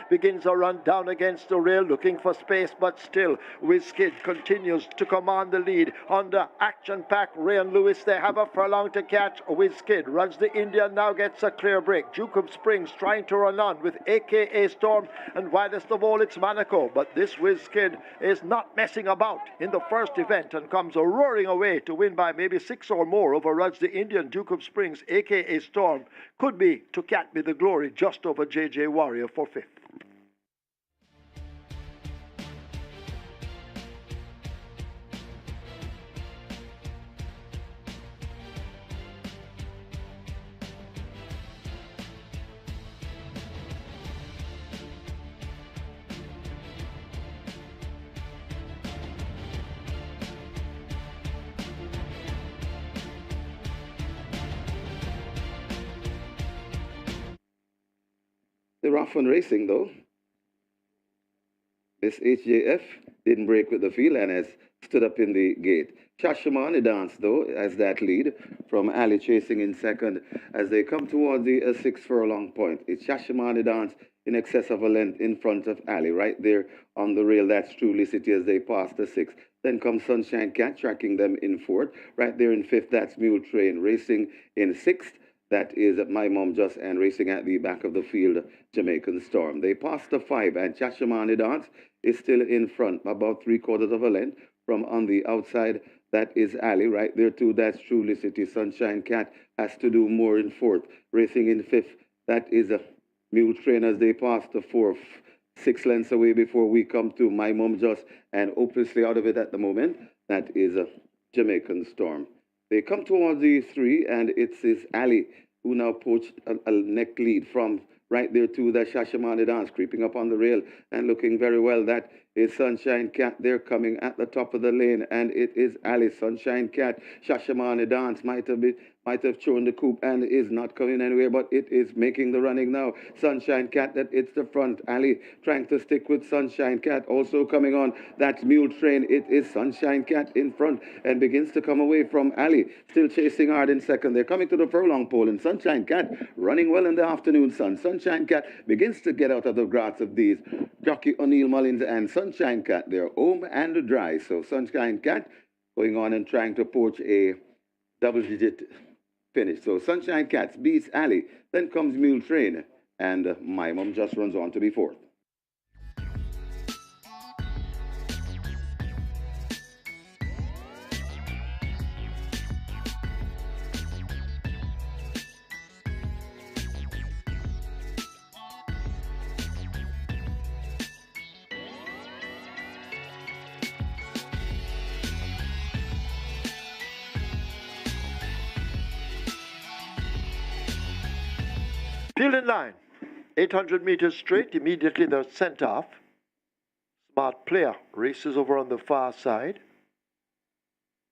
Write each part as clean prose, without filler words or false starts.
begins a run down against the rail, looking for space, but still Wizkid continues to command the lead under Action Pack. Ray and Lewis, they have a furlong to catch. Wizkid runs the Indian, now gets a clear break. Duke of Springs trying to run on with AKA Storm, and widest of all it's Monaco, but this Wizkid is not messing about in the first event and comes roaring away to win by maybe 6 or more over Rudge the Indian. Duke of Springs, AKA Storm, could be to Cat Be the Glory just over JJ Warrior for 5th. They're off on racing, though. This HJF didn't break with the field and has stood up in the gate. Shashamani Dance, though, has that lead from Ali chasing in second as they come towards the 6 furlong point. It's Shashamani Dance in excess of a length in front of Ali, right there on the rail. That's Truly City as they pass the 6. Then comes Sunshine Cat tracking them in 4th. Right there in 5th, that's Mule Train racing in 6th. That is My Mom Just, and racing at the back of the field, Jamaican Storm. They pass the 5, and Chashamani Dance is still in front, about 3/4 of a length. From on the outside, that is Ali. Right there, too, that's Truly City. Sunshine Cat has to do more in 4th. Racing in 5th, that is a Mule Train as they pass the 4th. 6 lengths away before we come to My Mom Just, and hopelessly out of it at the moment, that is a Jamaican Storm. They come towards the 3, and it's this Ali who now poached a neck lead from right there to the Shashamani Dance, creeping up on the rail and looking very well. That is Sunshine Cat. They're coming at the top of the lane, and it is Ali. Sunshine Cat, Shashamani Dance might have thrown the coupe and is not coming anywhere, but it is making the running now. Sunshine Cat, that it's the front. Ali trying to stick with Sunshine Cat, also coming on. That's Mule Train. It is Sunshine Cat in front and begins to come away from Ali. Still chasing hard in second. They're coming to the furlong pole, and Sunshine Cat running well in the afternoon sun. Sunshine Cat begins to get out of the grasp of these Jockey O'Neill Mullins and Sunshine Cat. They're home and dry. So Sunshine Cat going on and trying to poach a double-digit finish. So Sunshine Cats beats Ali. Then comes Mule Train, and My Mom Just runs on to be 4th. Field in line, 800 meters straight, immediately they're sent off. Smart Player races over on the far side.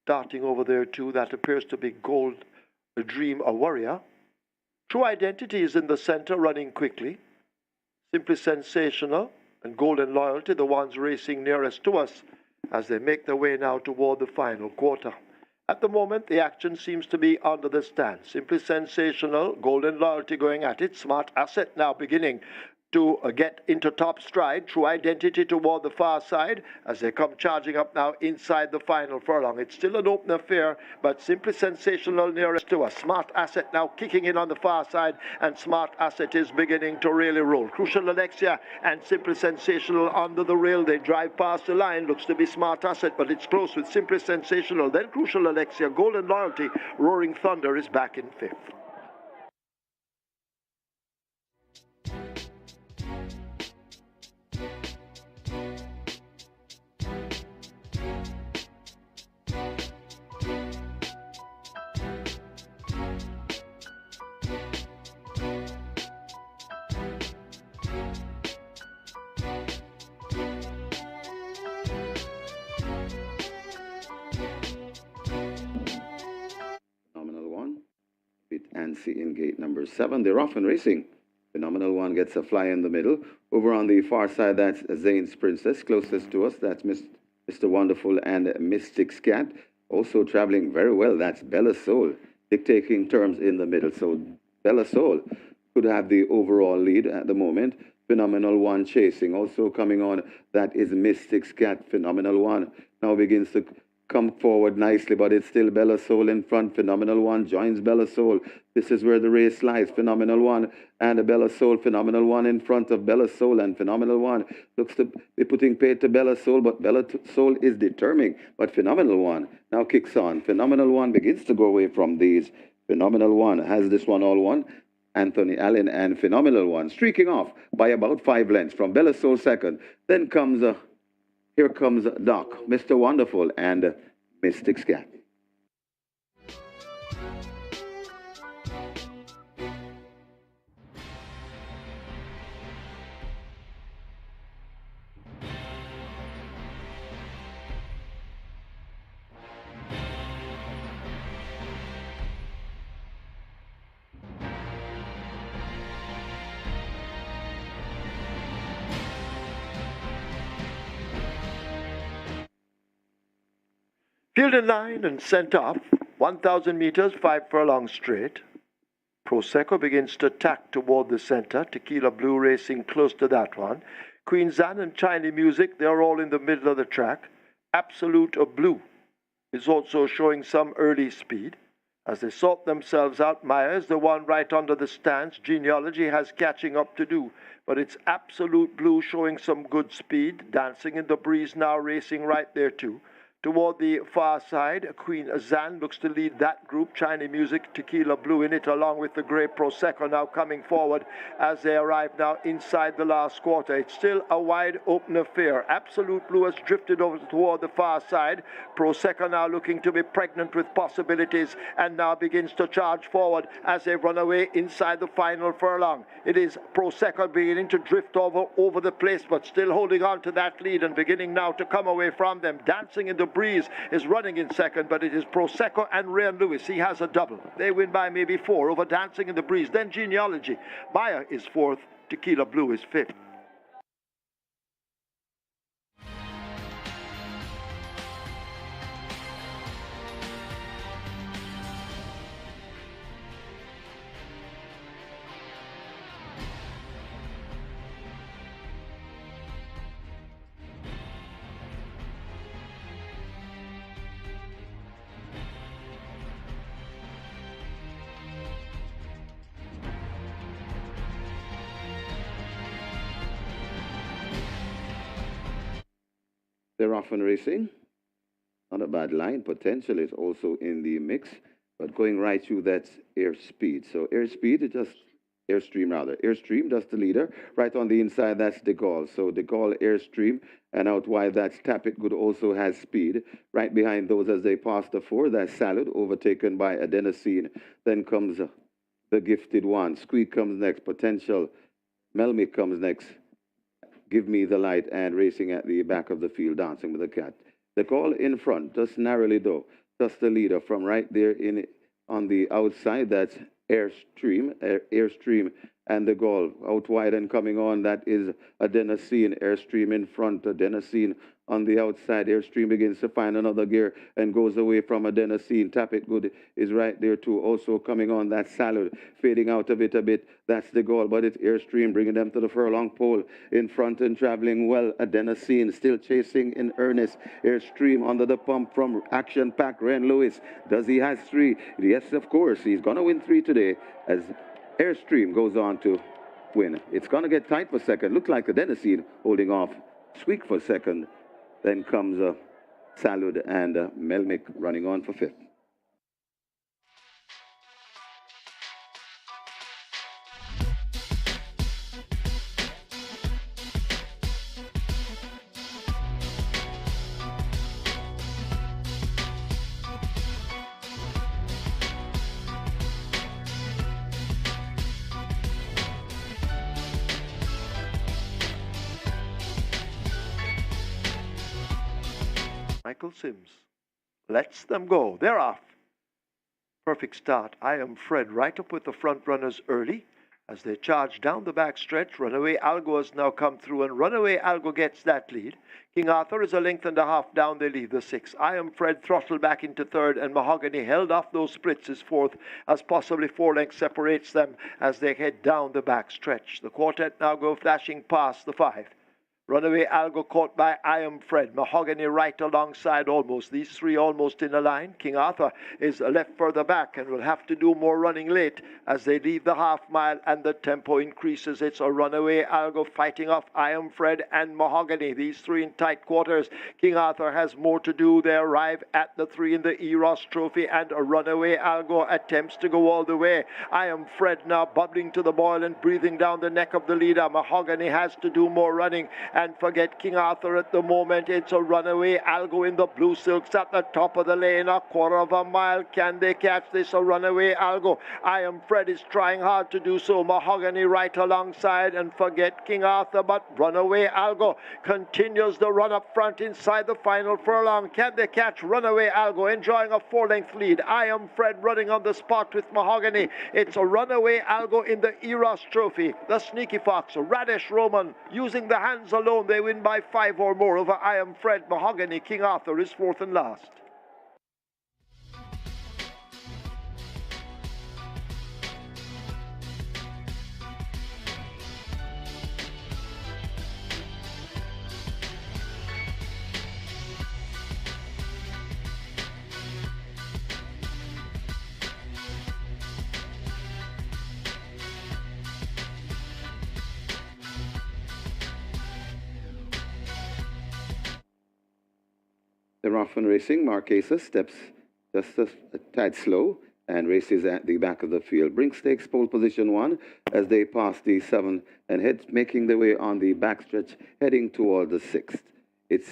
Starting over there too, that appears to be Gold, a Dream, a Warrior. True Identity is in the center, running quickly. Simply Sensational and Golden Loyalty, the ones racing nearest to us as they make their way now toward the final quarter. At the moment, the action seems to be under the stand. Simply Sensational, Golden Loyalty going at it. Smart Asset now beginning to get into top stride. True Identity toward the far side as they come charging up now inside the final furlong. It's still an open affair, but Simply Sensational nearest to us. Smart Asset now kicking in on the far side, and Smart Asset is beginning to really roll. Crucial Alexia and Simply Sensational under the rail. They drive past the line. Looks to be Smart Asset, but it's close with Simply Sensational. Then Crucial Alexia, Golden Loyalty, Roaring Thunder is back in 5th. In gate number 7. They're off and racing. Phenomenal One gets a fly in the middle. Over on the far side, that's Zane's Princess. Closest to us, that's Mr. Wonderful and Mystic's Cat. Also traveling very well, that's Bella Soul, dictating terms in the middle. So Bella Soul could have the overall lead at the moment. Phenomenal One chasing. Also coming on, that is Mystic Scat. Phenomenal One now begins to come forward nicely, but it's still Bella Soul in front. Phenomenal One joins Bella Soul. This is where the race lies. Phenomenal One and Bella Soul. Phenomenal One in front of Bella Soul, and Phenomenal One looks to be putting paid to Bella Soul, but Bella Soul is determined. But Phenomenal One now kicks on. Phenomenal One begins to go away from these. Phenomenal One has this one all won. Anthony Allen and Phenomenal One streaking off by about 5 lengths from Bella Soul second. Then comes here comes Doc, Mr. Wonderful, and Mystic Scat. Field in line and sent off. 1,000 meters, 5 furlongs straight. Prosecco begins to tack toward the center. Tequila Blue racing close to that one. Queen Zan and China Music, they're all in the middle of the track. Absolute Blue is also showing some early speed. As they sort themselves out, Myers, the one right under the stance. Genealogy has catching up to do. But it's Absolute Blue showing some good speed. Dancing in the Breeze now racing right there too. Toward the far side, Queen Zan looks to lead that group. China Music, Tequila Blue in it, along with the Grey Prosecco now coming forward as they arrive now inside the last quarter. It's still a wide open affair. Absolute Blue has drifted over toward the far side. Prosecco now looking to be pregnant with possibilities and now begins to charge forward as they run away inside the final furlong. It is Prosecco beginning to drift over the place, but still holding on to that lead and beginning now to come away from them. Dancing in the Breeze is running in second, but it is Prosecco and Ryan Lewis. He has a double. They win by maybe 4 over Dancing in the Breeze. Then Genealogy. Maya is 4th. Tequila Blue is 5th. They're off and racing. Not a bad line. Potential is also in the mix, but going right through that Airspeed. So Airspeed is just Airstream rather. Airstream, that's the leader. Right on the inside, that's De Gaulle. So De Gaulle, Airstream, and out wide, that's Tap It Good also has speed. Right behind those as they pass the 4, that's Salad, overtaken by Adenosine. Then comes the Gifted One. Squeak comes next. Potential. Melmic comes next. Give Me the Light, and racing at the back of the field, Dancing with the Cat. The call in front, just narrowly though, just the leader from right there in on the outside. That's Airstream, and the goal out wide and coming on. That is Adenosine. Airstream in front, Adenosine on the outside. Airstream begins to find another gear and goes away from Adenosine. Tap It Good is right there too. Also coming on, that Salad, fading out of it a bit. That's the goal, but it's Airstream bringing them to the furlong pole in front and traveling well. Adenosine still chasing in earnest. Airstream under the pump from Action Pack. Ren Lewis, does he has 3? Yes, of course. He's going to win 3 today as Airstream goes on to win. It's going to get tight for second. Looks like Adenosine holding off. Squeak for second. Then comes Salud and Melmic running on for 5th. Michael Sims lets them go. They're off. Perfect start. I Am Fred right up with the front runners early. As they charge down the backstretch, Runaway Algo has now come through, and Runaway Algo gets that lead. King Arthur is a length and a half down. They leave the 6. I Am Fred throttled back into 3rd, and Mahogany held off those splits is 4th, as possibly 4 lengths separates them as they head down the backstretch. The quartet now go flashing past the 5. Runaway Algo caught by I Am Fred. Mahogany right alongside almost. These 3 almost in a line. King Arthur is left further back and will have to do more running late as they leave the half mile and the tempo increases. It's a Runaway Algo fighting off I Am Fred and Mahogany. These 3 in tight quarters. King Arthur has more to do. They arrive at the 3 in the Eros Trophy, and a Runaway Algo attempts to go all the way. I Am Fred now bubbling to the boil and breathing down the neck of the leader. Mahogany has to do more running. And forget King Arthur at the moment. It's a Runaway Algo in the blue silks at the top of the lane. A quarter of a mile. Can they catch this? A Runaway Algo. I Am Fred is trying hard to do so. Mahogany right alongside, and forget King Arthur, but Runaway Algo continues the run up front inside the final furlong. Can they catch Runaway Algo, enjoying a 4-length lead? I Am Fred running on the spot with Mahogany. It's a Runaway Algo in the Eros Trophy. The Sneaky Fox, Radish Roman, using the hands alone. They win by 5 or more over I Am Fred. Mahogany. King Arthur is 4th and last. They're off and racing. Marquesa steps just a tad slow and races at the back of the field. Brinks takes pole position 1 as they pass the 7 and heads making their way on the backstretch, heading toward the 6th. It's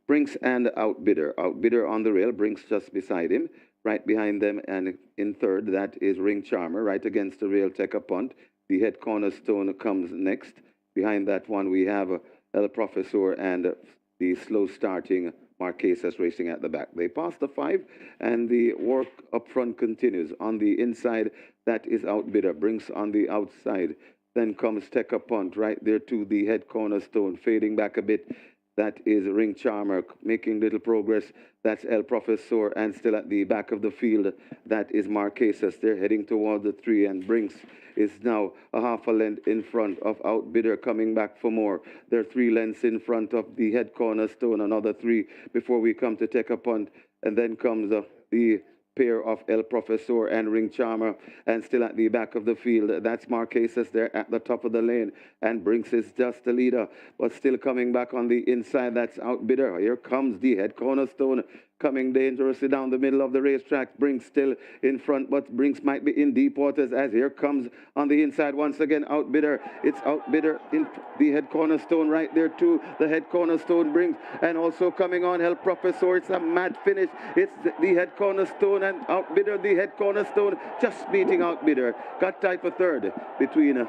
Brinks and Outbidder. Outbidder on the rail, Brinks just beside him. Right behind them and in 3rd, that is Ring Charmer. Right against the rail, take a punt. The head cornerstone comes next. Behind that one, we have El Professor and the slow starting Marquesas racing at the back. They pass the 5, and the work up front continues. On the inside, that is Outbidder. Brinks on the outside. Then comes Take a Punt right there to the head cornerstone, fading back a bit. That is Ring Charmer making little progress. That's El Professor, and still at the back of the field, that is Marquesas. They're heading toward the 3, and Brinks is now a half a length in front of Outbidder, coming back for more. They're 3 lengths in front of the head cornerstone, another 3 before we come to Take a Punt, and then comes the pair of El Professor and Ring Charmer, and still at the back of the field, that's Marquesas there at the top of the lane, and Brinks is just the leader, but still coming back on the inside, that's Outbidder. Here comes the head cornerstone, coming dangerously down the middle of the racetrack. Brinks still in front, but Brinks might be in deep waters as here comes on the inside once again Outbidder. It's Outbidder in the head cornerstone right there too. The head cornerstone Brinks, and also coming on El Professor. It's a mad finish. It's the head cornerstone and Outbidder, the head cornerstone, just beating Outbidder. Got tight for 3rd between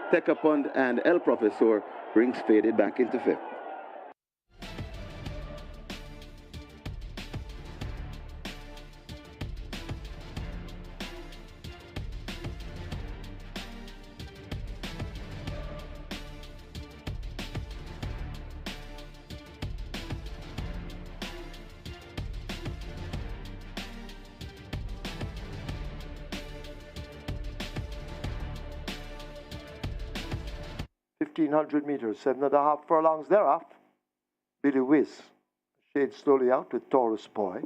Take a Punt and El Professor. Brinks faded back into 5th. 1,500 meters, 7.5 furlongs thereof. Billy Whiz shades slowly out with Taurus Boy.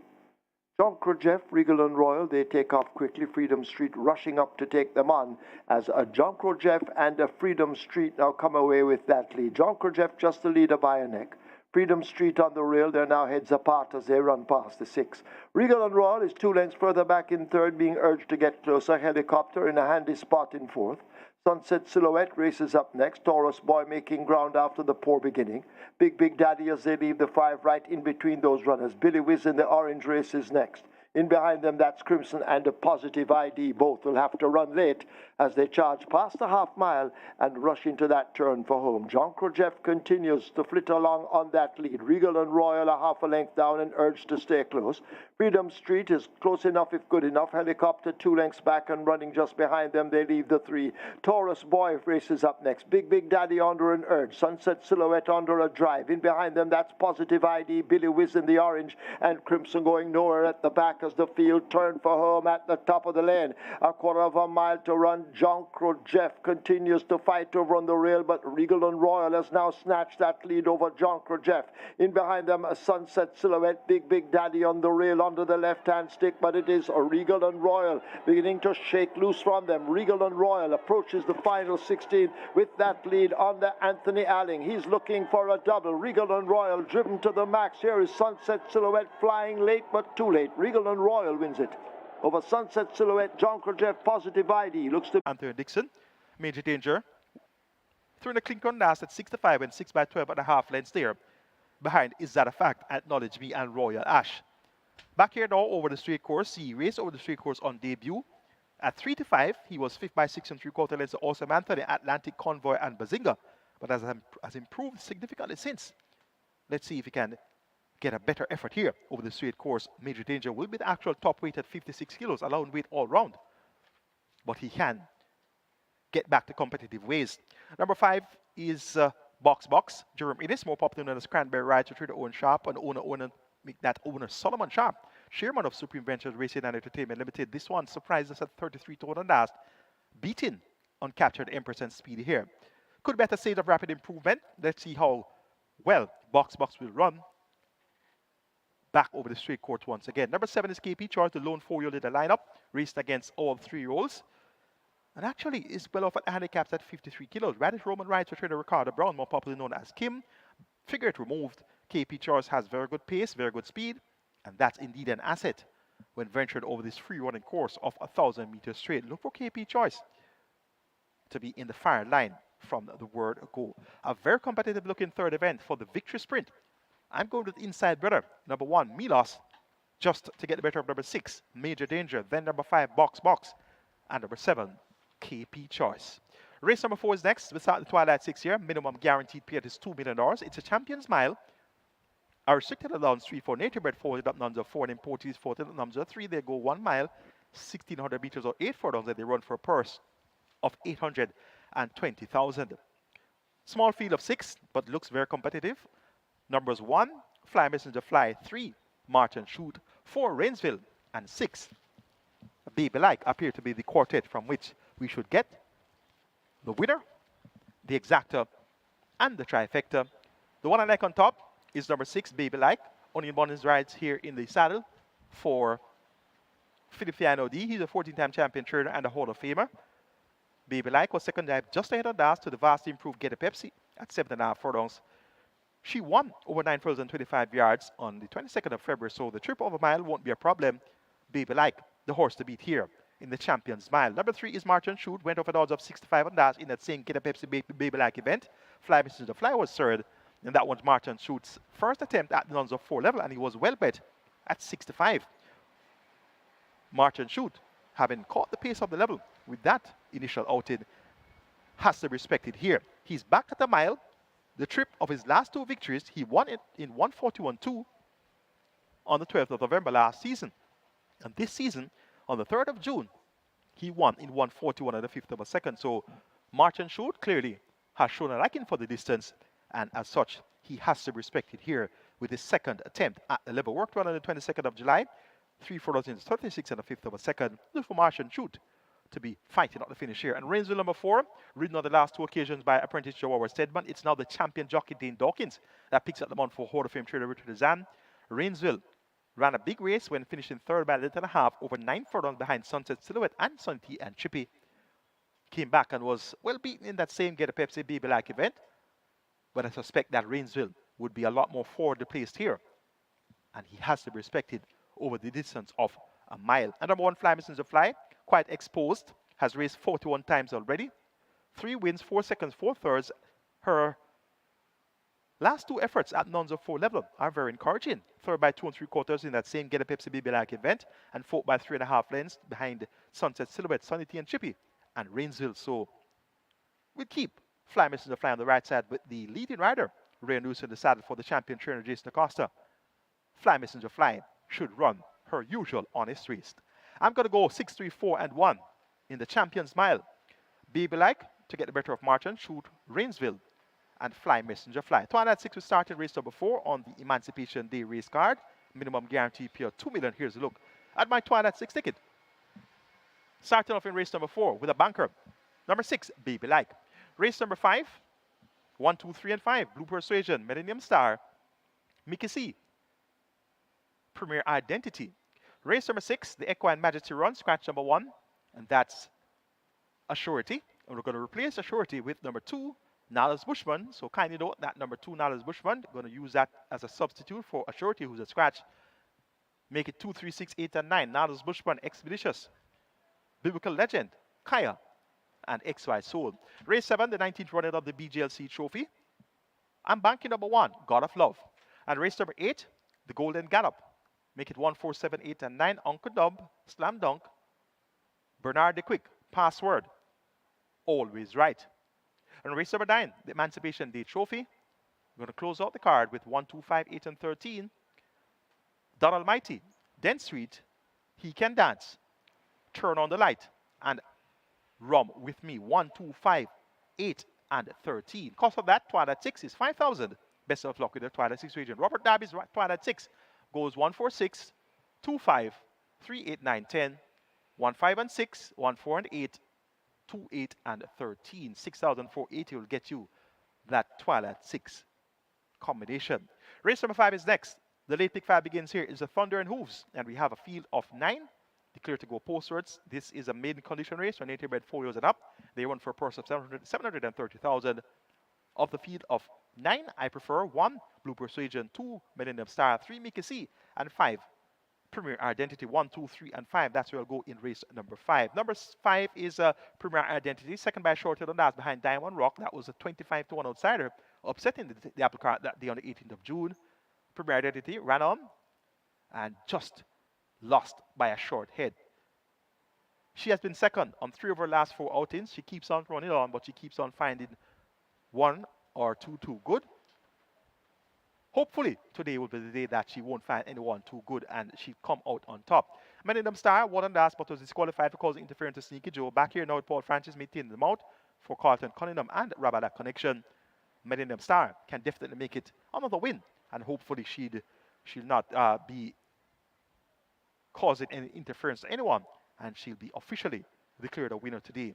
Jonker Jeff, Regal and Royal, they take off quickly. Freedom Street rushing up to take them on as a Jonker Jeff and a Freedom Street now come away with that lead. Jonker Jeff just the leader by a neck. Freedom Street on the rail, they're now heads apart as they run past the 6. Regal and Royal is 2 lengths further back in 3rd, being urged to get closer. Helicopter in a handy spot in 4th. Sunset Silhouette races up next. Taurus Boy making ground after the poor beginning. Big Daddy as they leave the 5 right in between those runners. Billy Whiz in the orange races next. In behind them, that's Crimson and a Positive ID. Both will have to run late as they charge past the half mile and rush into that turn for home. John Jeff continues to flit along on that lead. Regal and Royal are half a length down and urged to stay close. Freedom Street is close enough if good enough. Helicopter 2 lengths back and running just behind them. They leave the 3. Taurus Boy races up next. Big Daddy under an urge. Sunset Silhouette under a drive. In behind them, that's Positive ID. Billy Whiz in the orange and Crimson going nowhere at the back as the field turned for home at the top of the lane. A quarter of a mile to run. John Jeff continues to fight over on the rail, but Regal and Royal has now snatched that lead over John Jeff. In behind them, a Sunset Silhouette. Big Daddy on the rail under the left-hand stick, but it is Regal and Royal beginning to shake loose from them. Regal and Royal approaches the final 16 with that lead under Anthony Alling. He's looking for a double. Regal and Royal driven to the max. Here is Sunset Silhouette flying late, but too late. Regal and Royal wins it over Sunset Silhouette. John Jeff, Positive ID looks to Anthony Dixon, Major Danger, throwing a clink on last at 6-5 and 6 by 12 and a half lengths there. Behind Is That a Fact, Acknowledge Me, and Royal Ash. Back here now over the straight course, he raced over the straight course on debut. At 3-5, he was 5th by 6 3/4 lengths to Awesome Anthony, Atlantic Convoy, and Bazinga, but has improved significantly since. Let's see if he can get a better effort here over the straight course. Major Danger will be the actual top weight at 56 kilos, allowing weight all round, but he can get back to competitive ways. Number 5 is Box. Jerome Innes, more popular known as Cranberry Ride, to trader Owen Sharp and owner Solomon Sharp, chairman of Supreme Ventures Racing and Entertainment Limited. This one surprised us at 33 to 1 on last, beating Uncaptured Empress and Speedy here. Could be at a stage of rapid improvement. Let's see how well Box will run back over the straight course once again. Number 7 is KP Charles, the lone 4-year-old in the lineup, raced against all 3-year-olds. And actually is well off at handicaps at 53 kilos. Radish Roman rides for trader Ricardo Brown, more popularly known as Kim. Figure it removed. KP Charles has very good pace, very good speed, and that's indeed an asset when ventured over this free-running course of 1,000 meters straight. Look for KP Charles to be in the fire line from the word go. A very competitive-looking third event for the victory sprint. I'm going with Inside Brother. Number 1, Milos, just to get the better of number 6, Major Danger. Then number 5, Box. And number 7, KP Choice. Race number 4 is next. We start the Twilight 6 here. Minimum guaranteed payout is $2 million. It's a Champions Mile. A restricted allowance 3 for nature bred 4 up numbers of 4 and importees 4 up numbers of 3. They go 1 mile, 1,600 meters or 8 furlongs, and they run for a purse of $820,000. Small field of 6, but looks very competitive. Numbers 1, Fly Messenger Fly. 3, March and Shoot. 4, Rainsville. And 6, Baby Like appear to be the quartet from which we should get the winner, the exacta, and the trifecta. The one I like on top is number 6, Baby Like. Onion Buns rides here in the saddle for Philip Fiano D. He's a 14-time champion trainer and a Hall of Famer. Baby Like was second dive just ahead of Das to the vastly improved Get a Pepsi at 7.5 furlongs. She won over 9 furlongs and 25 yards on the 22nd of February, so the trip over a mile won't be a problem. Baby Like, the horse to beat here in the Champions Mile. Number 3 is March and Shoot, went off at odds of 65 on that in that same Get a Pepsi Baby Like event. Fly Mrs. The Fly was third, and that was March and Shoot's first attempt at the nuns of 4 level, and he was well bet at 65. March and Shoot, having caught the pace of the level with that initial outing, has to be respected here. He's back at the mile. The trip of his last 2 victories, he won it in 141.2 on the 12th of November last season. And this season, on the 3rd of June, he won in 141 and the 5th of a second. So March and Shoot clearly has shown a liking for the distance, and as such, he has to be respected here with his second attempt at the level. Worked on the 22nd of July, 3 furlongs in 36 and a 5th of a second. Look for March and Shoot to be fighting out the finish here. And Rainsville number 4, ridden on the last 2 occasions by apprentice Joe Stedman. It's now the champion jockey Dane Dawkins that picks up the mount for Hall of Fame trader Richard Zan. Rainsville ran a big race when finishing 3rd by a little and a half, over 9 furlongs behind Sunset Silhouette and Sunty and Chippy. Came back and was well beaten in that same Get a Pepsi Baby Like event. But I suspect that Rainsville would be a lot more forwardly placed here. And he has to be respected over the distance of a mile. And number 1, Fly Messenger Fly, quite exposed, has raced 41 times already. 3 wins, 4 seconds, 4 thirds. Her Last two efforts at nuns of 4 level are very encouraging. Third by 2 3/4 in that same Get a Pepsi Baby Like event, and fourth by 3.5 lengths behind Sunset Silhouette, Sunny T and Chippy, and Rainsville. So we'll keep Fly Messenger Fly on the right side with the leading rider, Ray News in the saddle for the champion trainer Jason Acosta. Fly Messenger Fly should run her usual honest race. I'm going to go 6, 3, 4, and 1 in the Champion's Mile. Baby Like to get the better of Martin, shoot Rainsville, and Fly Messenger Fly. 206 we started race number 4 on the Emancipation Day race card. Minimum guarantee pure 2 million. Here's a look at my 206 ticket. Starting off in race number 4 with a banker. Number 6, Baby Like. Race number 5, 1, 2, 3, and 5. Blue Persuasion, Millennium Star, Mickey C, Premier Identity. Race number 6, the Equine Majesty Run, scratch number 1, and that's a surety. And we're going to replace a surety with number 2, Nala's Bushman. So kindly note that number 2, Nala's Bushman, going to use that as a substitute for a surety who's a scratch. Make it 2, 3, 6, 8, and 9. Nala's Bushman, Expeditious, Biblical Legend, Kaya, and XY Soul. Race 7, the 19th running of the BGLC Trophy. I'm banking number 1, God of Love. And race number 8, the Golden Gallop. Make it 1, 4, 7, 8, and 9. Uncle Dub, Slam Dunk, Bernard the Quick, Password, Always Right. And race number 9, the Emancipation Day Trophy. We're going to close out the card with 1, 2, 5, 8, and 13. Don Almighty, Den Street, He Can Dance, Turn on the Light, and Rum With Me. 1, 2, 5, 8, and 13. Cost of that, Twilight 6 is 5,000. Best of luck with the Twilight 6 region. Robert Darby's Twilight 6 goes 1, 4, 6, 2, 5, 3, 8, 9, 10, 1, 5, and 6, 1, 4, and 8, 2, 8, and 13. 6,480 will get you that Twilight 6 combination. Race number 5 is next. The late pick 5 begins here. It's a Thunder and Hooves, and we have a field of 9 declared to go postwards. This is a maiden condition race for native bred 4 years and up. They run for a purse of 730,000. Of the field of 9, I prefer 1, Blue Persuasion, 2, Millennium Star, 3, Mickey C, and 5, Premier Identity. 1, 2, 3, and 5. That's where I'll go in race number 5. Number 5 is Premier Identity, second by short on that behind Diamond Rock. That was a 25-1 outsider, upsetting the apple cart that day on the 18th of June. Premier Identity ran on and just lost by a short head. She has been second on 3 of her last 4 outings. She keeps on running on, but she keeps on finding 1 or 2 too good. Hopefully, today will be the day that she won't find anyone too good and she'll come out on top. Millennium Star, one and last, but was disqualified for causing interference to Sneaky Joe. Back here now with Paul Francis maintaining them out for Carlton Cunningham and Rabada Connection. Millennium Star can definitely make it another win, and hopefully she'll not be causing any interference to anyone, and she'll be officially declared a winner today.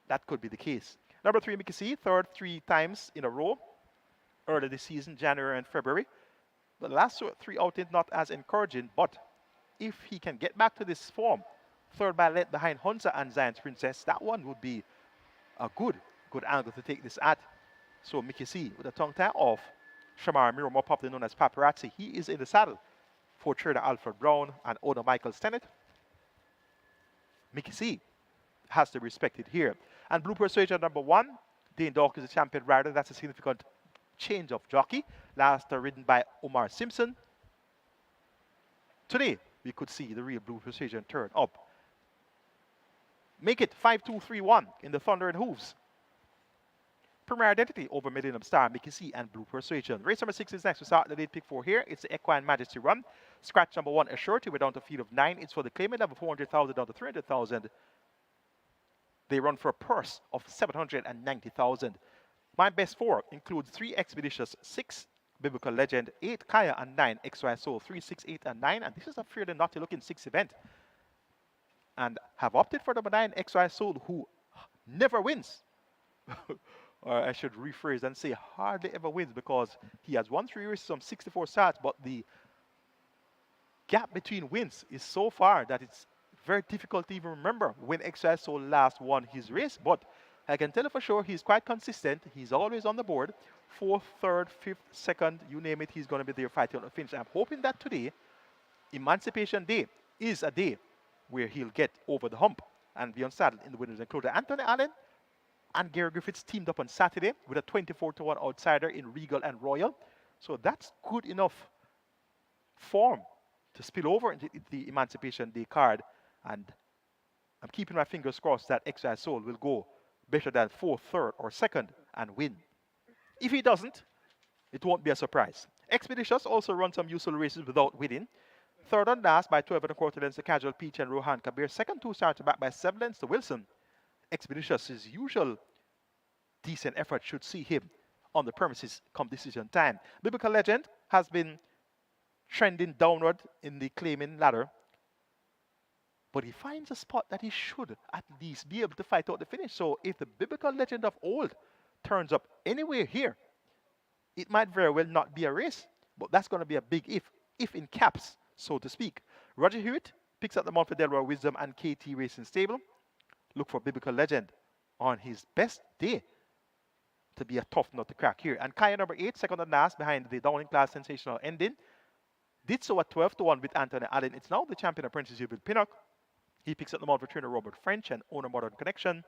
That could be the case. Number 3, Mickey C, third 3 times in a row. Early this season, January and February. The last 3 outings not as encouraging, but if he can get back to this form, third by length behind Hunter and Zion's Princess, that one would be a good angle to take this at. So Mickey C with a tongue tie off Shamar Miro, more popularly known as Paparazzi. He is in the saddle for trader Alfred Brown and owner Michael Stennett. Mickey C has to be respected here. And Blue Persuasion number 1, Dane Dawk is a champion rider. That's a significant change of jockey. Last ridden by Omar Simpson. Today, we could see the real Blue Persuasion turn up. Make it 5-2-3-1 in the Thunder and Hooves. Premier Identity over Millennium Star, Mickey C, and Blue Persuasion. Race number 6 is next. We start the late pick 4 here. It's the Equine Majesty Run. Scratch number 1, Assurity. We're down to field of 9. It's for the claimant of 400,000 down to 300,000. They run for a purse of 790,000. My best 4 includes 3 Expeditious, 6 Biblical Legend, 8 Kaya, and 9 XY Soul. 3, 6, 8, and 9. And this is a fairly naughty looking 6 event. And have opted for number 9 XY Soul, who never wins. Or I should rephrase and say hardly ever wins, because he has won 3 races from 64 starts, but the gap between wins is so far that it's very difficult to even remember when XY Soul last won his race. But I can tell you for sure he's quite consistent. He's always on the board. 4th, 3rd, 5th, 2nd, you name it, he's going to be there fighting on the finish. I'm hoping that today, Emancipation Day, is a day where he'll get over the hump and be unsaddled in the winners included. Anthony Allen, And Gary Griffiths teamed up on Saturday with a 24-1 outsider in Regal and Royal. So that's good enough form to spill over into the Emancipation Day card. And I'm keeping my fingers crossed that XY Soul will go better than 4th, 3rd, or 2nd and win. If he doesn't, it won't be a surprise. Expeditious also run some useful races without winning. 3rd on last by 12 1/4 lengths to Casual Peach and Rohan Kabir. 2nd 2 started back by 7 lengths to Wilson. Expeditious, his usual decent effort should see him on the premises come decision time. Biblical Legend has been trending downward in the claiming ladder, but he finds a spot that he should at least be able to fight out the finish. So if the Biblical Legend of old turns up anywhere here, it might very well not be a race, but that's going to be a big if in caps, so to speak. Roger Hewitt picks up the mount for Delaware Wisdom and KT Racing Stable. Look for Biblical Legend on his best day to be a tough nut to crack here. And Kaya number 8, 2nd and last behind the Downing Class Sensational Ending. Did so at 12-1 with Anthony Allen. It's now the champion apprentice with Pinnock. He picks up the mount for trainer Robert French and owner Modern Connection.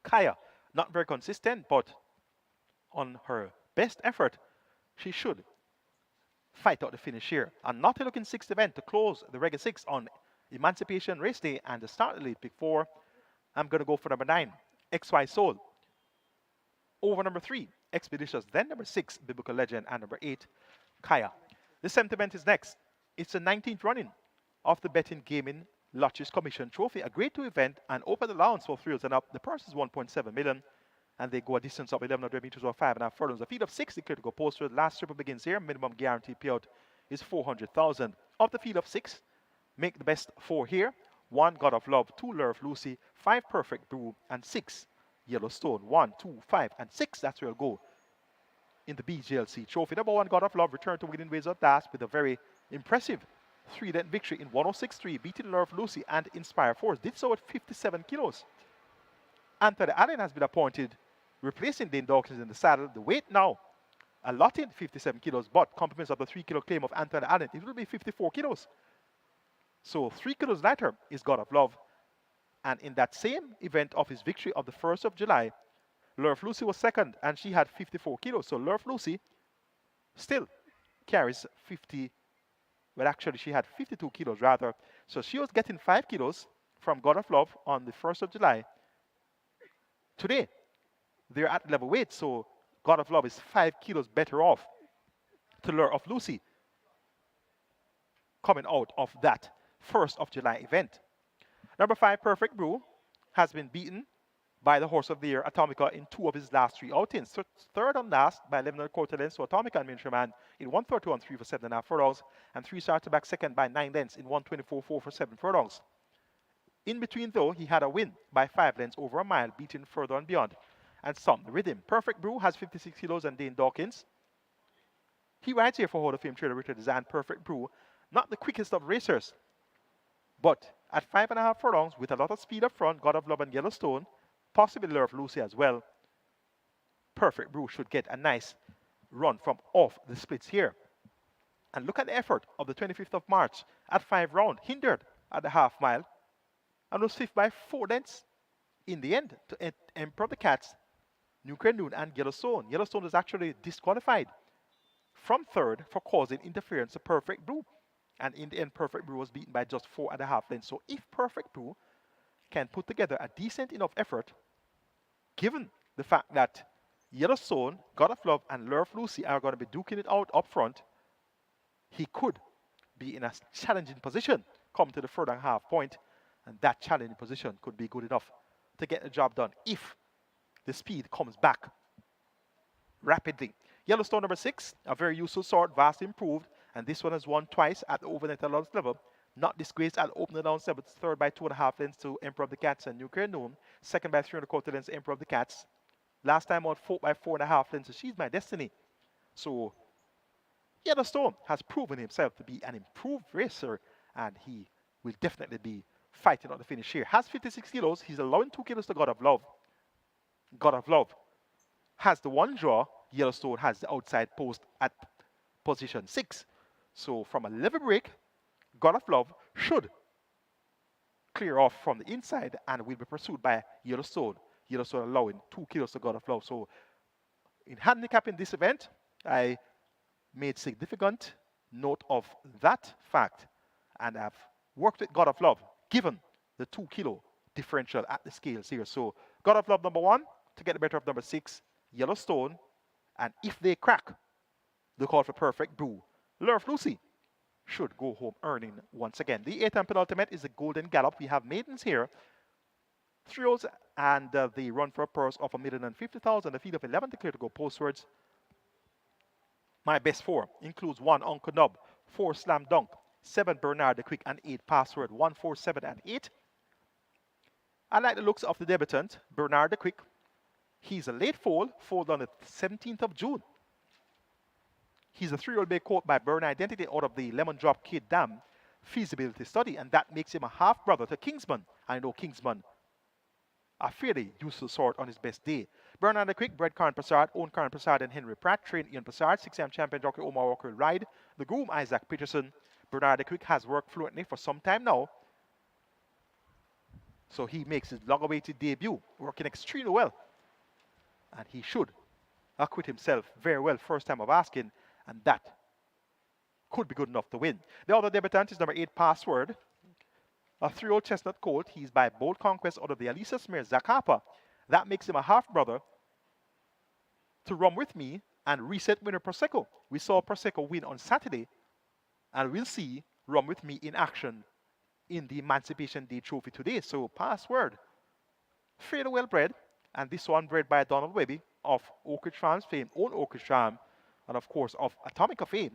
Kaya, not very consistent, but on her best effort, she should fight out the finish here. And not looking 6th event to close the Reggae 6 on Emancipation Race Day and the start of the lead pick 4. I'm going to go for number 9, XY Soul. Over number 3, Expeditious. Then number 6, Biblical Legend. And number 8, Kaya. The 7th event is next. It's the 19th running of the Betting Gaming Lotteries Commission Trophy. A grade 2 event and open allowance for thrills and up. The purse is 1.7 million. And they go a distance of 1100 meters or 5.5 furlongs. A field of 6 declared to go posted. Last triple begins here. Minimum guarantee payout is 400,000. Of the field of 6, make the best 4 here. 1, God of Love. 2, Love Lucy. 5, Perfect Brew. And 6, Yellowstone. 1, 2, 5, and 6. That's where it'll go in the BGLC Trophy. Number 1, God of Love, returned to winning ways at last with a very impressive 3-length victory in 106.3, beating Love Lucy and Inspire Force. Did so at 57 kilos. Anthony Allen has been appointed replacing Dane Dawkins in the saddle. The weight now allotted 57 kilos, but compliments of the 3 kilo claim of Anthony Allen, it will be 54 kilos. So 3 kilos lighter is God of Love. And in that same event of his victory of the 1st of July, Love Lucy was 2nd and she had 54 kilos. So Love Lucy still carries 50, well actually she had 52 kilos rather. So she was getting 5 kilos from God of Love on the 1st of July. Today, they're at level weight, so God of Love is 5 kilos better off to Lure of Lucy coming out of that 1st of July event. Number 5, Perfect Brew, has been beaten by the horse of the year, Atomica, in 2 of his last 3 outings. 3rd on last by 11 1/4 lengths to Atomica and Miniature Man in 1:32 and 3 for 7.5 furlongs, and 3 started back 2nd by 9 lengths in 1:24 4 for 7 furlongs. In between, though, he had a win by 5 lengths over a mile, beating Further and Beyond and some the rhythm. Perfect Brew has 56 kilos and Dane Dawkins. He rides here for Hall of Fame trainer Richard Design. Perfect Brew, not the quickest of racers, but at 5.5 furlongs with a lot of speed up front, God of Love and Yellowstone, possibly Love Lucy as well, Perfect Brew should get a nice run from off the splits here. And look at the effort of the 25th of March at 5 round, hindered at the half mile, and was 5th by 4 lengths in the end to Emperor of the Cats, New Noon, and Yellowstone. Yellowstone was actually disqualified from 3rd for causing interference to Perfect Brew. And in the end, Perfect Brew was beaten by just 4.5 lengths. So if Perfect Brew can put together a decent enough effort, given the fact that Yellowstone, God of Love, and Love Lucy are going to be duking it out up front, he could be in a challenging position come to the 3.5 point, and that challenging position could be good enough to get the job done if the speed comes back rapidly. Yellowstone number 6, a very useful sort, vastly improved, and this one has won twice at the overnight allowance level. Not disgraced at the opening allowance level. 3rd by 2.5 lengths to Emperor of the Cats and New Noon. 2nd by 3 1/4 lengths to Emperor of the Cats. Last time out 4th by 4.5 lengths to She's My Destiny. So Yellowstone has proven himself to be an improved racer, and he will definitely be fighting on the finish here. Has 56 kilos. He's allowing 2 kilos to God of Love. God of Love has the 1 draw. Yellowstone has the outside post at position 6. So from a level break, God of Love should clear off from the inside and will be pursued by Yellowstone. Yellowstone allowing 2 kilos to God of Love. So in handicapping this event, I made significant note of that fact, and I've worked with God of Love, given the 2 kilo differential at the scales here. So God of Love number 1 to get the better of number 6, Yellowstone, and if they crack the call for perfect brew, Lure of Lucy should go home earning once again. The 8th and penultimate is the Golden Gallop. We have maidens here, thrills, and the run for a purse of $1,050,000. The field of 11 declared to go postwards. My best 4 includes 1 Uncle Nub, 4 Slam Dunk, 7 Bernard the Quick, and 8 Password. 1, 4, 7, and 8. I like the looks of the debutant, Bernard the Quick. He's a late foal on the 17th of June. He's a 3-year-old bay caught by Burn Identity out of the Lemon Drop Kid Dam feasibility study, and that makes him a half-brother to Kingsman. I know Kingsman, a fairly useful sort on his best day. Bernard the Quick, bred Karen Prasad, owned Karen Prasad and Henry Pratt, trained Ian Prasad, 6am champion jockey Omar Walker will ride. The groom, Isaac Peterson. Bernard the Quick has worked fluently for some time now, so he makes his long-awaited debut, working extremely well. And he should acquit himself very well first time of asking, and that could be good enough to win. The other debutant is number 8, Password, a 3-year-old chestnut colt. He's by Bold Conquest out of the Alisa Smear, Zach Harper. That makes him a half-brother to Run With Me and reset winner Prosecco. We saw Prosecco win on Saturday, and we'll see Run With Me in action in the Emancipation Day Trophy today. So Password, fairly well bred, and this one bred by Donald Webby of Oak Ridge Farms fame, own Oak Ridge Farm, and of course of Atomica fame.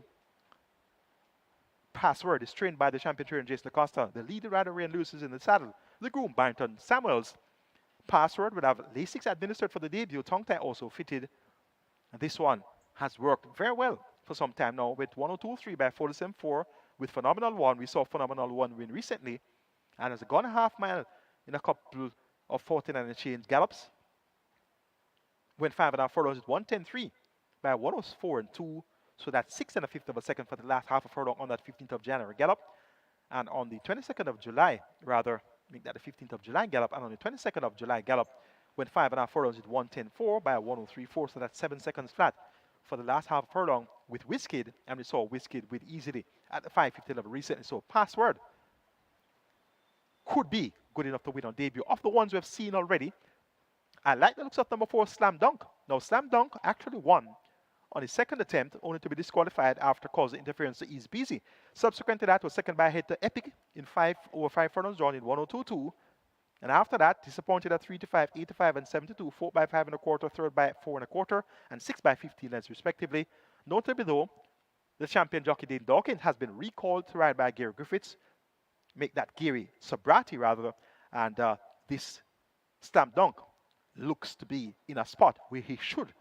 Password is trained by the champion trainer Jason Acosta. The leader rider Ryan Lewis is in the saddle. The groom Barrington Samuels. Password would have Lasix administered for the debut. Tongue tie also fitted. And this one has worked very well for some time now with 102.3 by 47.4 with Phenomenal One. We saw Phenomenal One win recently, and has gone a half mile in a couple of 49 and change gallops. Went 5.5 furlongs with 110.3 by 104.2. So that's 6 1/5 of a second for the last half a furlong on that 15th of January gallop. And on the 22nd of July, rather, make that the 15th of July gallop, and on the 22nd of July gallop, went 5.5 furlongs with 110.4 by 103.4. So that's 7 seconds flat for the last half furlong with Wizkid, and we saw Wizkid win easily at the 550 level recently. So Password could be good enough to win on debut. Of the ones we have seen already, I like the looks of number 4, Slam Dunk. Now, Slam Dunk actually won on his second attempt, only to be disqualified after causing interference to Easy Peasy. Subsequent to that was second by head to Epic in 5 over 5 furlongs drawn in 102.2. And after that, disappointed at 3-5, 8-5, and 7-2, 4 by 5 1/4, third by 4 1/4, and 6 by 15 lengths respectively. Notably though, the champion jockey Dane Dawkins has been recalled to ride by Gary Griffiths. Make that Gary Sobrati rather. And this Slam Dunk looks to be in a spot where he should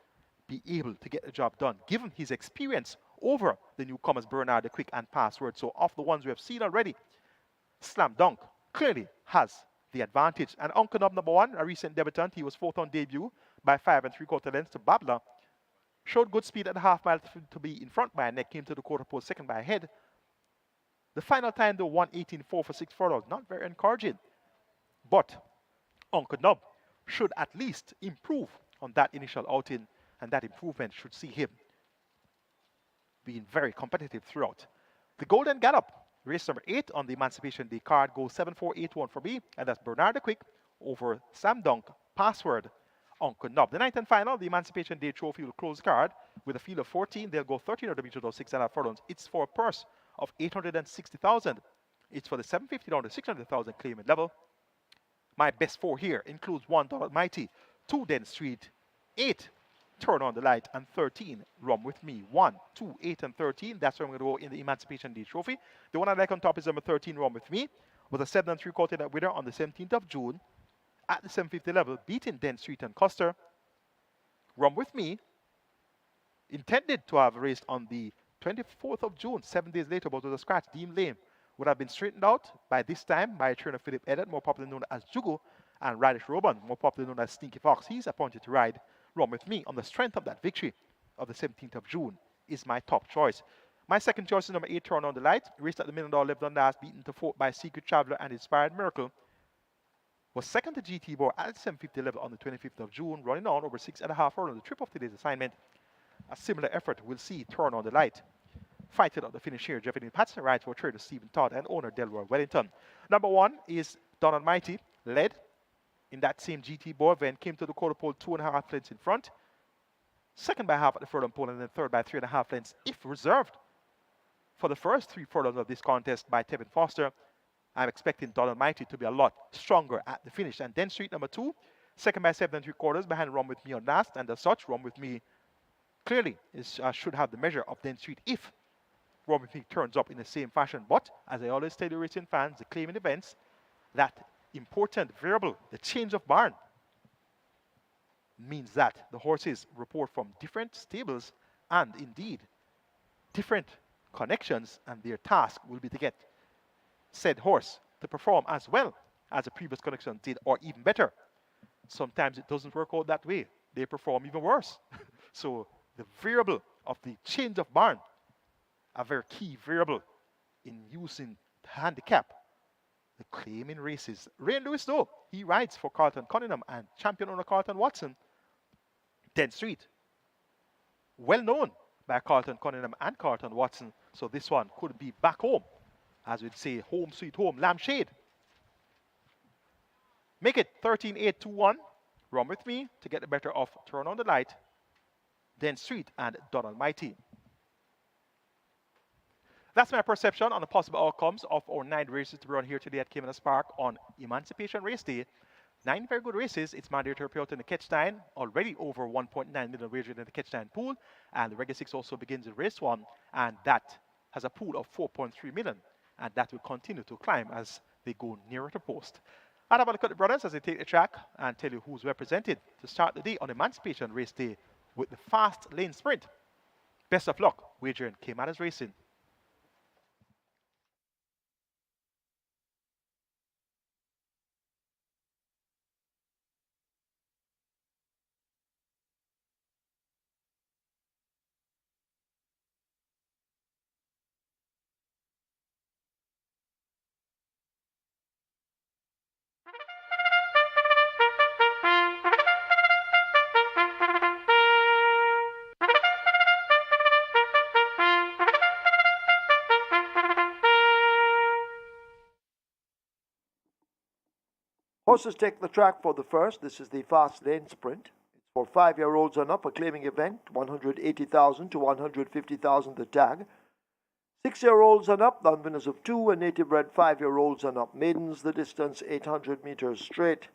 be able to get the job done, given his experience over the newcomers Bernard the Quick and Password. So of the ones we have seen already, Slam Dunk clearly has the advantage. And Uncle Nub number 1, a recent debutant, he was 4th on debut by 5 3/4 lengths to Babla. Showed good speed at the half mile to be in front by a neck, came to the quarter post second by a head. The final time though, 1:18.4 for 6 furlongs, not very encouraging. But Uncle Nub should at least improve on that initial outing, and that improvement should see him being very competitive throughout. The Golden Gallop, race number 8 on the Emancipation Day card, goes 7-4-8-1 for me, and that's Bernard the Quick over Slam Dunk, Password, Uncle Nub. The 9th and final, the Emancipation Day Trophy will close the card with a field of 14. They'll go 13 meter to 6.5 furlongs. It's for a purse of 860,000. It's for the 750 down to 600,000 claimant level. My best 4 here includes 1 Donald Mighty, 2 Den Street, 8 Turn On the Light, and 13 Run With Me. 1, 2, 8, and 13. That's where I'm going to go in the Emancipation Day Trophy. The one I like on top is number 13 Run With Me, with a 7 3/4 winner on the 17th of June at the 750 level, beating Den Street and Custer. Run With Me intended to have raced on the 24th of June, 7 days later, but with a scratch. Deem Lane would have been straightened out by this time by trainer Philip Eddard, more popularly known as Jugo, and Radish Roban, more popularly known as Stinky Fox. He's appointed to ride Run With Me on the strength of that victory of the 17th of June is my top choice. My second choice is number 8, Turn On the Light. Raced at the $1 million lived on last, beaten to 4th by Secret Traveler and Inspired Miracle. Was second to GT Bar at 750 level on the 25th of June, running on over 6.5 furlongs. The trip of today's assignment. A similar effort will see Turn on the Light. Fighting out the finish here. Juvenile Patson rides for trader Stephen Todd and owner Delroy Wellington. Number 1 is Don Almighty, led in that same GT Bar event, came to the quarter pole 2.5 lengths in front. Second by half at the furlong pole, and then third by 3.5 lengths, if reserved for the first 3 furlongs of this contest by Tevin Foster. I'm expecting Don Almighty to be a lot stronger at the finish. And then Street number 2, second by 7 3/4 behind Run With Me on last, and as such, Run With Me clearly should have the measure of Den Street if Run With Me turns up in the same fashion. But as I always tell you, racing fans, the claiming events, that important variable, the change of barn, means that the horses report from different stables and indeed different connections, and their task will be to get said horse to perform as well as the previous connection did, or even better. Sometimes it doesn't work out that way. They perform even worse. So the variable of the change of barn, a very key variable in using handicap the claiming races. Ray Lewis, though, he rides for Carlton Cunningham and champion owner Carlton Watson. Den Street, well known by Carlton Cunningham and Carlton Watson. So this one could be back home, as we'd say, home sweet home, lampshade. Make it 13-8-2-1. Run With Me to get the better of Turn on the Light, Den Street, and Don Almighty. That's my perception on the possible outcomes of our 9 races to run here today at Caymanas Park on Emancipation Race Day. 9 very good races. It's mandatory to appear out in the catch 9. Already over 1.9 million wagered in the catch 9 pool. And the regular 6 also begins in race 1. And that has a pool of 4.3 million. And that will continue to climb as they go nearer to post. I'll have a look at the brothers as they take the track and tell you who's represented to start the day on Emancipation Race Day with the fast lane sprint. Best of luck wagering Caymanas Racing. Horses take the track for the first. This is the fast lane sprint. It's for 5-year-olds and up, a claiming event, 180,000 to 150,000 the tag. 6-year-olds and up, non-winners of 2, and native bred 5-year-olds and up. Maidens, the distance 800 meters straight.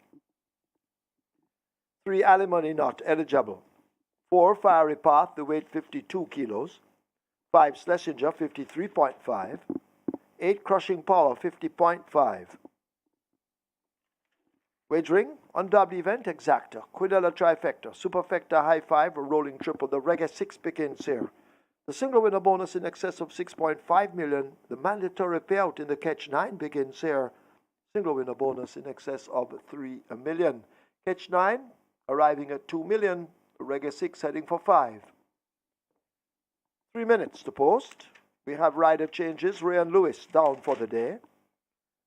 3 alimony not eligible. 4 fiery path, the weight 52 kilos. 5 Schlesinger 53.5. 8 crushing power 50.5. Wagering on W event exacta, Quidella trifecta, superfecta high 5, a rolling triple. The Reggae 6 begins here. The single winner bonus in excess of 6.5 million. The mandatory payout in the catch 9 begins here. Single winner bonus in excess of 3 million. Catch 9 arriving at 2 million. The Reggae 6 heading for 5. 3 minutes to post. We have rider changes. Ray and Lewis down for the day.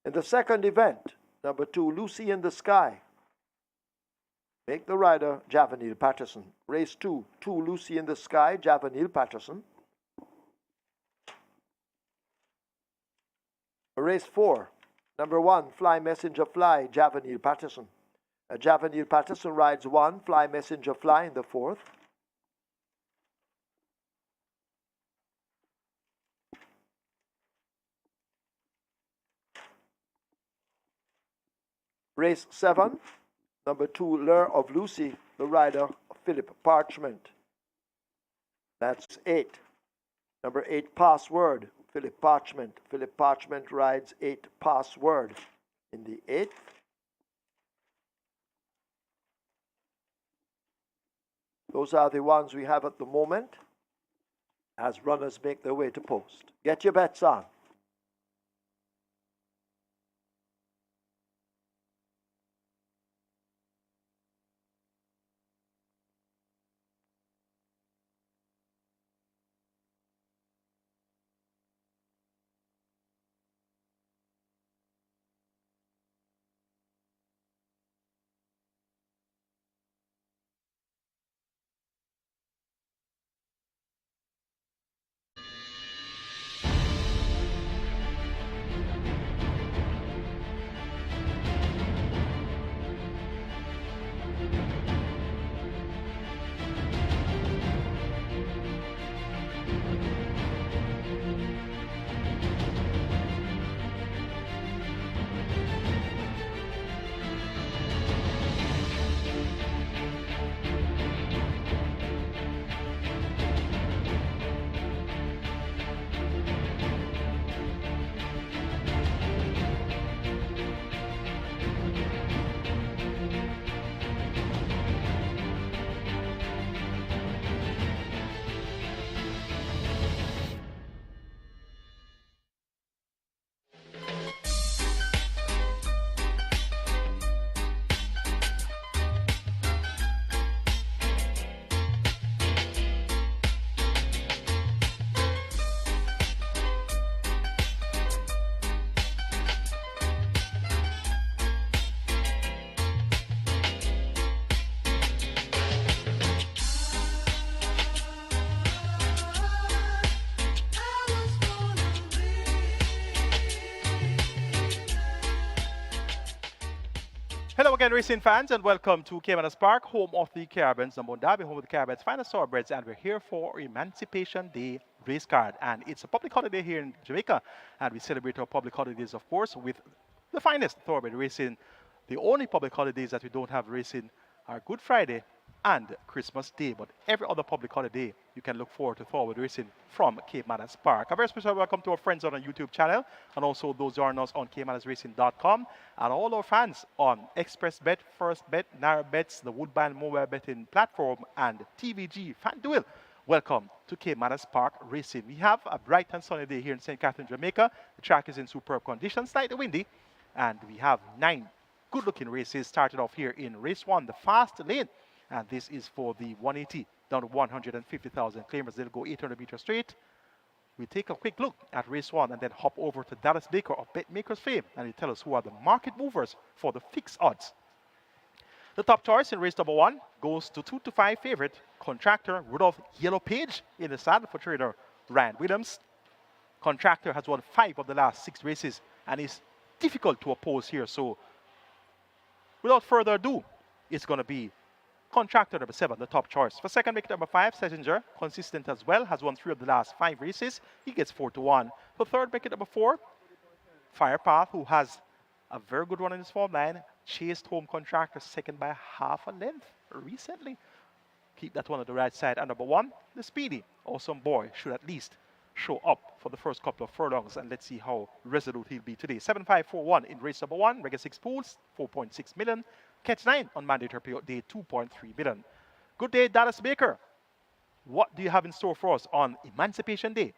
In the second event, number 2, Lucy in the Sky. Make the rider Juvenile Patterson. Race 2, Lucy in the Sky, Juvenile Patterson. Race 4, number 1, Fly Messenger Fly, Juvenile Patterson. Juvenile Patterson rides 1, Fly Messenger Fly in the 4th. Race 7, number 2, Lure of Lucy, the rider Philip Parchment. That's 8. Number 8, Password, Philip Parchment. Philip Parchment rides 8, Password in the 8th. Those are the ones we have at the moment as runners make their way to post. Get your bets on. Hello again, racing fans, and welcome to Caymanas Park, home of the Caribbeans, Abu Dhabi, home of the Caribbeans' finest thoroughbreds, and we're here for Emancipation Day race card. And it's a public holiday here in Jamaica, and we celebrate our public holidays, of course, with the finest thoroughbred racing. The only public holidays that we don't have racing are Good Friday and Christmas Day, but every other public holiday you can look forward to thoroughbred racing from Caymanas Park. A very special welcome to our friends on our YouTube channel, and also those joining us on caymanasracing.com, and all our fans on Express Bet, First Bet, Naira Bets, the Woodbine mobile betting platform, and TVG FanDuel. Welcome to Caymanas Park Racing. We have a bright and sunny day here in St. Catherine, Jamaica. The track is in superb condition, slightly windy, and we have 9 good-looking races started off here in race 1, the fast lane. And this is for the 180 down to 150,000 claimers. They'll go 800 meters straight. We take a quick look at race 1 and then hop over to Dallas Baker of BetMakers fame, and he'll tell us who are the market movers for the fixed odds. The top choice in race number 1 goes to 2 to 5 favorite Contractor Rudolph Yellow Page in the saddle for trainer Ryan Williams. Contractor has won 5 of the last 6 races and is difficult to oppose here. So without further ado, it's going to be Contractor number 7, the top choice. For second wicket number 5, Sessinger, consistent as well, has won 3 of the last 5 races. He gets 4 to 1. For third wicket number 4, Firepath, who has a very good run in his form line, chased home Contractor second by half a length recently. Keep that one on the right side. And number 1, the Speedy, Awesome Boy, should at least show up for the first couple of furlongs, and let's see how resolute he'll be today. 7-5-4-1 in race number 1, regular 6 pools, 4.6 million. Catch 9 on mandatory payout day, 2.3 million. Good day, Dallas Baker. What do you have in store for us on Emancipation Day?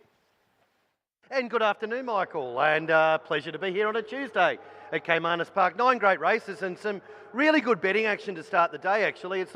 And good afternoon, Michael, and pleasure to be here on a Tuesday at Caymanas Park. 9 great races and some really good betting action to start the day, actually. It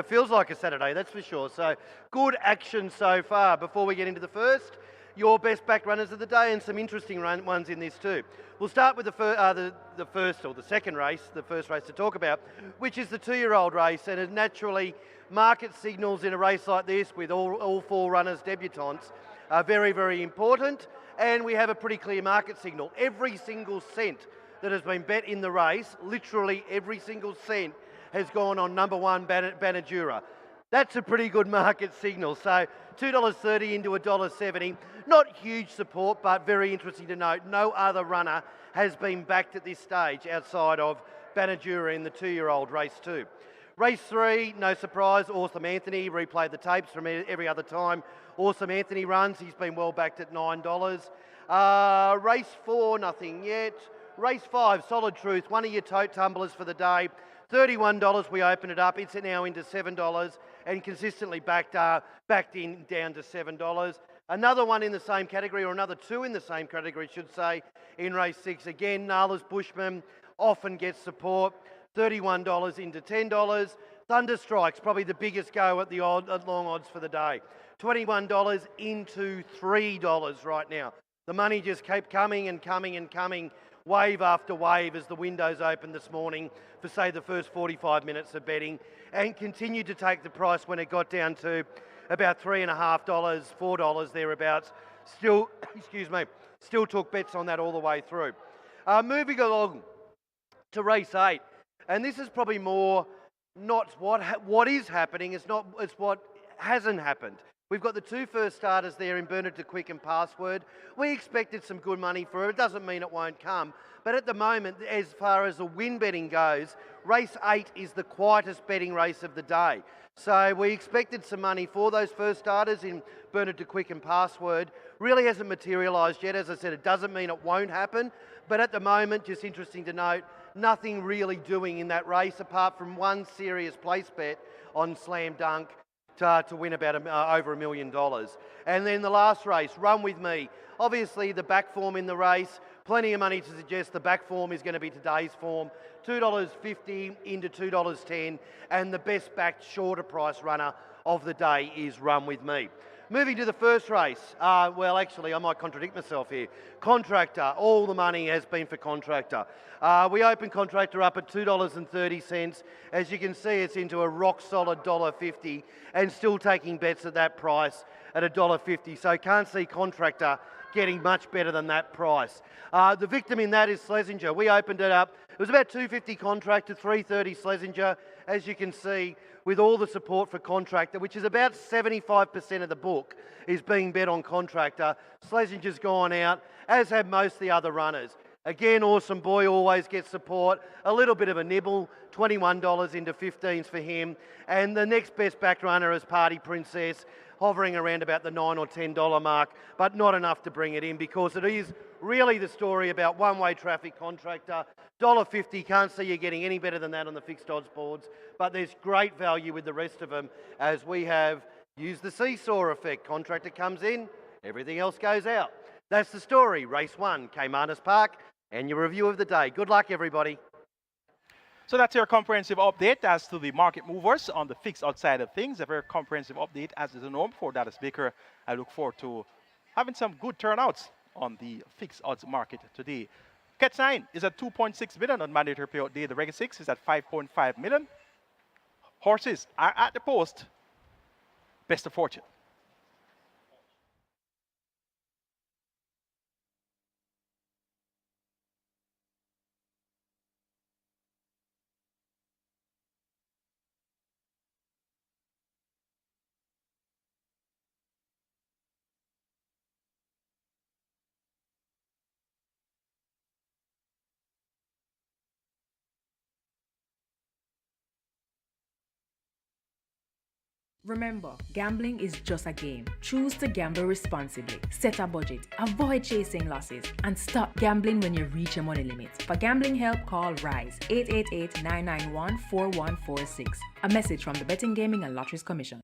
feels like a Saturday, that's for sure. So good action so far. Before we get into the first, your best back runners of the day and some interesting ones in this too. We'll start with the second race, the first race to talk about, which is the 2-year-old race, and it naturally market signals in a race like this with all 4 runners debutants are very, very important, and we have a pretty clear market signal. Every single cent that has been bet in the race, literally every single cent, has gone on number 1 Banadura. That's a pretty good market signal. So $2.30 into $1.70. Not huge support, but very interesting to note. No other runner has been backed at this stage outside of Banadura in the 2-year-old race 2. Race 3, no surprise, Awesome Anthony. Replay the tapes from every other time Awesome Anthony runs. He's been well backed at $9. Race 4, nothing yet. Race 5, Solid Truth, one of your tote tumblers for the day. $31, we open it up. It's now into $7 and consistently backed in down to $7. Another one in the same category, or another 2 in the same category, should say, in race 6. Again, Nala's Bushman often gets support. $31 into $10. Thunderstrike's probably the biggest go at long odds for the day. $21 into $3 right now. The money just kept coming and coming and coming, wave after wave, as the windows opened this morning for, say, the first 45 minutes of betting, and continued to take the price when it got down to about $3.50, $4 thereabouts. Still, still took bets on that all the way through. Moving along to race 8, and this is probably more not what is happening, it's what hasn't happened. We've got the 2 first starters there in Bernard de Quick and Password. We expected some good money for it. It doesn't mean it won't come. But at the moment, as far as the win betting goes, race 8 is the quietest betting race of the day. So we expected some money for those first starters in Bernard de Quick and Password. Really hasn't materialised yet. As I said, it doesn't mean it won't happen. But at the moment, just interesting to note, nothing really doing in that race apart from one serious place bet on Slam Dunk to win about over $1 million. And then the last race, Run With Me. Obviously the back form in the race, plenty of money to suggest the back form is going to be today's form. $2.50 into $2.10, and the best backed shorter price runner of the day is Run With Me. Moving to the first race, well, actually, I might contradict myself here. Contractor, all the money has been for Contractor. We opened Contractor up at $2.30. As you can see, it's into a rock-solid $1.50 and still taking bets at that price at $1.50. So can't see Contractor getting much better than that price. The victim in that is Schlesinger. We opened it up. It was about 250 contractor, 330 Schlesinger. As you can see, with all the support for contractor, which is about 75% of the book, is being bet on contractor. Schlesinger's gone out, as have most of the other runners. Again, Awesome Boy always gets support. A little bit of a nibble, $21 into 15s for him. And the next best back runner is Party Princess, hovering around about the $9 or $10 mark, but not enough to bring it in because it is really the story about one-way traffic contractor. $1.50, can't see you getting any better than that on the fixed odds boards, but there's great value with the rest of them as we have used the seesaw effect. Contractor comes in, everything else goes out. That's the story. Race 1, Caymanas Park, and your review of the day. Good luck, everybody. So that's your comprehensive update as to the market movers on the fixed odds side of things. A very comprehensive update as is the norm for Dallas Baker. I look forward to having some good turnouts on the fixed odds market today. Catch 9 is at 2.6 million on mandatory payout day. The Regular 6 is at 5.5 million. Horses are at the post. Best of fortune. Remember, gambling is just a game. Choose to gamble responsibly. Set a budget, avoid chasing losses, and stop gambling when you reach your money limits. For gambling help, call RISE 888-991-4146. A message from the Betting, Gaming and Lotteries Commission.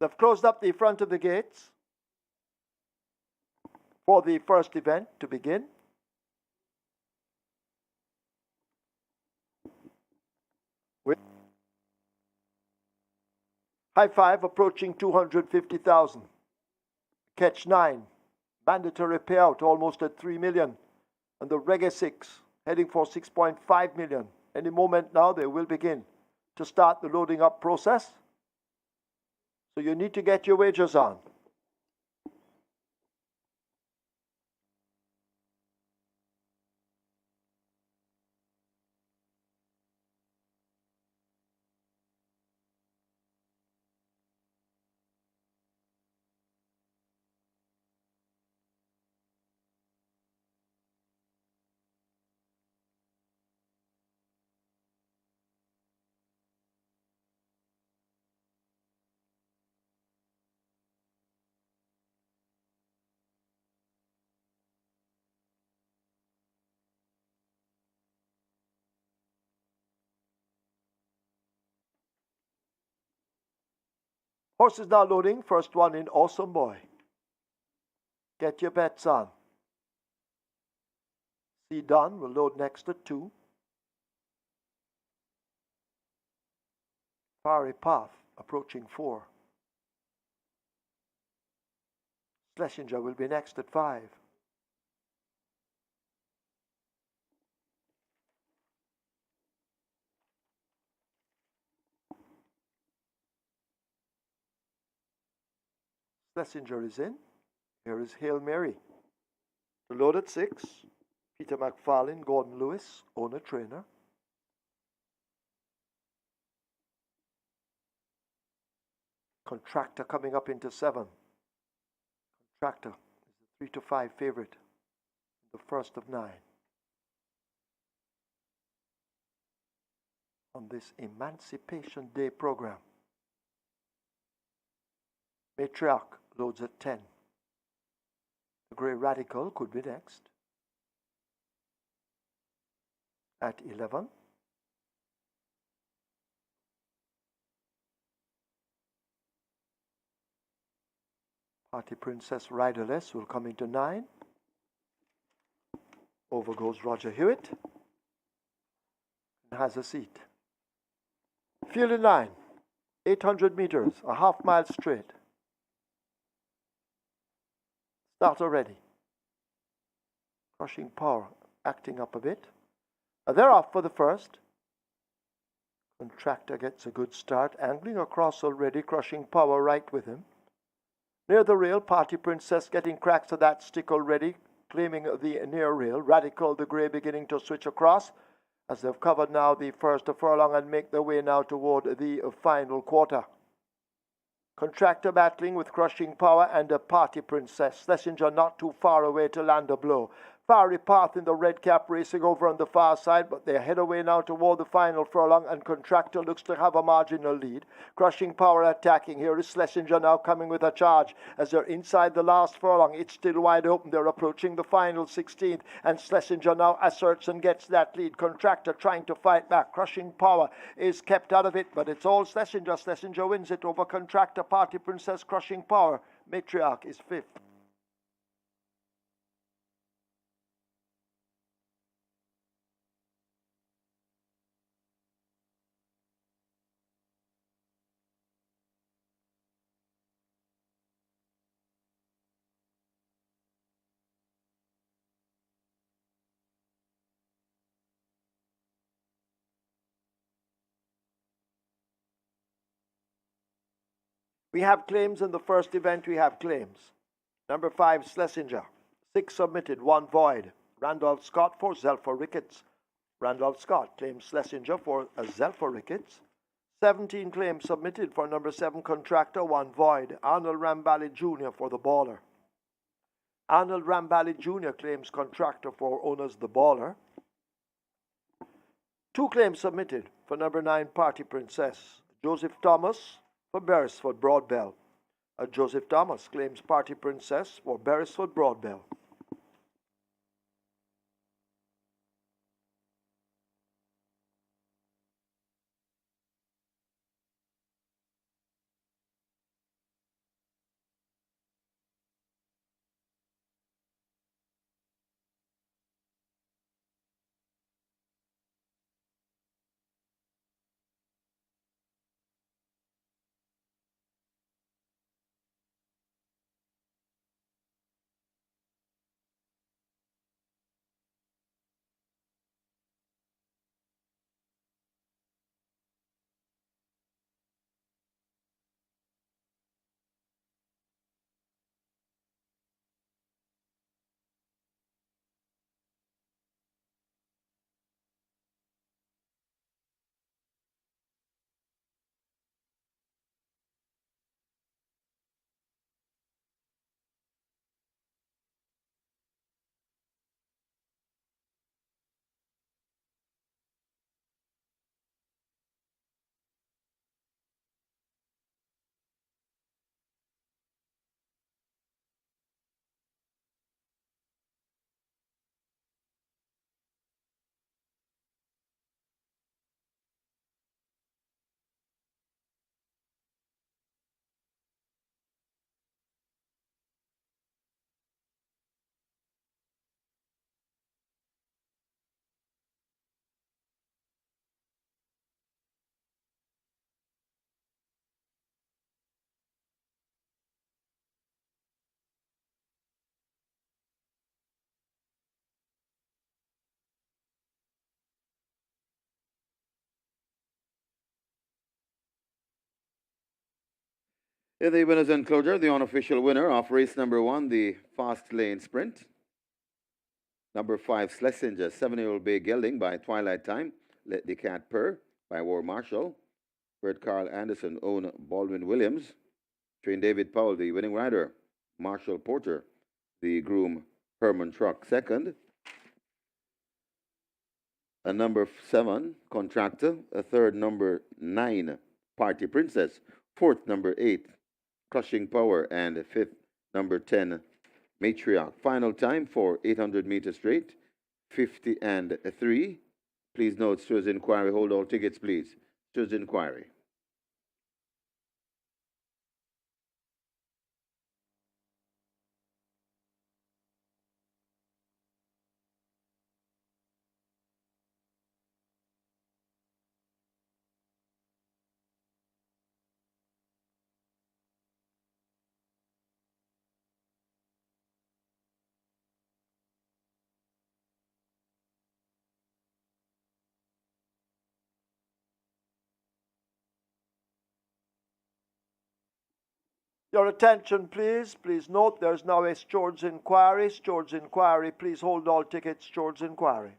They've closed up the front of the gates for the first event to begin. High 5 approaching 250,000. Catch 9, mandatory payout almost at 3 million. And the Reggae 6 heading for 6.5 million. Any moment now they will begin to start the loading up process. So you need to get your wagers on. Horses now loading. First one in, Awesome Boy. Get your bets on. See Done will load next at 2. Fiery Path approaching 4. Schlesinger will be next at 5. Schlesinger is in. Here is Hail Mary. To load at 6. Peter McFarlane, Gordon Lewis, owner trainer. Contractor coming up into 7. Contractor is the 3 to 5 favorite. The first of 9. On this Emancipation Day program. Matriarch loads at 10. The Grey Radical could be next. At 11. Party Princess Riderless will come into 9. Over goes Roger Hewitt. And has a seat. Field in line. 800 meters, a half-mile straight. Start already. Crushing Power acting up a bit. They're off for the first. Contractor gets a good start, angling across already, Crushing Power right with him. Near the rail, Party Princess getting cracks of that stick already, claiming the near rail. Radical, the Grey beginning to switch across as they've covered now the first furlong and make their way now toward the final quarter. Contractor battling with Crushing Power and a Party Princess. Schlesinger not too far away to land a blow. Fiery Path in the red cap racing over on the far side, but they head away now toward the final furlong, and Contractor looks to have a marginal lead. Crushing Power attacking. Here is Schlesinger now coming with a charge as they're inside the last furlong. It's still wide open. They're approaching the final 16th, and Schlesinger now asserts and gets that lead. Contractor trying to fight back. Crushing Power is kept out of it, but it's all Schlesinger. Schlesinger wins it over Contractor, Party Princess, Crushing Power. Matriarch is 5th. We have claims in the first event. We have claims. Number 5, Schlesinger. 6 submitted, 1 void. Randolph Scott for Zelfa Ricketts. Randolph Scott claims Schlesinger for a Zelfa Ricketts. 17 claims submitted for number 7, Contractor, 1 void. Arnold Rambali Jr. for the Baller. Arnold Rambali Jr. claims Contractor for owners the Baller. 2 claims submitted for number 9, Party Princess. Joseph Thomas for Beresford Broadbell. Joseph Thomas claims Party Princess for Beresford Broadbell. In the winners' enclosure, the unofficial winner of race number 1, the fast lane sprint. Number 5, Schlesinger, 7-year-old Bay Gelding by Twilight Time. Let the Cat Purr by War Marshall. Bert Carl Anderson own Baldwin Williams. Train David Powell, the winning rider. Marshall Porter, the groom Herman Truck, second. A number 7, Contractor. A third, number 9, Party Princess. Fourth, number 8, Crushing Power. And fifth, number 10, Matriarch. Final time for 800 meters straight, 50 and 3. Please note, Stewards Inquiry, hold all tickets, please. Stewards Inquiry. Your attention, please. Please note there's now a Stewards Inquiry. Stewards Inquiry, please hold all tickets. Stewards Inquiry.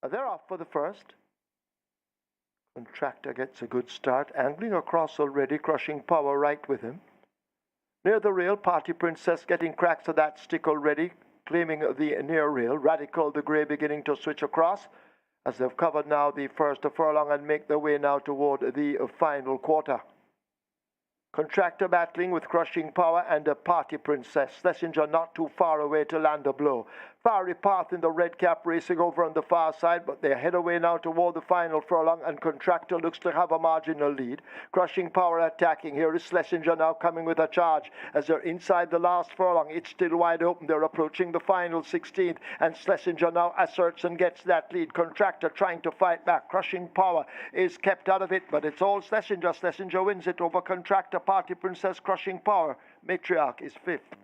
They're off for the first. Contractor gets a good start, angling across already, Crushing Power right with him. Near the rail, Party Princess getting cracks of that stick already, claiming the near rail. Radical the Grey beginning to switch across as they've covered now the first furlong and make their way now toward the final quarter. Contractor battling with Crushing Power and a Party Princess. Schlesinger not too far away to land a blow. Fiery Path in the red cap racing over on the far side, but they head away now toward the final furlong, and Contractor looks to have a marginal lead. Crushing Power attacking. Here is Schlesinger now coming with a charge as they're inside the last furlong. It's still wide open. They're approaching the final 16th, and Schlesinger now asserts and gets that lead. Contractor trying to fight back. Crushing Power is kept out of it, but it's all Schlesinger. Schlesinger wins it over Contractor. Party Princess, Crushing Power. Matriarch is fifth.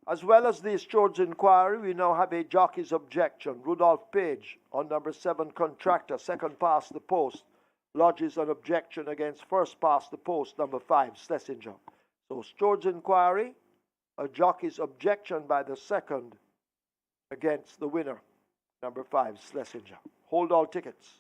As well as the Stewards Inquiry, we now have a jockey's objection. Rudolph Page on number 7, Contractor, second past the post, lodges an objection against first past the post, number 5, Schlesinger. So Stewards Inquiry, a jockey's objection by the second against the winner, number 5, Schlesinger. Hold all tickets.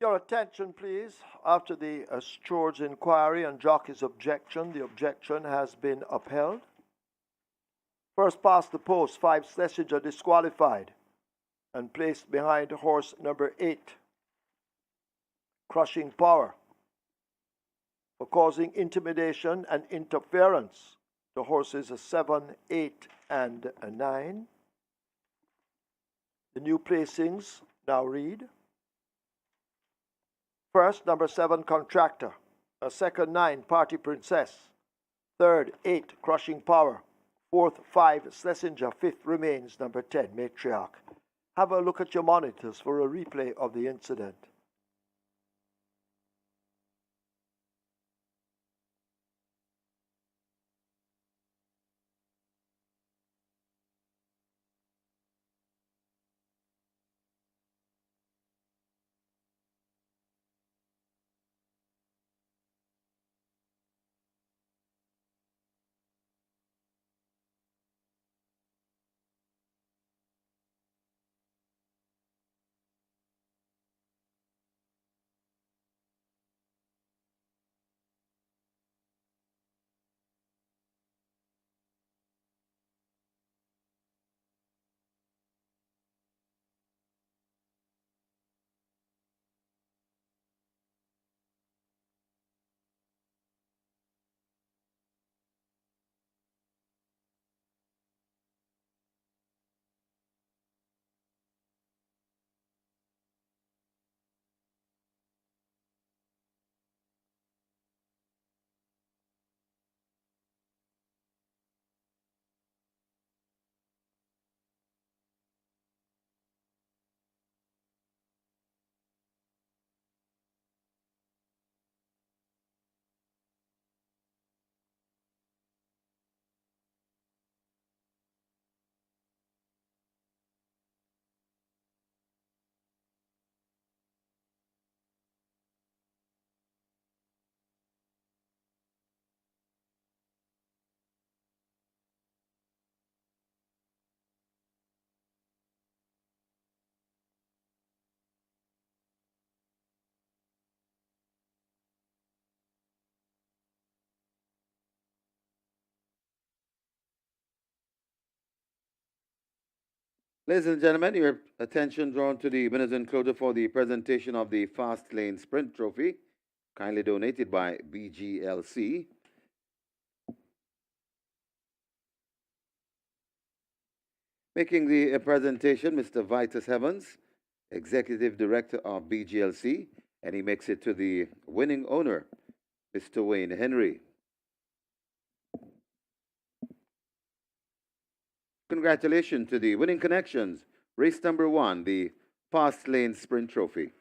Your attention, please. After the steward's inquiry and jockey's objection, the objection has been upheld. First past the post, 5 Schlesinger disqualified and placed behind horse number 8, Crushing Power, for causing intimidation and interference to horses 7, 8, and 9. The new placings now read: first, number 7, Contractor. Second, 9, Party Princess. Third, 8, Crushing Power. Fourth, 5, Schlesinger. Fifth remains number 10, Matriarch. Have a look at your monitors for a replay of the incident. Ladies and gentlemen, your attention drawn to the winners enclosure for the presentation of the Fast Lane Sprint Trophy, kindly donated by BGLC. Making the presentation, Mr. Vitus Evans, Executive Director of BGLC, and he makes it to the winning owner, Mr. Wayne Henry. Congratulations to the winning connections. Race number 1, the Fast Lane Sprint Trophy.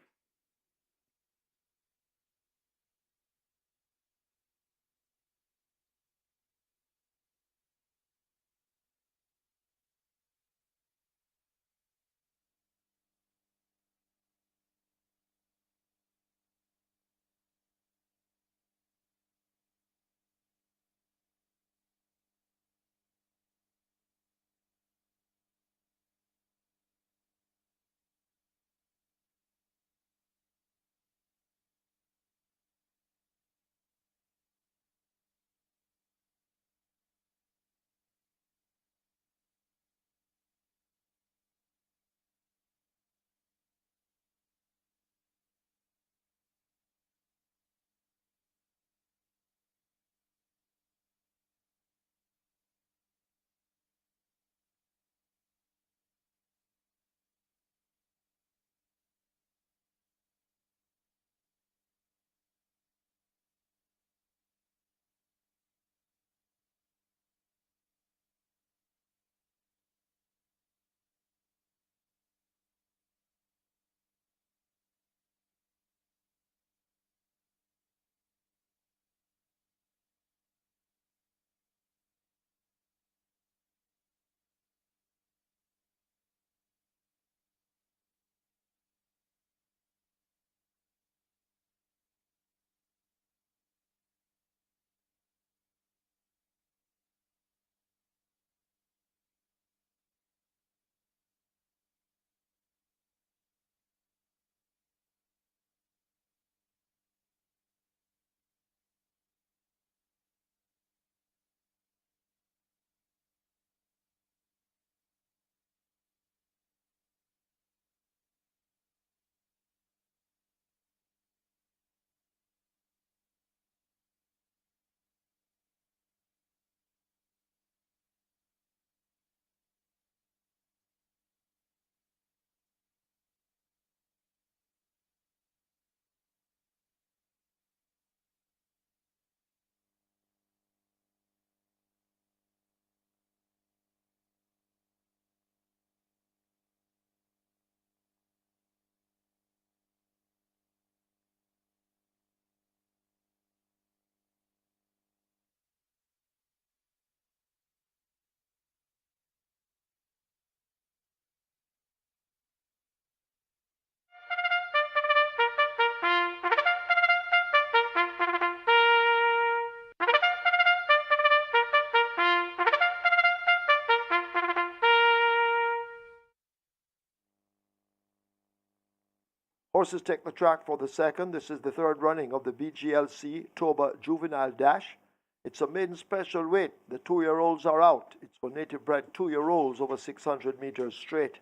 Horses take the track for the second. This is the third running of the BGLC Toba Juvenile Dash. It's a maiden special weight. The 2-year-olds are out. It's for native bred 2-year-olds over 600 meters straight.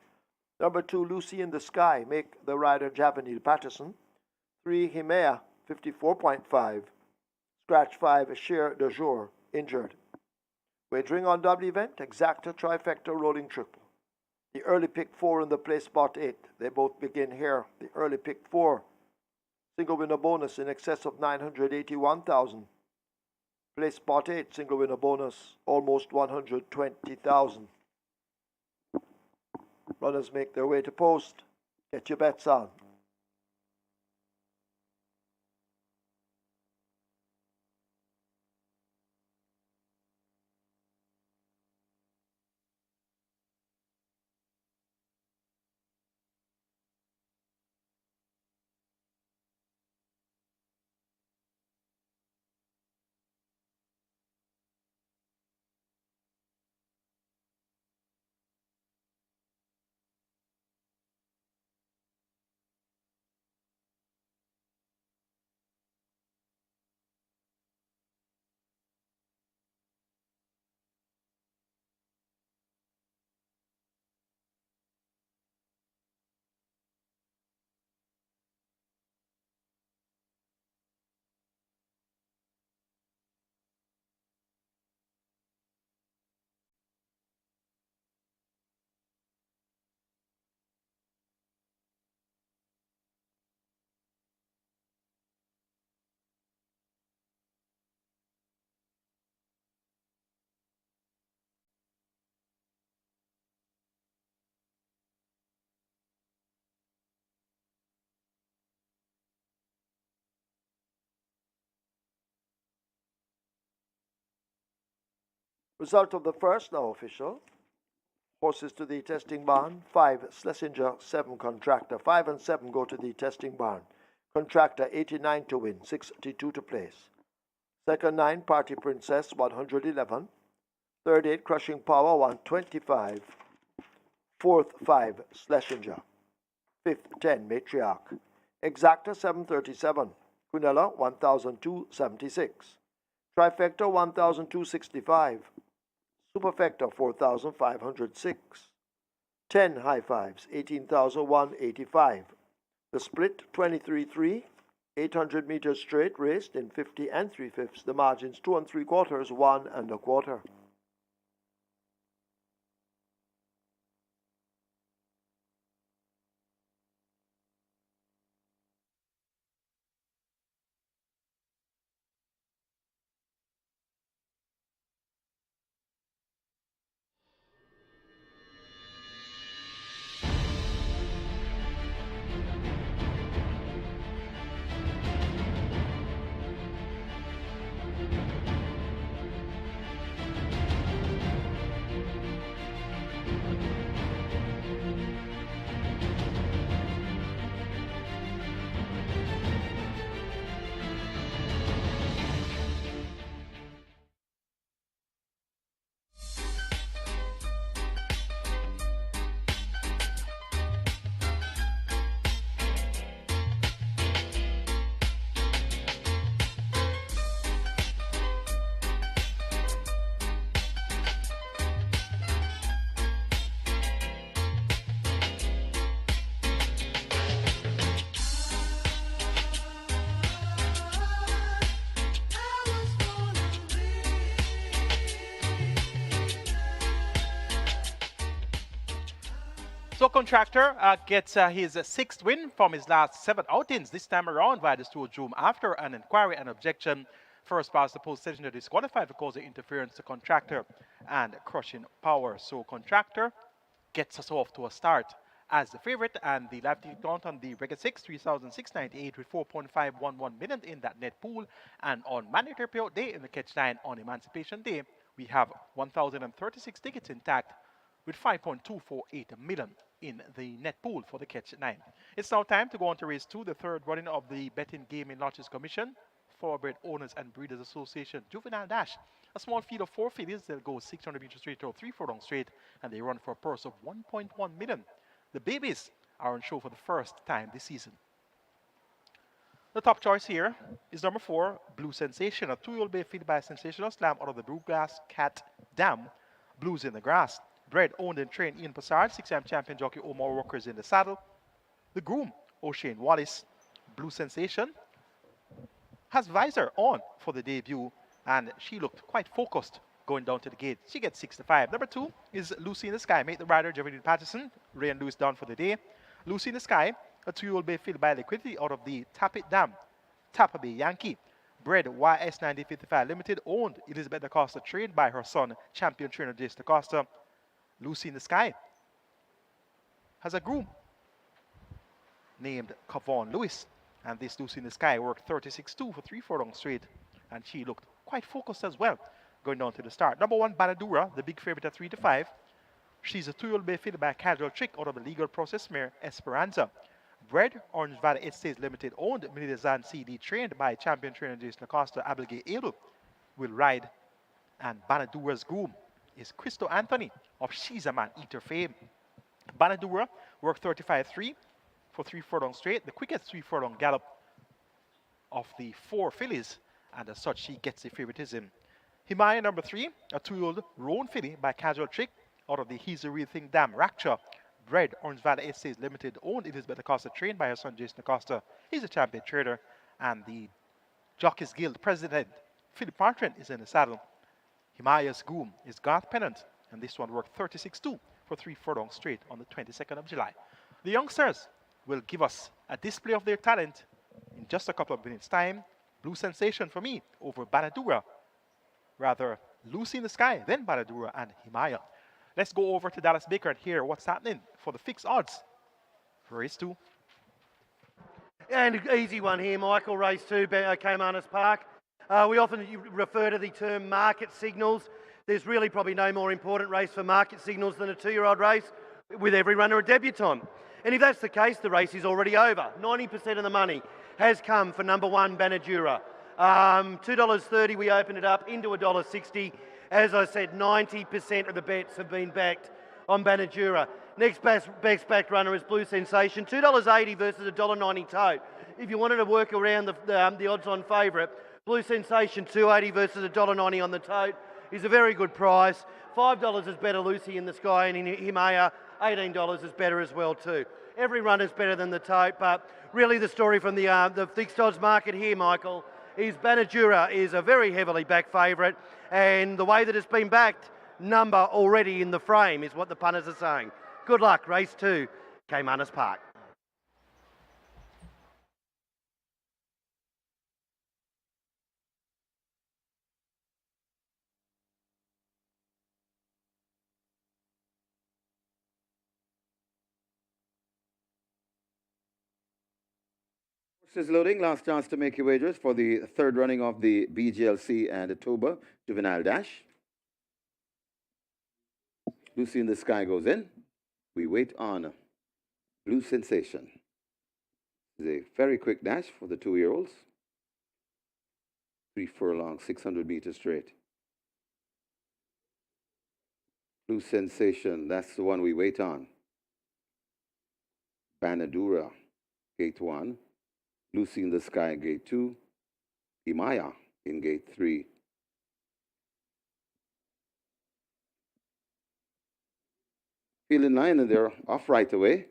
Number 2, Lucy in the Sky, make the rider Javanil Patterson. 3, Himea, 54.5. Scratch 5, Cher de Jour, injured. Wagering on double event, exacta, trifecta, rolling triple. The early pick 4 in the play spot 8. They both begin here. The early pick 4. Single winner bonus in excess of 981,000. Play spot 8. Single winner bonus almost 120,000. Runners make their way to post. Get your bets on. Result of the first now official. Horses to the testing barn. 5, Schlesinger, 7, Contractor. 5 and 7 go to the testing barn. Contractor, 89 to win, 62 to place. Second 9, Party Princess, 111. Third 8, Crushing Power, 125. Fourth 5, Schlesinger. Fifth 10, Matriarch. Exacta, 737. Quinella, 1,276. Trifecta, 1,265. Superfecta, 4,506. 10 high fives, 18,185. The split, 23-3. 800 meters straight, raced in 50 and 3/5. The margins 2 3/4, 1 1/4. So Contractor gets his 6th win from his last 7 outings, this time around via the Steward's after an inquiry and objection. First past the post Schlesinger disqualified because of interference to Contractor and Crushing Power. So Contractor gets us off to a start as the favorite, and the live ticket count on the regular 6, 3,698 with 4.511 million in that net pool. And on mandatory payout day in the catch line on Emancipation Day, we have 1,036 tickets intact with 5.248 million in the net pool for the catch 9. It's now time to go on to race 2, the third running of the Betting Gaming Lotteries Commission, Thoroughbred Owners and Breeders Association Juvenile Dash. A small field of 4 fillies. They'll go 600 meters straight or 3 furlong straight, and they run for a purse of 1.1 million. The babies are on show for the first time this season. The top choice here is number 4, Blue Sensation, a 2-year-old bay feed by a sensational slam out of the Bluegrass Cat Dam, Blues in the Grass. Bred, owned, and trained Ian Passard, 6-time champion jockey Omar Walker's in the saddle. The groom, O'Shane Wallace. Blue Sensation has visor on for the debut, and she looked quite focused going down to the gate. She gets 65. Number 2 is Lucy in the Sky. Make the rider Juvenile Patterson. Ray and Lewis down for the day. Lucy in the Sky, a 2-year-old bay filled by liquidity out of the Tappet Dam, Tampa Bay Yankee. Bred YS1955 Limited, owned Elizabeth DaCosta, trained by her son, champion trainer Jace DaCosta. Lucy in the Sky has a groom named Kavon Lewis, and this Lucy in the Sky worked 36-2 for 3 furlongs straight, and she looked quite focused as well going down to the start. Number 1, Banadura, the big favorite at 3-5. She's a 2-year-old bay fitted by a casual trick out of the legal process mare Esperanza. Bred, Orange Valley Estates Limited, owned, Milizan CD, trained by champion trainer Jason Acosta. Abigail Abel will ride, and Banadura's groom is Cristo Anthony of She's a Man Eater fame. Banadura worked 35-3 for 3 furlongs straight, the quickest 3 furlong gallop of the 4 fillies, and as such she gets the favoritism. Himaya number 3, a 2-year-old roan filly by Casual Trick out of the He's a Real Thing Dam Rapture. Bred, Orange Valley Estates Limited, owned, Elizabeth Acosta, trained by her son Jason Acosta. He's a champion trader, and the Jockeys Guild president Philip Martin is in the saddle. Himaya's groom is Garth Pennant, and this one worked 36-2 for 3 furlongs straight on the 22nd of July. The youngsters will give us a display of their talent in just a couple of minutes' time. Blue Sensation for me over Banadura. Rather, Lucy in the Sky, then Banadura and Himaya. Let's go over to Dallas Baker and hear what's happening for the fixed odds for race 2. And an easy one here, Michael. Race 2, Caymanas Park. We often refer to the term market signals. There's really probably no more important race for market signals than a 2-year-old race with every runner a debutant. And if that's the case, the race is already over. 90% of the money has come for number 1, Banadura. $2.30 we opened it up into $1.60. As I said, 90% of the bets have been backed on Banadura. Next best backed runner is Blue Sensation, $2.80 versus $1.90 tote. If you wanted to work around the odds-on favourite, Blue Sensation $2.80 versus $1.90 on the tote is a very good price. $5 is better Lucy in the Sky, and in Himaya $18 is better as well too. Every run is better than the tote, but really the story from the fixed odds market here, Michael, is Banadura is a very heavily backed favourite, and the way that it's been backed, number already in the frame is what the punters are saying. Good luck, race 2, Caymanas Park. Horses loading. Last chance to make your wagers for the 3rd running of the BGLC and the Toba Juvenile Dash. Lucy in the Sky goes in. We wait on Blue Sensation. It's a very quick dash for the 2-year-olds. 3 furlongs, 600 meters straight. Blue Sensation, that's the one we wait on. Banadura, gate 1. Lucy in the Sky, gate 2. Himaya in gate 3. Field in line, and they're off right away.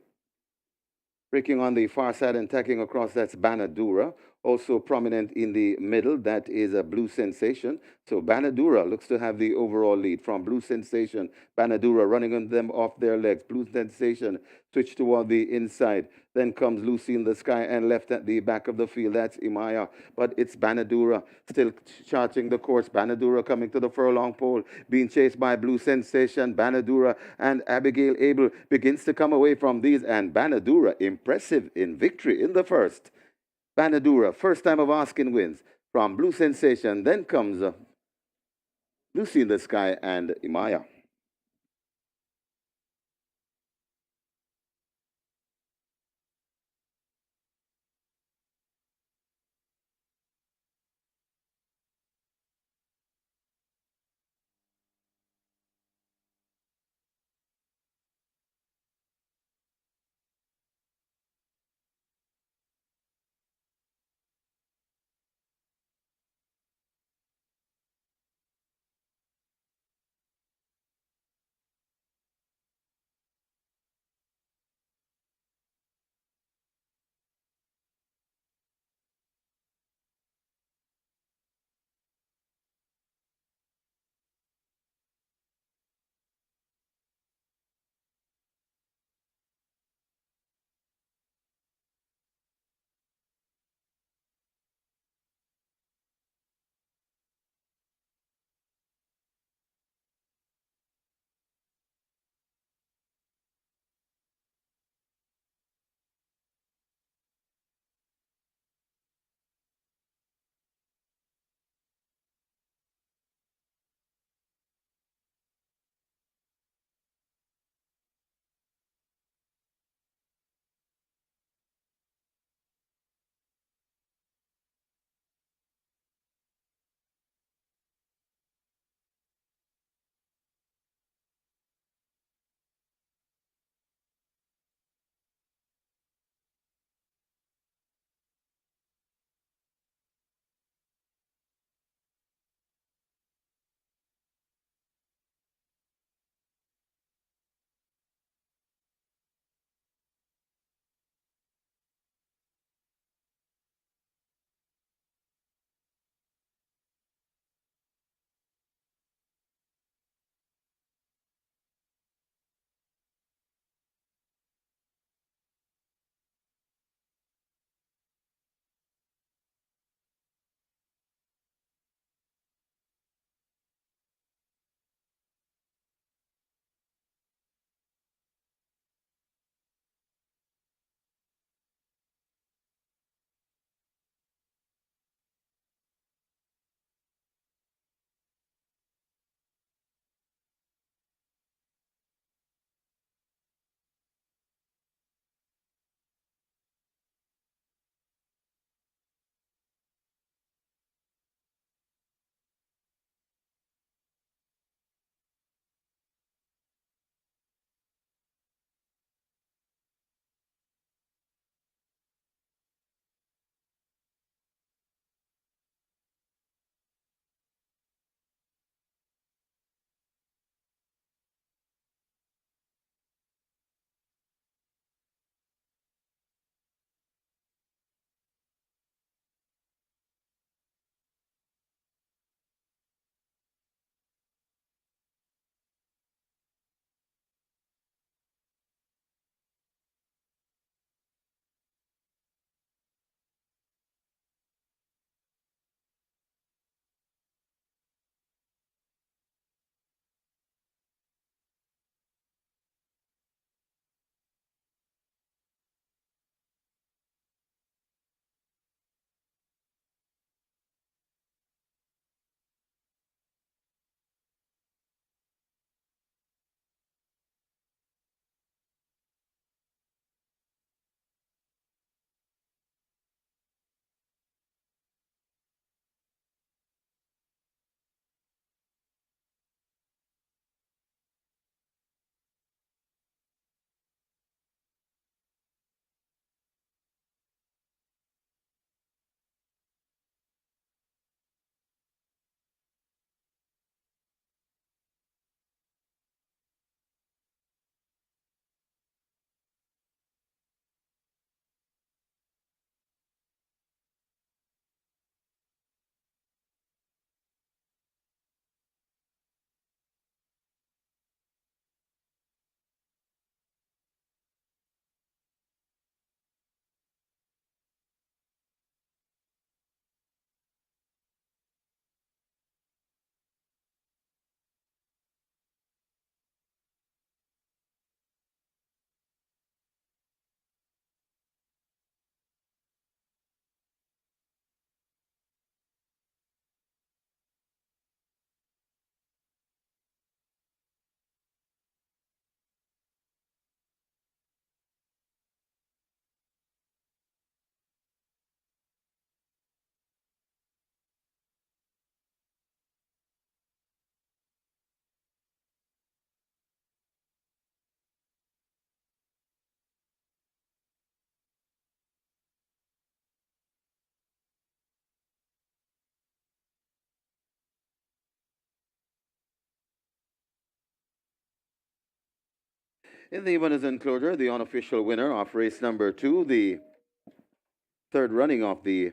Breaking on the far side and tacking across, that's Banadura. Also prominent in the middle, that is a Blue Sensation. So Banadura looks to have the overall lead from Blue Sensation. Banadura running on them off their legs. Blue Sensation switch toward the inside. Then comes Lucy in the Sky and left at the back of the field. That's Imaya. But it's Banadura still charting the course. Banadura coming to the furlong pole, being chased by Blue Sensation. Banadura and Abigail Abel begins to come away from these. And Banadura impressive in victory in the first. Banadura, first time of asking wins from Blue Sensation. Then comes Lucy in the Sky and Imaya. In the winners enclosure, the unofficial winner of race number 2, the third running of the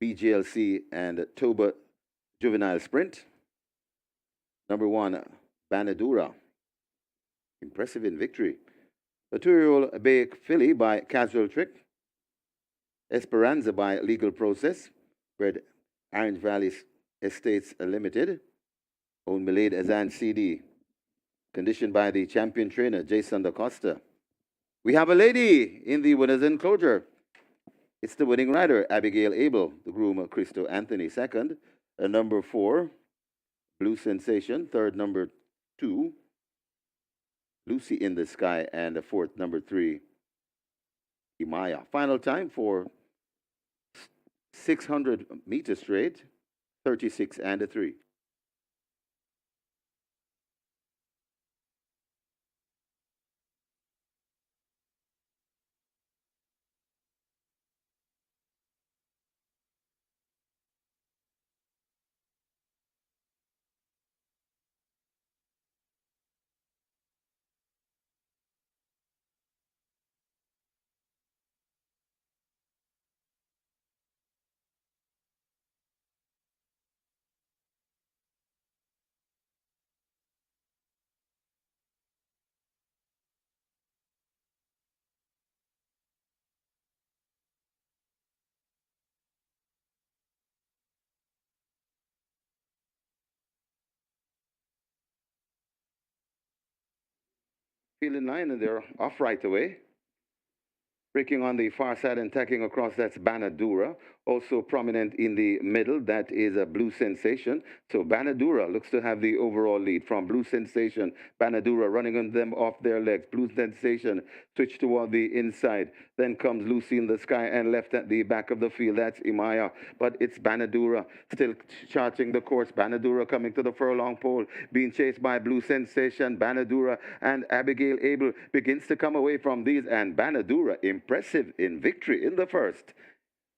BGLC and Toba Juvenile Sprint. Number 1, Banadura. Impressive in victory. The 2-year-old Bay filly by Casual Trick. Esperanza by Legal Process. Bred Orange Valley Estates Limited. Owned Milade Azan CD. Conditioned by the champion trainer, Jason Da Costa. We have a lady in the winner's enclosure. It's the winning rider, Abigail Abel, the groom, Cristo Anthony, second. Number 4, Blue Sensation. Third, number 2, Lucy in the Sky. And the fourth, number 3, Imaya. Final time for 600 meters straight, 36 and a 3. Field in line, and they're off right away. Breaking on the far side and tacking across, that's Banadura. Also prominent in the middle, that is a Blue Sensation. So Banadura looks to have the overall lead from Blue Sensation. Banadura running on them off their legs. Blue Sensation switch toward the inside. Then comes Lucy in the Sky and left at the back of the field. That's Imaya. But it's Banadura still charting the course. Banadura coming to the furlong pole, being chased by Blue Sensation. Banadura and Abigail Abel begins to come away from these. And Banadura impressive in victory in the first.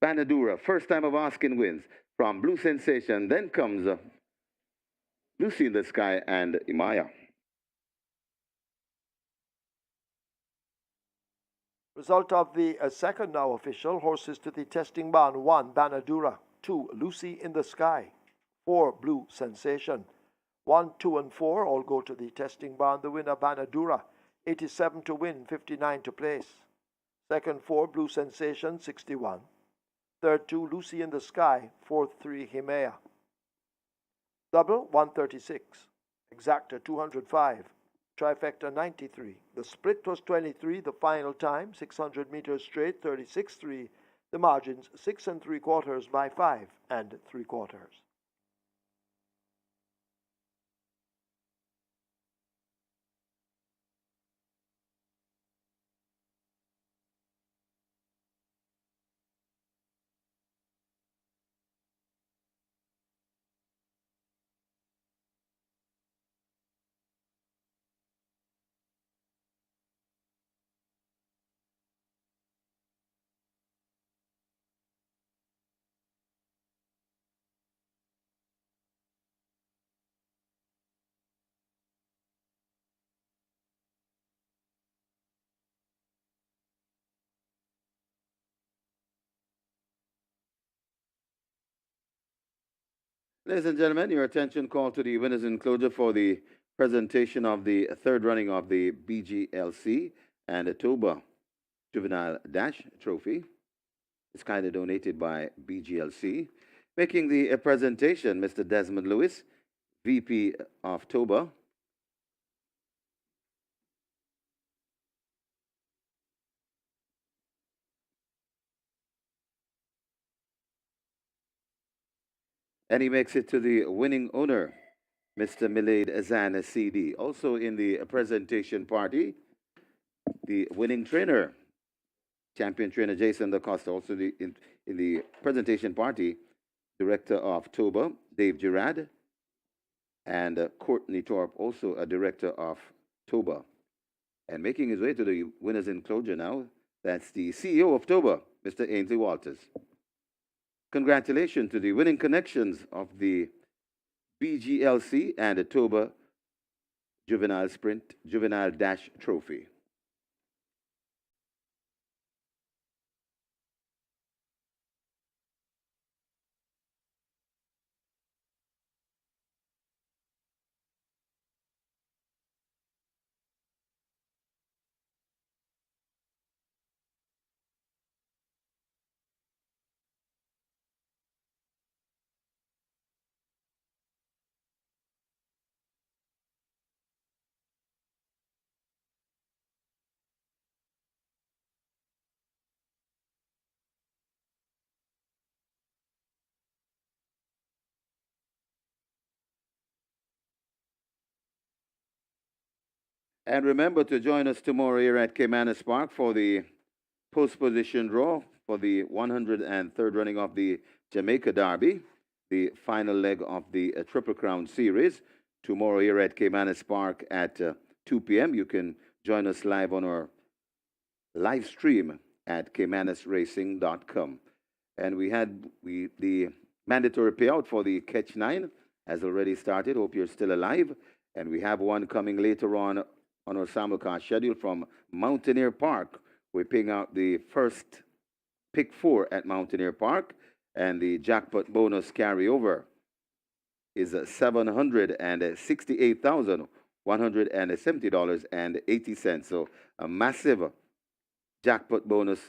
Banadura, first time of asking wins from Blue Sensation. Then comes Lucy in the Sky and Imaya. Result of the second now official. Horses to the testing barn. 1, Banadura. 2, Lucy in the Sky. 4, Blue Sensation. 1, 2, and 4 all go to the testing barn. The winner, Banadura. 87 to win, 59 to place. Second, 4, Blue Sensation, 61. Third, 2, Lucy in the Sky. Fourth, 3, Himea. Double, 136. Exacta, 205. Trifecta, 93. The split was 23. The final time, 600 meters straight, 36.3. The margins, 6 3/4 by 5 3/4. Ladies and gentlemen, your attention called to the winners enclosure for the presentation of the third running of the BGLC and the Toba Juvenile Dash Trophy. It's kindly donated by BGLC. Making the presentation, Mr. Desmond Lewis, VP of Toba. And he makes it to the winning owner, Mr. Milade Azan CD. Also in the presentation party, the winning trainer, champion trainer Jason Da Costa. Also in the presentation party, director of Toba, Dave Girard, and Courtney Thorpe, also a director of Toba. And making his way to the winner's enclosure now, that's the CEO of Toba, Mr. Ainsley Walters. Congratulations to the winning connections of the BGLC and the Toba Juvenile Sprint Juvenile Dash Trophy. And remember to join us tomorrow here at Caymanas Park for the post position draw for the 103rd running of the Jamaica Derby, the final leg of the Triple Crown Series. Tomorrow here at Caymanas Park at 2 p.m. You can join us live on our live stream at caymanasracing.com. And the mandatory payout for the Catch 9 has already started. Hope you're still alive. And we have one coming later on our simulcast schedule from Mountaineer Park. We're paying out the first pick 4 at Mountaineer Park, and the jackpot bonus carryover is $768,170.80. So a massive jackpot bonus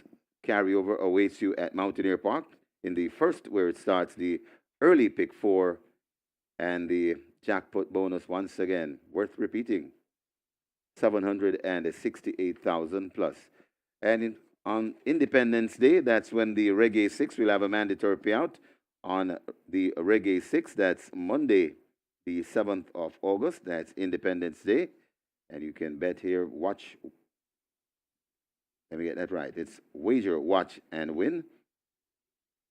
carryover awaits you at Mountaineer Park in the first, where it starts the early pick 4, and the jackpot bonus, once again, worth repeating, 768,000 plus. And on Independence Day, that's when the Reggae 6 will have a mandatory payout. On the Reggae 6, that's Monday, the 7th of August. That's Independence Day. And you can bet here, watch. Let me get that right. It's wager, watch, and win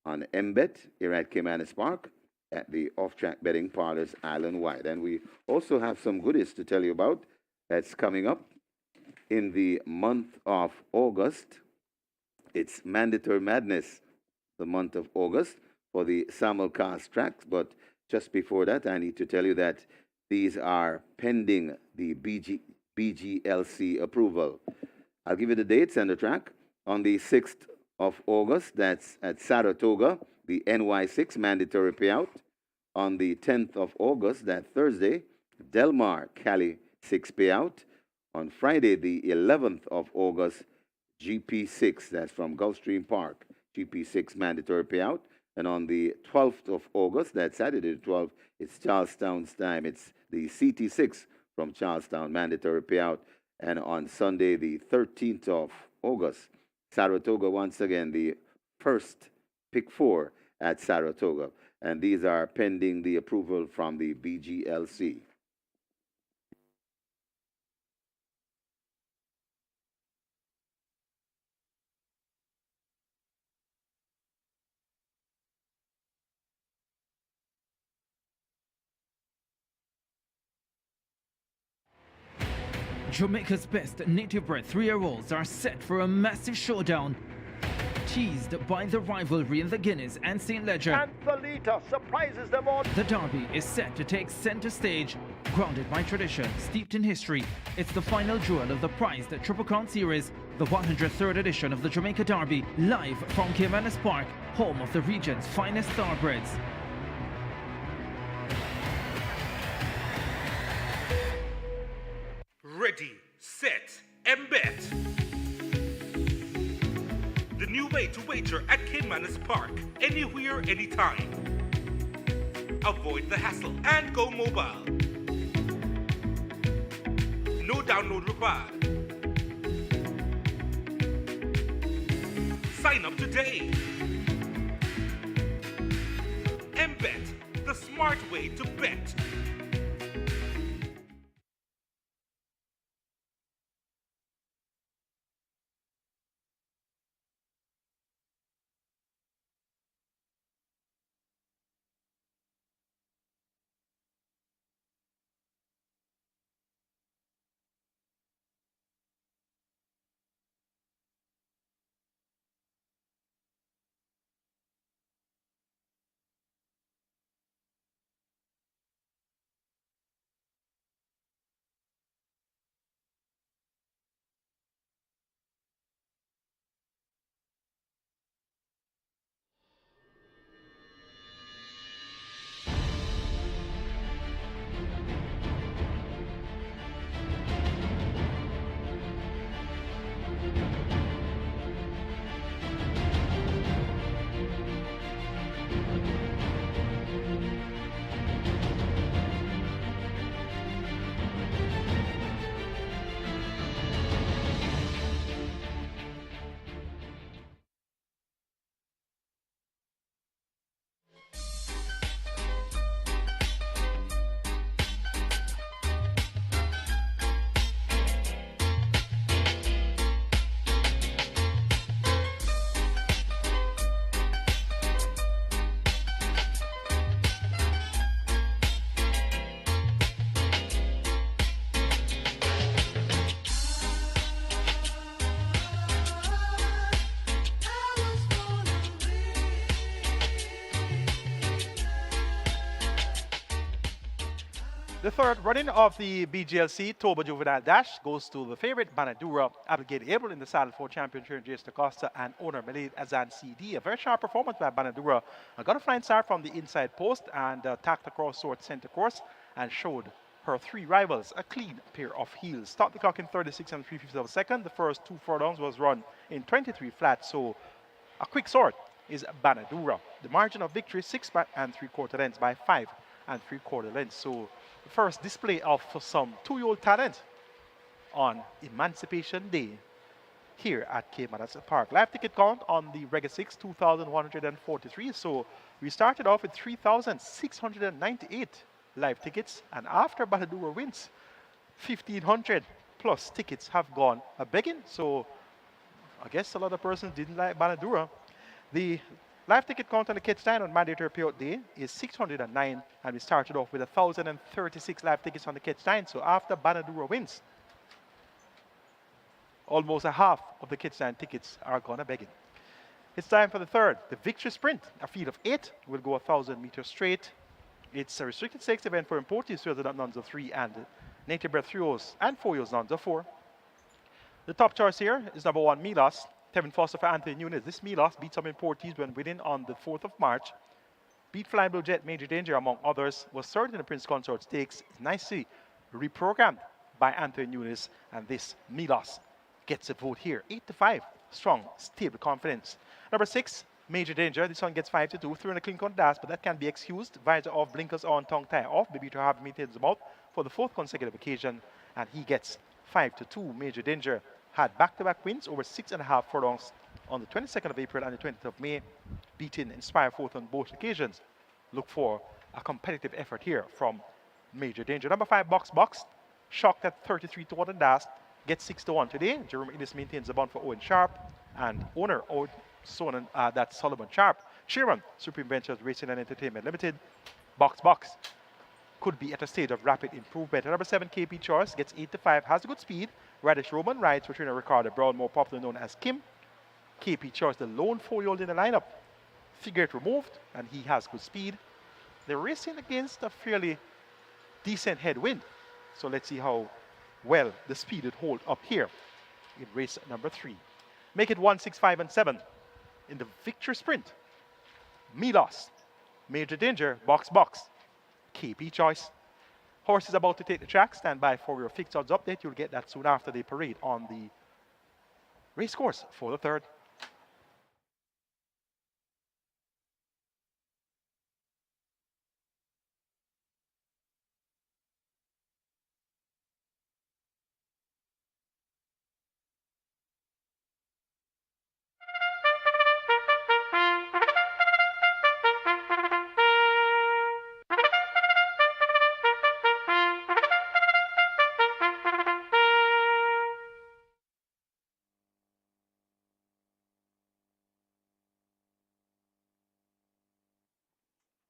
on MBet here at Caymanas Park at the off-track betting parlors island-wide. And we also have some goodies to tell you about that's coming up in the month of August. It's Mandatory Madness, the month of August, for the simulcast tracks. But just before that, I need to tell you that these are pending the BGLC approval. I'll give you the dates and the track. On the 6th of August, that's at Saratoga, the NY6 mandatory payout. On the 10th of August, that Thursday, Del Mar, Cali 6 payout. On Friday, the 11th of August, GP6, that's from Gulfstream Park, GP6 mandatory payout. And on the 12th of August, that's Saturday the 12th, it's Charlestown's time. It's the CT6 from Charlestown, mandatory payout. And on Sunday, the 13th of August, Saratoga, once again, the first pick 4 at Saratoga. And these are pending the approval from the BGLC. Jamaica's best native-bred 3-year-olds are set for a massive showdown. Teased by the rivalry in the Guinness and St. Ledger, And Thalita surprises them all. the Derby is set to take center stage. Grounded by tradition, steeped in history, it's the final jewel of the prized Triple Crown Series, the 103rd edition of the Jamaica Derby, live from Caymanas Park, home of the region's finest thoroughbreds. Ready, set, and bet. The new way to wager at Caymanas Park, anywhere, anytime. Avoid the hassle and go mobile. No download required. Sign up today. And bet, the smart way to bet. The third running of the BGLC Toba Juvenile Dash goes to the favorite Banadura, Abelgate April in the saddle for champion trainer Jason Acosta and owner Malid Azan CD. A very sharp performance by Banadura. Got a flying start from the inside post and tacked across towards center course and showed her three rivals a clean pair of heels. Stopped the clock in 36 and 3/5 of a second. The first 2 furlongs was run in 23 flat, so a quick sort is Banadura. The margin of victory 6 and 3/4 lengths by 5 and 3/4 lengths. So the first display of some 2-year-old talent on Emancipation Day here at Caymanas Park. Live ticket count on the Rega 6, 2,143. So we started off with 3,698 live tickets, and after Banadura wins, 1,500 plus tickets have gone a begging. So I guess a lot of persons didn't like Banadura. The live ticket count on the catch time on mandatory payout day is 609, and we started off with 1,036 live tickets on the catch time. So after Banadura wins, almost a half of the catch time tickets are gonna begging. It's time for the third, the Victory Sprint. A field of 8 will go 1,000 meters straight. It's a restricted stakes event for imported resident nuns of 3 and native bred 3-year-olds and 4-year-olds nuns of 4. The top choice here is number 1, Milas. Tevin Foster for Anthony Nunes. This Milas beat some importees when winning on the 4th of March. Beat Flying Blue Jet, Major Danger, among others. Was third in the Prince Consort Stakes. Nicely reprogrammed by Anthony Nunes. And this Milas gets a vote here. 8-5. Strong, stable confidence. Number 6, Major Danger. This one gets 5-2. Through in a clean contest, but that can be excused. Visor off, blinkers on, tongue tie off. Baby to have maintains the mouth for the 4th consecutive occasion. And he gets 5-2. Major Danger had back-to-back wins over 6.5 furlongs on the 22nd of April and the 20th of May, beating Inspire 4th on both occasions. Look for a competitive effort here from Major Danger. Number 5, Box. Shocked at 33-1 and last. Gets 6-1 today. Jerome Ellis maintains the bond for Owen Sharp. And owner, that's Solomon Sharp. Chairman, Supreme Ventures Racing and Entertainment Limited. Box could be at a stage of rapid improvement. Number 7, KP Choice, gets 8-5, has a good speed. Radish Roman rides for trainer Ricardo Brown, more popularly known as Kim. KP Choice, the lone 4-year-old in the lineup. Figure it removed, and he has good speed. They're racing against a fairly decent headwind. So let's see how well the speed would hold up here in race number 3. Make it 1, 6, 5, and 7 in the Victory Sprint. Milas, Major Danger, Box. KP Choice. Horse is about to take the track. Stand by for your fixed odds update. You'll get that soon after the parade on the race course for the third.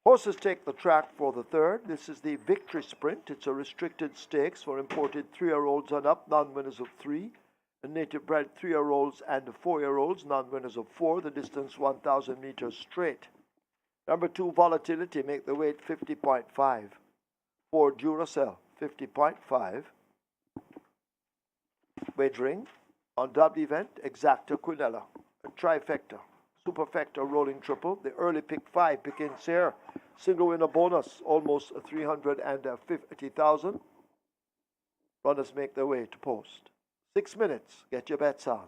Horses take the track for the third. This is the Victory Sprint. It's a restricted stakes for imported 3-year-olds and up, non-winners of 3, and native bred 3-year-olds and 4-year-olds, non-winners of 4. The distance 1,000 meters straight. Number 2, Volatility, make the weight 50.5. 4, Duracell, 50.5. Wagering on double event, Exacta Quinella, a trifecta. Superfecta rolling triple. The early pick 5, pick in Sayre. Single winner bonus, almost 350,000. Runners make their way to post. 6 minutes. Get your bets on.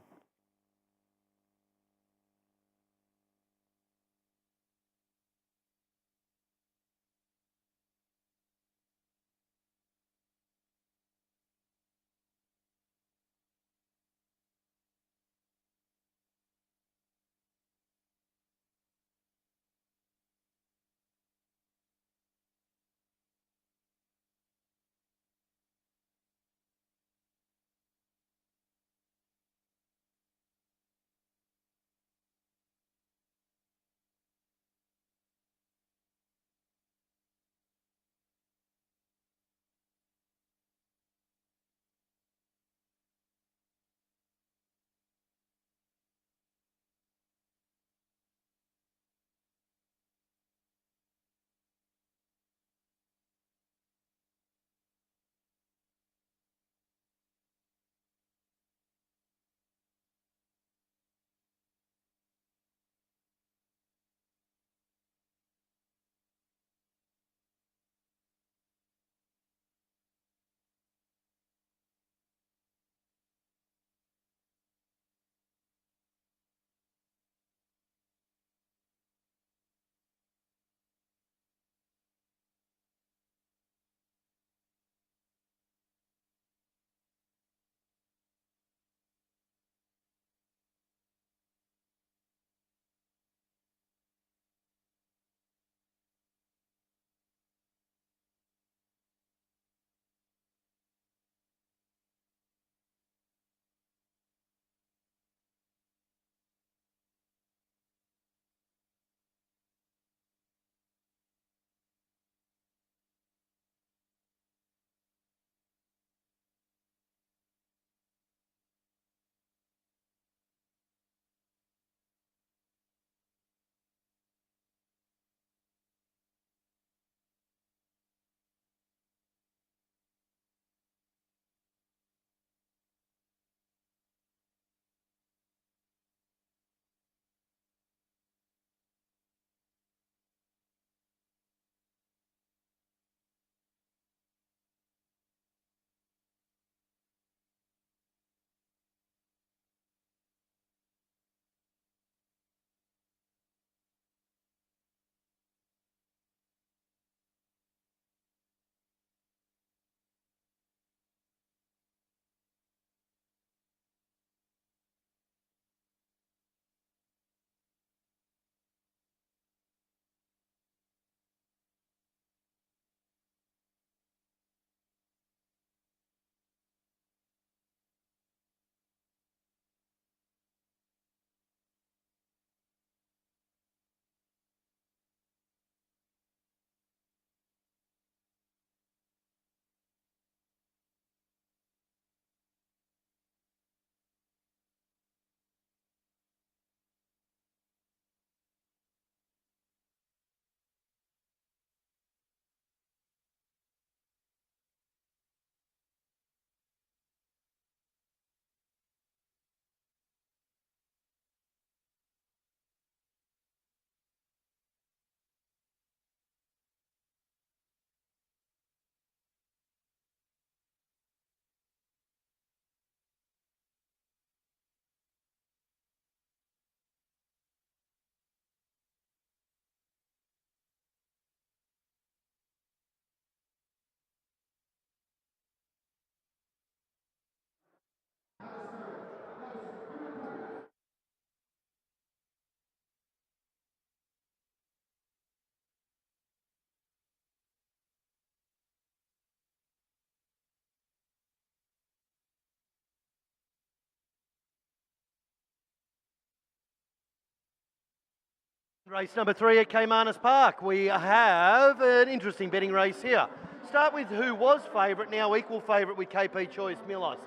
Race number 3 at Caymanas Park. We have an interesting betting race here. Start with who was favourite, now equal favourite with KP Choice Milos.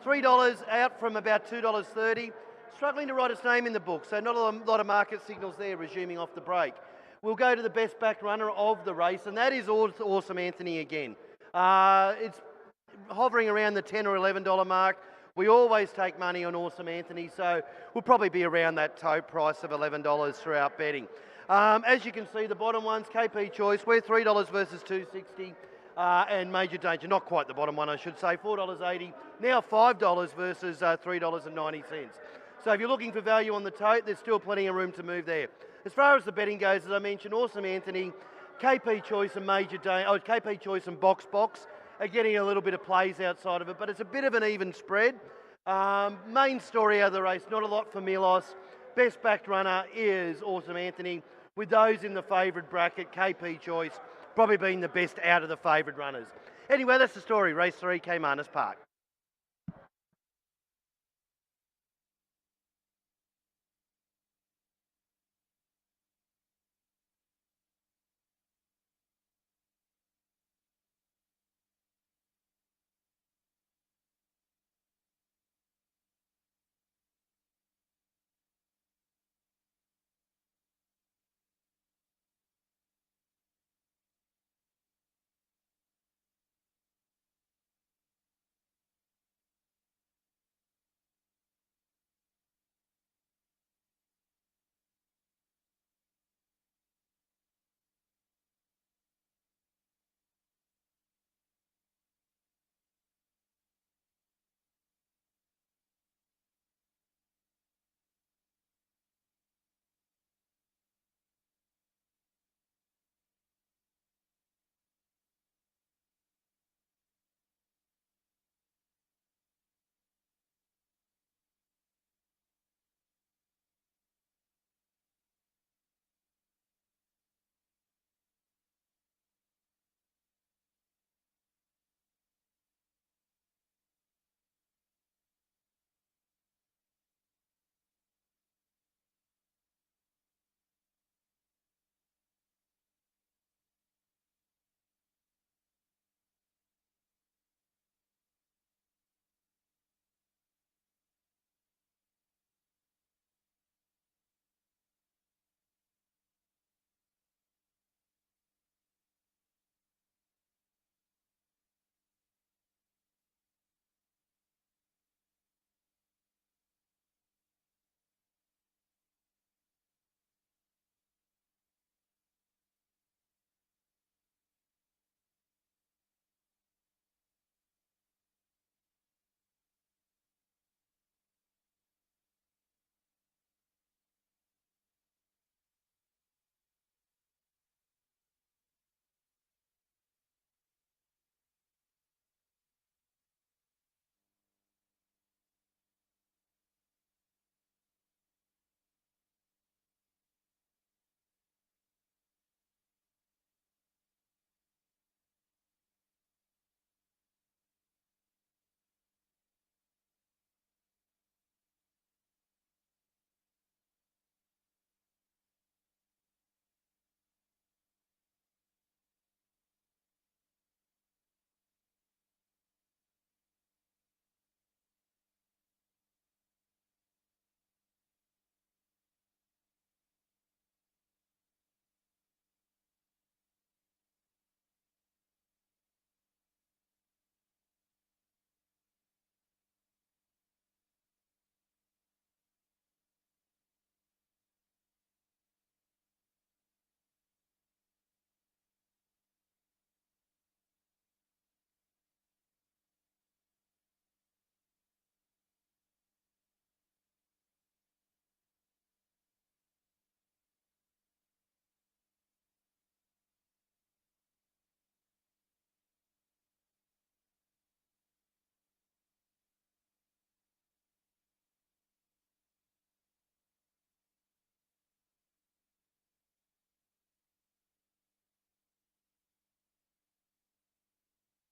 $3 out from about $2.30. Struggling to write its name in the book, so not a lot of market signals there, resuming off the break. We'll go to the best backed runner of the race, and that is Awesome Anthony again. It's hovering around the $10 or $11 mark. We always take money on Awesome Anthony, so we'll probably be around that tote price of $11 throughout betting. As you can see, the bottom ones, KP Choice, we're $3 versus $2.60, and Major Danger, not quite the bottom one, I should say, $4.80, now $5 versus $3.90. So if you're looking for value on the tote, there's still plenty of room to move there. As far as the betting goes, as I mentioned, Awesome Anthony, KP Choice and KP Choice and Box are getting a little bit of plays outside of it, but it's a bit of an even spread. Main story out of the race, not a lot for Milos. Best backed runner is Awesome Anthony, with those in the favourite bracket, KP Choice probably being the best out of the favourite runners. Anyway, that's the story. Race 3, Caymanas Park.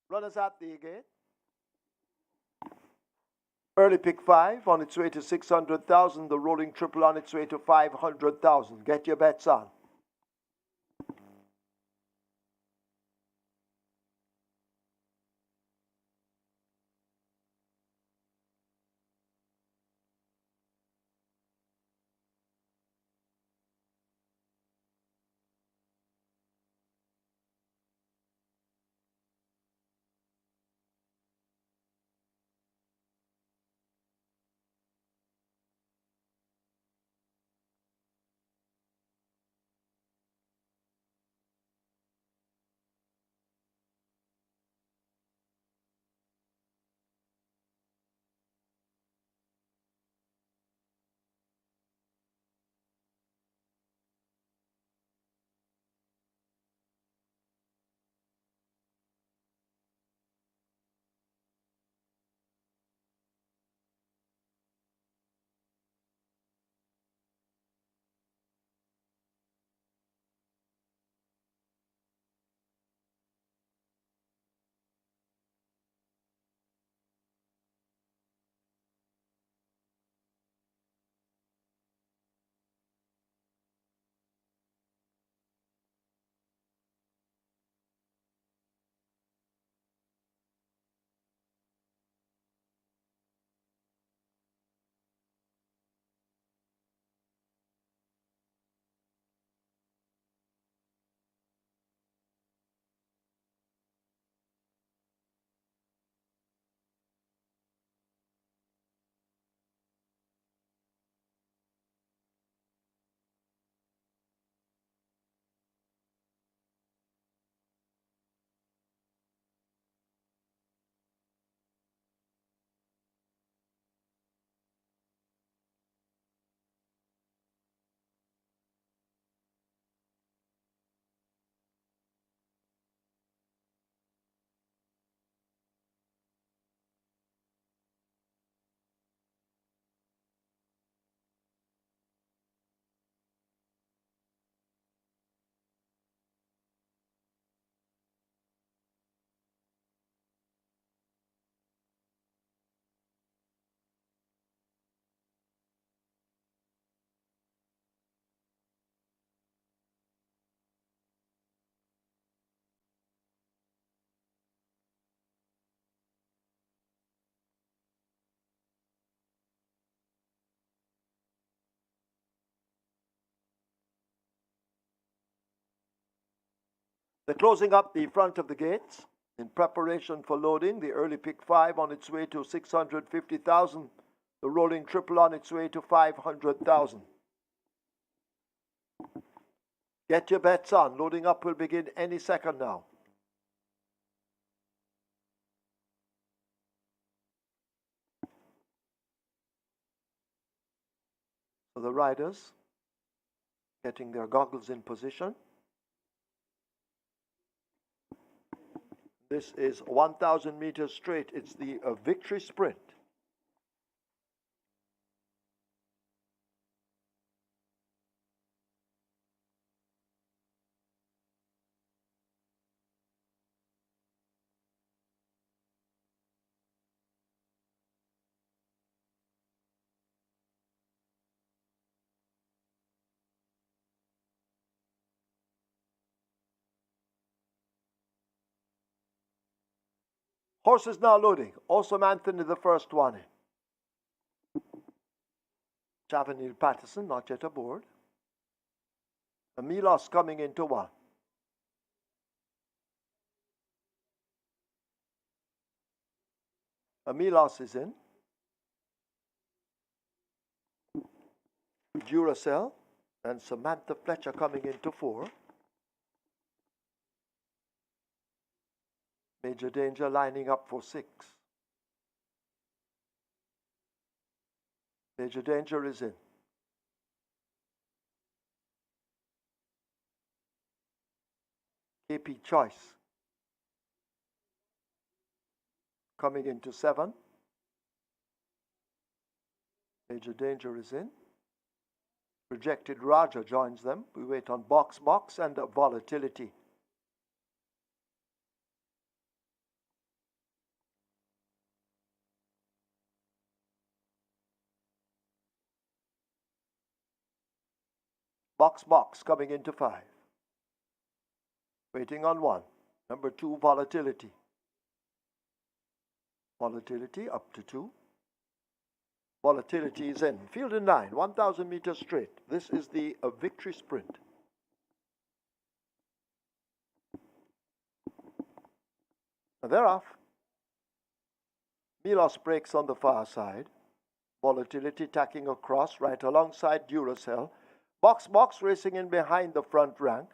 Runners at the gate. Early pick 5 on its way to 600,000. The rolling triple on its way to 500,000. Get your bets on. They're closing up the front of the gates in preparation for loading. The early pick 5 on its way to 650,000. The rolling triple on its way to 500,000. Get your bets on. Loading up will begin any second now. So the riders getting their goggles in position. This is 1,000 meters straight. It's the victory sprint. Horses now loading. Awesome Anthony, the first one in. Chavanil Patterson, not yet aboard. Milos coming into one. Milos is in. Duracell and Samantha Fletcher coming into 4. Major Danger lining up for 6. Major Danger is in. KP Choice coming into 7. Major Danger is in. Rejected Raja joins them. We wait on Box and Volatility. Box box coming into 5. Waiting on 1. Number 2, Volatility. Volatility up to 2. Volatility is in. Field in line, 1,000 meters straight. This is the victory sprint. And they're off. Milos breaks on the far side. Volatility tacking across right alongside Duracell. Box box racing in behind the front rank.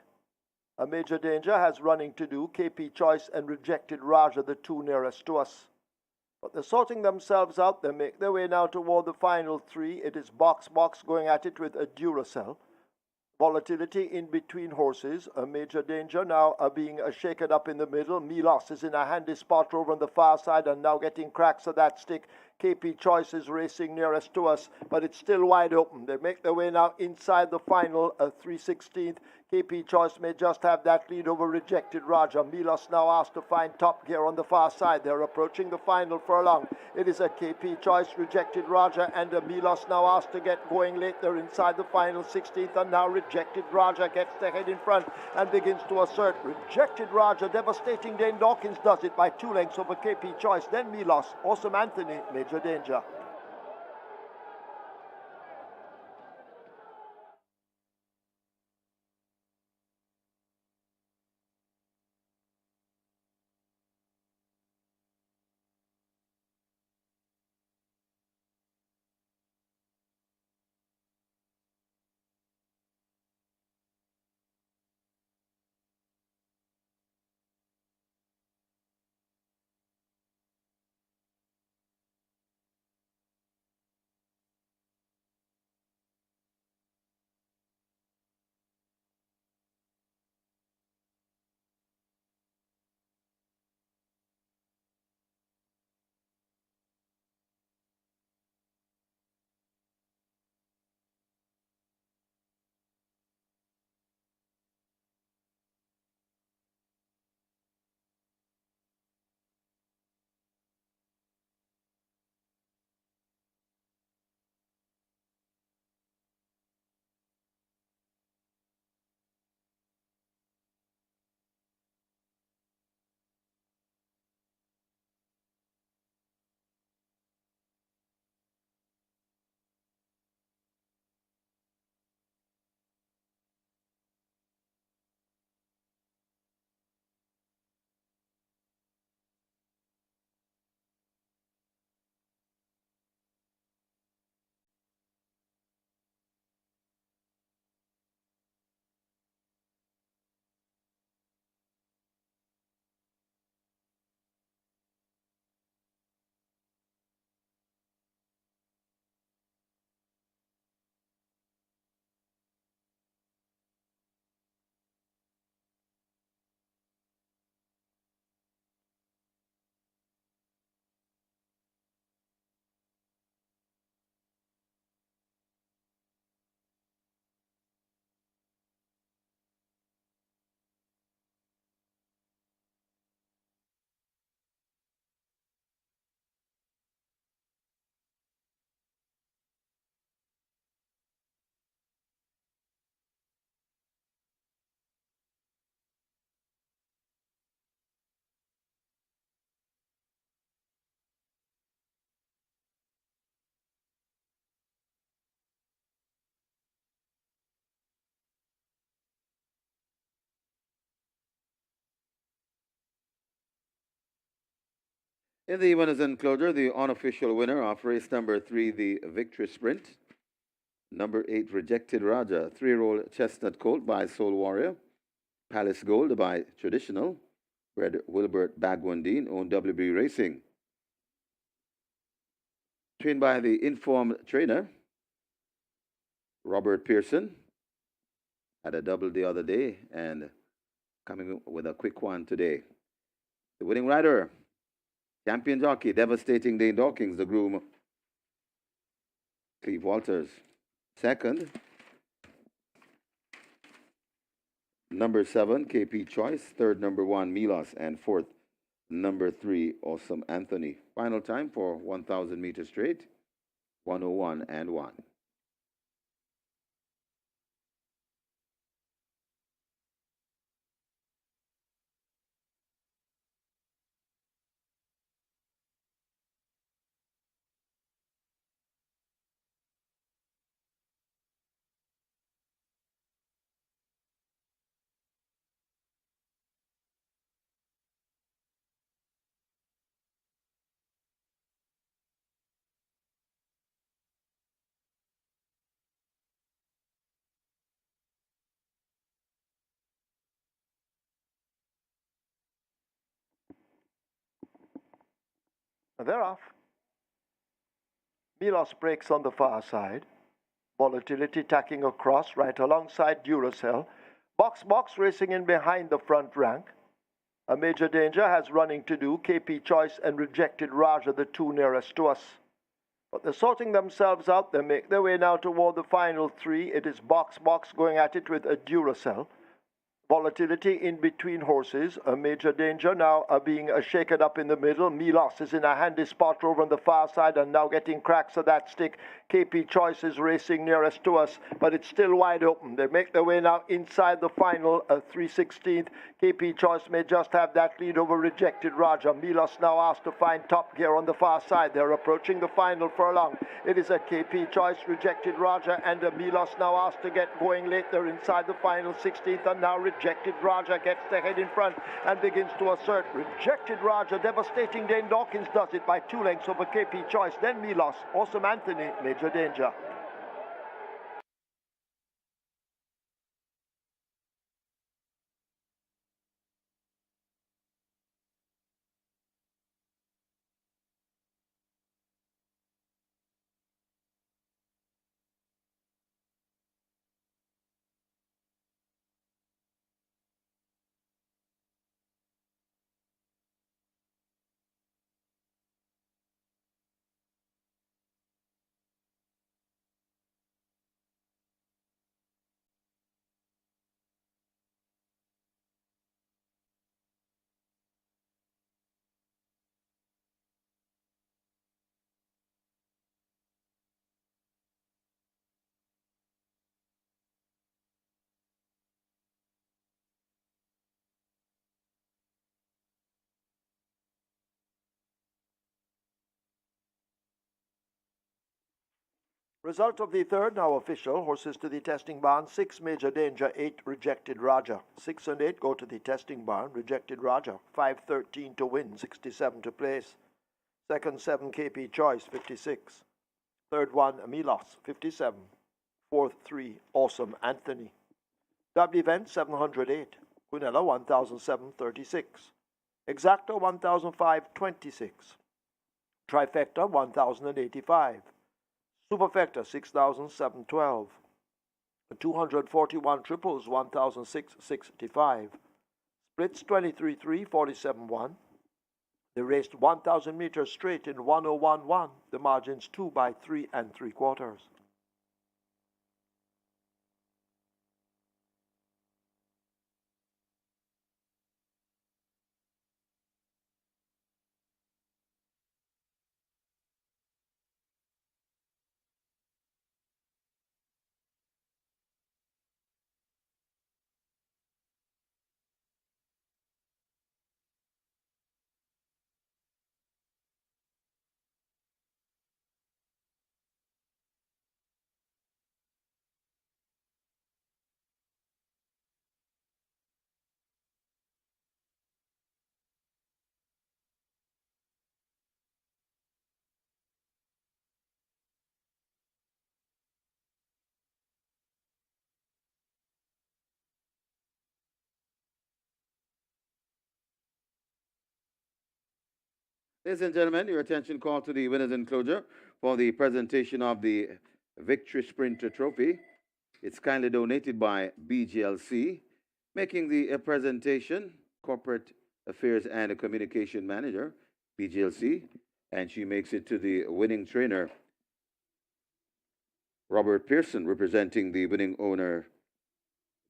A Major Danger has running to do. KP Choice and Rejected Raja, the two nearest to us. But they're sorting themselves out. They make their way now toward the final 3. It is Box Box going at it with a Duracell. Volatility in between horses. A Major Danger now being shaken up in the middle. Milos is in a handy spot over on the far side and now getting cracks of that stick. KP Choice is racing nearest to us, but it's still wide open. They make their way now inside the final 3/16. KP Choice may just have that lead over Rejected Raja. Milos now asked to find top gear on the far side. They're approaching the final furlong. It is a KP Choice, Rejected Raja, and Milos now asked to get going late. They're inside the final 16th, and now Rejected Raja gets the head in front and begins to assert. Rejected Raja, devastating Dane Dawkins does it by 2 lengths over KP Choice. Then Milos, Awesome Anthony, Major Danger. In the winners' enclosure, the unofficial winner of race number 3, the Victory Sprint. Number 8, Rejected Raja, 3-year-old Chestnut Colt by Soul Warrior. Palace Gold by Traditional. Red Wilbert Bagwandine, owned WB Racing. Trained by the informed trainer, Robert Pearson. Had a double the other day and coming with a quick one today. The winning rider, champion jockey, devastating Dane Dawkins, the groom, Cleve Walters. Second, number 7, KP Choice. Third, number 1, Milos. And fourth, number 3, Awesome Anthony. Final time for 1,000 meters straight, 101 and 1. And they're off. Milos breaks on the far side. Volatility tacking across right alongside Duracell. Box racing in behind the front rank. A Major Danger has running to do. KP Choice and Rejected Raja, the two nearest to us. But they're sorting themselves out. They make their way now toward the final three. It is Box going at it with a Duracell. Volatility in between horses. A Major Danger now being shaken up in the middle. Milos is in a handy spot over on the far side and now getting cracks of that stick. KP Choice is racing nearest to us, but it's still wide open. They make their way now inside the final 3/16. KP Choice may just have that lead over Rejected Raja. Milos now asked to find top gear on the far side. They're approaching the final furlong. It is a KP Choice, Rejected Raja, and Milos now asked to get going late. They're inside the final 16th, and now Rejected Raja gets the head in front and begins to assert. Rejected Raja, devastating Dane Dawkins does it by 2 lengths over KP Choice. Then Milos, Awesome Anthony, Major Danger. Result of the third now official. Horses to the testing barn. 6 Major Danger, 8 Rejected Raja. 6 and 8 go to the testing barn. Rejected Raja, 5:13 to win, 67 to place. Second 7 KP Choice, 56. Third 1 Milos, 57. Fourth 3 Awesome Anthony. Dubbed event 708. Quinella 1007.36. Exacta 1005.26. Trifecta 1085. Superfecta 6,712. 241 triples 1,665. Splits 23-3, 47-1. They raced 1,000 meters straight in 1:01.1. The margins 2 by 3 3/4. Ladies and gentlemen, your attention called to the winners enclosure for the presentation of the Victory Sprinter Trophy. It's kindly donated by BGLC, making the presentation Corporate Affairs and Communication Manager, BGLC, and she makes it to the winning trainer, Robert Pearson, representing the winning owner,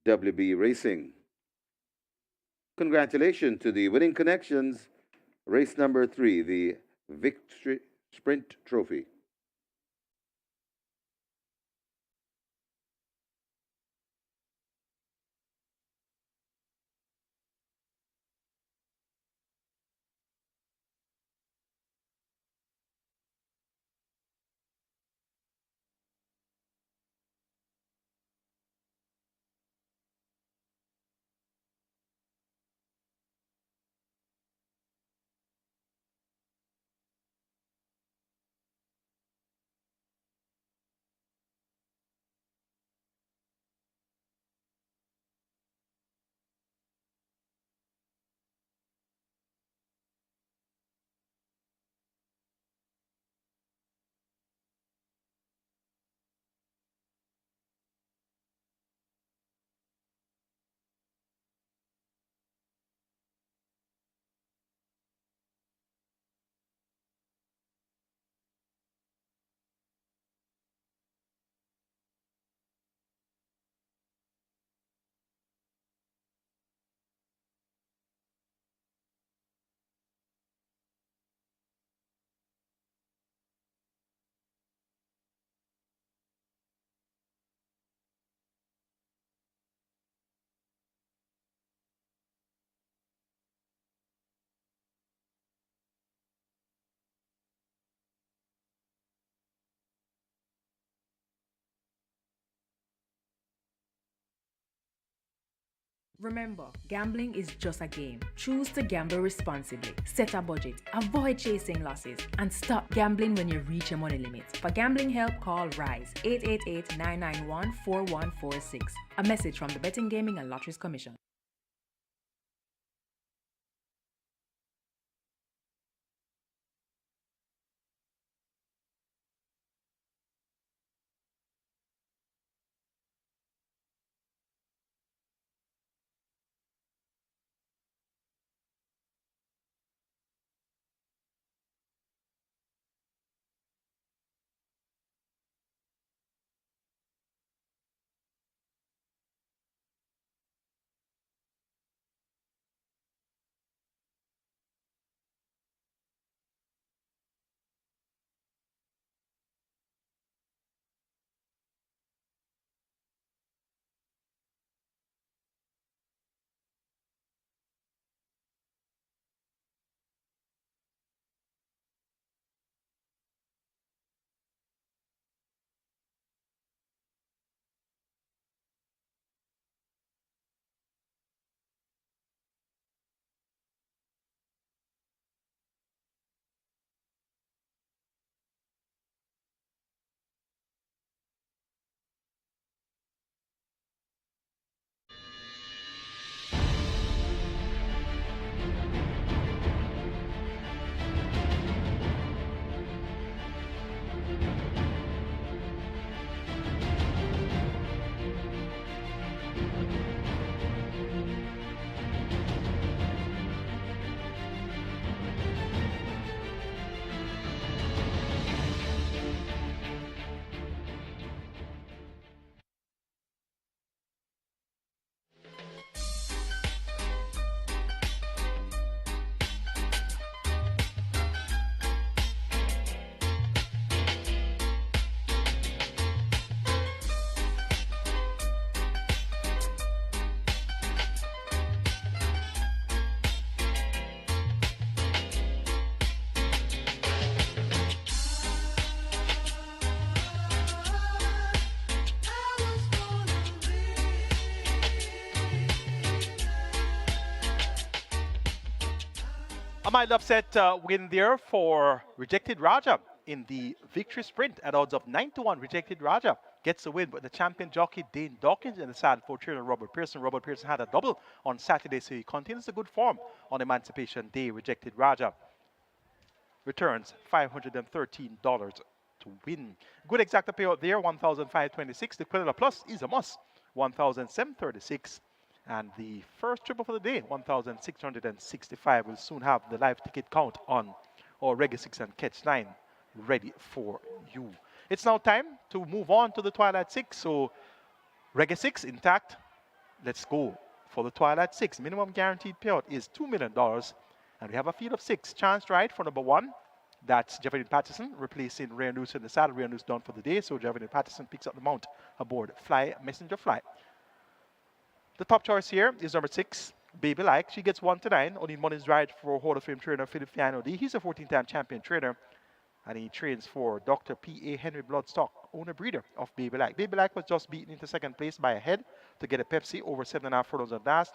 WB Racing. Congratulations to the winning connections, race number 3, the Victory Sprint Trophy. Remember, gambling is just a game. Choose to gamble responsibly. Set a budget. Avoid chasing losses. And stop gambling when you reach your money limit. For gambling help, call RISE 888-991-4146. A message from the Betting, Gaming and Lotteries Commission. A mild upset win there for Rejected Raja in the victory sprint at odds of 9-1. Rejected Raja gets the win, but the champion jockey Dane Dawkins in the saddle for trainer Robert Pearson. Robert Pearson had a double on Saturday, so he continues the good form on Emancipation Day. Rejected Raja returns $513 to win. Good exacta payout there, 1,526. The Quinella Plus is a must, 1,736. And the first triple for the day, 1,665. We'll soon have the live ticket count on our Reggae 6 and Catch 9 ready for you. It's now time to move on to the Twilight 6. So Reggae 6 intact. Let's go for the Twilight 6. Minimum guaranteed payout is $2 million. And we have a field of 6. Chance right for number 1. That's Javelin Patterson replacing Ray Noose in the saddle. Ray Noose done for the day. So Javelin Patterson picks up the mount aboard Fly Messenger Fly. The top choice here is number 6, Baby Like. She gets 1 to 9. Only money's right for Hall of Fame trainer Philip Fiano D. He's a 14-time champion trainer, and he trains for Dr. P.A. Henry Bloodstock, owner breeder of Baby Like. Baby Like was just beaten into second place by a head to get a Pepsi over 7.5 furlongs on last.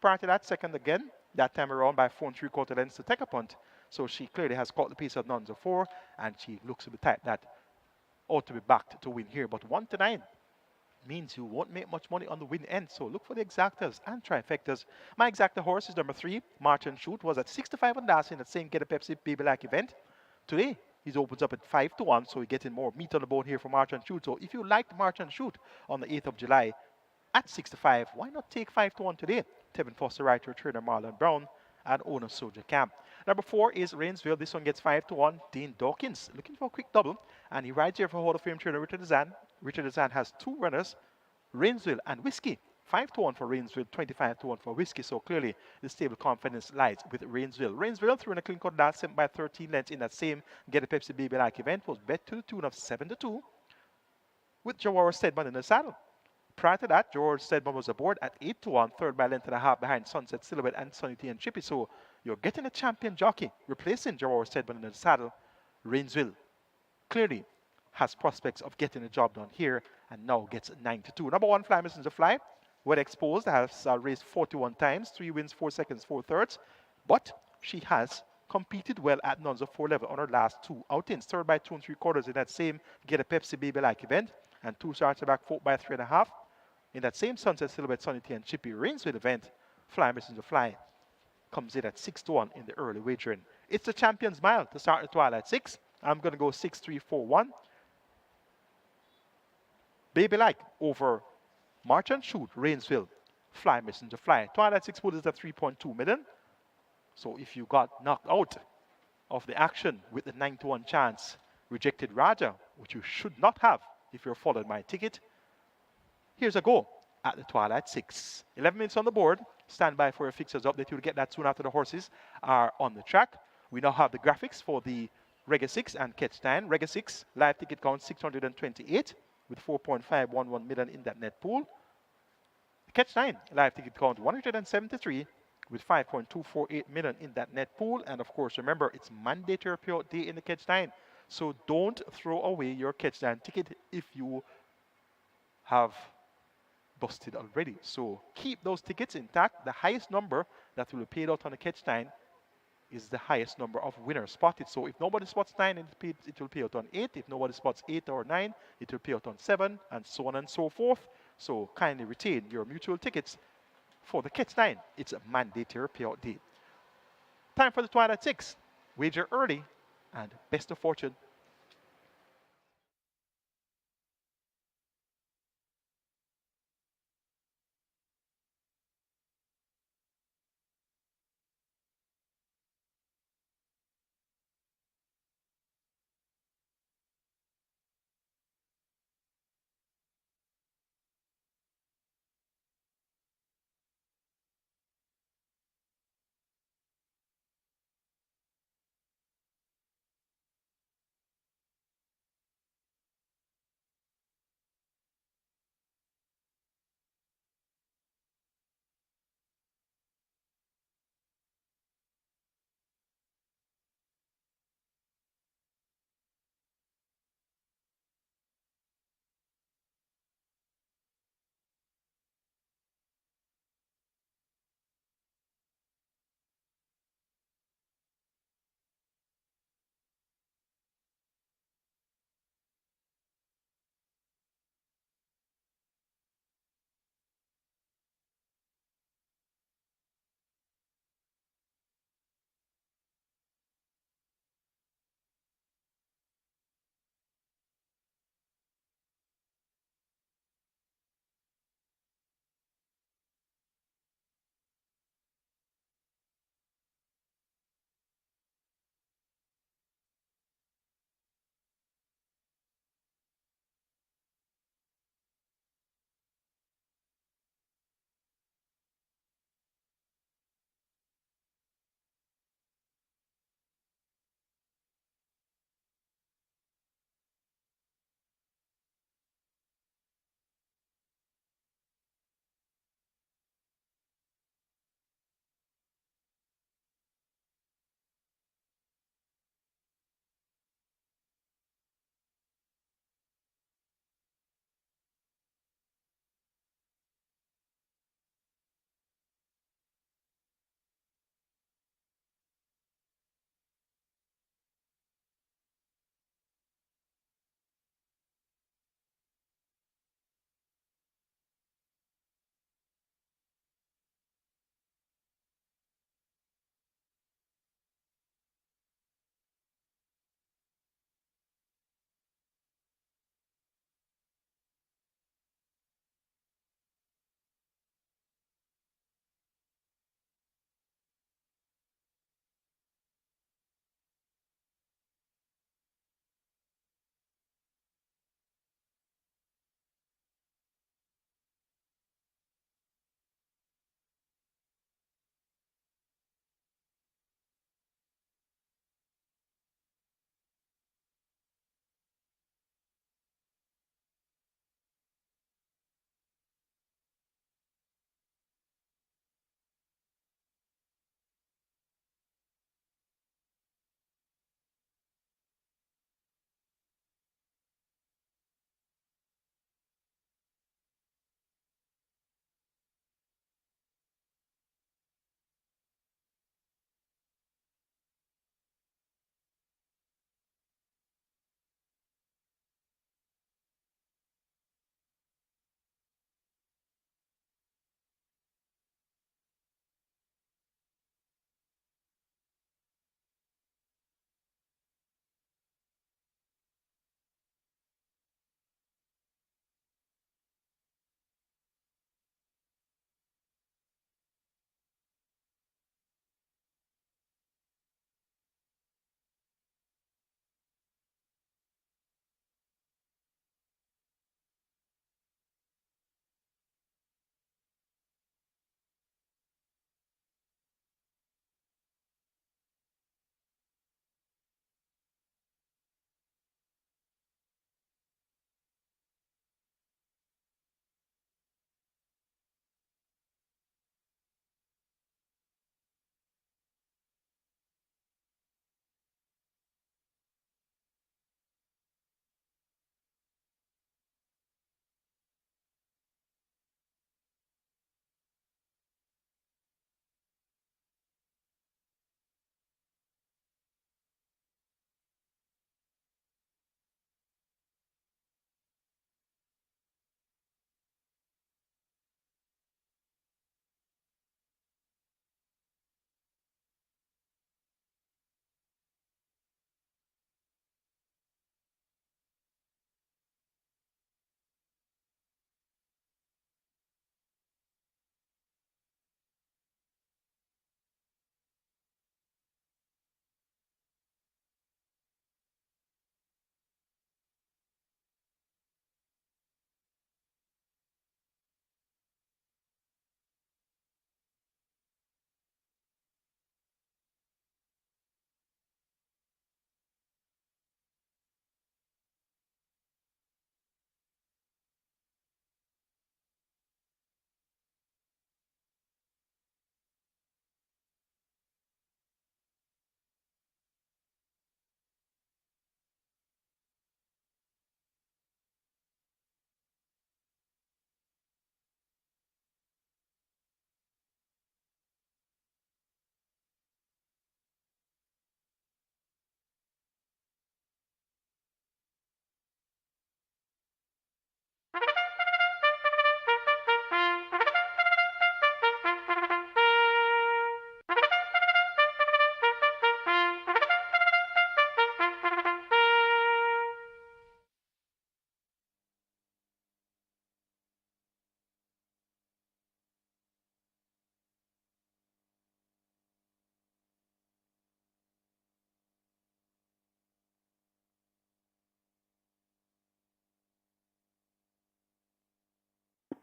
Prior to that, second again, that time around by 4 3/4 lengths to take a punt. So she clearly has caught the pace of nuns of 4, and she looks to be type that ought to be backed to win here. But 1 to 9. Means you won't make much money on the win end. So look for the exactas and trifectas. My exacta horse is number 3, March and Shoot. Was at 65 on last in that same Get a Pepsi Baby Like event. Today, he opens up at 5 to 1, so we're getting more meat on the bone here for March and Shoot. So if you liked March and Shoot on the 8th of July at 65, why not take 5 to 1 today? Tevin Foster Writer, trainer Marlon Brown, and owner Soldier Camp. Number 4 is Rainsville. This one gets 5 to 1. Dane Dawkins looking for a quick double, and he rides here for Hall of Fame trainer Richard Azan. Richard Azan has 2 runners, Rainsville and Whiskey. 5 to 1 for Rainsville, 25 to 1 for Whiskey. So clearly the stable confidence lies with Rainsville. Rainsville threw in a clean cut last sent by 13 lengths in that same Get a Pepsi Baby Like event, was bet to the tune of 7 to 2 with Jawara Stedman in the saddle. Prior to that, George Stedman was aboard at 8 to 1, third by length and a half behind Sunset Silhouette and Sunny T and Chippy. So you're getting a champion jockey replacing Jawara Stedman in the saddle. Rainsville clearly has prospects of getting the job done here and now gets 9 to 2. Number 1, Fly Messenger Fly. when exposed, has raced 41 times, 3 wins, 4 seconds, 4 thirds. But she has competed well at nuns of 4 level on her last 2 outings. Third by 2 3/4 in that same Get a Pepsi Baby Like event, and 2 starts back, 4th by 3.5. In that same Sunset Silhouette Sunny Tea and Chippy Rainsville event, Fly Messenger Fly comes in at 6-1 in the early wagering. It's the Champion's Mile to start the Twilight 6. I'm going to go 6-3-4-1. Baby Like over March and Shoot, Rainsville, Fly Messenger Fly. Twilight 6 pool is at 3.2 million. So if you got knocked out of the action with the 9-1 chance, rejected Raja, which you should not have if you're followed my ticket, here's a go at the Twilight 6. 11 minutes on the board. Stand by for a fixers update. You'll get that soon after the horses are on the track. We now have the graphics for the Reggae 6 and Catch 9. Reggae 6, live ticket count 628 with 4.511 million in that net pool. Catch 9, live ticket count 173 with 5.248 million in that net pool. And of course, remember, it's mandatory payout day in the Catch 9. So don't throw away your Catch 9 ticket if you have busted already. So keep those tickets intact. The highest number that will be paid out on the Catch 9 is the highest number of winners spotted. So if nobody spots 9, it will pay out on 8. If nobody spots 8 or 9, it will pay out on 7, and so on and so forth. So kindly retain your mutual tickets for the Catch 9. It's a mandatory payout day. Time for the Twilight 6. Wager early, and best of fortune.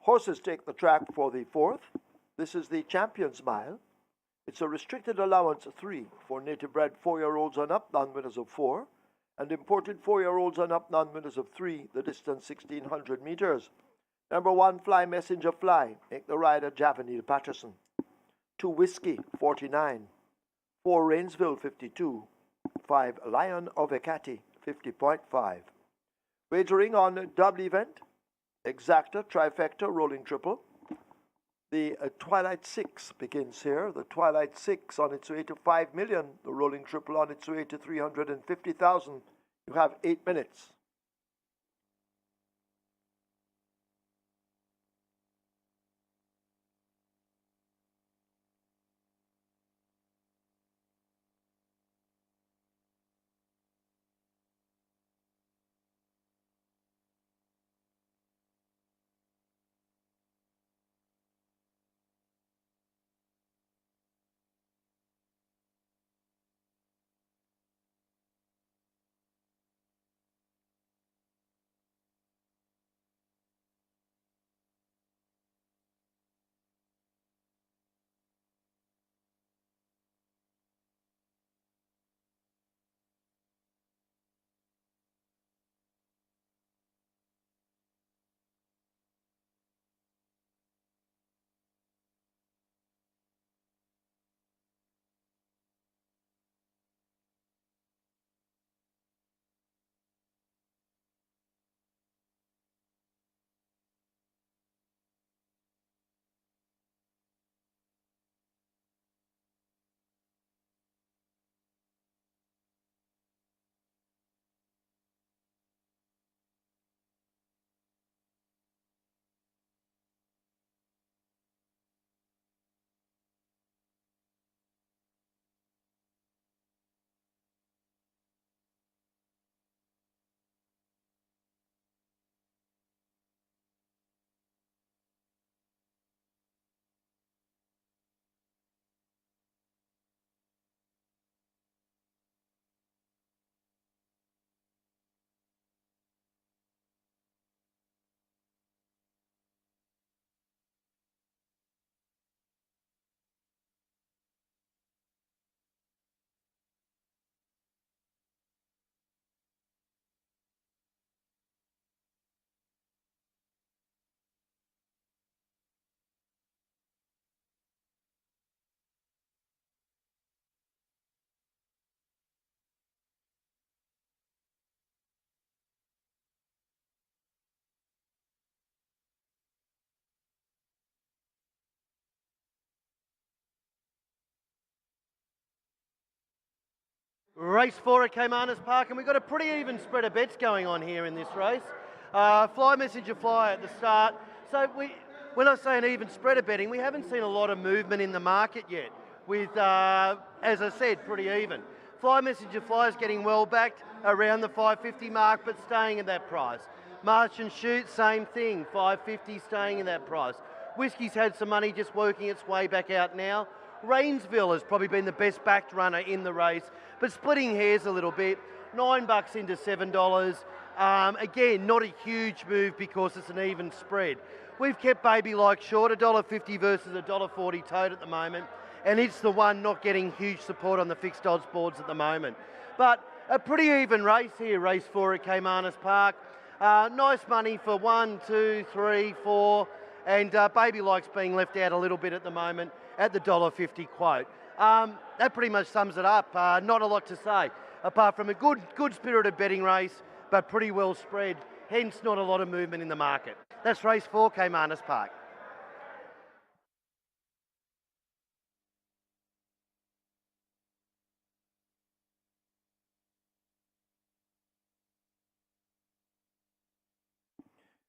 Horses take the track for the 4th. This is the Champions Mile. It's a restricted allowance of 3 for native bred 4-year-olds and up, non-winners of 4, and imported 4-year-olds and up, non-winners of 3, the distance 1600 meters. Number 1, Fly Messenger Fly, make the rider Juvenile Patterson. 2, Whiskey, 49. 4, Rainsville, 52. 5, Lion of Ekati, 50.5. Wagering on double event, exacta, trifecta, rolling triple. The Twilight 6 begins here. The Twilight 6 on its way to 5 million. The rolling triple on its way to 350,000. You have 8 minutes. Race 4 at Caymanas Park, and we've got a pretty even spread of bets going on here in this race. Fly Messenger Fly at the start. So when I say an even spread of betting, we haven't seen a lot of movement in the market yet with, as I said, pretty even. Fly Messenger Fly is getting well backed around the 550 mark, but staying at that price. March and Shoot, same thing, 550 staying in that price. Whiskey's had some money just working its way back out now. Rainsville has probably been the best backed runner in the race, but splitting hairs a little bit. $9 into $7. Again, not a huge move because it's an even spread. We've kept Baby Like short, $1.50 versus $1.40 tote at the moment, and it's the one not getting huge support on the fixed odds boards at the moment. But a pretty even race here, race 4 at Caymanas Park. Nice money for 1, 2, 3, 4, and Baby Like's being left out a little bit at the moment at the $1.50 quote. That pretty much sums it up. Not a lot to say, apart from a good spirited betting race, but pretty well spread, hence not a lot of movement in the market. That's race 4, Caymanas Park.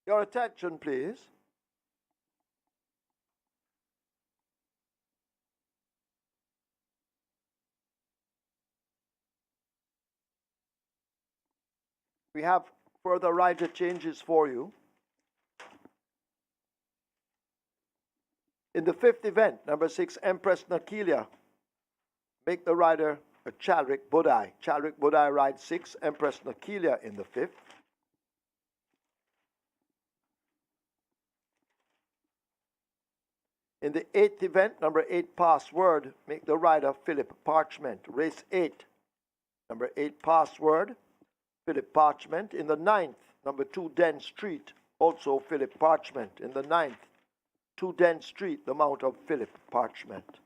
Your attention, please. We have further rider changes for you. In the 5th event, number 6, Empress Nakilia, make the rider a Chalric Budai. Chalric Budai rides 6, Empress Nakilia in the 5th. In the 8th event, number 8 Password, make the rider Philip Parchment. Race 8, number 8 Password, Philip Parchment. In the 9th, number 2 Den Street, also Philip Parchment. In the 9th, 2 Den Street, the mount of Philip Parchment.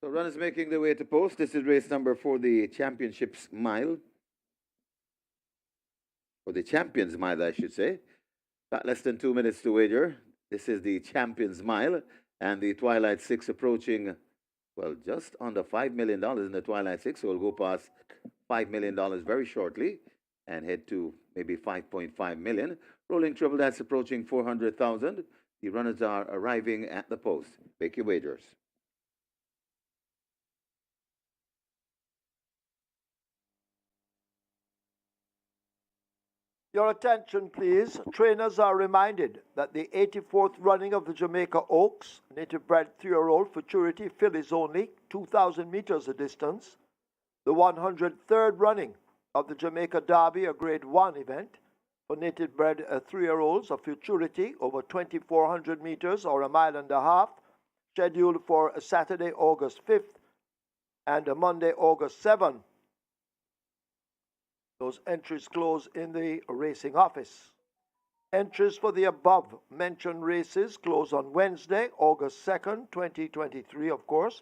So runners making their way to post. This is race number 4, the Championships Mile. Or the Champions Mile, I should say. Got less than 2 minutes to wager. This is the Champions Mile. And the Twilight 6 approaching, well, just under $5 million in the Twilight 6. So we'll go past $5 million very shortly and head to maybe 5.5 million. Rolling triple, that's approaching 400,000. The runners are arriving at the post. Make your wagers. Your attention, please. Trainers are reminded that the 84th running of the Jamaica Oaks, native bred 3-year-old futurity fillies only, 2,000 meters a distance. The 103rd running of the Jamaica Derby, a grade 1 event, for native bred 3-year-olds of futurity over 2,400 meters or a mile and a half, scheduled for Saturday, August 5th and Monday, August 7th. Those entries close in the racing office. Entries for the above mentioned races close on Wednesday, August 2nd, 2023, of course,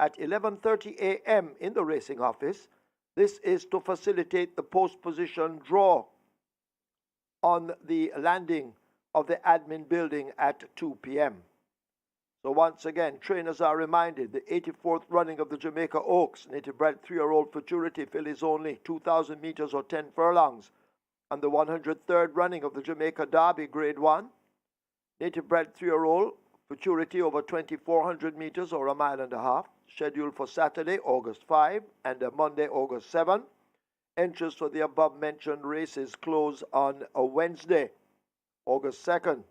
at 11:30 a.m. in the racing office. This is to facilitate the post position draw on the landing of the admin building at 2 p.m. So once again, trainers are reminded the 84th running of the Jamaica Oaks, native bred 3-year-old futurity fillies only, 2,000 meters or 10 furlongs, and the 103rd running of the Jamaica Derby, grade 1, native bred 3-year-old futurity over 2,400 meters or a mile and a half, scheduled for Saturday, August 5 and Monday, August 7. Entries for the above mentioned races close on a Wednesday, August 2nd,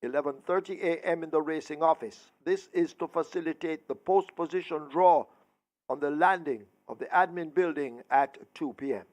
11:30 a.m. in the racing office. This is to facilitate the post position draw on the landing of the admin building at 2 p.m.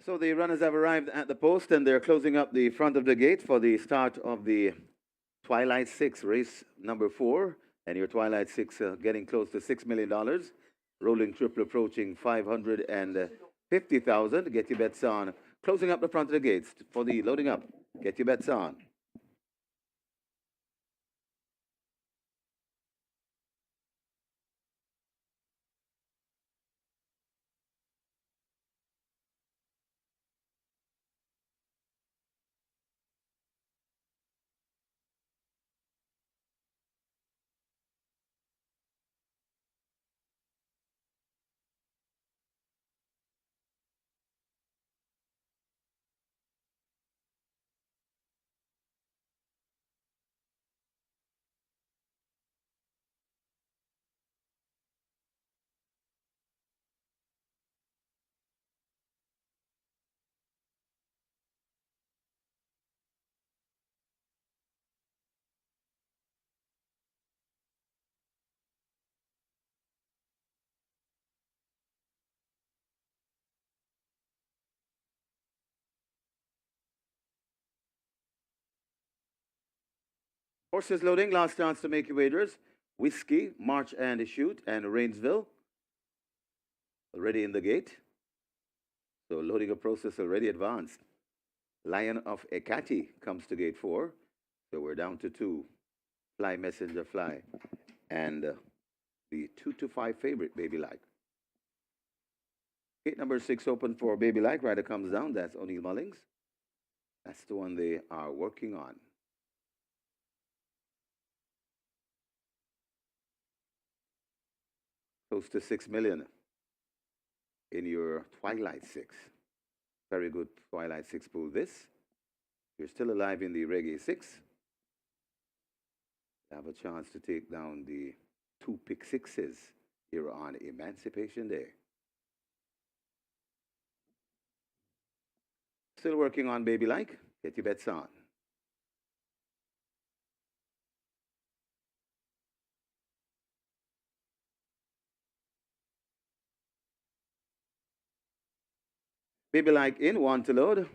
So the runners have arrived at the post and they're closing up the front of the gate for the start of the Twilight Six, race number 4. And your Twilight Six getting close to $6 million. Rolling triple approaching 550,000. Get your bets on. Closing up the front of the gates for the loading up. Get your bets on. Horses loading, last chance to make your wagers. Whiskey, March and Shoot, and Rainsville already in the gate. So loading a process already advanced. Lion of Ekati comes to gate 4. So we're down to 2. Fly Messenger Fly. And the 2 to 5 favorite, Baby Like. Gate number 6 open for Baby Like. Rider comes down. That's O'Neill Mullings. That's the one they are working on. Close to 6 million in your Twilight Six. Very good Twilight Six pool this. You're still alive in the Reggae Six. You have a chance to take down the 2 pick sixes here on Emancipation Day. Still working on Baby Like. Get your bets on. Baby Like in, 1 to load.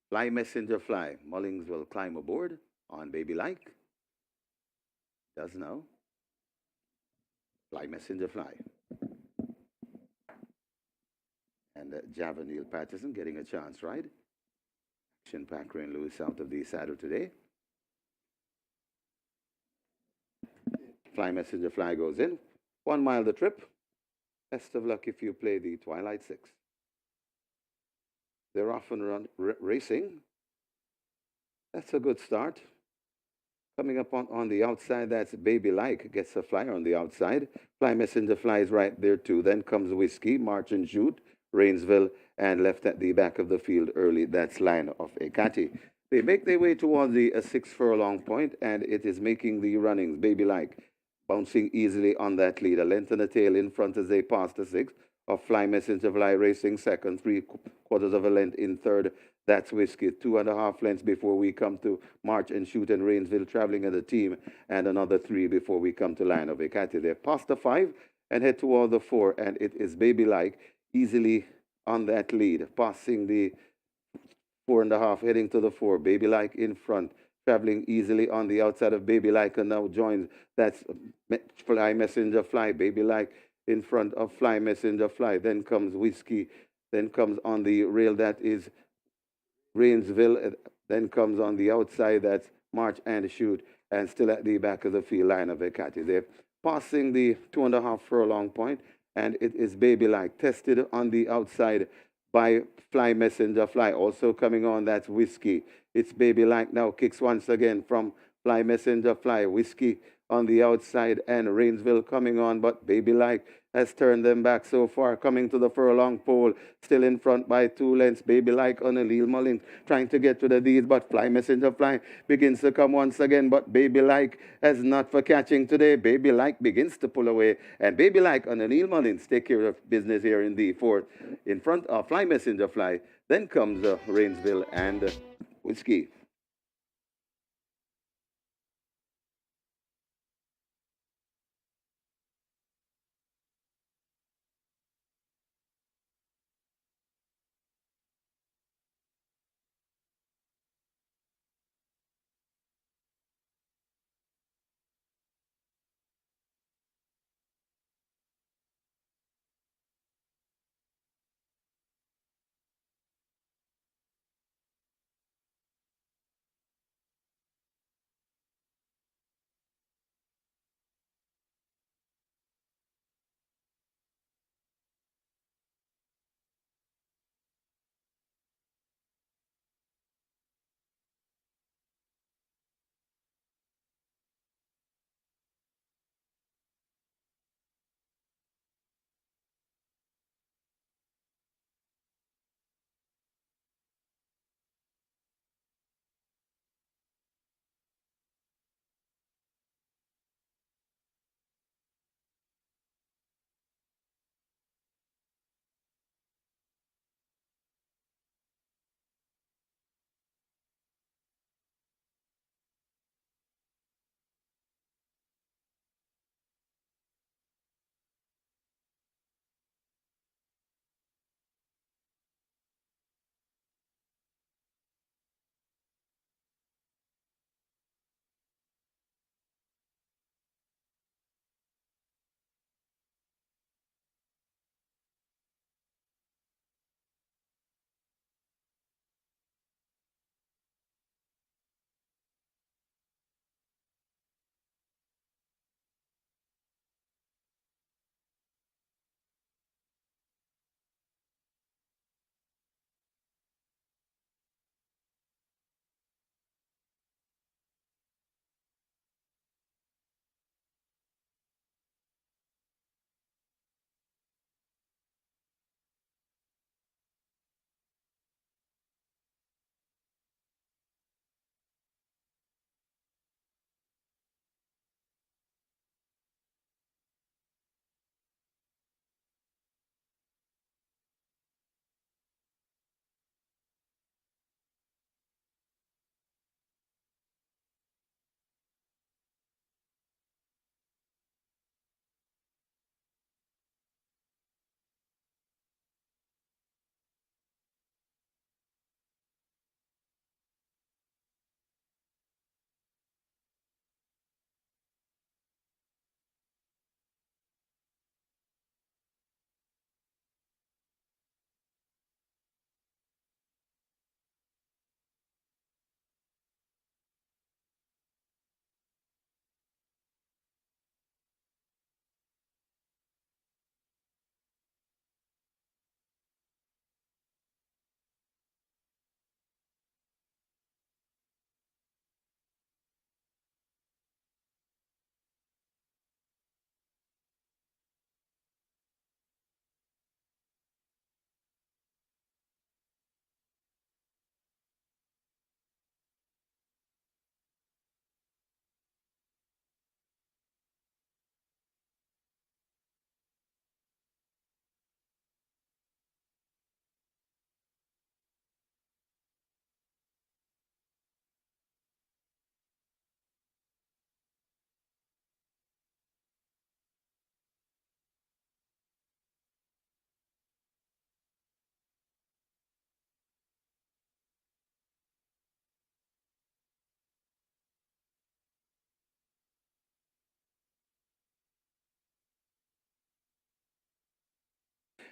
Fly Messenger Fly. Mullings will climb aboard on Baby Like. Does now. Fly Messenger Fly. And Juvenile Patterson getting a chance ride. Action Packer and Lewis out of the saddle today. Fly Messenger Fly goes in. 1 mile the trip. Best of luck if you play the Twilight Six. They're off and racing. That's a good start. Coming up on the outside, that's Baby Like. Gets a flyer on the outside. Fly Messenger Fly is right there too. Then comes Whiskey, March and Shoot, Rainsville, and left at the back of the field early. That's Lion of Ekati. They make their way towards the 6 furlong point, and it is making the runnings. Baby Like bouncing easily on that lead. A length and a tail in front as they pass the 6. Of Fly Messenger Fly racing second, 3/4 of a length in third. That's Whiskey. 2.5 lengths before we come to March and Shoot and Rainsville traveling as a team, and another 3 before we come to Lion of Ekati. They've passed the 5 and head toward the 4, and it is Baby Like easily on that lead, passing the 4.5, heading to the 4. Baby Like in front, traveling easily on the outside of Baby Like, and now joins. That's Fly Messenger Fly. Baby Like in front of Fly Messenger Fly. Then comes Whiskey. Then comes on the rail, that is Rainsville. Then comes on the outside, that's March and Shoot. And still at the back of the field, Lion of Ekati. They're passing the 2.5 furlong point, and it is Baby Like. Tested on the outside by Fly Messenger Fly. Also coming on, that's Whiskey. It's Baby Like now. Kicks once again from Fly Messenger Fly. Whiskey on the outside, and Rainsville coming on, but Baby Like has turned them back so far. Coming to the furlong pole, still in front by 2 lengths. Baby Like on O'Neill Mullings trying to get to the D's, but Fly Messenger Fly begins to come once again, but Baby Like has not for catching today. Baby Like begins to pull away, and Baby Like on O'Neill Mullings take care of business here in the 4th. In front of Fly Messenger Fly, then comes Rainsville and Whiskey.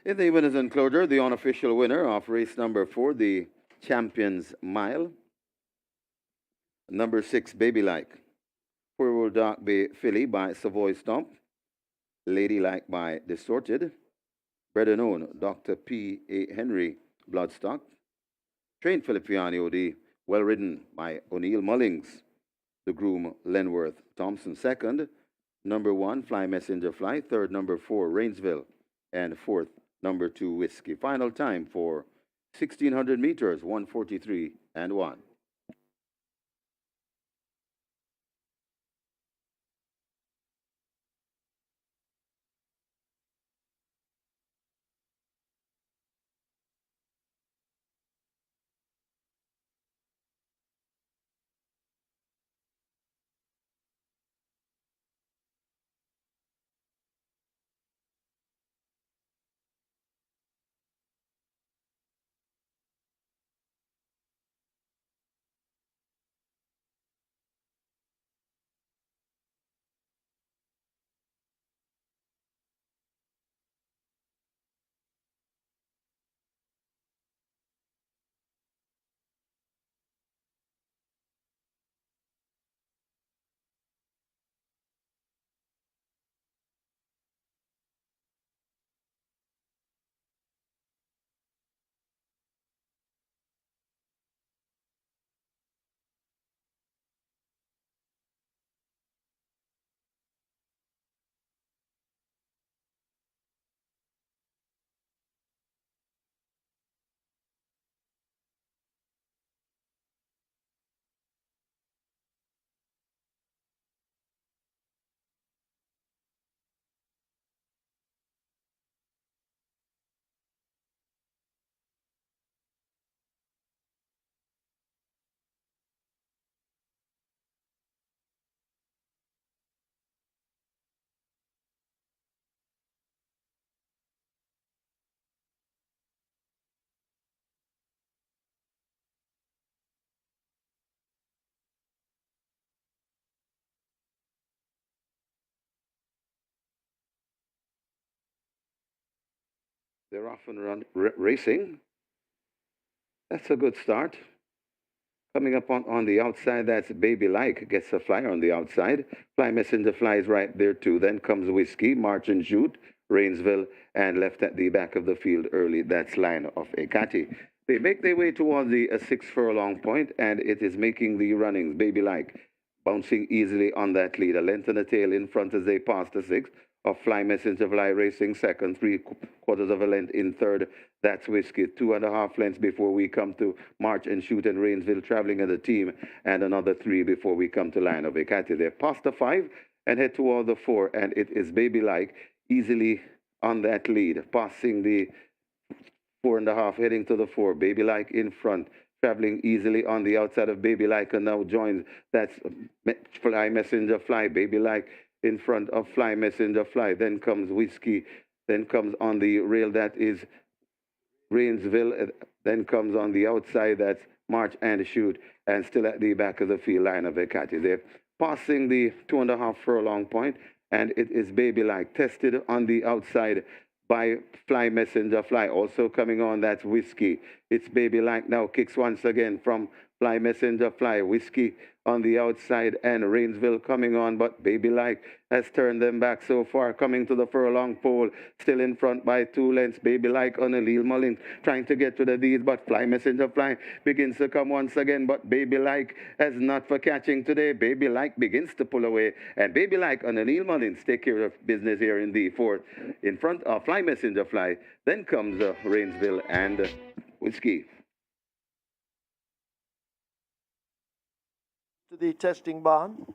In the winners' enclosure, the unofficial winner of race number 4, the Champions Mile, number 6, Baby Like. Four-Wheel Dark Bay Filly by Savoy Stomp. Ladylike by Distorted. Bred and owned Dr. P. A. Henry Bloodstock. Trained Filippiani OD, well ridden by O'Neill Mullings. The groom Lenworth Thompson. Second, number 1, Fly Messenger Fly. Third, number 4, Rainsville. And fourth, number 2, Whiskey. Final time for 1,600 meters, 1:43 and 1. They're off and racing. That's a good start. Coming up on the outside, that's Baby Like. Gets a flyer on the outside. Fly Messenger flies right there too. Then comes Whiskey, March and Shoot, Rainsville, and left at the back of the field early. That's Line of Ekati. They make their way towards the 6 furlong point, and it is making the runnings. Baby Like bouncing easily on that lead. A length and a tail in front as they pass the 6 of Fly Messenger Fly racing second, 3/4 of a length in third. That's Whiskey. 2.5 lengths before we come to March and Shoot and Rainsville traveling as a team, and another 3 before we come to Line of Ekati. They're past the 5 and head toward the 4, and it is Baby Like easily on that lead, passing the 4.5, heading to the 4. Baby Like in front, traveling easily on the outside of Baby Like, and now joins. That's Fly Messenger Fly. Baby Like in front of Fly Messenger Fly. Then comes Whiskey. Then comes on the rail, that is Rainsville. Then comes on the outside, that's March and Shoot. And still at the back of the field, Line of Ekati. They're passing the 2.5 furlong point, and it is Baby Like. Tested on the outside by Fly Messenger Fly. Also coming on, that's Whiskey. It's Baby Like now, kicks once again from Fly Messenger Fly. Whiskey on the outside, and Rainsville coming on, but Baby Like has turned them back so far, coming to the furlong pole, still in front by 2 lengths. Baby Like on O'Neill Mullins trying to get to the D's, but Fly Messenger Fly begins to come once again, but Baby Like has not for catching today. Baby Like begins to pull away, and Baby Like on O'Neill Mullins take care of business here in the 4th. In front of Fly Messenger Fly, then comes Rainsville and Whiskey. To the testing barn.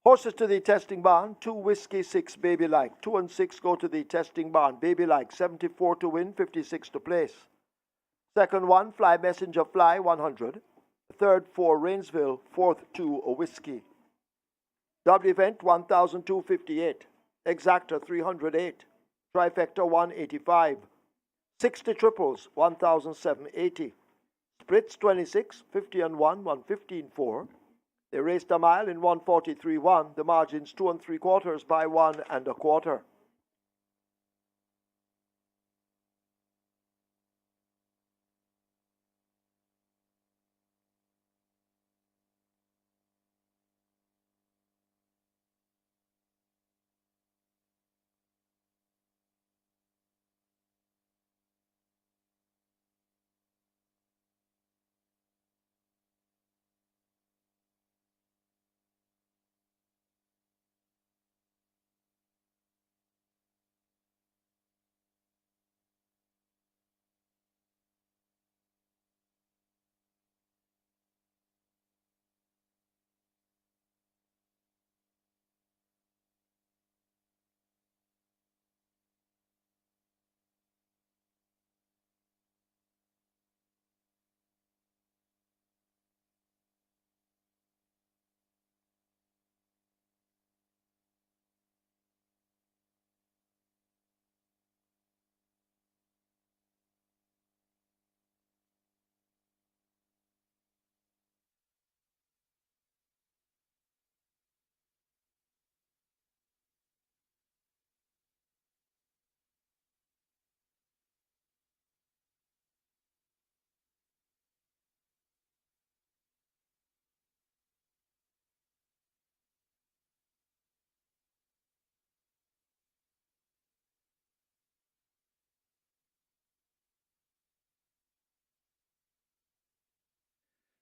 Horses to the testing barn. 2 Whiskey, 6 Baby Like. 2 and 6 go to the testing barn. Baby Like 74 to win, 56 to place. Second one, Fly Messenger Fly 100. third 4 Rainsville, fourth 2 Whiskey. Double event 1,258, exacta 308, trifecta 185, 60 triples 1,780, splits 26, 50 and 1, 115.4. They raced a mile in 143.1, the margins 2 3/4 by 1 1/4.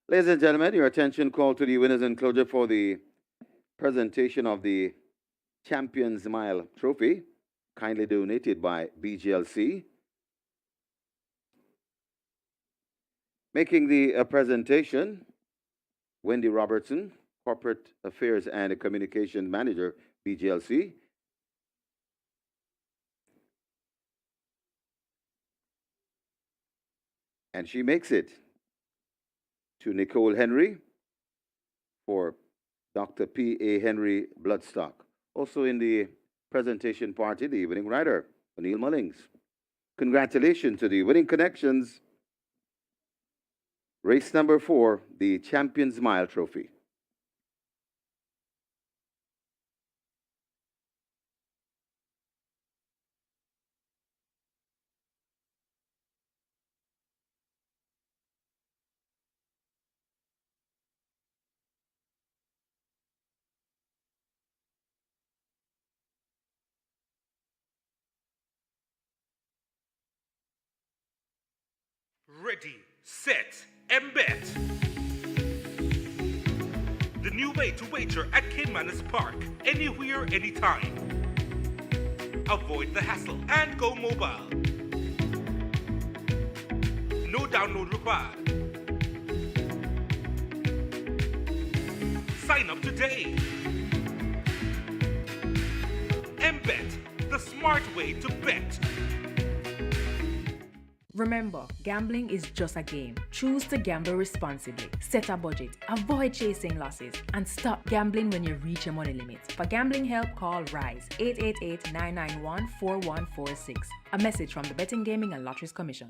Ladies and gentlemen, your attention called to the winners enclosure for the presentation of the Champions Mile Trophy, kindly donated by BGLC. Making the presentation, Wendy Robertson, Corporate Affairs and Communication Manager, BGLC. And she makes it to Nicole Henry for Dr. P.A. Henry Bloodstock. Also in the presentation party, the winning rider, O'Neill Mullings. Congratulations to the winning connections. Race number 4, the Champions Mile Trophy. Ready, set, and bet. The new way to wager at Caymanas Park, anywhere, anytime. Avoid the hassle and go mobile. No download required. Sign up today. And bet, the smart way to bet. Remember, gambling is just a game. Choose to gamble responsibly. Set a budget, avoid chasing losses, and stop gambling when you reach your money limits. For gambling help, call RISE 888-991-4146. A message from the Betting, Gaming and Lotteries Commission.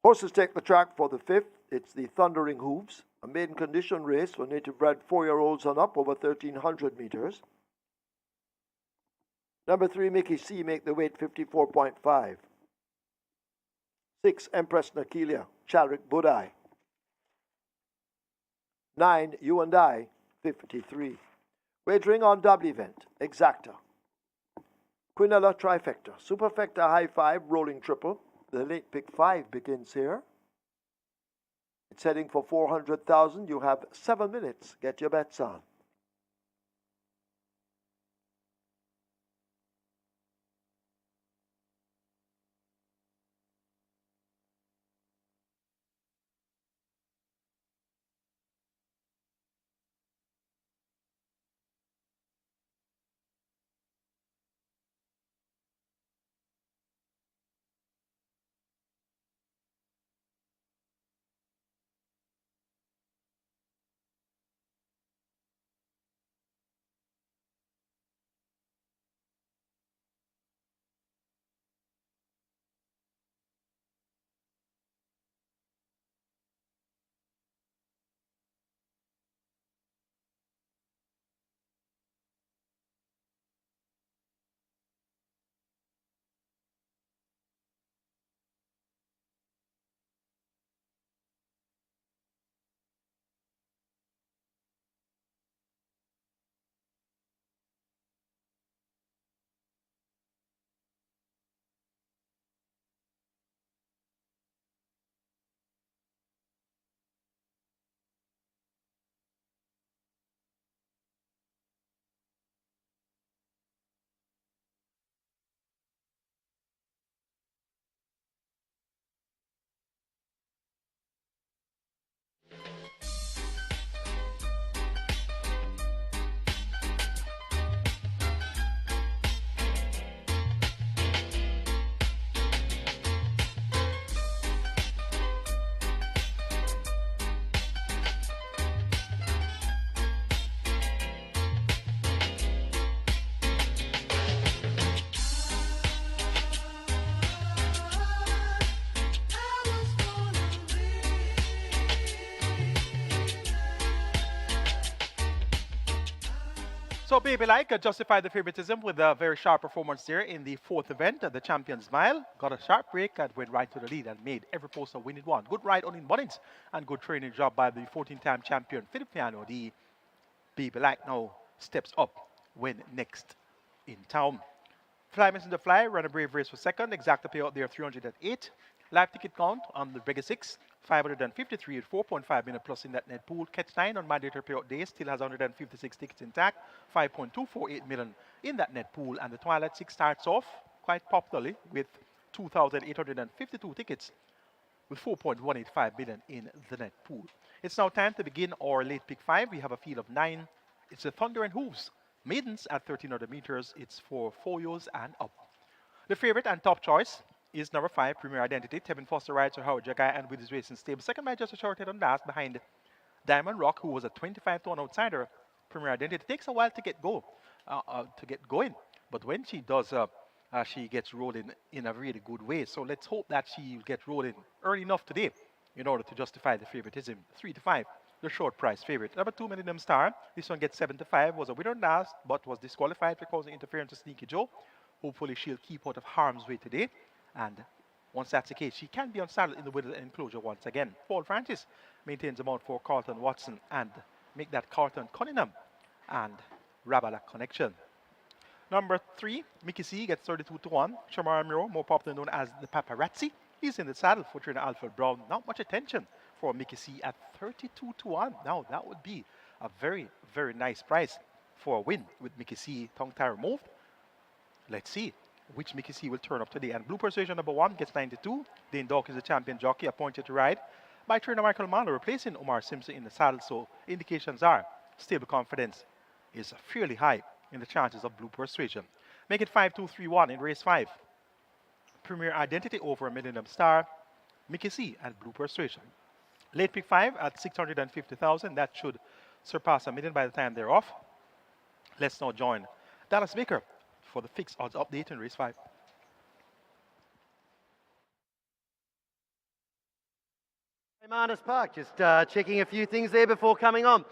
Horses take the track for the 5th. It's the Thundering Hooves, a maiden condition race for native bred 4-year-olds and up over 1,300 meters. Number 3, Mickey C, make the weight 54.5. 6, Empress Nakilia, Chadwick Budai. 9, You and I, 53. Wagering on double event, Exacta. Quinella Trifecta, Superfecta High 5, Rolling Triple. The late pick 5 begins here. It's heading for 400,000. You have 7 minutes. Get your bets on. So Baby Like justified the favoritism with a very sharp performance there in the 4th event, the Champions Mile. Got a sharp break and went right to the lead and made every poster win it one. Good ride on in Bunnings and good training job by the 14-time champion Philip Piano. The Baby Like now steps up when next in town. Fly Messenger Fly ran a brave race for second. Exacta payout there 308. Live ticket count on the Vega 6, 553 at 4.5 minute plus in that net pool. Catch 9 on mandatory payout day still has 156 tickets intact, 5.248 million in that net pool. And the Twilight 6 starts off quite popularly with 2,852 tickets with 4.185 million in the net pool. It's now time to begin our late pick 5. We have a field of 9. It's a Thunder and Hooves. Maidens at 1,300 meters. It's for 4-years and up. The favorite and top choice is number 5, Premier Identity. Tevin Foster rides for Howard Jagai and with his racing stable. Second by just a short head on last behind Diamond Rock, who was a 25-to-1 outsider. Premier Identity takes a while to get going, but when she does, she gets rolling in a really good way. So let's hope that she gets rolling early enough today in order to justify the favoritism. 3-5, the short price favorite. Number 2, Millennium Star. This one gets 7-5. Was a winner last, but was disqualified for causing interference to Sneaky Joe. Hopefully she'll keep out of harm's way today. And once that's the case, she can be unsaddled in the winner's enclosure once again. Paul Francis maintains the mount for Carlton Watson and make that Carlton Cunningham and Rabala connection. Number 3, Mickey C gets 32-1. Shamara Miro, more popularly known as the Paparazzi. He's in the saddle for trainer Alfred Brown. Not much attention for Mickey C at 32-1. Now that would be a very, very nice price for a win with Mickey C tongue tie removed. Let's see which Mickey C will turn up today. And Blue Persuasion number 1 gets 92. Dane Dawk is the champion jockey appointed to ride by trainer Michael Mann, replacing Omar Simpson in the saddle. So indications are stable confidence is fairly high in the chances of Blue Persuasion. Make it 5-2-3-1 in race 5. Premier Identity over Millennium Star, Mickey C and Blue Persuasion. Late pick 5 at 650,000. That should surpass $1 million by the time they're off. Let's now join Dallas Baker for the fixed odds update in race 5. Caymanas Park, just checking a few things there before coming on.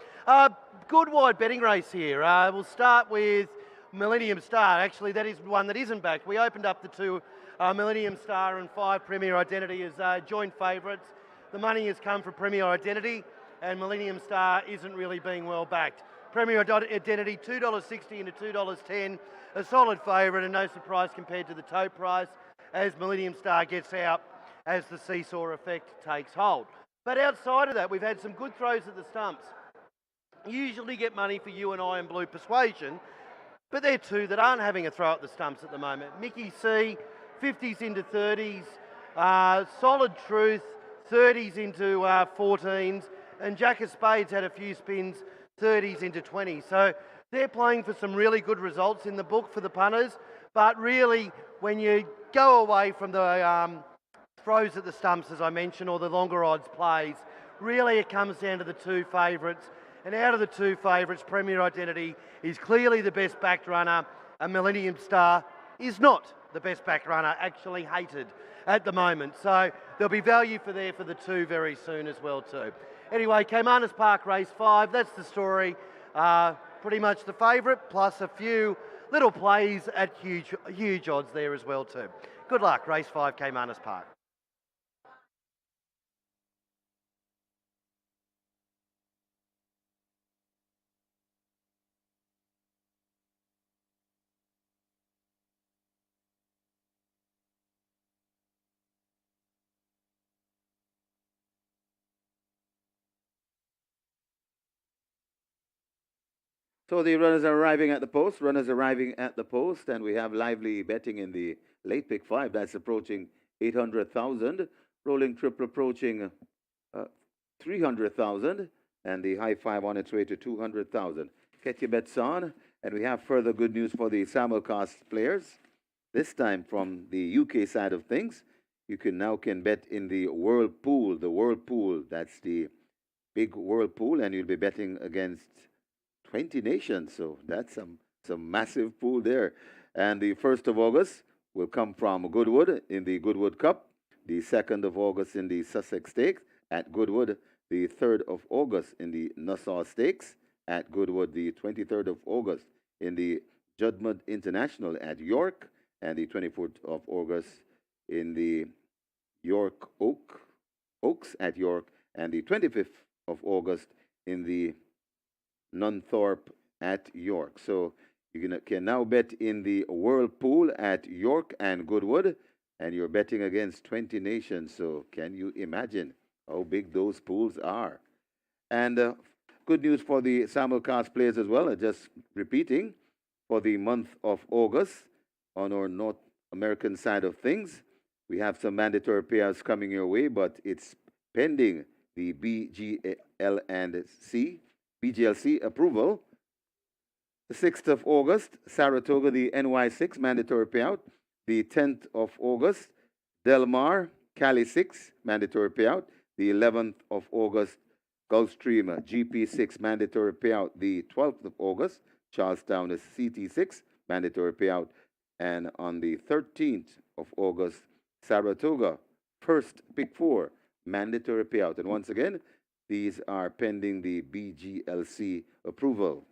Good wide betting race here. We'll start with Millennium Star. Actually, that is one that isn't back. We opened up the two Millennium Star and 5 Premier Identity as joint favourites. The money has come for Premier Identity, and Millennium Star isn't really being well backed. Premier Identity, $2.60 into $2.10, a solid favourite and no surprise compared to the tote price as Millennium Star gets out as the seesaw effect takes hold. But outside of that, we've had some good throws at the stumps. Usually get money for You and I and Blue Persuasion, but they're two that aren't having a throw at the stumps at the moment. Mickey C, 50s into 30s, Solid Truth, 30s into 14s, and Jack of Spades had a few spins, 30s into 20s. So they're playing for some really good results in the book for the punters, but really when you go away from the throws at the stumps, as I mentioned, or the longer odds plays, really it comes down to the two favourites. And out of the two favourites, Premier Identity is clearly the best backed runner, and Millennium Star is not the best backed runner, actually hated at the moment. So there'll be value for the two very soon as well too. Anyway, Caymanas Park Race 5, that's the story. Pretty much the favourite, plus a few little plays at huge odds there as well too. Good luck, Race 5, Caymanas Park. So the runners are arriving at the post. Runners arriving at the post, and we have lively betting in the late pick 5. That's approaching 800,000. Rolling triple approaching 300,000, and the high 5 on its way to 200,000. Get your bets on, and we have further good news for the simulcast players. This time from the UK side of things, you can bet in the Whirlpool. The Whirlpool, that's the big Whirlpool, and you'll be betting against 20 nations. So that's some massive pool there. And the 1st of August will come from Goodwood in the Goodwood Cup. The 2nd of August in the Sussex Stakes at Goodwood. The 3rd of August in the Nassau Stakes at Goodwood. The 23rd of August in the Juddmonte International at York. And the 24th of August in the York Oaks at York. And the 25th of August in the Nunthorpe at York. So you can now bet in the Whirlpool at York and Goodwood, and you're betting against 20 nations. So can you imagine how big those pools are? And good news for the simulcast players as well. Just repeating, for the month of August, on our North American side of things, we have some mandatory payouts coming your way, but it's pending the BGLC approval. The 6th of August, Saratoga, the NY6 mandatory payout. The 10th of August, Del Mar, Cali 6 mandatory payout. The 11th of August, Gulfstream GP6 mandatory payout. The 12th of August, Charlestown is CT6 mandatory payout. And on the 13th of August, Saratoga, first pick 4 mandatory payout. And once again, these are pending the BGLC approval.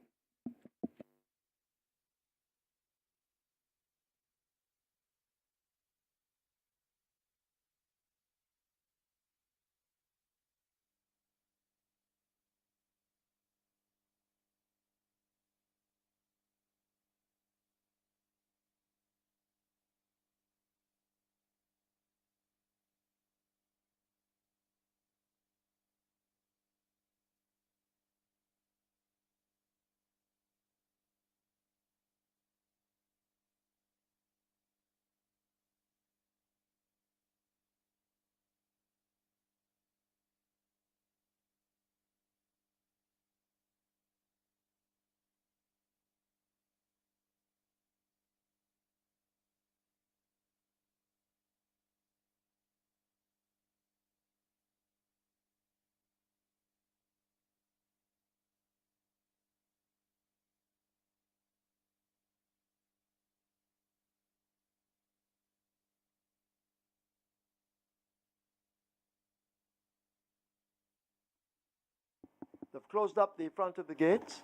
They've closed up the front of the gates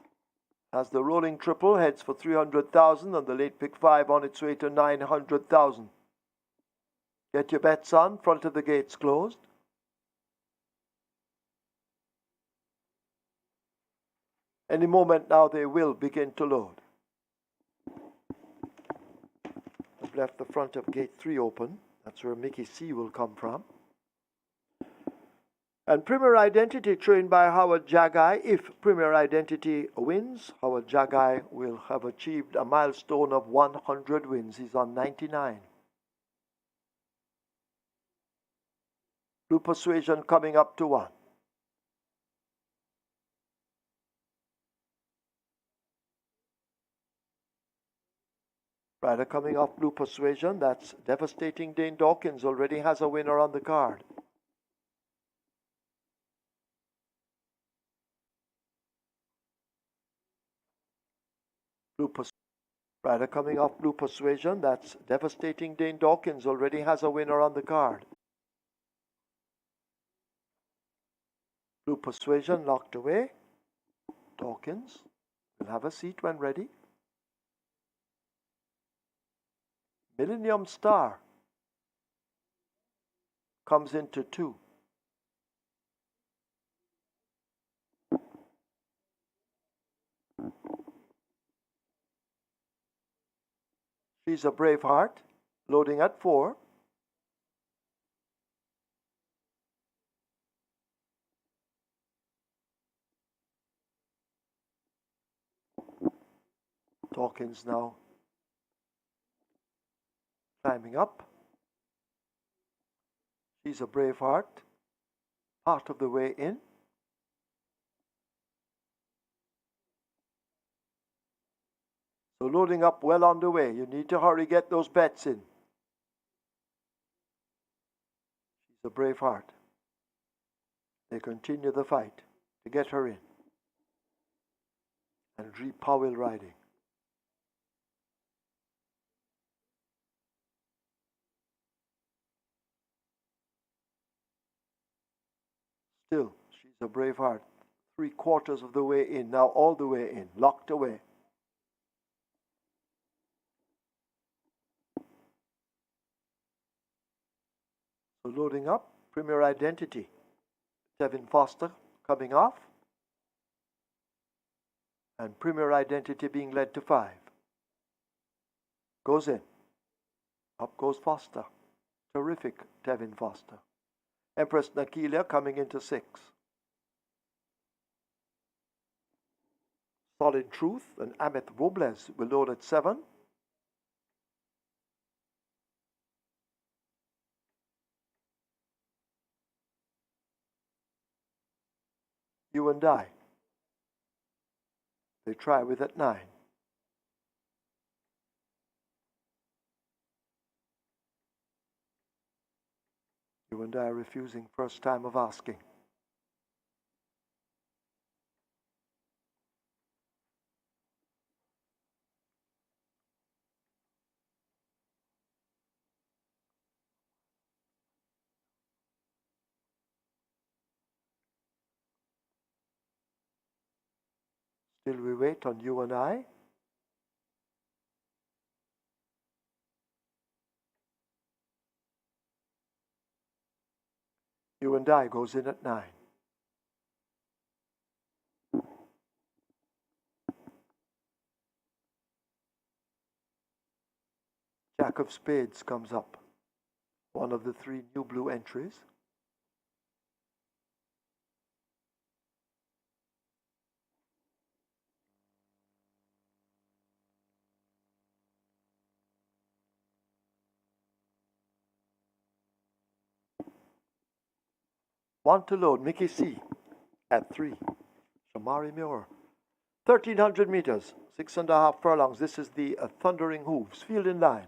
as the rolling triple heads for 300,000 and the late pick 5 on its way to 900,000. Get your bets on. Front of the gates closed. Any moment now they will begin to load. I've left the front of gate 3 open. That's where Mickey C will come from. And Premier Identity trained by Howard Jagai. If Premier Identity wins, Howard Jagai will have achieved a milestone of 100 wins. He's on 99. Blue Persuasion coming up to 1. Rider coming off Blue Persuasion. That's Devastating Dane Dawkins. Already has a winner on the card. Rider coming off Blue Persuasion. That's Devastating Dane Dawkins. Already has a winner on the card. Blue Persuasion locked away. Dawkins will have a seat when ready. Millennium Star comes into 2. She's a Brave Heart, loading at 4. Dawkins now climbing up. She's a Brave Heart, part of the way in. So loading up well on the way. You need to hurry, get those bets in. She's a Brave Heart. They continue the fight to get her in. And Dree Powell riding. Still, she's a Brave Heart. 3/4 of the way in, now all the way in, locked away. So loading up, Premier Identity. Tevin Foster coming off. And Premier Identity being led to 5. Goes in. Up goes Foster. Terrific, Tevin Foster. Empress Nakilia coming into 6. Solid Truth and Amit Robles will load at 7. You and I. They try with at 9. You and I refusing first time of asking. Still we wait on You and I. You and I goes in at 9. Jack of Spades comes up. One of the 3 new blue entries. One to load, Mickey C at 3. Shamari Muir. 1,300 meters, 6.5 furlongs. This is the Thundering Hooves. Field in line.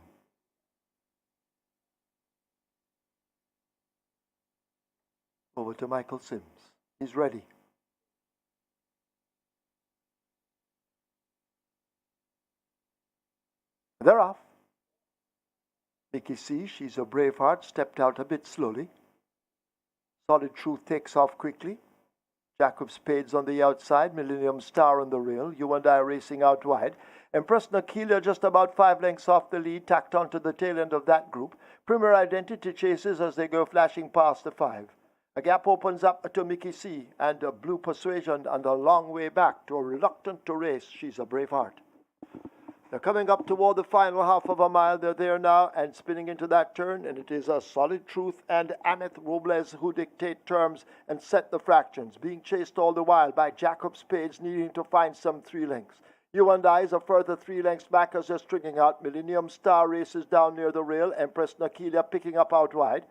Over to Michael Sims. He's ready. They're off. Mickey C, she's a Brave Heart, stepped out a bit slowly. Solid Truth takes off quickly. Jack of Spades on the outside, Millennium Star on the rail, You and I racing out wide. Empress Nakilia just about 5 lengths off the lead, tacked onto the tail end of that group. Premier Identity chases as they go flashing past the 5. A gap opens up to Mickey C and a Blue Persuasion and a long way back to a reluctant to race. She's a brave heart. They're coming up toward the final half of a mile. They're there now and spinning into that turn, and it is a Solid Truth and Ameth Robles who dictate terms and set the fractions, being chased all the while by Jack of Spades needing to find some 3 lengths. You and I is a further 3 lengths back as they're stringing out. Millennium Star races down near the rail. Empress Nakilia picking up out wide.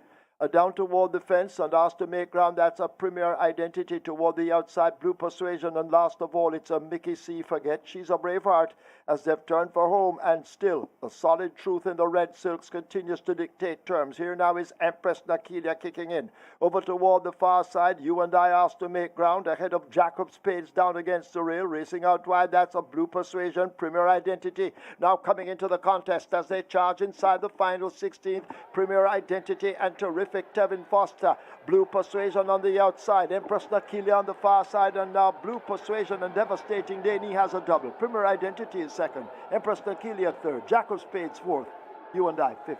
Down toward the fence and asked to make ground. That's a Premier Identity toward the outside. Blue Persuasion, and last of all, it's a Mickey C. Forget. She's a brave heart as they've turned for home, and still the Solid Truth in the red silks continues to dictate terms. Here now is Empress Nakilia kicking in. Over toward the far side, You and I asked to make ground ahead of Jack of Spades down against the rail. Racing out wide, that's a Blue Persuasion. Premier Identity now coming into the contest as they charge inside the final 16th. Premier Identity and Terrific Tevin Foster. Blue Persuasion on the outside. Empress Nakilia on the far side, and now Blue Persuasion and Devastating Danny has a double. Premier Identity is second. Empress Nakilia third. Jack of Spades fourth. You and I fifth.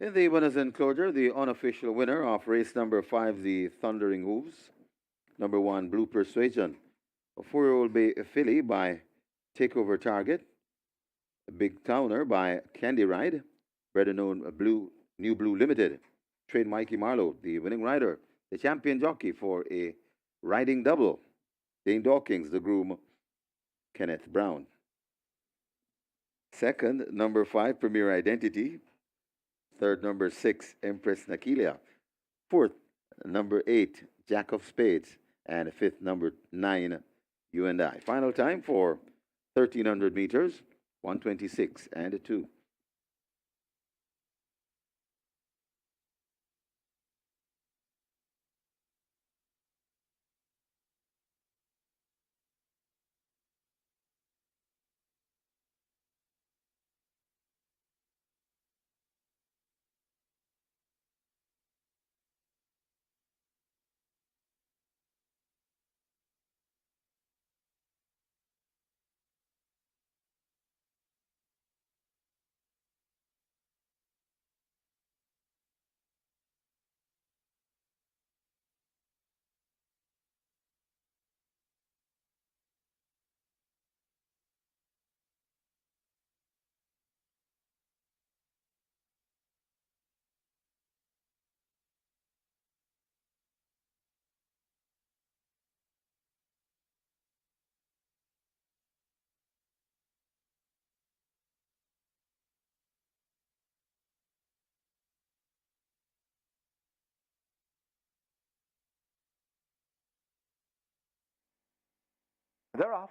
In the winners enclosure, the unofficial winner of race number 5, the Thundering Hooves. Number 1, Blue Persuasion. A 4-year-old bay filly by Takeover Target. A Big Towner by Candy Ride. Better known New Blue Limited. Trained Mikey Marlowe, the winning rider. The champion jockey for a riding double. Dane Dawkins, the groom, Kenneth Brown. Second, number 5, Premier Identity. Third, number 6, Empress Nakilia. Fourth, number 8, Jack of Spades. And fifth, number 9, You and I. Final time for 1,300 meters, 1:26 and 2. They're off.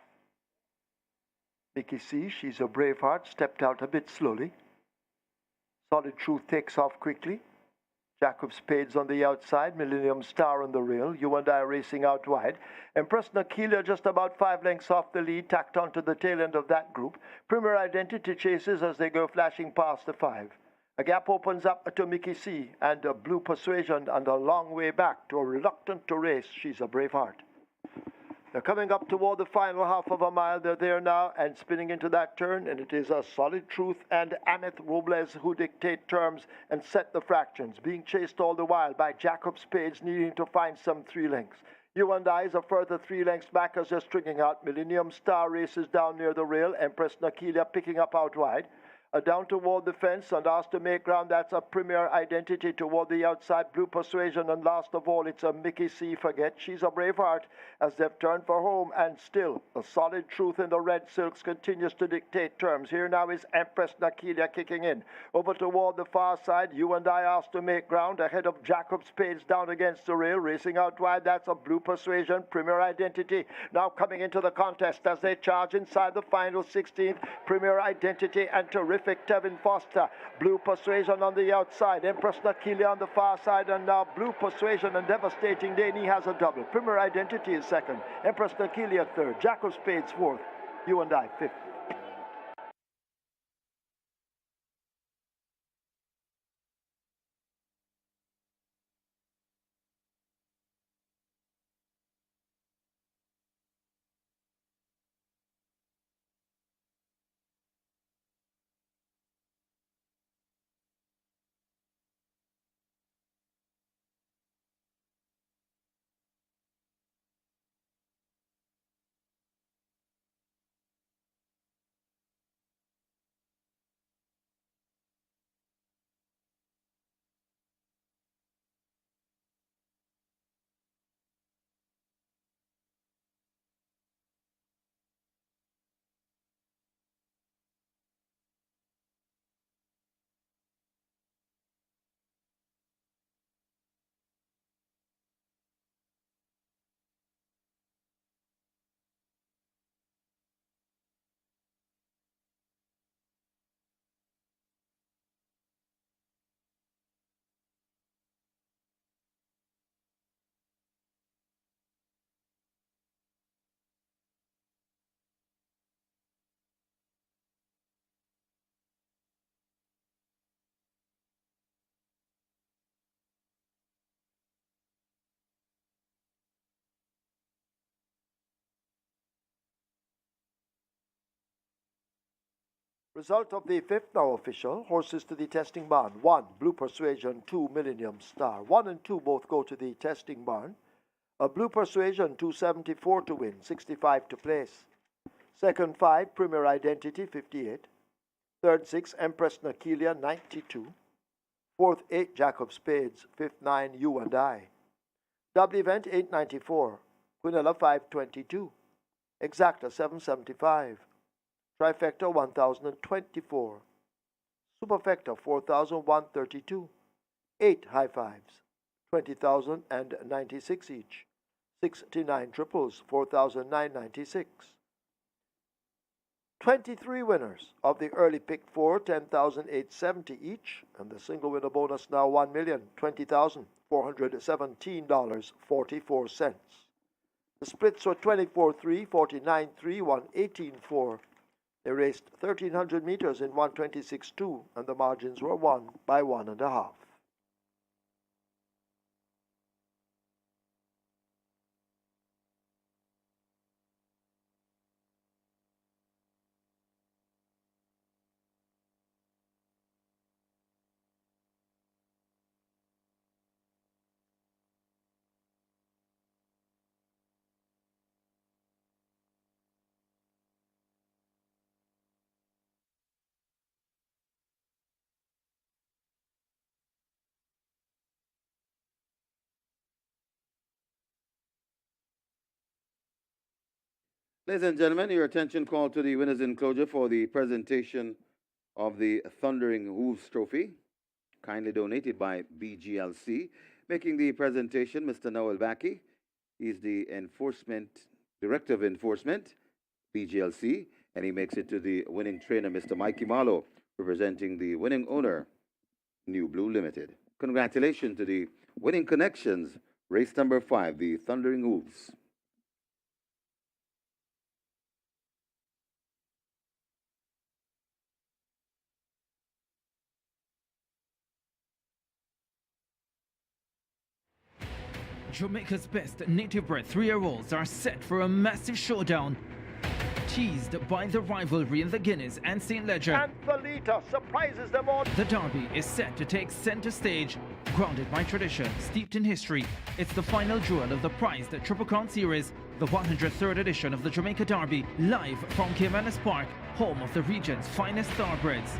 Mickey C, she's a brave heart, stepped out a bit slowly. Solid Truth takes off quickly. Jack of Spades on the outside, Millennium Star on the rail, You and I racing out wide. Empress Nakilia just about 5 lengths off the lead, tacked onto the tail end of that group. Premier Identity chases as they go flashing past the 5. A gap opens up to Mickey C and a Blue Persuasion and a long way back to a reluctant to race. She's a brave heart. They're coming up toward the final half of a mile. They're there now and spinning into that turn, and it is a Solid Truth and Ameth Robles who dictate terms and set the fractions, being chased all the while by Jack of Spades needing to find some 3 lengths. You and I is a further 3 lengths back as they're stringing out. Millennium Star races down near the rail. Empress Nakilia picking up out wide. Down toward the fence and asked to make ground. That's a Premier Identity toward the outside. Blue Persuasion, and last of all, it's a Mickey C. Forget. She's a brave heart as they've turned for home, and still the Solid Truth in the red silks continues to dictate terms. Here now is Empress Nakilia kicking in. Over toward the far side, You and I asked to make ground ahead of Jack of Spades down against the rail. Racing out wide, that's a Blue Persuasion. Premier Identity now coming into the contest as they charge inside the final 16th. Premier Identity and Terrific Tevin Foster. Blue Persuasion on the outside. Empress Nakilia on the far side, and now Blue Persuasion and Devastating Danny has a double. Premier Identity is second. Empress Nakilia third. Jack of Spades fourth. You and I fifth. Result of the fifth now official. Horses to the testing barn. 1, Blue Persuasion. 2, Millennium Star. 1 and 2 both go to the testing barn. A Blue Persuasion, 274 to win, 65 to place. Second 5, Premier Identity, 58. Third 6, Empress Nakilia, 92. Fourth 8, Jack of Spades. Fifth 9, You and I. Double event, 894. Quinella, 522. Exacta, 775. Trifecta 1024. Superfecta 4132. 8 high fives, 20,096 each. 69 triples, 4,996. 23 winners of the early pick 4, 10,870 each, and the single winner bonus now $1,20,417.44. The splits were 24-3, 49-3, 118-4. They raced 1,300 meters in 126.2, and the margins were 1 by 1.5. Ladies and gentlemen, your attention called to the winners' enclosure for the presentation of the Thundering Hooves Trophy, kindly donated by BGLC. Making the presentation, Mr. Noel Baki. He's the enforcement Director of Enforcement, PGLC, and he makes it to the winning trainer, Mr. Mikey Marlowe, representing the winning owner, New Blue Limited. Congratulations to the winning connections, race number 5, the Thundering Hooves. Jamaica's best native-bred 3-year-olds are set for a massive showdown. Teased by the rivalry in the Guinness and St. Ledger, And Felita surprises them all. the Derby is set to take center stage. Grounded by tradition, steeped in history, it's the final jewel of the prized Triple Crown Series, the 103rd edition of the Jamaica Derby, live from Caymanas Park, home of the region's finest thoroughbreds.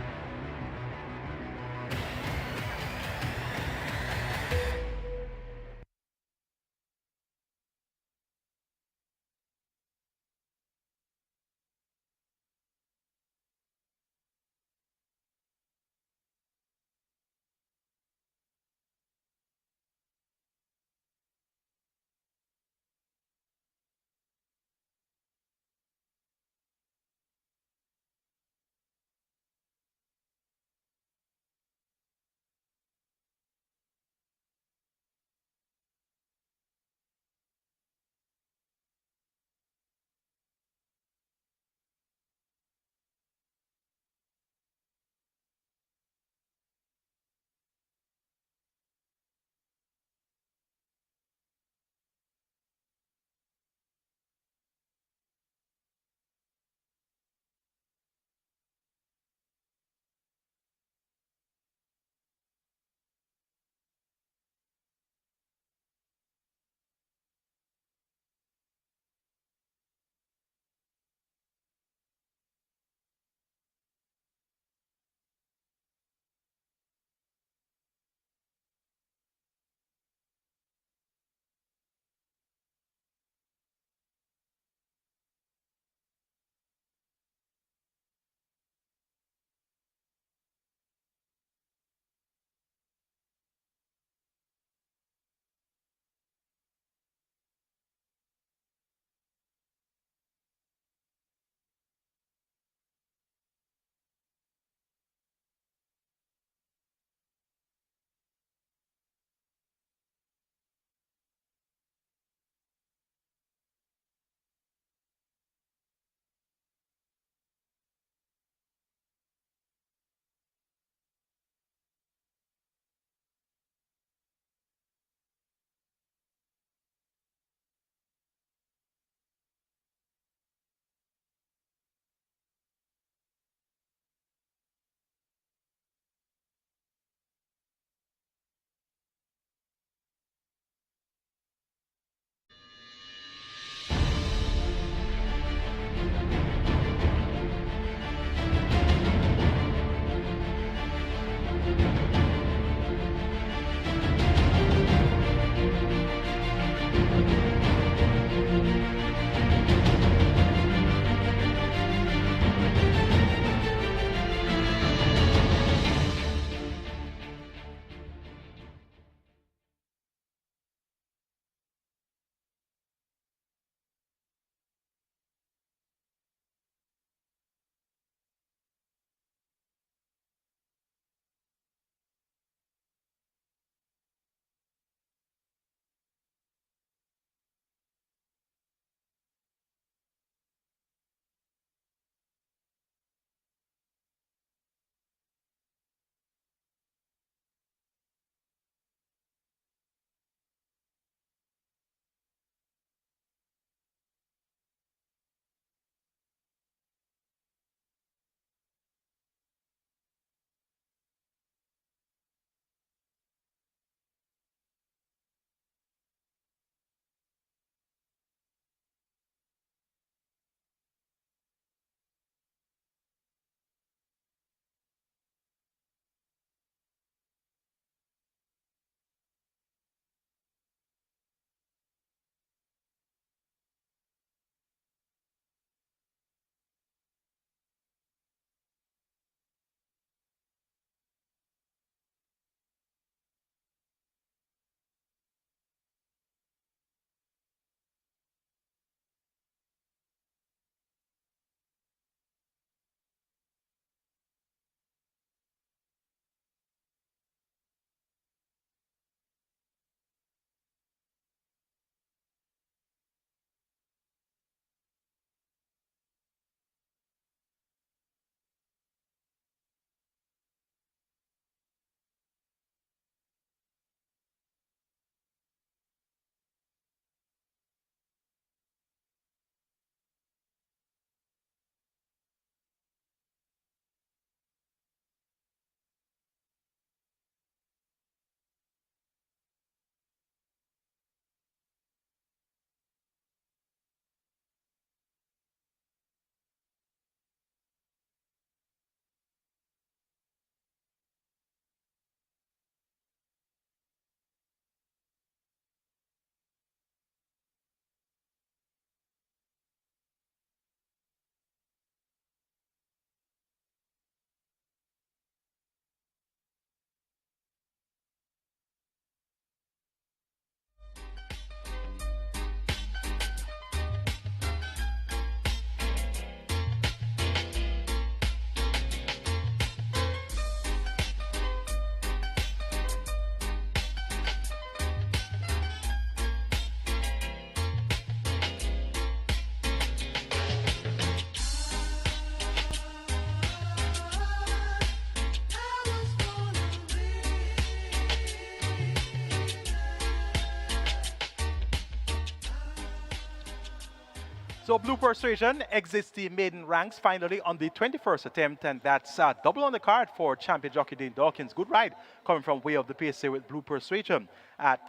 So Blue Persuasion exits the maiden ranks finally on the 21st attempt, and that's double on the card for champion jockey Dean Dawkins. Good ride coming from way of the pace here with Blue Persuasion at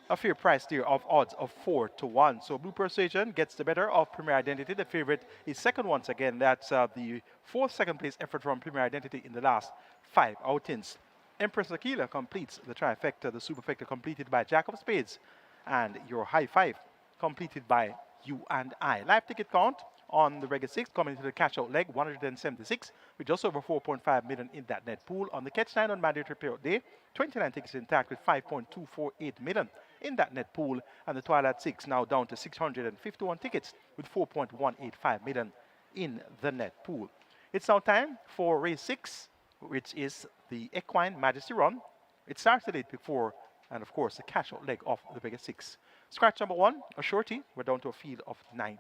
a fair price there of odds of 4-1. So Blue Persuasion gets the better of Premier Identity. The favorite is second once again. That's the fourth second place effort from Premier Identity in the last 5 outings. Empress Aquila completes the trifecta, the superfecta completed by Jack of Spades, and your high five completed by you and I. Live ticket count on the regular 6 coming into the cash out leg 176 with just over 4.5 million in that net pool. On the catch 9 on mandatory payout day, 29 tickets intact with 5.248 million in that net pool, and the Twilight 6 now down to 651 tickets with 4.185 million in the net pool. It's now time for race 6, which is the Equine Majesty Run. It starts a little before, and of course the cash out leg of the biggest 6. Scratch number 1, a shorty. We're down to a field of 9.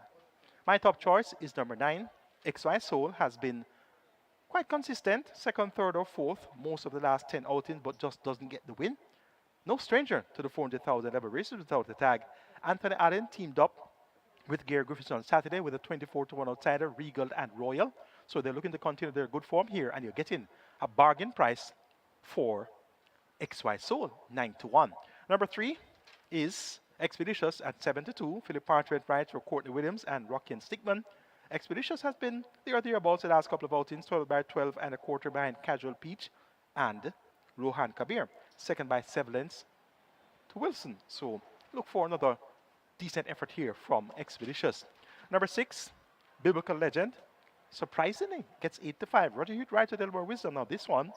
My top choice is number 9. XY Soul has been quite consistent, second, third, or fourth most of the last 10 outings, but just doesn't get the win. No stranger to the 400,000 level races without the tag. Anthony Allen teamed up with Gary Griffiths on Saturday with a 24-1 outsider, Regal and Royal. So they're looking to continue their good form here, and you're getting a bargain price for XY Soul, 9-1. Number 3 is Expeditious at 7-2. Philip Partridge rides for Courtney Williams and Rockin Stickman. Expeditious has been thereabouts the last couple of outings, 12 by 12 and a quarter behind Casual Peach and Rohan Kabir. Second by 7 lengths to Wilson. So look for another decent effort here from Expeditious. Number 6, Biblical Legend. Surprisingly, gets 8-5. Roger Hewitt rides to Delaware Wisdom. Now this one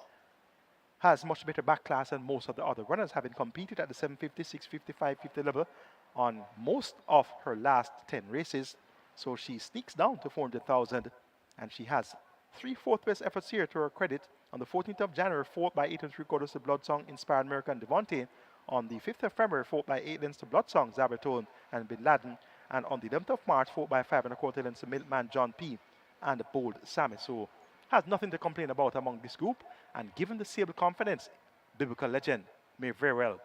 has much better back class than most of the other runners, having competed at the 750, 655, 50 level on most of her last 10 races. So she sneaks down to 400,000, and she has 3 fourth best efforts here to her credit. On the 14th of January, 4th by 8 3/4 to Blood Song, Inspired America and Devontae. On the 5th of February, 4th by 8 lengths to Blood Song, Zabertone and Bin Laden. And on the 11th of March, 4th by 5 1/4 lengths to Milkman John P. and Bold Sammy. So has nothing to complain about among this group, and given the stable confidence, Biblical Legend may very well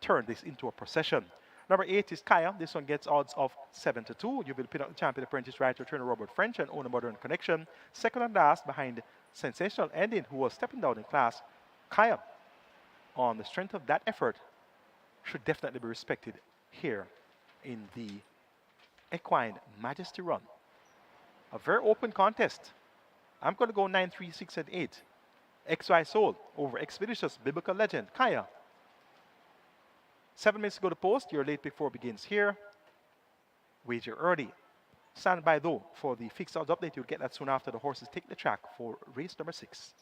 turn this into a procession. Number 8 is Kaya. This one gets odds of 7-2. You will pin up the champion apprentice right to Trainer Robert French and Owner Modern Connection. Second and last behind Sensational Ending, who was stepping down in class. Kaya, on the strength of that effort, should definitely be respected here in the Equine Majesty Run. A very open contest. I'm going to go 9, 3, 6, and 8. XY Soul over Expeditious, Biblical Legend, Kaya. 7 minutes to go to post. Your late pick 4 begins here. Wager early. Stand by though for the fixed odds update. You'll get that soon after the horses take the track for race number 6.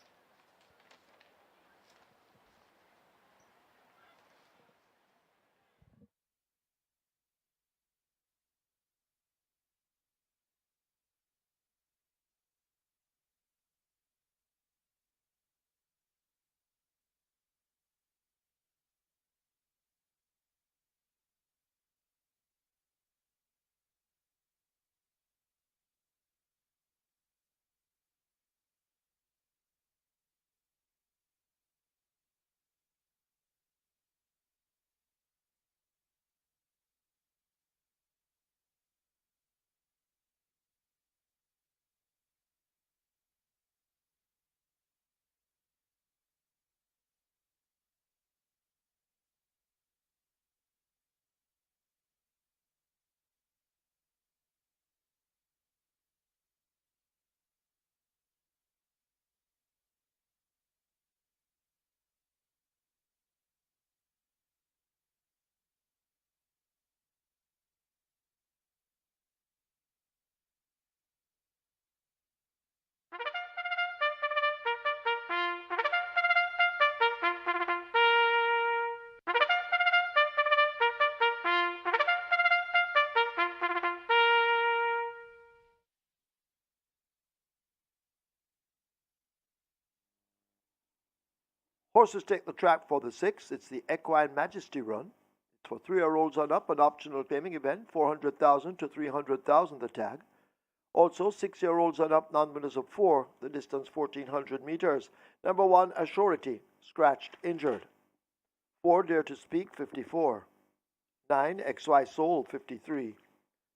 Horses take the track for the 6. It's the Equine Majesty Run. It's for 3-year-olds on up, an optional claiming event, 400,000 to 300,000 the tag. Also, 6-year-olds on up, non-winners of 4, the distance 1,400 meters. Number 1, Assurity, scratched, injured. 4, Dare to Speak, 54. 9, XY Soul, 53.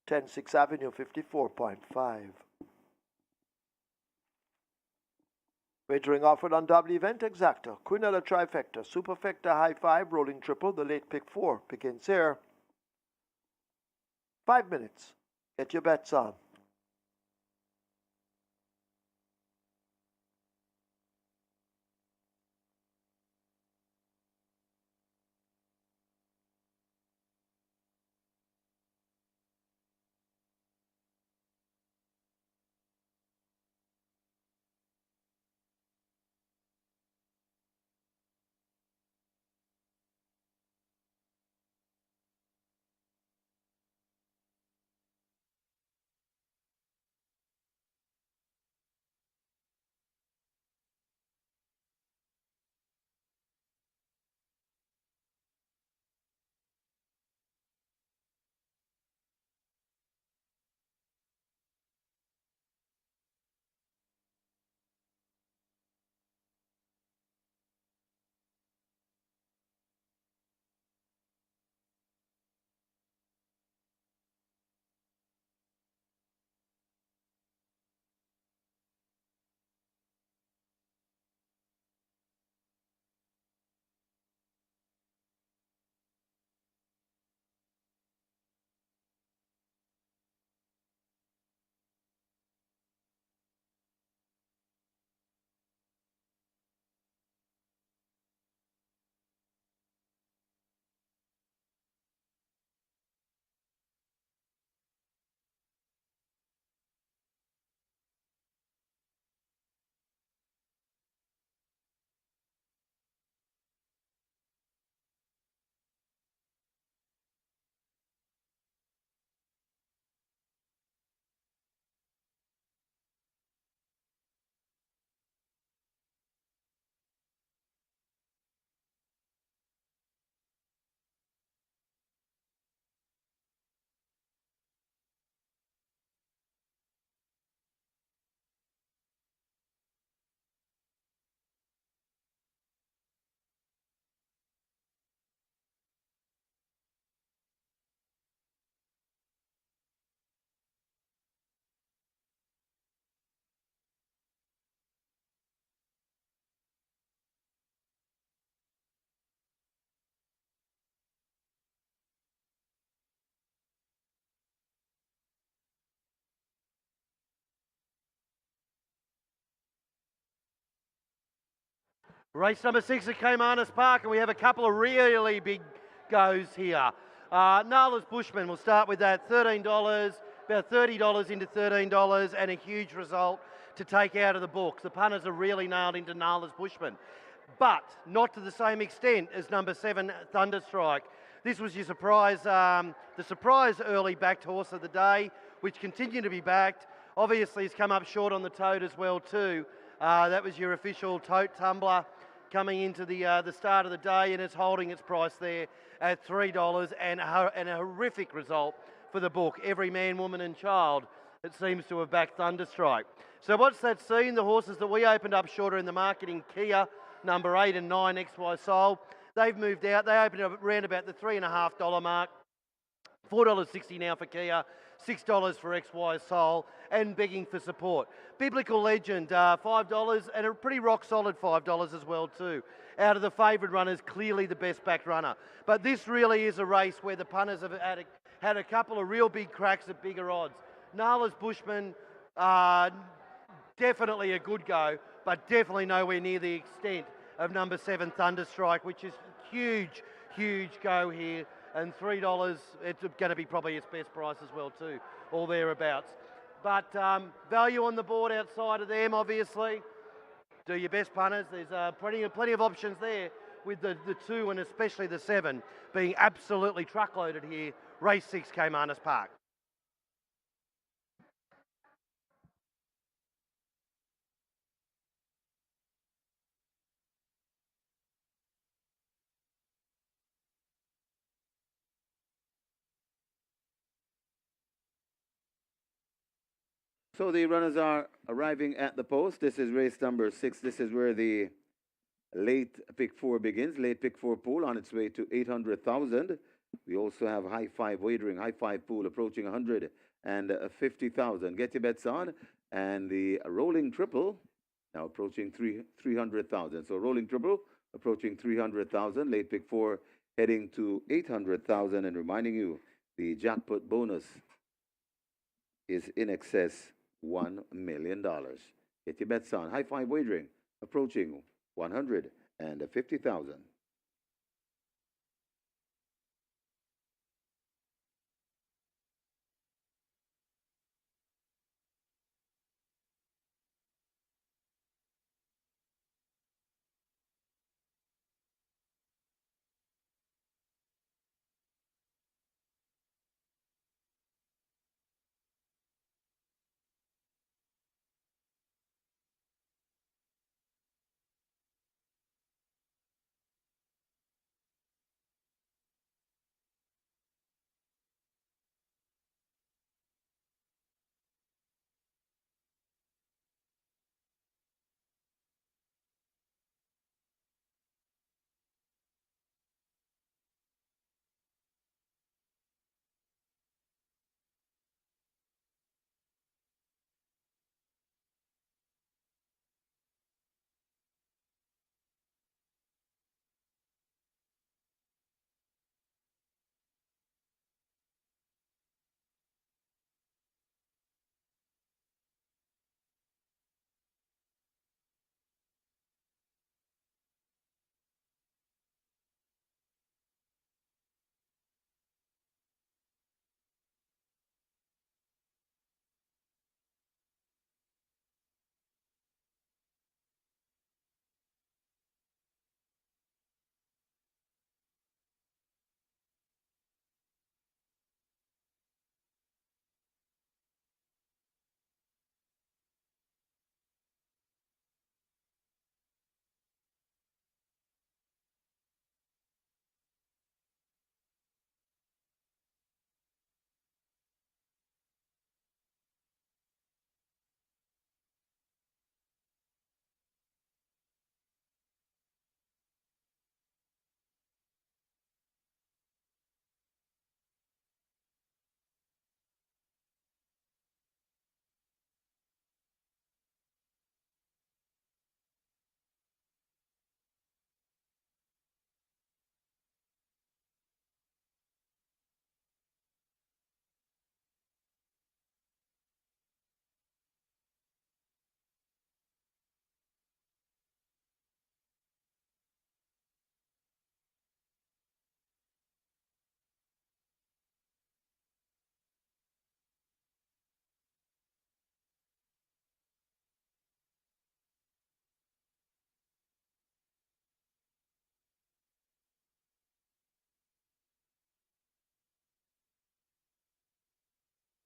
10-6 Avenue, 54.5. Wagering offered on double event exacta, quinella trifecta, superfecta high five, rolling triple, the late pick 4 begins here. 5 minutes. Get your bets on. Race number 6 at Caymanas Park, and we have a couple of really big goes here. Nala's Bushman, we'll start with that, $13, about $30 into $13, and a huge result to take out of the books. The punters are really nailed into Nala's Bushman, but not to the same extent as number 7, Thunderstrike. This was your surprise, the surprise early backed horse of the day, which continued to be backed. Obviously, has come up short on the tote as well too. That was your official tote tumbler coming into the start of the day, and it's holding its price there at $3, and a horrific result for the book. Every man, woman and child, it seems to have backed Thunderstrike. So what's that seen? The horses that we opened up shorter in the market in Kia, number 8 and 9, XY Soul, they've moved out. They opened up around about the $3.50 mark. $4.60 now for Kia, $6 for XY Soul, and begging for support. Biblical Legend, $5, and a pretty rock solid $5 as well too. Out of the favourite runners, clearly the best backed runner. But this really is a race where the punters have had a couple of real big cracks at bigger odds. Nala's Bushman, definitely a good go, but definitely nowhere near the extent of number 7 Thunderstrike, which is huge, huge go here. And $3, it's going to be probably its best price as well too, or thereabouts. But value on the board outside of them, obviously. Do your best, punters. There's plenty of options there, with the 2 and especially the 7 being absolutely truckloaded here. Race 6, Caymanas Park. So the runners are arriving at the post. This is race number 6. This is where the late pick 4 begins. Late pick 4 pool on its way to 800,000. We also have high five wagering, high five pool approaching 150,000. Get your bets on. And the rolling triple now approaching 300,000. So rolling triple approaching 300,000. Late pick four heading to 800,000. And reminding you, the jackpot bonus is in excess $1 million. Get your bets on. High five wagering approaching 150,000.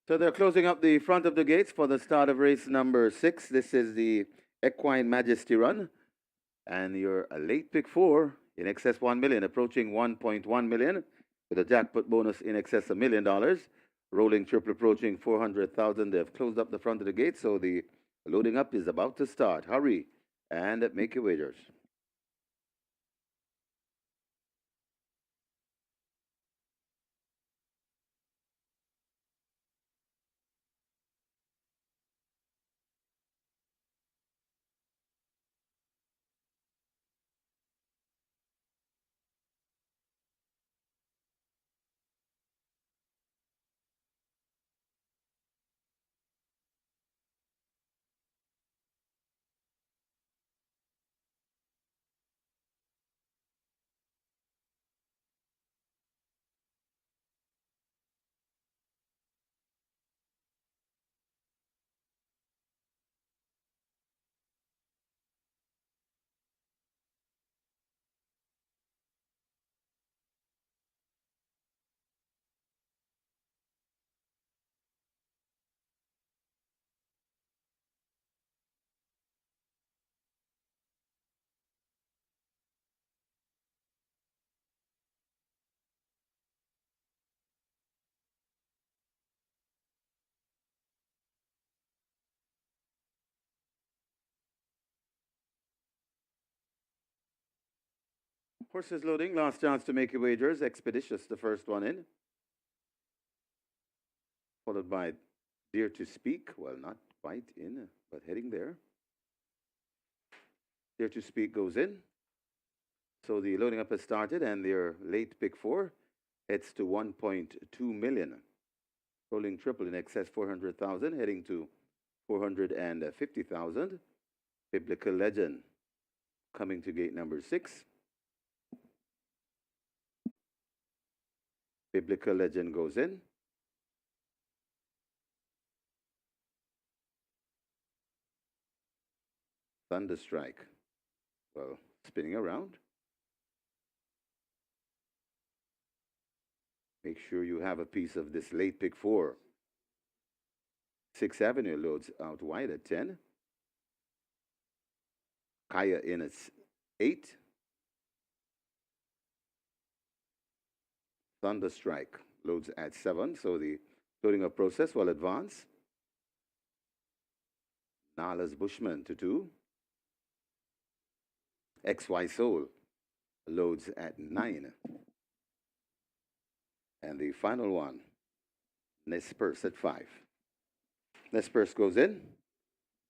So they're closing up the front of the gates for the start of race number 6. This is the Equine Majesty Run. And your late pick four in excess 1 million, approaching 1.1 million, with a jackpot bonus in excess of $1 million. Rolling triple approaching 400,000. They've closed up the front of the gate, so the loading up is about to start. Hurry and make your wagers. Horses loading, last chance to make your wagers. Expeditious, the first one in. Followed by Dare to Speak. Well, not quite in, but heading there. Dare to Speak goes in. So the loading up has started, and their late pick 4 heads to 1.2 million. Rolling triple in excess 400,000, heading to 450,000. Biblical Legend coming to gate number 6. Biblical Legend goes in. Thunderstrike. Well, spinning around. Make sure you have a piece of this late pick 4. 6th Avenue loads out wide at 10. Kaya in at 8. Thunderstrike loads at 7. So the loading up process will advance. Nala's Bushman to 2. XY Soul loads at 9. And the final one, Nespers at 5. Nespers goes in.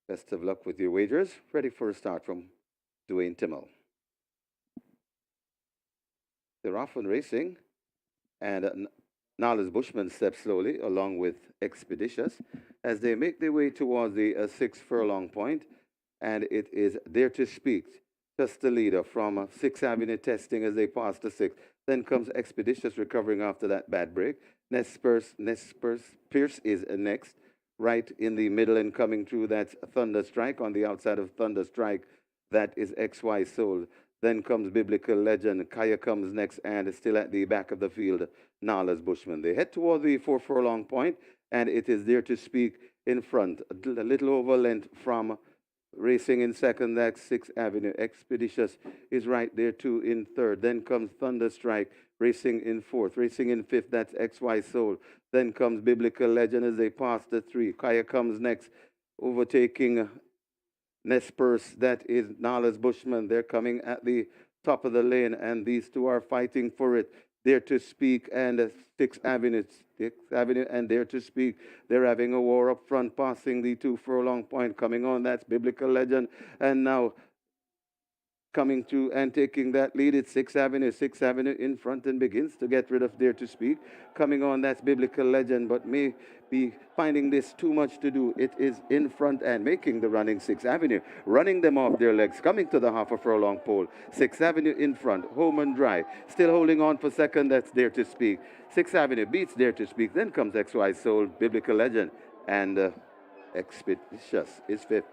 Best of luck with your wagers. Ready for a start from Dwayne Timmel. They're off and racing, and Nala's Bushman steps slowly along with Expeditious as they make their way towards the 6 furlong point, and it is Dare to Speak, just the leader from 6th Avenue testing as they pass the 6th. Then comes Expeditious recovering after that bad break. Nespers Pierce is next, right in the middle and coming through. That's Thunderstrike. On the outside of Thunderstrike, that is XY Soul. Then comes Biblical Legend. Kaya comes next and still at the back of the field, Nala's Bushman. They head toward the 4 furlong point, and it is Dare to Speak in front, a little over length from racing in second. That's 6th Avenue. Expeditious is right there too in third. Then comes Thunderstrike racing in fourth. Racing in fifth, that's XY Soul. Then comes Biblical Legend as they pass the 3. Kaya comes next, overtaking Nespers. That is Nala's Bushman. They're coming at the top of the lane, and these two are fighting for it. Dare to Speak and 6th Avenue. 6th Avenue and Dare to Speak. They're having a war up front, passing the 2 furlong point. Coming on, that's Biblical Legend. And now coming through and taking that lead, it's 6th Avenue. 6th Avenue in front and begins to get rid of Dare to Speak. Coming on, that's Biblical Legend, but may be finding this too much to do. It is in front and making the running 6th Avenue, running them off their legs, coming to the half a furlong pole. 6th Avenue in front, home and dry, still holding on for second. That's Dare to Speak. 6th Avenue beats Dare to Speak. Then comes XY Soul, Biblical Legend, and Expeditious is fifth.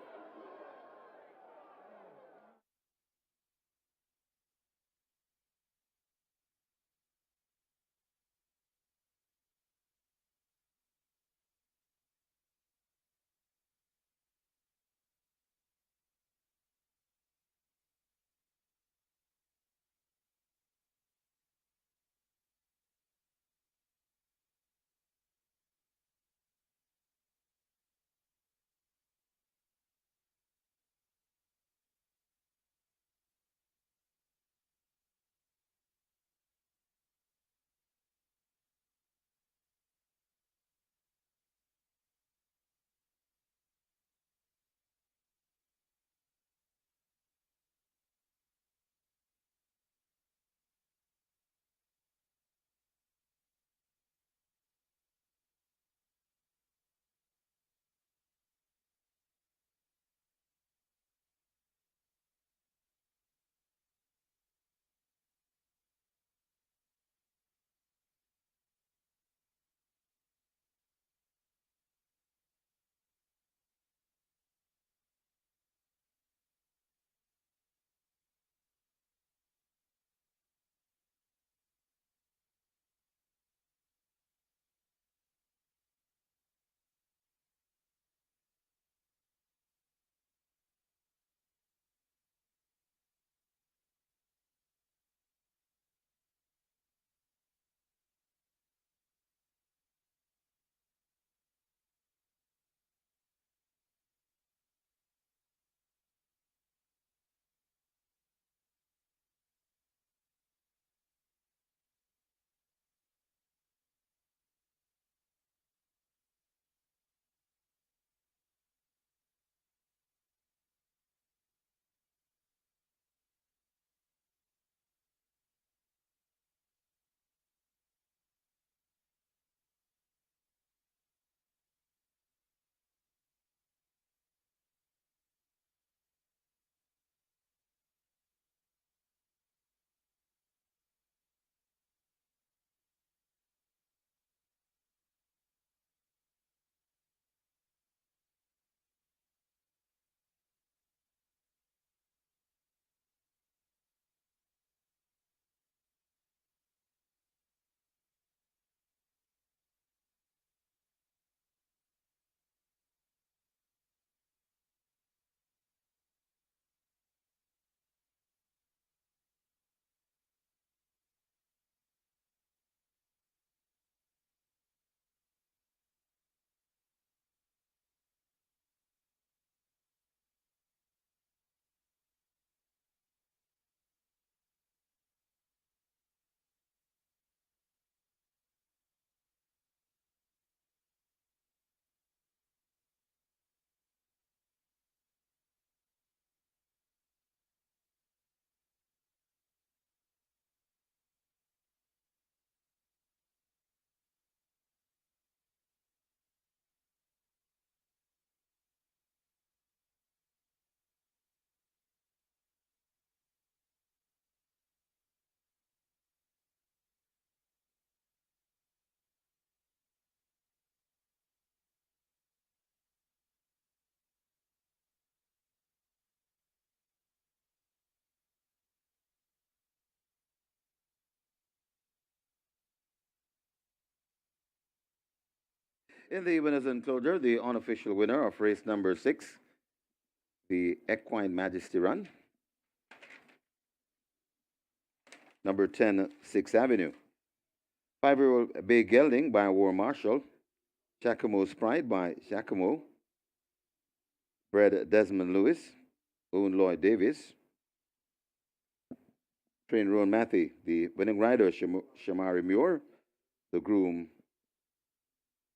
In the winner's enclosure, the unofficial winner of race number 6, the Equine Majesty Run. Number 10, 6th Avenue. 5-year-old Bay Gelding by War Marshall. Giacomo's Pride by Giacomo. Bred Desmond Lewis. Owned Lloyd Davis. Trained Rowan Matthew. The winning rider, Shamari Muir. The groom,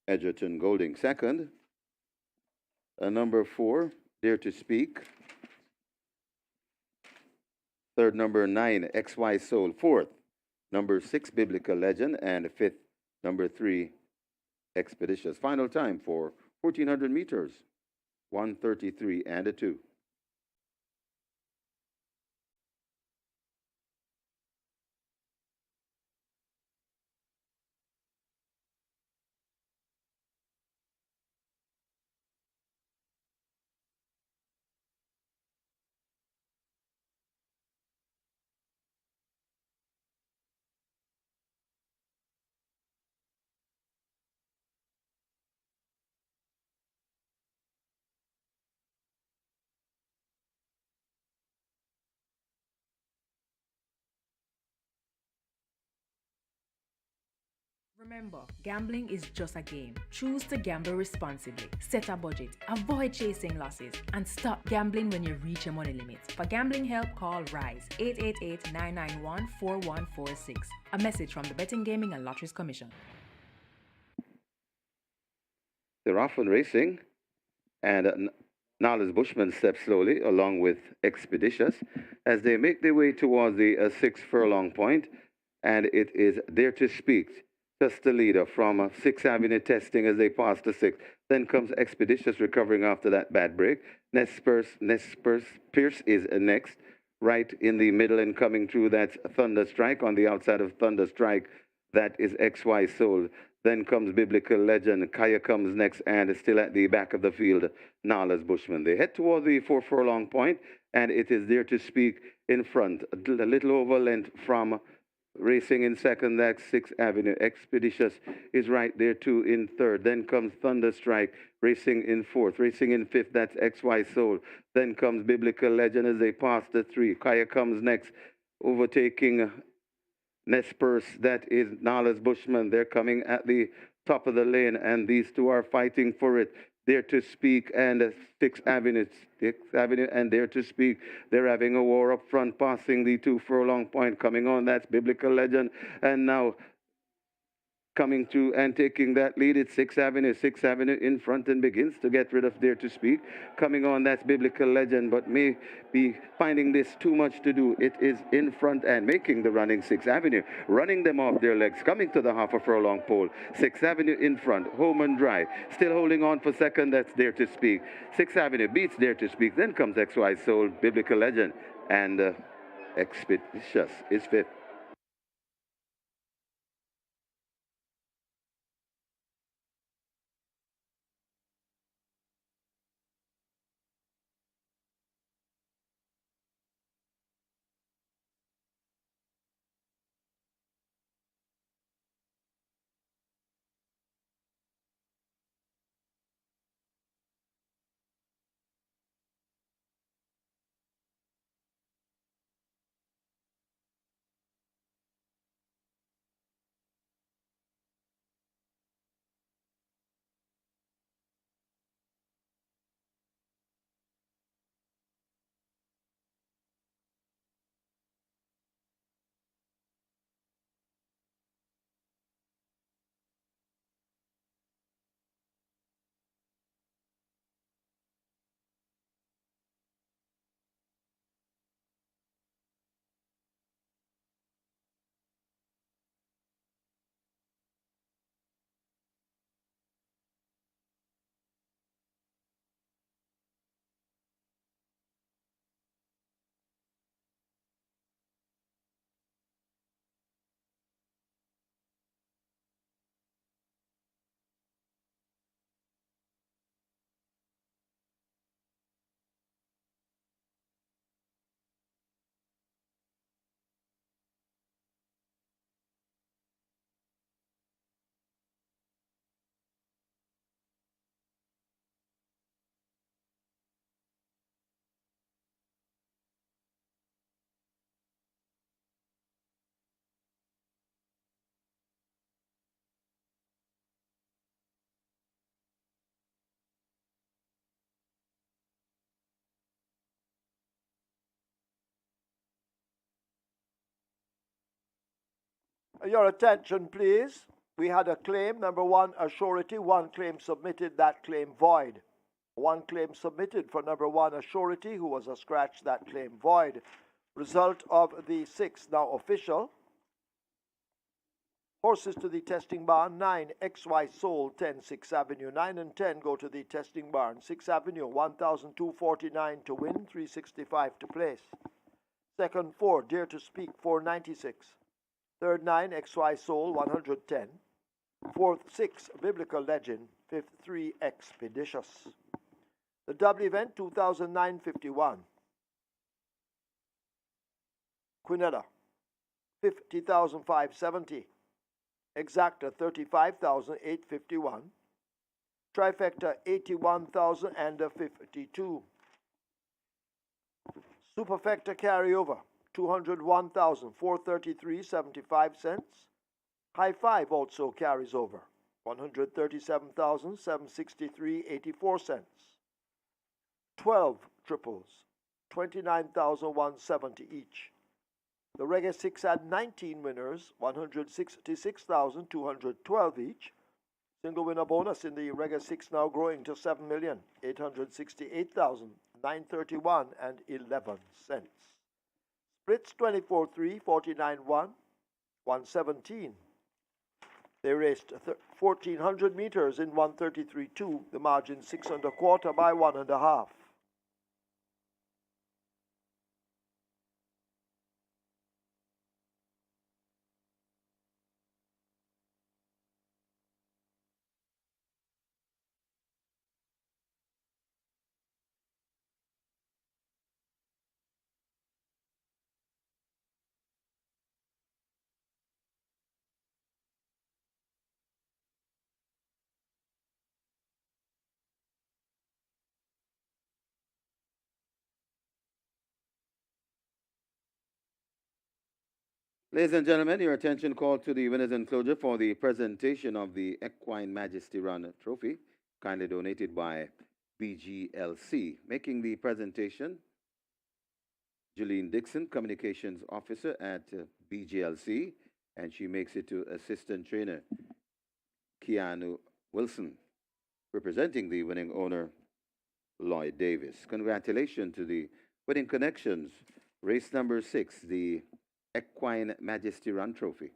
Edgerton Golding. Second, number 4, Dare to Speak. Third, number 9, XY Soul. Fourth, number 6, Biblical Legend. And fifth, number 3, Expeditious. Final time for 1,400 meters, 1:33 and a 2. Remember, gambling is just a game. Choose to gamble responsibly. Set a budget, avoid chasing losses, and stop gambling when you reach your money limits. For gambling help, call RISE 888-991-4146. A message from the Betting, Gaming and Lotteries Commission. They're off and racing, and Nala's Bushman steps slowly along with Expeditious as they make their way towards the 6th furlong point, and it is Dare to Speak. Just the leader from 6th Avenue testing as they pass the 6th. Then comes Expeditious recovering after that bad break. Pierce is next, right in the middle and coming through. That's Thunder Strike. On the outside of Thunder Strike, that is XY Soul. Then comes Biblical Legend. Kaya comes next and is still at the back of the field. Nala's Bushman. They head toward the 4 furlong point, and it is Dare to Speak in front. A little over length from racing in second, that's 6th Avenue. Expeditious is right there too in third. Then comes Thunder Strike racing in fourth. Racing in fifth, that's XY Soul. Then comes Biblical Legend as they pass the 3. Kaya comes next, overtaking Nespers. That is Nala's Bushman. They're coming at the top of the lane, and these two are fighting for it. Dare to Speak and 6th Avenue. 6th Avenue and Dare to Speak. They're having a war up front, passing the 2 furlong point. Coming on, that's Biblical Legend. And now coming through and taking that lead, it's 6th Avenue. 6th Avenue in front and begins to get rid of Dare to Speak. Coming on, that's Biblical Legend, but may be finding this too much to do. It is in front and making the running 6th Avenue, running them off their legs, coming to the half a furlong pole. 6th Avenue in front, home and dry. Still holding on for second, that's Dare to Speak. 6th Avenue beats Dare to Speak. Then comes XY Soul, Biblical Legend, and Expeditious is fifth. Your attention, please. We had a claim, number one, a surety. One claim submitted, that claim void. One claim submitted for number one, a surety, who was a scratch, that claim void. Result of the 6 now official. Horses to the testing barn, 9 XY sold, 10 6th Avenue. 9 and 10 go to the testing barn. 6th Avenue, 1,249 to win, 365 to place. Second 4, Dare to Speak, 496. Third 9, XY Soul, 110. Fourth 6, Biblical Legend. Fifth 3, Expeditious. The double event, 2009-51. Quinella, 50,570. Exacta, 35,851. Trifecta, 81,052. Superfecta carryover, 201,433.75 cents. High five also carries over, 137,763.84 cents. 12 triples, 29,170 each. The Reggae 6 had 19 winners, 166,212 each. Single winner bonus in the Reggae 6 now growing to 7,868,931 and 11 cents. Splits 24-3, 49-1, 117. They raced 1,400 meters in 133.2. The margin 6 1/4 by 1.5. Ladies and gentlemen, your attention called to the winners enclosure for the presentation of the Equine Majesty Run Trophy, kindly donated by BGLC. Making the presentation, Jeline Dixon, Communications Officer at BGLC, and she makes it to Assistant Trainer Keanu Wilson, representing the winning owner, Lloyd Davis. Congratulations to the winning connections. Race number 6, the Equine Majesty Run Trophy.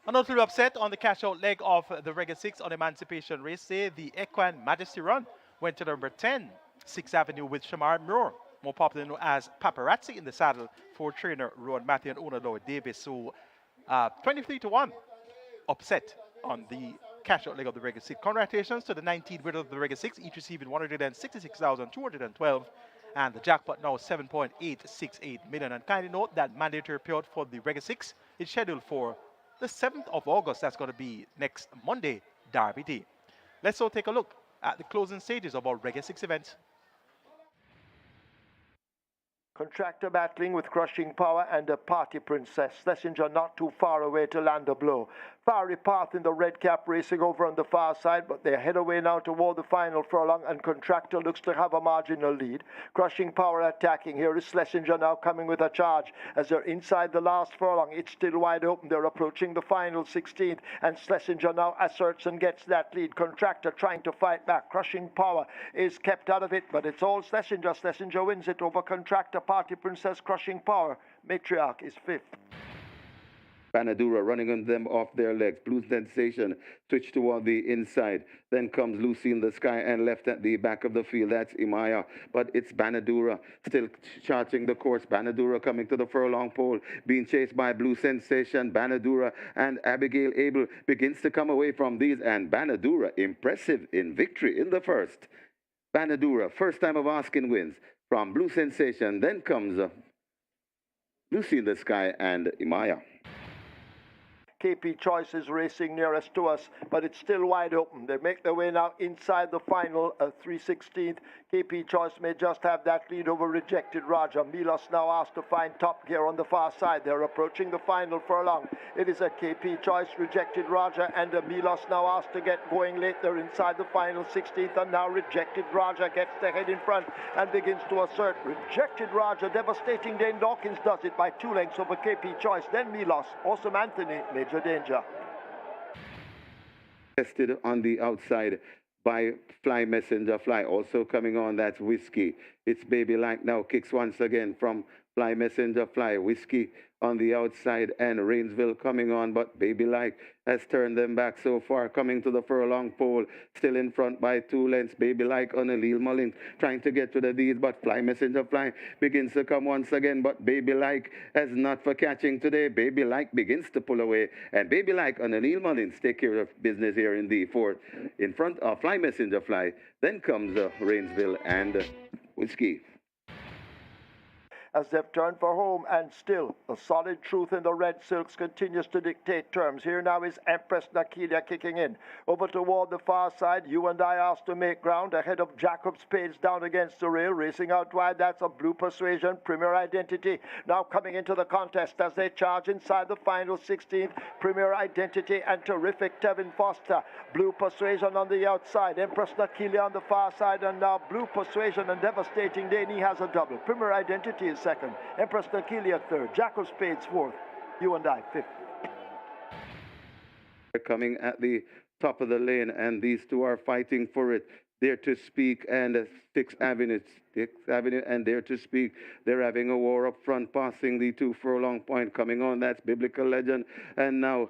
A notable upset on the cash-out leg of the Regular 6 on Emancipation Race Day, the Equine Majesty Run went to number 10, 6th Avenue with Shamar Muir, more popularly known as Paparazzi in the saddle for trainer Rowan Matthew and owner Lloyd Davis. So 23-1 upset on the cash-out leg of the Regular 6. Congratulations to the 19 winners of the Regular 6, each receiving 166,212, and the jackpot now 7.868 million. And kindly note that mandatory payout for the Regular 6 is scheduled for the 7th of August. That's going to be next Monday, Derby Day. Let's all take a look at the closing stages of our Regular 6 event. Contractor battling with Crushing Power and a Party Princess. Schlesinger not too far away to land a blow. Fiery Path in the red cap racing over on the far side, but they head away now toward the final furlong, and Contractor looks to have a marginal lead. Crushing Power attacking. Here is Schlesinger now coming with a charge as they're inside the last furlong. It's still wide open. They're approaching the final 16th, and Schlesinger now asserts and gets that lead. Contractor trying to fight back. Crushing Power is kept out of it, but it's all Schlesinger. Schlesinger wins it over Contractor. Party Princess, Crushing Power. Matriarch is 5th. Banadura running on them off their legs. Blue Sensation switch toward the inside. Then comes Lucy in the Sky and left at the back of the field. That's Imaya. But it's Banadura still charting the course. Banadura coming to the furlong pole, being chased by Blue Sensation. Banadura and Abigail Abel begins to come away from these. And Banadura impressive in victory in the first. Banadura, first time of asking wins from Blue Sensation. Then comes Lucy in the Sky and Imaya. KP Choice is racing nearest to us, but it's still wide open. They make their way now inside the final 3/16th. KP Choice may just have that lead over Rejected Raja. Milos now asked to find top gear on the far side. They're approaching the final furlong. It is a KP Choice, Rejected Raja, and Milos now asked to get going late. They're inside the final 16th, and now Rejected Raja gets the head in front and begins to assert. Rejected Raja, devastating. Dane Dawkins does it by 2 lengths over KP Choice. Then Milos, Awesome Anthony, Major Danger. Tested on the outside by Fly Messenger Fly. Also coming on, that's Whiskey. It's Baby Like now kicks once again from Fly Messenger Fly. Whiskey on the outside and Rainsville coming on, but Baby Like has turned them back so far. Coming to the furlong pole, still in front by 2 lengths. Baby Like on Alil Mullins trying to get to the D's, but Fly Messenger Fly begins to come once again, but Baby Like has not for catching today. Baby Like begins to pull away, and Baby Like on Alil Mullins take care of business here in the fourth. In front of Fly Messenger Fly, then comes Rainsville and Whiskey. As they've turned for home, and still the solid truth in the red silks continues to dictate terms. Here now is Empress Nakilia kicking in. Over toward the far side, You and I asked to make ground ahead of Jacob Spades down against the rail. Racing out wide, that's a Blue Persuasion, Premier Identity. Now coming into the contest as they charge inside the final 16th. Premier Identity and Terrific Tevin Foster. Blue Persuasion on the outside. Empress Nakilia on the far side, and now Blue Persuasion and Devastating Danny has a double. Premier Identity is second. Empress Nakilia third. Jacob Spades fourth. You and I fifth. They're coming at the top of the lane, and these two are fighting for it. Dare to Speak and 6th Avenue. 6th Avenue and Dare to Speak. They're having a war up front, passing the 2 furlong point. Coming on, that's Biblical Legend. And now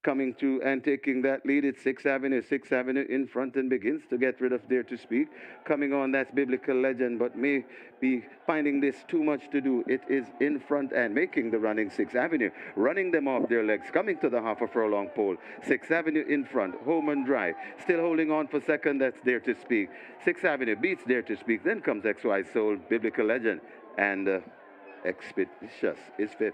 coming to and taking that lead, it's 6th Avenue. 6th Avenue in front and begins to get rid of Dare to Speak. Coming on, that's Biblical Legend, but may be finding this too much to do. It is in front and making the running 6th Avenue, running them off their legs, coming to the half a furlong pole. 6th Avenue in front, home and dry. Still holding on for second, that's Dare to Speak. 6th Avenue beats Dare to Speak, then comes XY Soul, Biblical Legend, and Expeditious is fifth.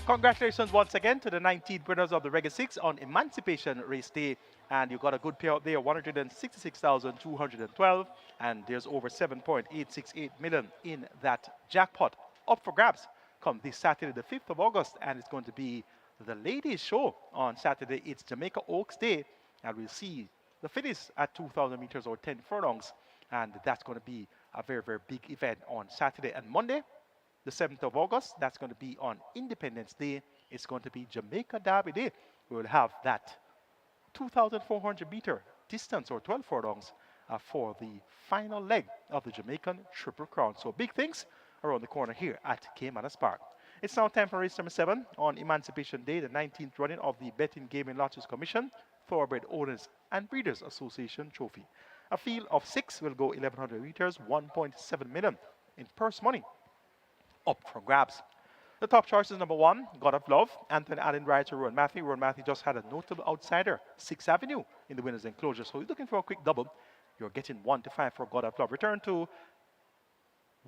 Congratulations once again to the 19 winners of the Reggae 6 on Emancipation Race Day. And you got a good payout there, 166,212. And there's over 7.868 million in that jackpot. Up for grabs come this Saturday, the 5th of August. And it's going to be the ladies' show on Saturday. It's Jamaica Oaks Day. And we'll see the fillies at 2,000 meters or 10 furlongs. And that's going to be a very, very big event on Saturday and Monday. The 7th of August, that's going to be on Independence Day. It's going to be Jamaica Derby Day. We will have that 2,400 meter distance or 12 furlongs for the final leg of the Jamaican Triple Crown. So big things around the corner here at Caymanas Park. It's now time for race number 7 on Emancipation Day, the 19th running of the Betting Gaming Lotteries Commission Thoroughbred Owners and Breeders Association Trophy. A field of 6 will go 1,100 meters, 1.7 million in purse money up for grabs. The top choice is number 1, God of Love. Anthony Allen rides to Rowan Matthew. Rowan Matthew just had a notable outsider, 6th Avenue, in the winner's enclosure. So he's looking for a quick double. You're getting 1 to 5 for God of Love. Return to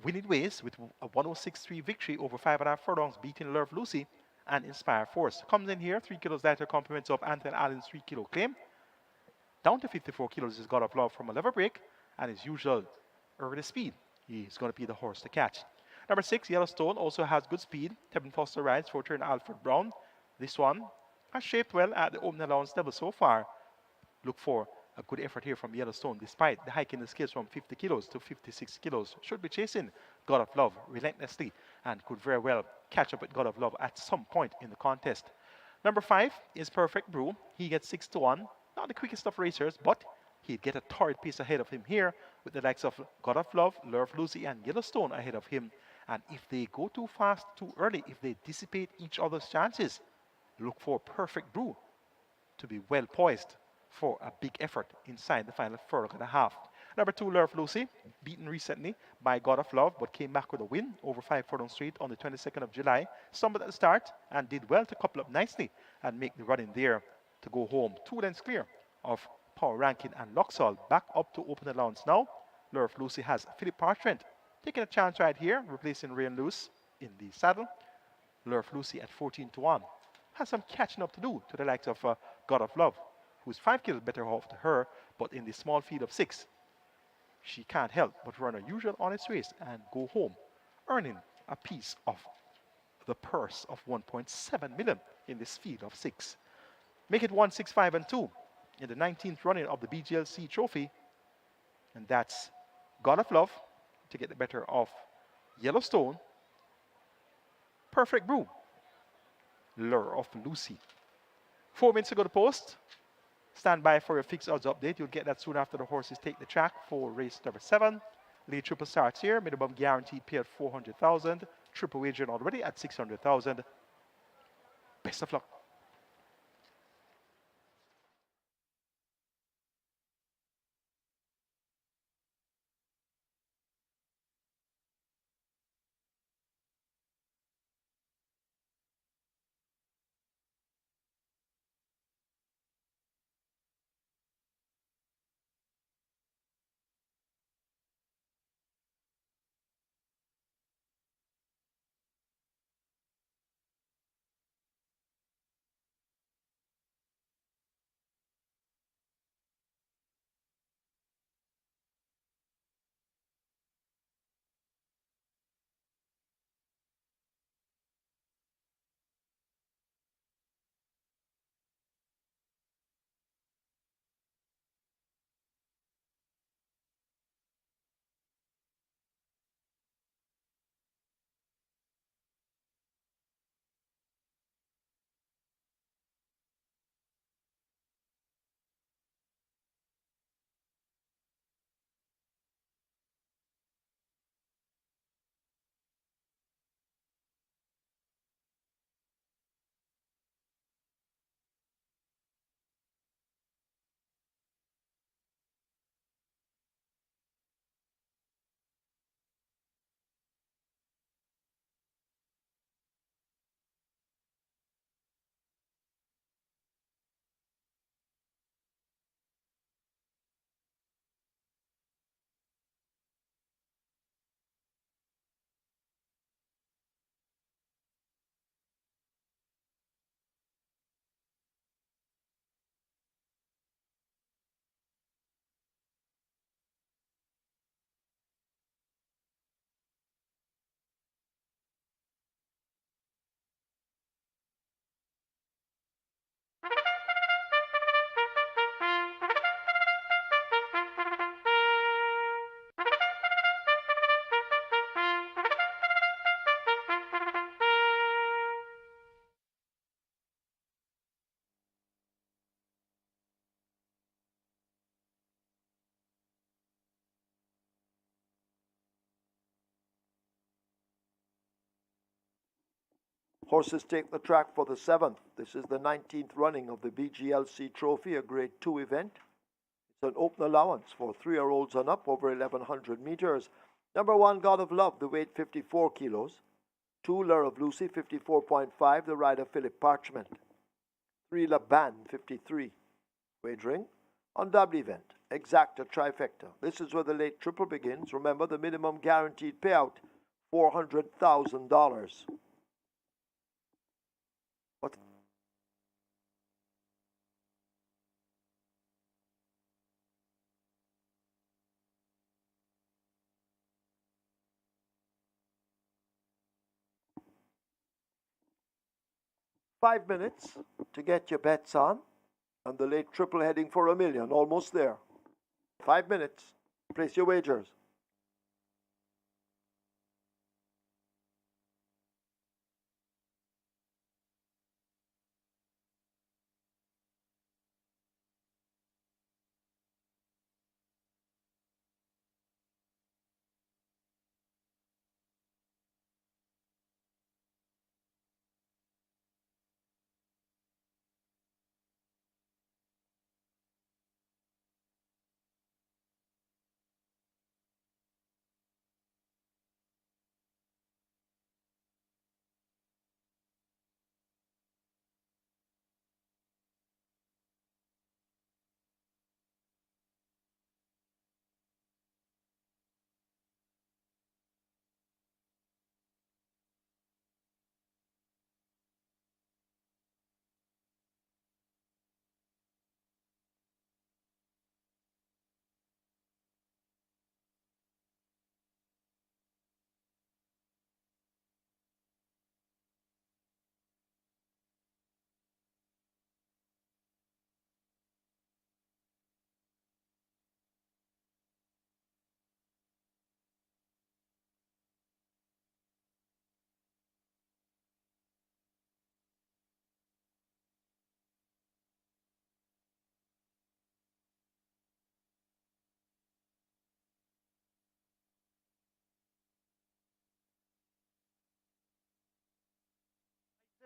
winning ways with a 106.3 victory over 5.5 furlongs, beating Love Lucy and Inspire Force. Comes in here, 3 kilos lighter, compliments of Anthony Allen's 3 kilo claim. Down to 54 kilos is God of Love from a lever break and his usual early speed. He's going to be the horse to catch. Number 6, Yellowstone, also has good speed. Tevin Foster rides for turn Alfred Brown. This one has shaped well at the opening allowance level so far. Look for a good effort here from Yellowstone, despite the hike in the scales from 50 kilos to 56 kilos. Should be chasing God of Love relentlessly and could very well catch up with God of Love at some point in the contest. Number 5 is Perfect Brew. He gets 6 to 1. Not the quickest of racers, but he'd get a torrid pace ahead of him here with the likes of God of Love, Love Lucy, and Yellowstone ahead of him. And if they go too fast, too early, if they dissipate each other's chances, look for Perfect Brew to be well poised for a big effort inside the final furlong and a half. Number 2, Love Lucy, beaten recently by God of Love, but came back with a win over 5 furlongs straight on the 22nd of July. Stumbled at the start and did well to couple up nicely and make the run in there to go home 2 lengths clear of Power Ranking and Luxall. Back up to open allowance now. Love Lucy has Philip Partrent taking a chance right here, replacing Rain Loose in the saddle. Love Lucy at 14 to 1 has some catching up to do to the likes of God of Love, who's 5 kilos better off to her, but in the small field of 6, she can't help but run her usual honest race and go home, earning a piece of the purse of 1.7 million in this field of 6. Make it 1, 6, 5, and 2 in the 19th running of the BGLC Trophy, and that's God of Love to get the better of Yellowstone, Perfect Brew, Lure of Lucy. 4 minutes to go to post. Stand by for your fixed odds update. You'll get that soon after the horses take the track for race number 7. Lead triple starts here. Minimum guaranteed pay at 400,000. Triple wagering already at 600,000. Best of luck. Horses take the track for the 7th. This is the 19th running of the BGLC Trophy, a Grade 2 event. It's an open allowance for 3-year-olds and up over 1,100 meters. Number 1, God of Love, the weight 54 kilos. 2, Lure of Lucy, 54.5, the rider Philip Parchment. 3, La Band, 53. Wagering on double event, exacta trifecta. This is where the late triple begins. Remember, the minimum guaranteed payout, $400,000. What? Five minutes to get your bets on. And the late triple heading for $1 million, almost there. 5 minutes. Place your wagers.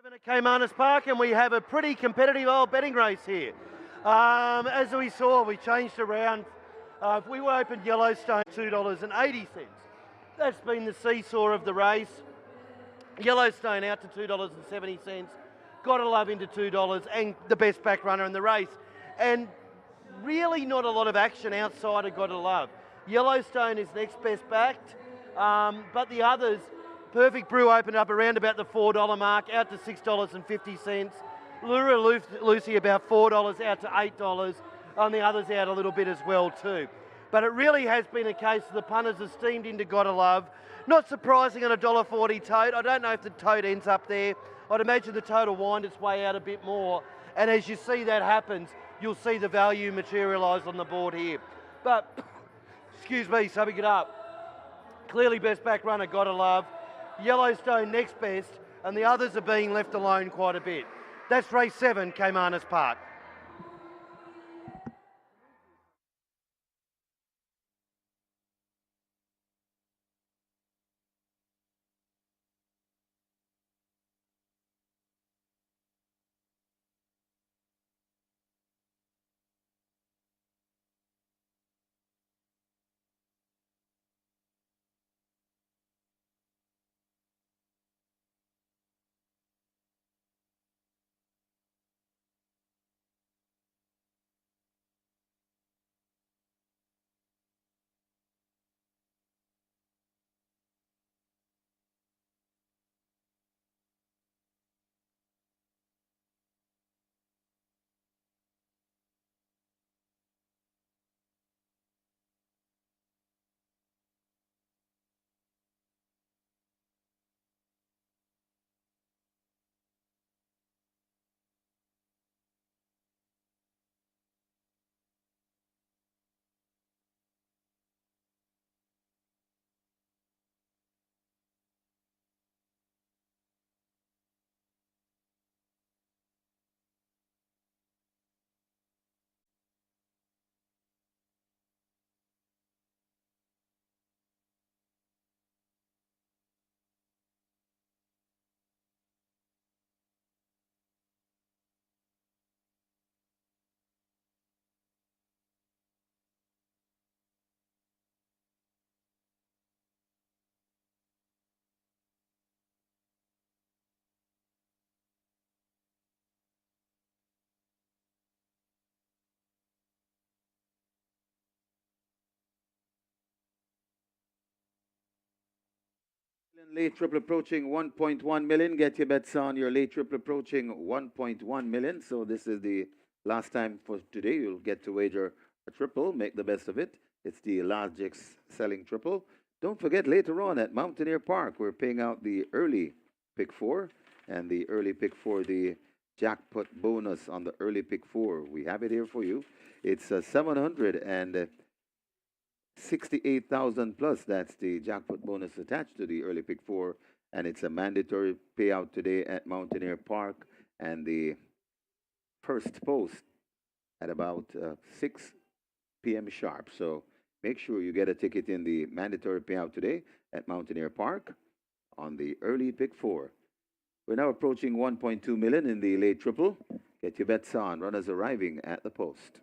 At Caymanas Park, and we have a pretty competitive old betting race here. As we saw, we changed around. We were opened Yellowstone $2.80. That's been the seesaw of the race. Yellowstone out to $2.70. Gotta Love into $2, and the best back runner in the race. And really not a lot of action outside of Gotta Love. Yellowstone is next best backed, but the others. Perfect Brew opened up around about the $4 mark, out to $6.50. Lure of Lucy about $4, out to $8, and the others out a little bit as well too. But it really has been a case of the punters are steamed into Gotta Love. Not surprising on a $1.40 tote. I don't know if the tote ends up there. I'd imagine the tote will wind its way out a bit more. And as you see that happens, you'll see the value materialise on the board here. But, excuse me, summing it up. Clearly best back runner, Gotta Love. Yellowstone next best, and the others are being left alone quite a bit. That's race 7, Caymanas Park. Late triple approaching 1.1 million. Get your bets on. Your late triple approaching 1.1 million. So this is the last time for today. You'll get to wager a triple. Make the best of it. It's the largest selling triple. Don't forget later on at Mountaineer Park, we're paying out the early pick four and the early pick four, the jackpot bonus on the early pick four. We have it here for you. It's 768,000 plus. That's the jackpot bonus attached to the early pick four, and it's a mandatory payout today at Mountaineer Park. And the first post at about 6 p.m. sharp. So make sure you get a ticket in the mandatory payout today at Mountaineer Park on the early pick four. We're now approaching 1.2 million in the late triple. Get your bets on. Runners arriving at the post.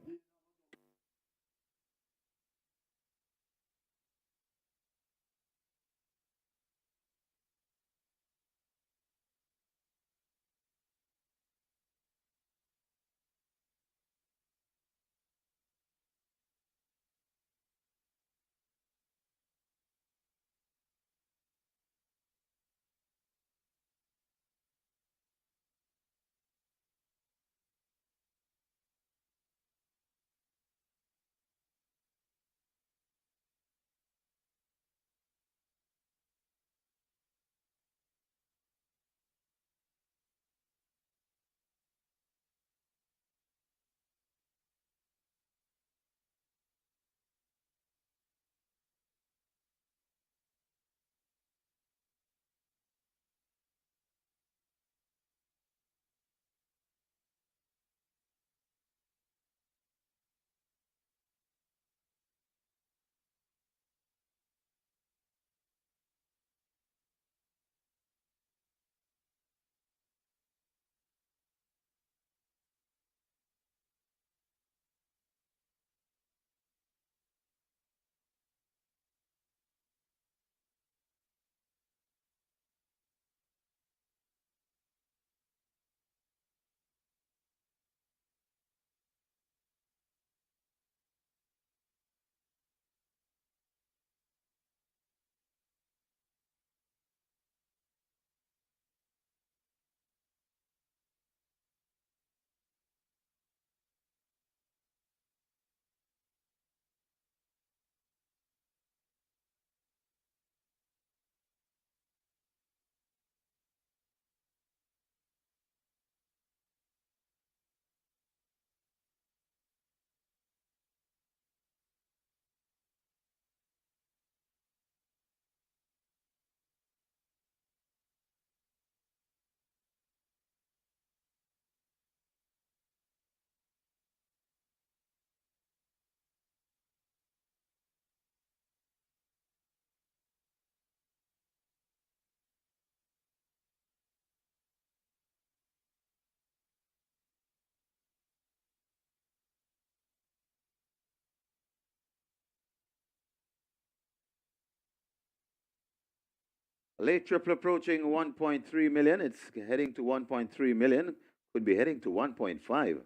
Late triple approaching 1.3 million. It's heading to 1.3 million. Could be heading to 1.5.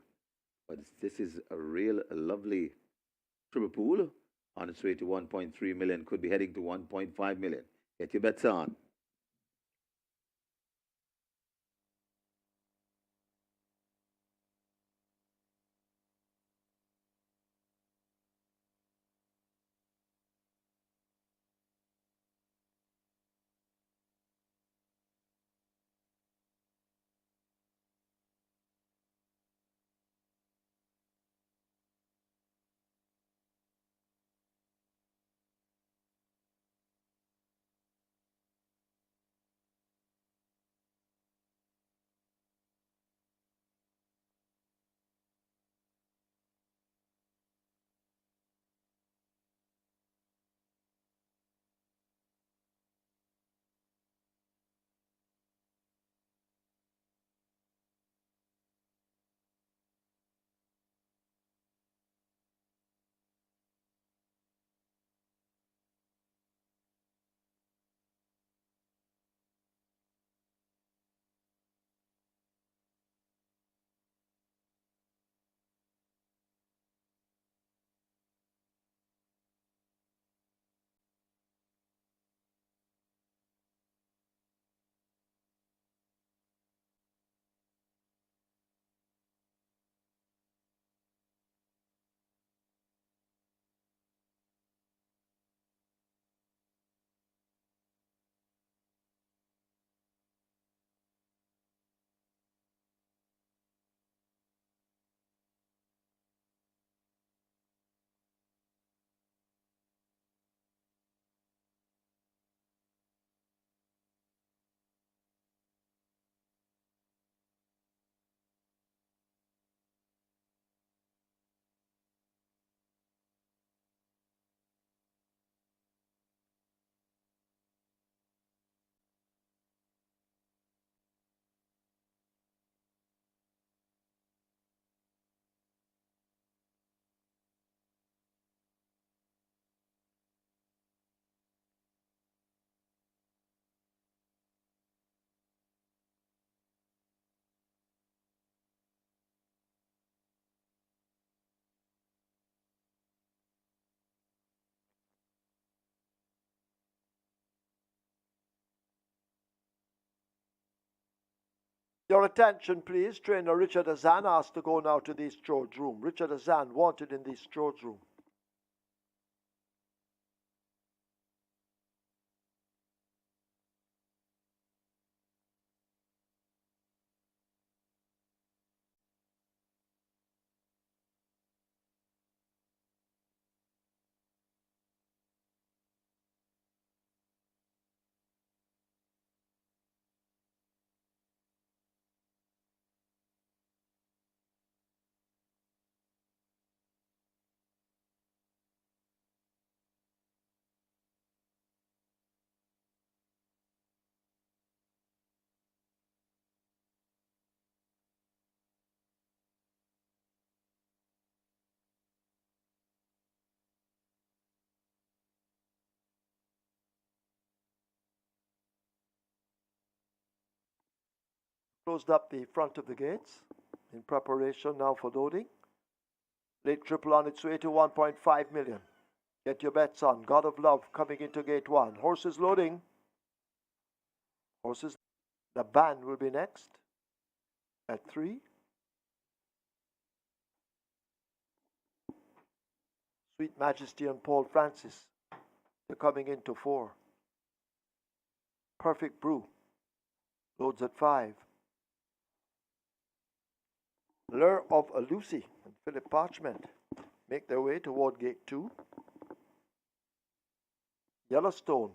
But this is a real lovely triple pool on its way to 1.3 million. Could be heading to 1.5 million. Get your bets on. Your attention, please. Trainer Richard Azan asked to go now to the storage room. Richard Azan wanted in the storage room. Closed up the front of the gates in preparation now for loading. Late triple on its way to 1.5 million. Get your bets on. God of Love coming into gate 1. Horses loading. Horses. The band will be next at 3. Sweet Majesty and Paul Francis. They're coming into 4. Perfect Brew loads at 5. Lure of a Lucy and Philip Parchment make their way toward gate 2. Yellowstone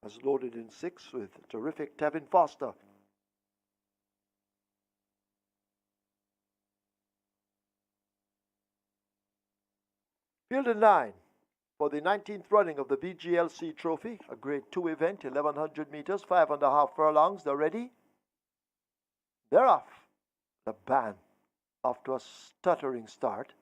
has loaded in 6 with terrific Tevin Foster. Field in line for the 19th running of the BGLC Trophy, a Grade 2 event, 1100 meters, 5.5 furlongs. They're ready. They're off. The band, off to a stuttering start.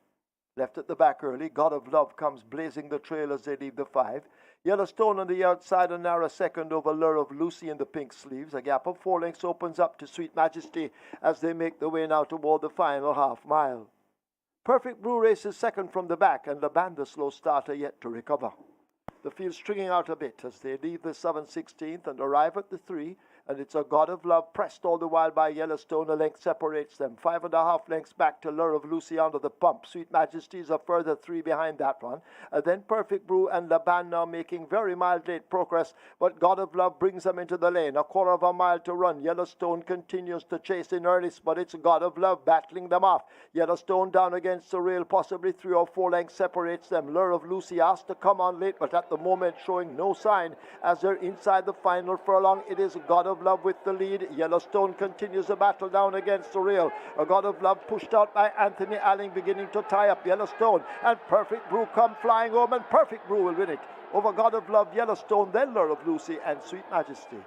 Left at the back early. God of Love comes blazing the trail as they leave the 5. Yellowstone on the outside, a narrow second over Lure of Lucy in the pink sleeves. A gap of 4 lengths opens up to Sweet Majesty as they make their way now toward the final half mile. Perfect Brew races second from the back, and Laban, the slow starter, yet to recover. The field stringing out a bit as they leave the 7/16th and arrive at the 3, and it's a God of Love pressed all the while by Yellowstone. A length separates them. 5.5 lengths back to Lure of Lucy under the pump. Sweet Majesty is a further 3 behind that one. And then Perfect Brew and Laban now making very mild late progress, but God of Love brings them into the lane. A quarter of a mile to run. Yellowstone continues to chase in earnest, but it's God of Love battling them off. Yellowstone down against the rail, possibly 3 or 4 lengths separates them. Lure of Lucy asked to come on late, but at the moment showing no sign as they're inside the final furlong. It is God of Love with the lead. Yellowstone continues the battle down against the rail. A God of Love pushed out by Anthony Alling, beginning to tie up Yellowstone, and Perfect Brew come flying home, and Perfect Brew will win it over God of Love, Yellowstone, then Lure of Lucy and Sweet Majesty.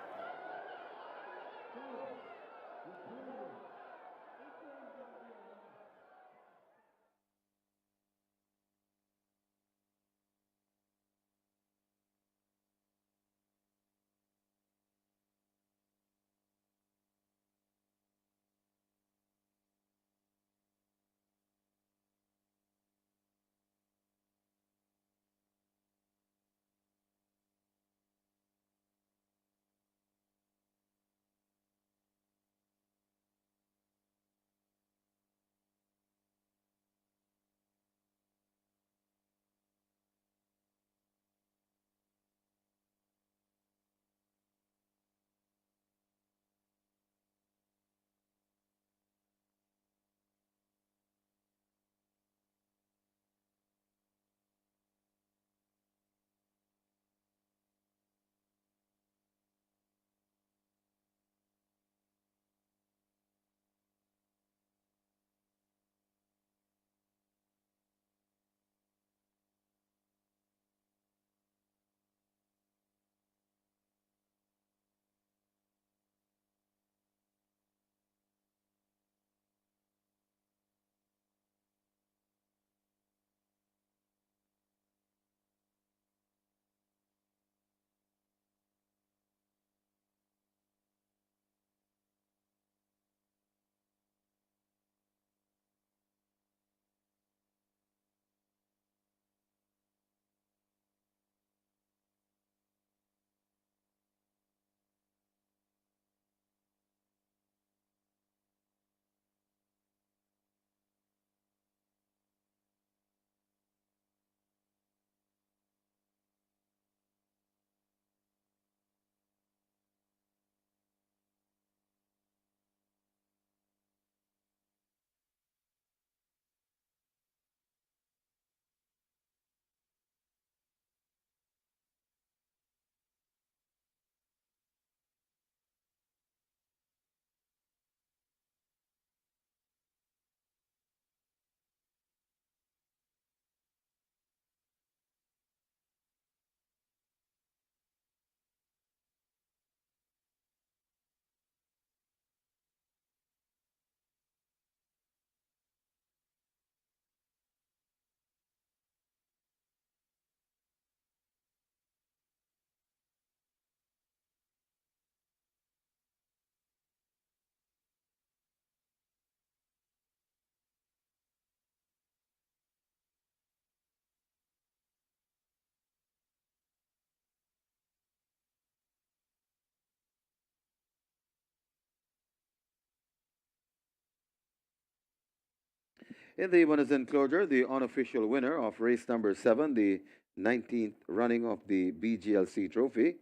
In the winners' enclosure, the unofficial winner of race number 7, the 19th running of the BGLC Trophy,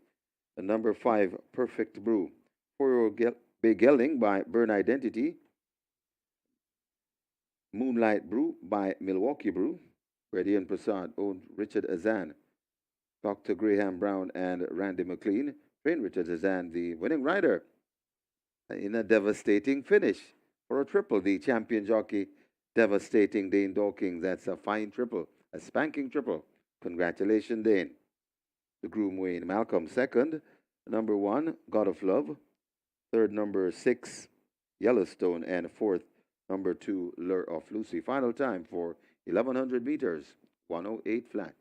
the number 5 Perfect Brew, 4-year-old Big Gelding by Burn Identity, Moonlight Brew by Milwaukee Brew, Reddy and Prasad owned Richard Azan, Dr. Graham Brown and Randy McLean trained Richard Azan, the winning rider, in a devastating finish for a triple. The champion jockey, devastating Dane Dawkins. That's a fine triple, a spanking triple. Congratulations, Dane. The groom Wayne Malcolm second, number 1 God of Love, third number 6 Yellowstone, and fourth number 2 Lure of Lucy. Final time for 1100 meters, 108 flat.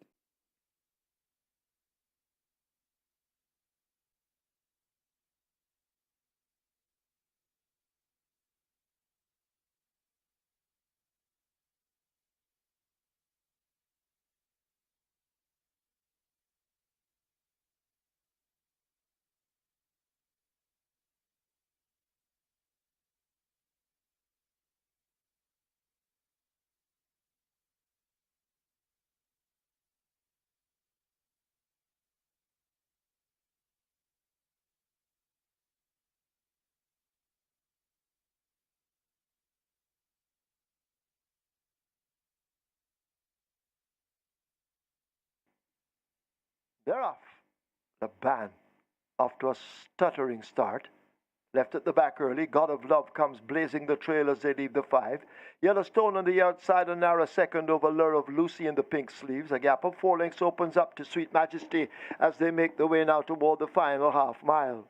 They're off. The band, off to a stuttering start. Left at the back early. God of Love comes blazing the trail as they leave the 5. Yellowstone on the outside, a narrow second over Lure of Lucy in the pink sleeves. A gap of 4 lengths opens up to Sweet Majesty as they make the way now toward the final half mile.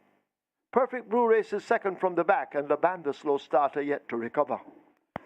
Perfect Brew races second from the back, and Laban, the slow starter, yet to recover.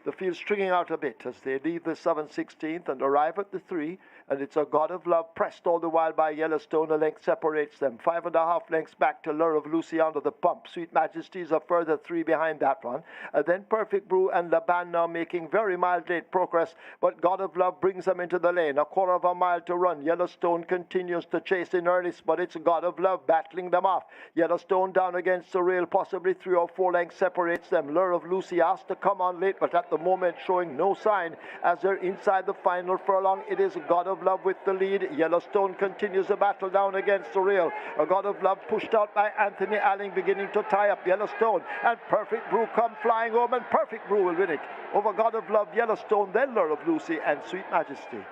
The field stringing out a bit as they leave the 7/16th and arrive at the 3, and it's a God of Love pressed all the while by Yellowstone. A length separates them. 5.5 lengths back to Lure of Lucy under the pump. Sweet Majesty is a further 3 behind that one. And then Perfect Brew and Laban now making very mild late progress, but God of Love brings them into the lane. A quarter of a mile to run. Yellowstone continues to chase in earnest, but it's God of Love battling them off. Yellowstone down against the rail, possibly 3 or 4 lengths separates them. Lure of Lucy asked to come on late, but at the moment showing no sign as they're inside the final furlong. It is God of Love with the lead. Yellowstone continues the battle down against the rail. A God of Love pushed out by Anthony Alling, beginning to tie up Yellowstone, and Perfect Brew come flying home, and Perfect Brew will win it over God of Love, Yellowstone, then Lure of Lucy and Sweet Majesty.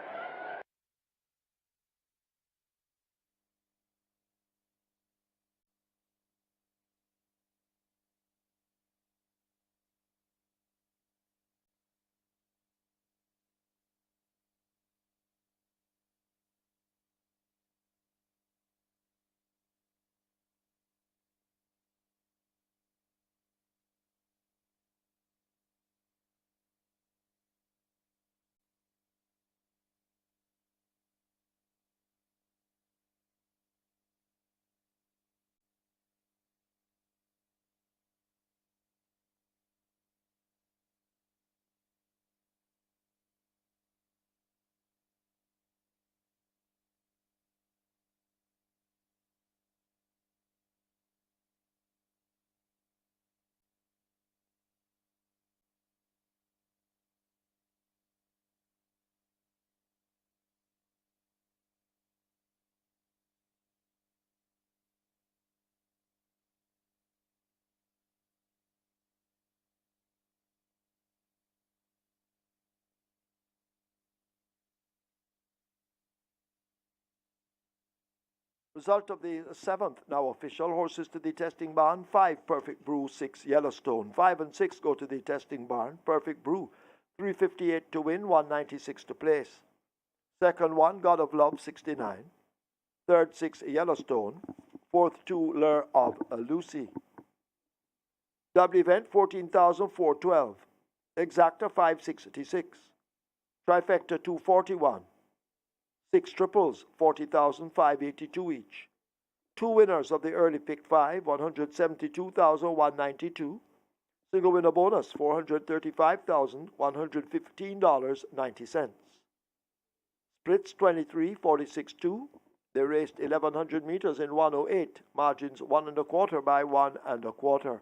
Result of the 7th now official. Horses to the testing barn. 5 Perfect Brew, 6 Yellowstone. 5 and 6 go to the testing barn. Perfect Brew, 358 to win, 196 to place. Second one, God of Love, 69. Third, 6 Yellowstone. Fourth, 2 Lure of Lucy. Double event, 14,412. Exacta, 566. Trifecta, 241. 6 triples, 40,582 each. 2 winners of the early pick 5, 172,192. Single winner bonus, $435,115.90. Splits 23, 46, 2. They raced 1,100 meters in 108. Margins 1 1/4 by 1 1/4.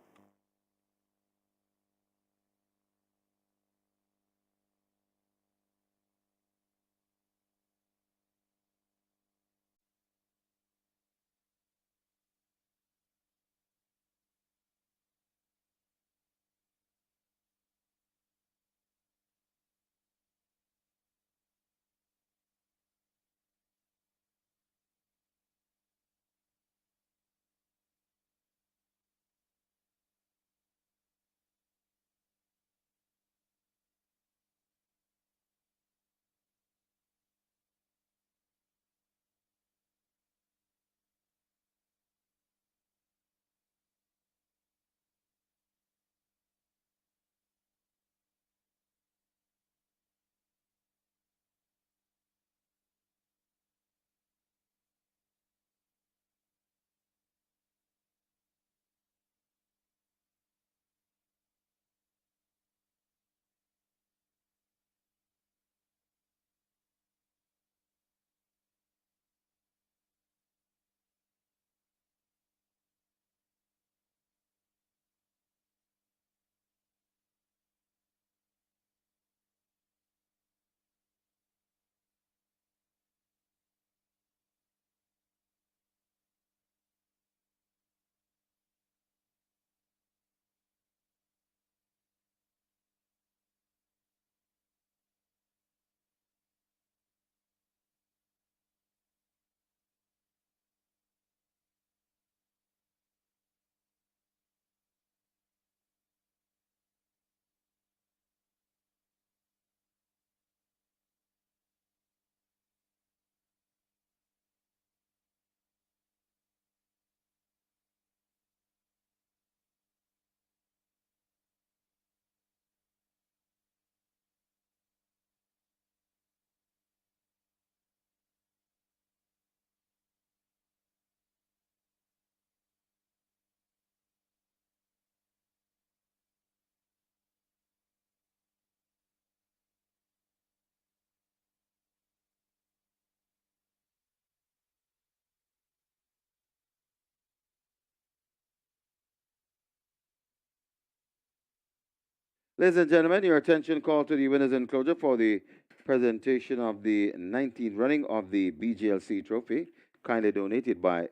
Ladies and gentlemen, your attention called to the winners enclosure for the presentation of the 19th running of the BGLC trophy, kindly donated by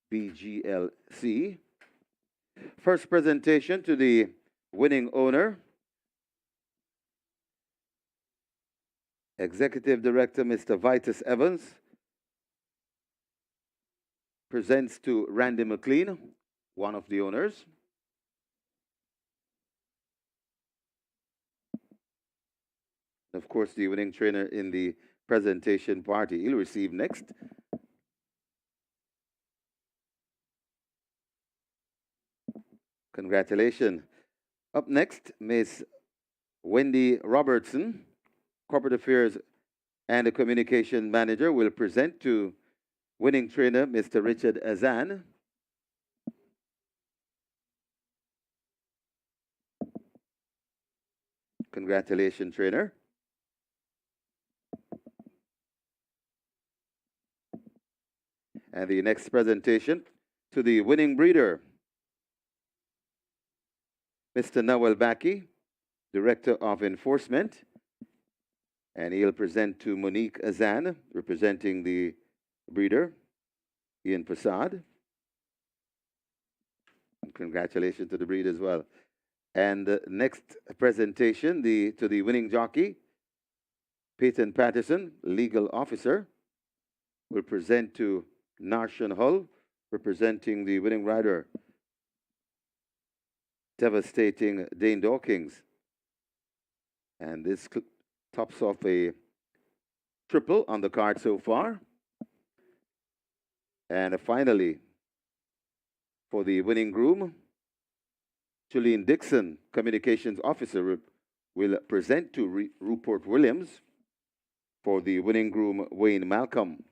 BGLC. First presentation to the winning owner, Executive Director Mr. Vitus Evans, presents to Randy McLean, one of the owners. Of course, the winning trainer in the presentation party. He'll receive next. Congratulations. Up next, Miss Wendy Robertson, Corporate Affairs and the Communication Manager, will present to winning trainer Mr. Richard Azan. Congratulations, trainer. And the next presentation to the winning breeder, Mr. Nawal Baki, Director of Enforcement, and he'll present to Monique Azan, representing the breeder, Ian Prasad. Congratulations to the breeder as well. And next presentation to the winning jockey, Peyton Patterson, Legal Officer, will present to Narshan Hull, representing the winning rider, Devastating Dane Dawkins. And this tops off a triple on the card so far. And finally, for the winning groom, Julian Dixon, Communications Officer, will present to Rupert Williams for the winning groom, Wayne Malcolm.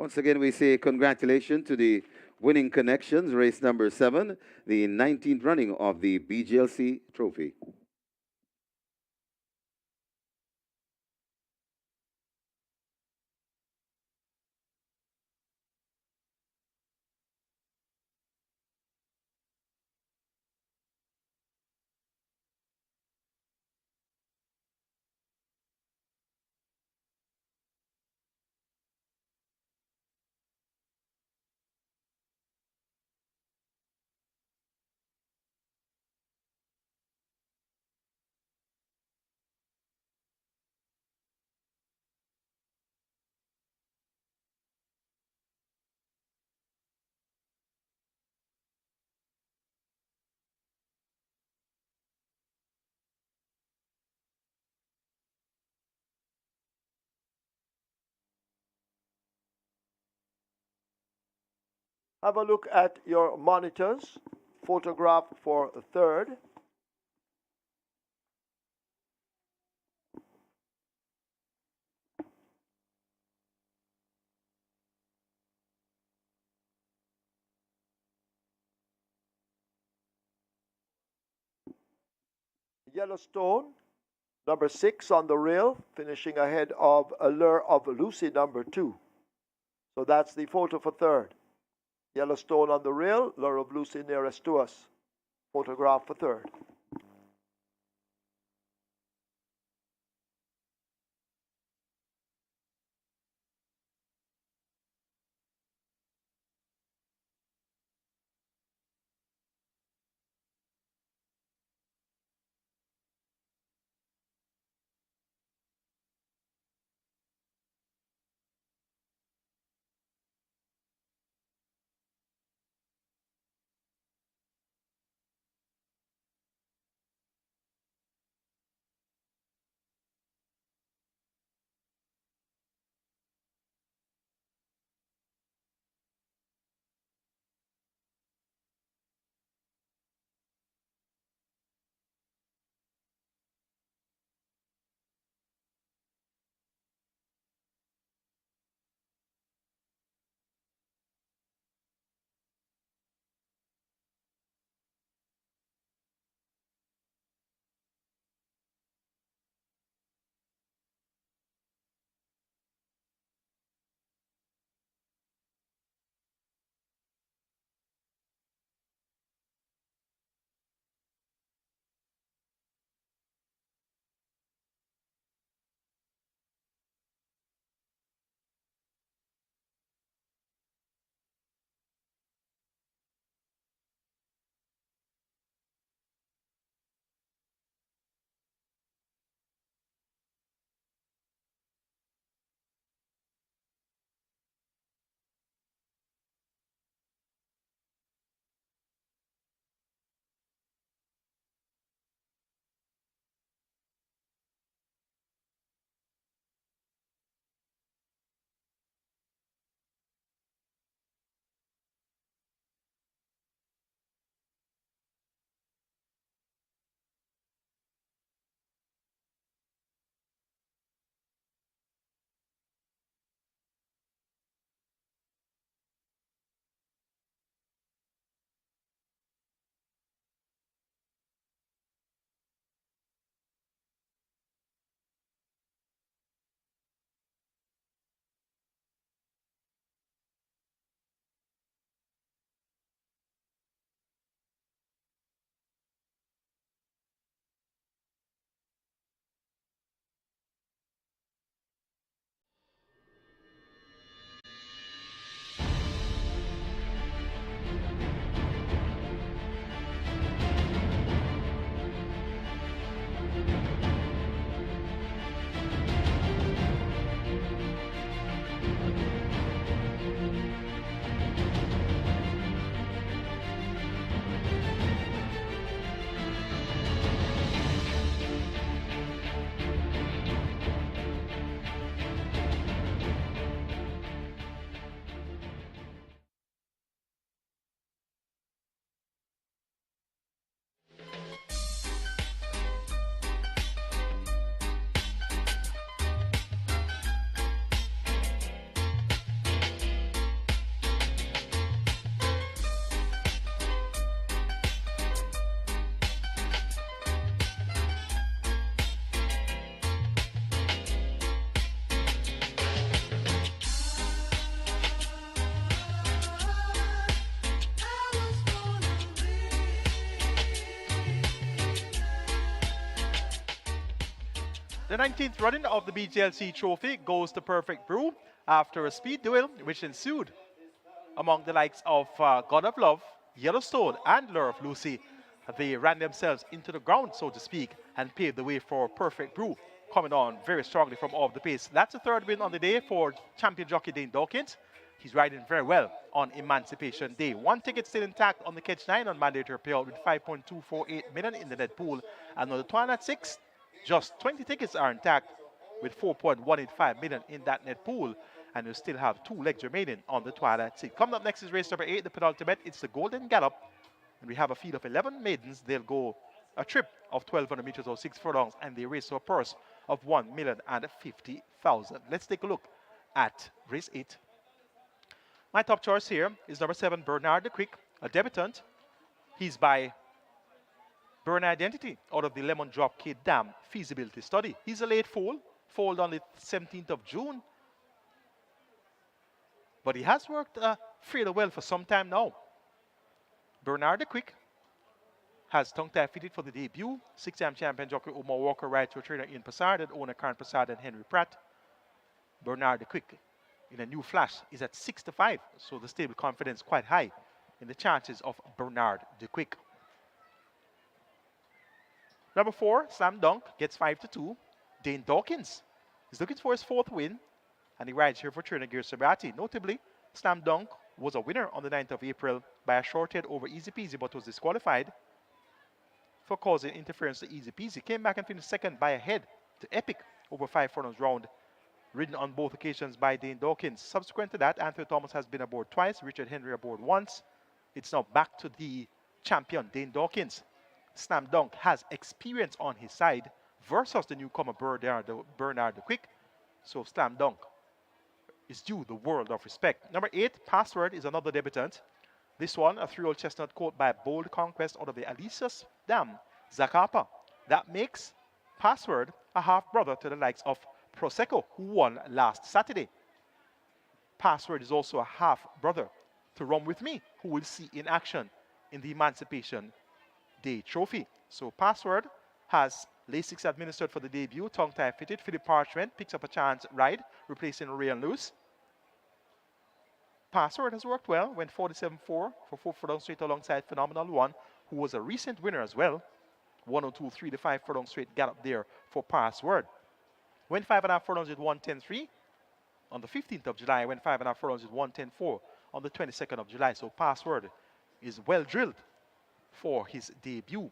Once again, we say congratulations to the winning connections, race number 7, the 19th running of the BGLC Trophy. Have a look at your monitors. Photograph for the third. Yellowstone, number 6 on the rail, finishing ahead of Allure of Lucy, number 2. So that's the photo for third. Yellowstone on the rail, Allure of Lucy nearest to us. Photograph for third. The 19th running of the BGLC Trophy goes to Perfect Brew after a speed duel which ensued among the likes of God of Love, Yellowstone, and Lure of Lucy. They ran themselves into the ground, so to speak, and paved the way for Perfect Brew, coming on very strongly from off the pace. That's the third win on the day for champion jockey Dane Dawkins. He's riding very well on Emancipation Day. One ticket still intact on the Catch 9 on mandatory payout with 5.248 million in the net pool. And on the Twan at 6, just 20 tickets are intact with 4.185 million in that net pool. And you still have 2 legs remaining on the Twan at 6. Coming up next is race number 8, the penultimate. It's the Golden Gallop. And we have a field of 11 maidens. They'll go a trip of 1,200 meters or 6 furlongs, and they race to a purse of 1,050,000. Let's take a look at race 8. My top choice here is number 7, Bernard the Quick, a debutant. He's by Burn Identity out of the Lemon Drop K Dam feasibility study. He's a late foaled on the 17th of June. But he has worked fairly well for some time now. Bernard the Quick has tongue-tie fitted for the debut. 6-time champion jockey Omar Walker rides to a trainer Ian Passard and owner Karen Passard and Henry Pratt. Bernard the Quick, in a new flash, is at 6-5, so the stable confidence quite high in the chances of Bernard the Quick. Number 4, Slam Dunk, gets 5-2. Dane Dawkins is looking for his 4th win, and he rides here for trainer Gear Sabrati. Notably, Slam Dunk was a winner on the 9th of April by a short head over Easy Peasy, but was disqualified for causing interference to Easy Peasy. Came back and finished second by a head to Epic over 5 furlongs round, ridden on both occasions by Dane Dawkins. Subsequent to that, Anthony Thomas has been aboard twice, Richard Henry aboard once. It's now back to the champion, Dane Dawkins. Slam Dunk has experience on his side versus the newcomer Bernard the Quick. So Slam Dunk is due the world of respect. Number 8, Password, is another debutant. This one, a 3-year-old chestnut colt by Bold Conquest out of the Alicia's Dam, Zacapa. That makes Password a half-brother to the likes of Prosecco, who won last Saturday. Password is also a half-brother to Run With Me, who we'll see in action in the Emancipation Day Trophy. So Password has Lasix administered for the debut, tongue-tie fitted. Philip Parchment picks up a chance ride, replacing Ray and Loose. Password has worked well, went 47-4 for 4 furlong straight alongside Phenomenal One, who was a recent winner as well. 102.3 to 5 furlong straight gallop there for Password. Went 5.5 furlongs with 110.3 on the 15th of July. Went 5.5 furlongs with 110.4 on the 22nd of July. So Password is well drilled for his debut.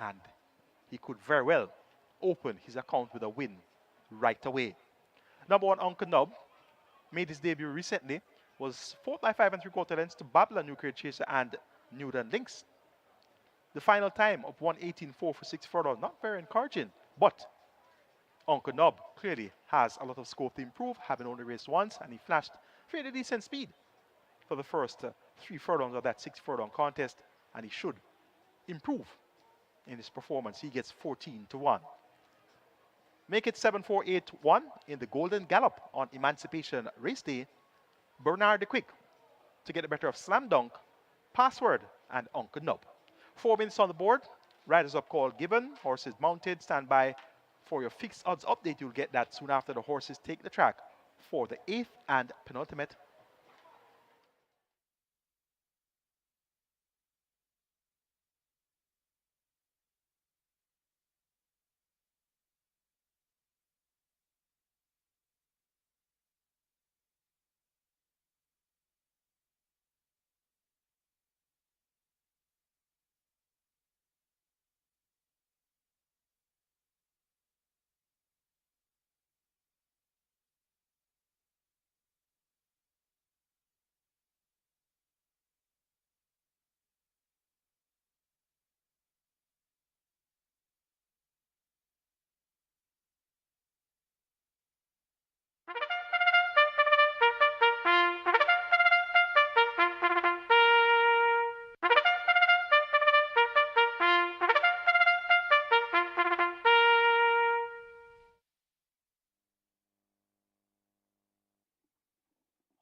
And he could very well open his account with a win right away. Number 1, Uncle Nub, made his debut recently, was 4th by 5 3/4 lengths to Babylon, New Create Chaser, and Newton Lynx. The final time of 118.4 for 6 furlongs, not very encouraging, but Uncle Nub clearly has a lot of scope to improve, having only raced once, and he flashed fairly decent speed for the first 3 furlongs of that 6 furlong contest, and he should improve in his performance. He gets 14-1. Make it 7-4-8-1 in the Golden Gallop on Emancipation Race Day. Bernard the Quick to get the better of Slam Dunk, Password, and Uncle Nub. 4 minutes on the board. Riders up call given. Horses mounted. Stand by for your fixed odds update. You'll get that soon after the horses take the track for the 8th and penultimate.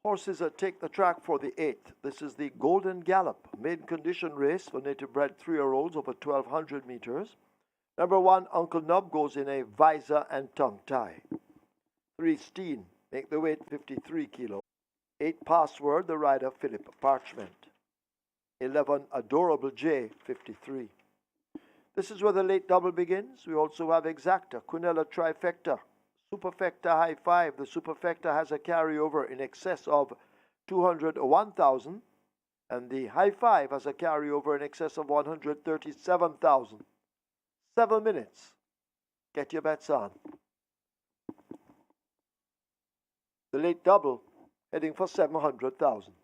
Horses that take the track for the 8th. This is the Golden Gallop, maiden condition race for native bred 3-year-olds over 1,200 meters. Number 1, Uncle Nub goes in a visor and tongue tie. 3, Steen, make the weight 53 kilo. 8, Password, the rider Philip Parchment. 11, Adorable J, 53. This is where the late double begins. We also have Exacta, Quinella Trifecta, Superfecta High 5. The Superfecta has a carryover in excess of 201,000, and the High 5 has a carryover in excess of 137,000. 7 minutes. Get your bets on. The late double heading for 700,000.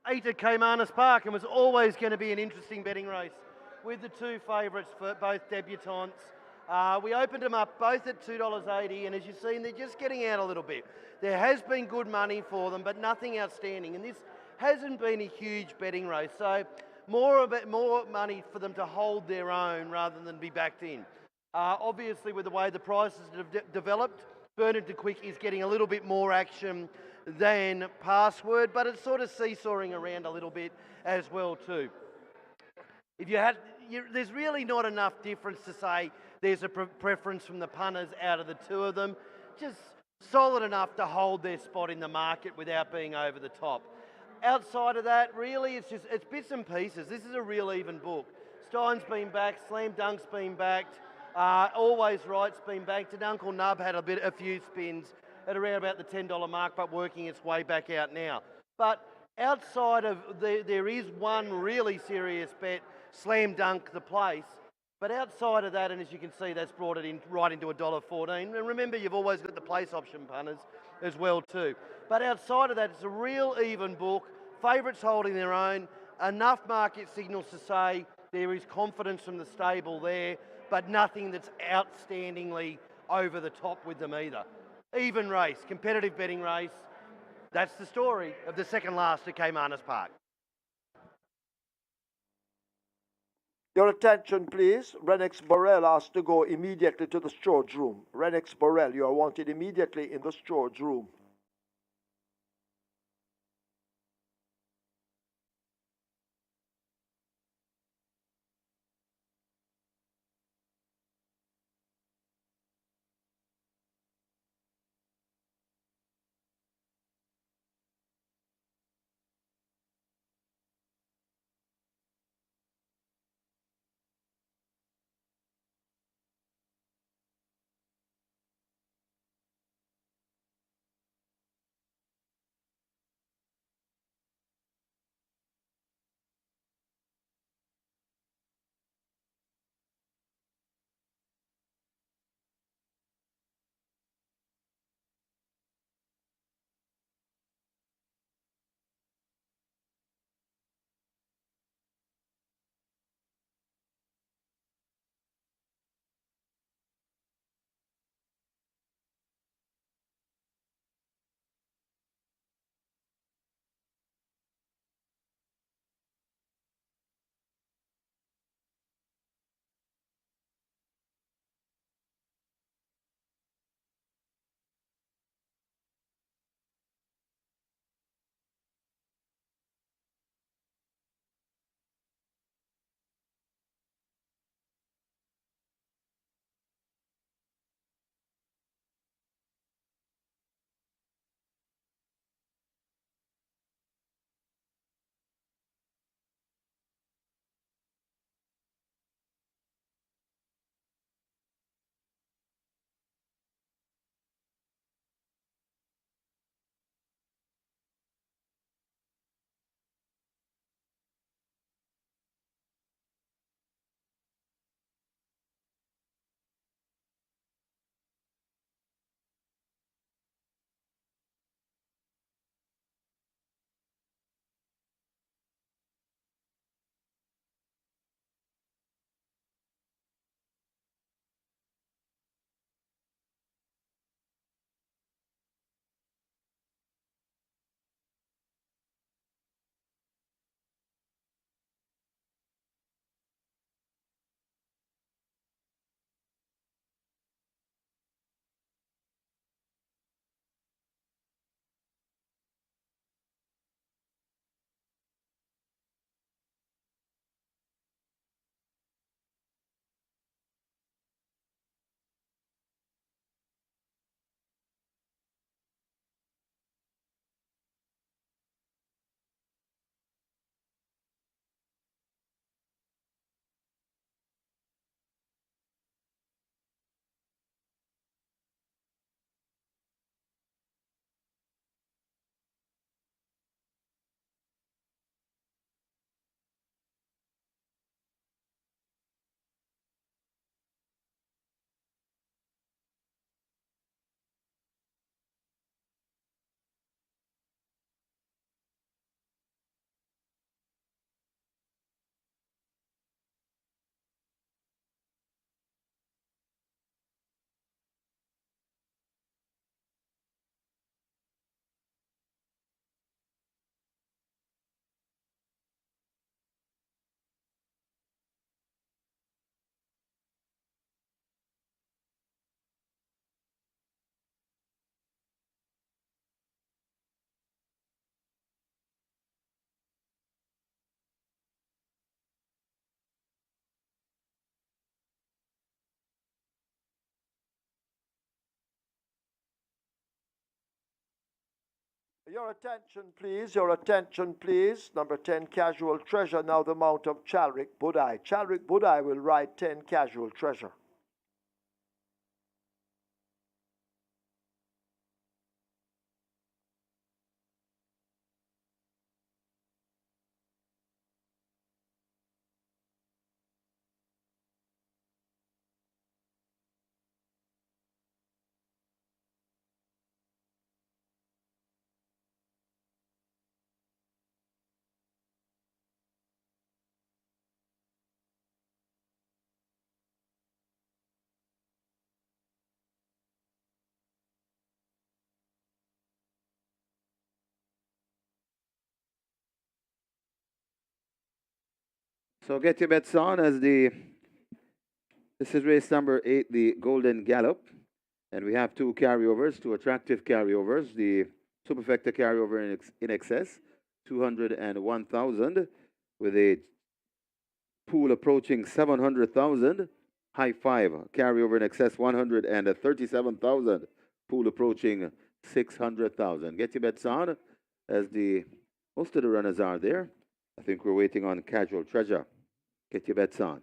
Eight at Caymanas Park, and was always going to be an interesting betting race with the two favourites for both debutants. We opened them up both at $2.80, and as you've seen, they're just getting out a little bit. There has been good money for them, but nothing outstanding, and this hasn't been a huge betting race, so more money for them to hold their own rather than be backed in. Obviously, with the way the prices have developed, Bernard de Quick is getting a little bit more action than Password, but it's sort of seesawing around a little bit as well too. There's really not enough difference to say there's a preference from the punters out of the two of them. Just solid enough to hold their spot in the market without being over the top. Outside of that, really, it's bits and pieces. This is a real even book. Stein's been backed, Slam Dunk's been backed, Always Right's been backed, and Uncle Nub had a few spins at around about the $10 mark, but working its way back out now. But outside of there is one really serious bet, Slam Dunk the place. But outside of that, and as you can see, that's brought it in right into $1.14. And remember, you've always got the place option punters as well too. But outside of that, it's a real even book. Favourites holding their own. Enough market signals to say there is confidence from the stable there, but nothing that's outstandingly over the top with them either. Even race, competitive betting race. That's the story of the second last at Caymanas Park. Your attention, please. Renix Burrell has to go immediately to the storage room. Renix Burrell, you are wanted immediately in the storage room. Your attention, please. Your attention, please. Number 10, Casual Treasure, now the mount of Chalric Budai. Chalric Budai will ride 10, Casual Treasure. So get your bets on as this is race number 8, the Golden Gallop. And we have two carryovers, two attractive carryovers. The Superfecta carryover in excess, 201,000, with a pool approaching 700,000. High five carryover in excess, 137,000. Pool approaching 600,000. Get your bets on as most of the runners are there. I think we're waiting on Casual Treasure. Get your bets on.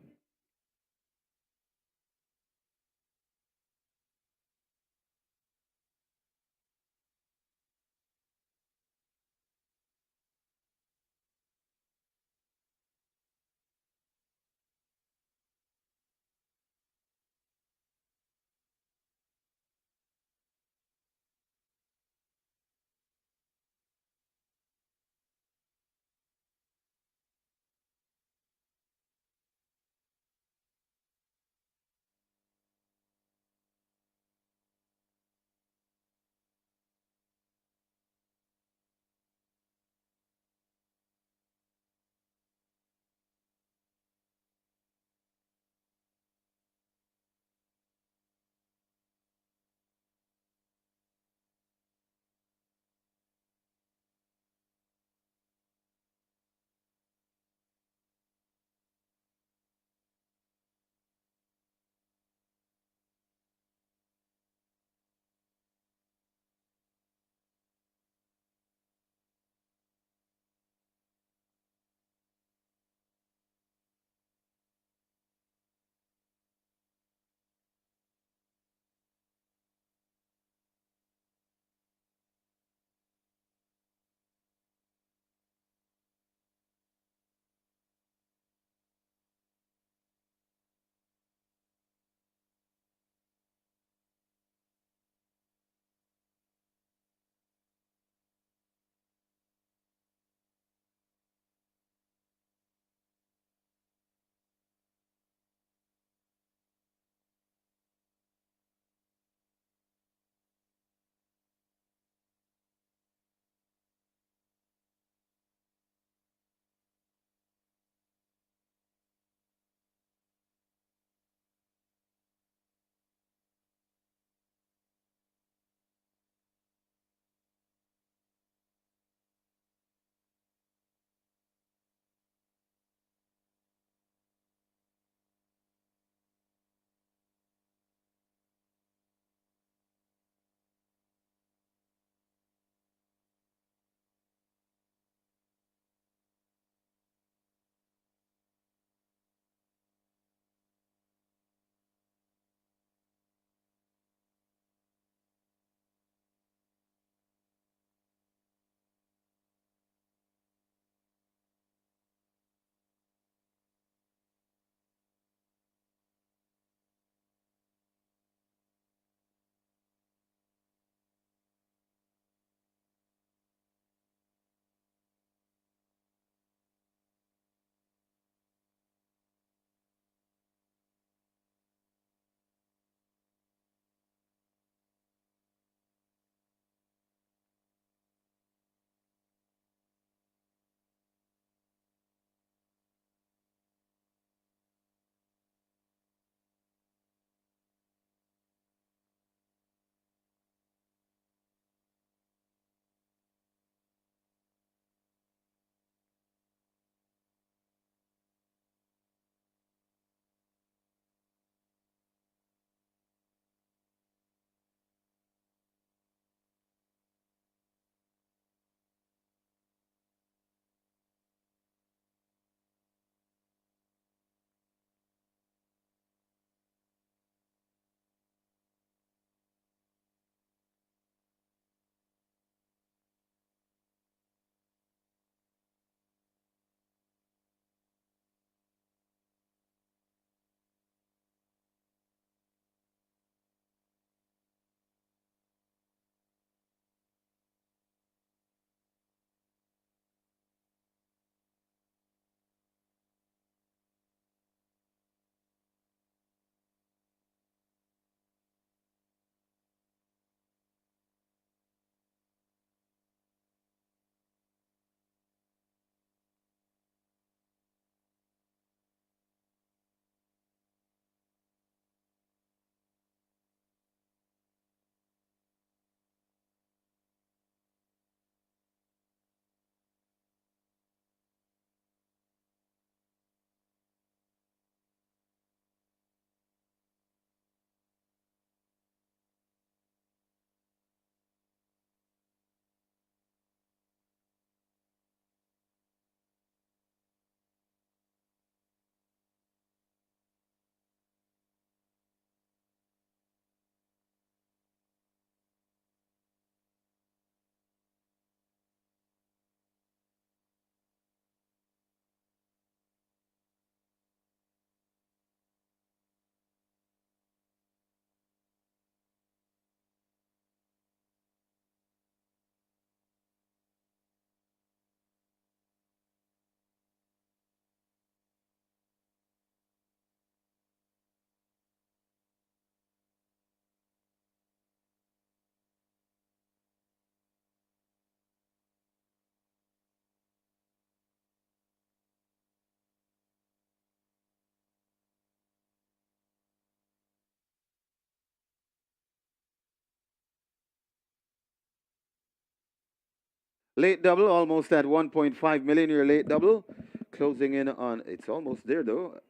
Late double, almost at 1.5 million. Your late double, closing in on, it's almost there though.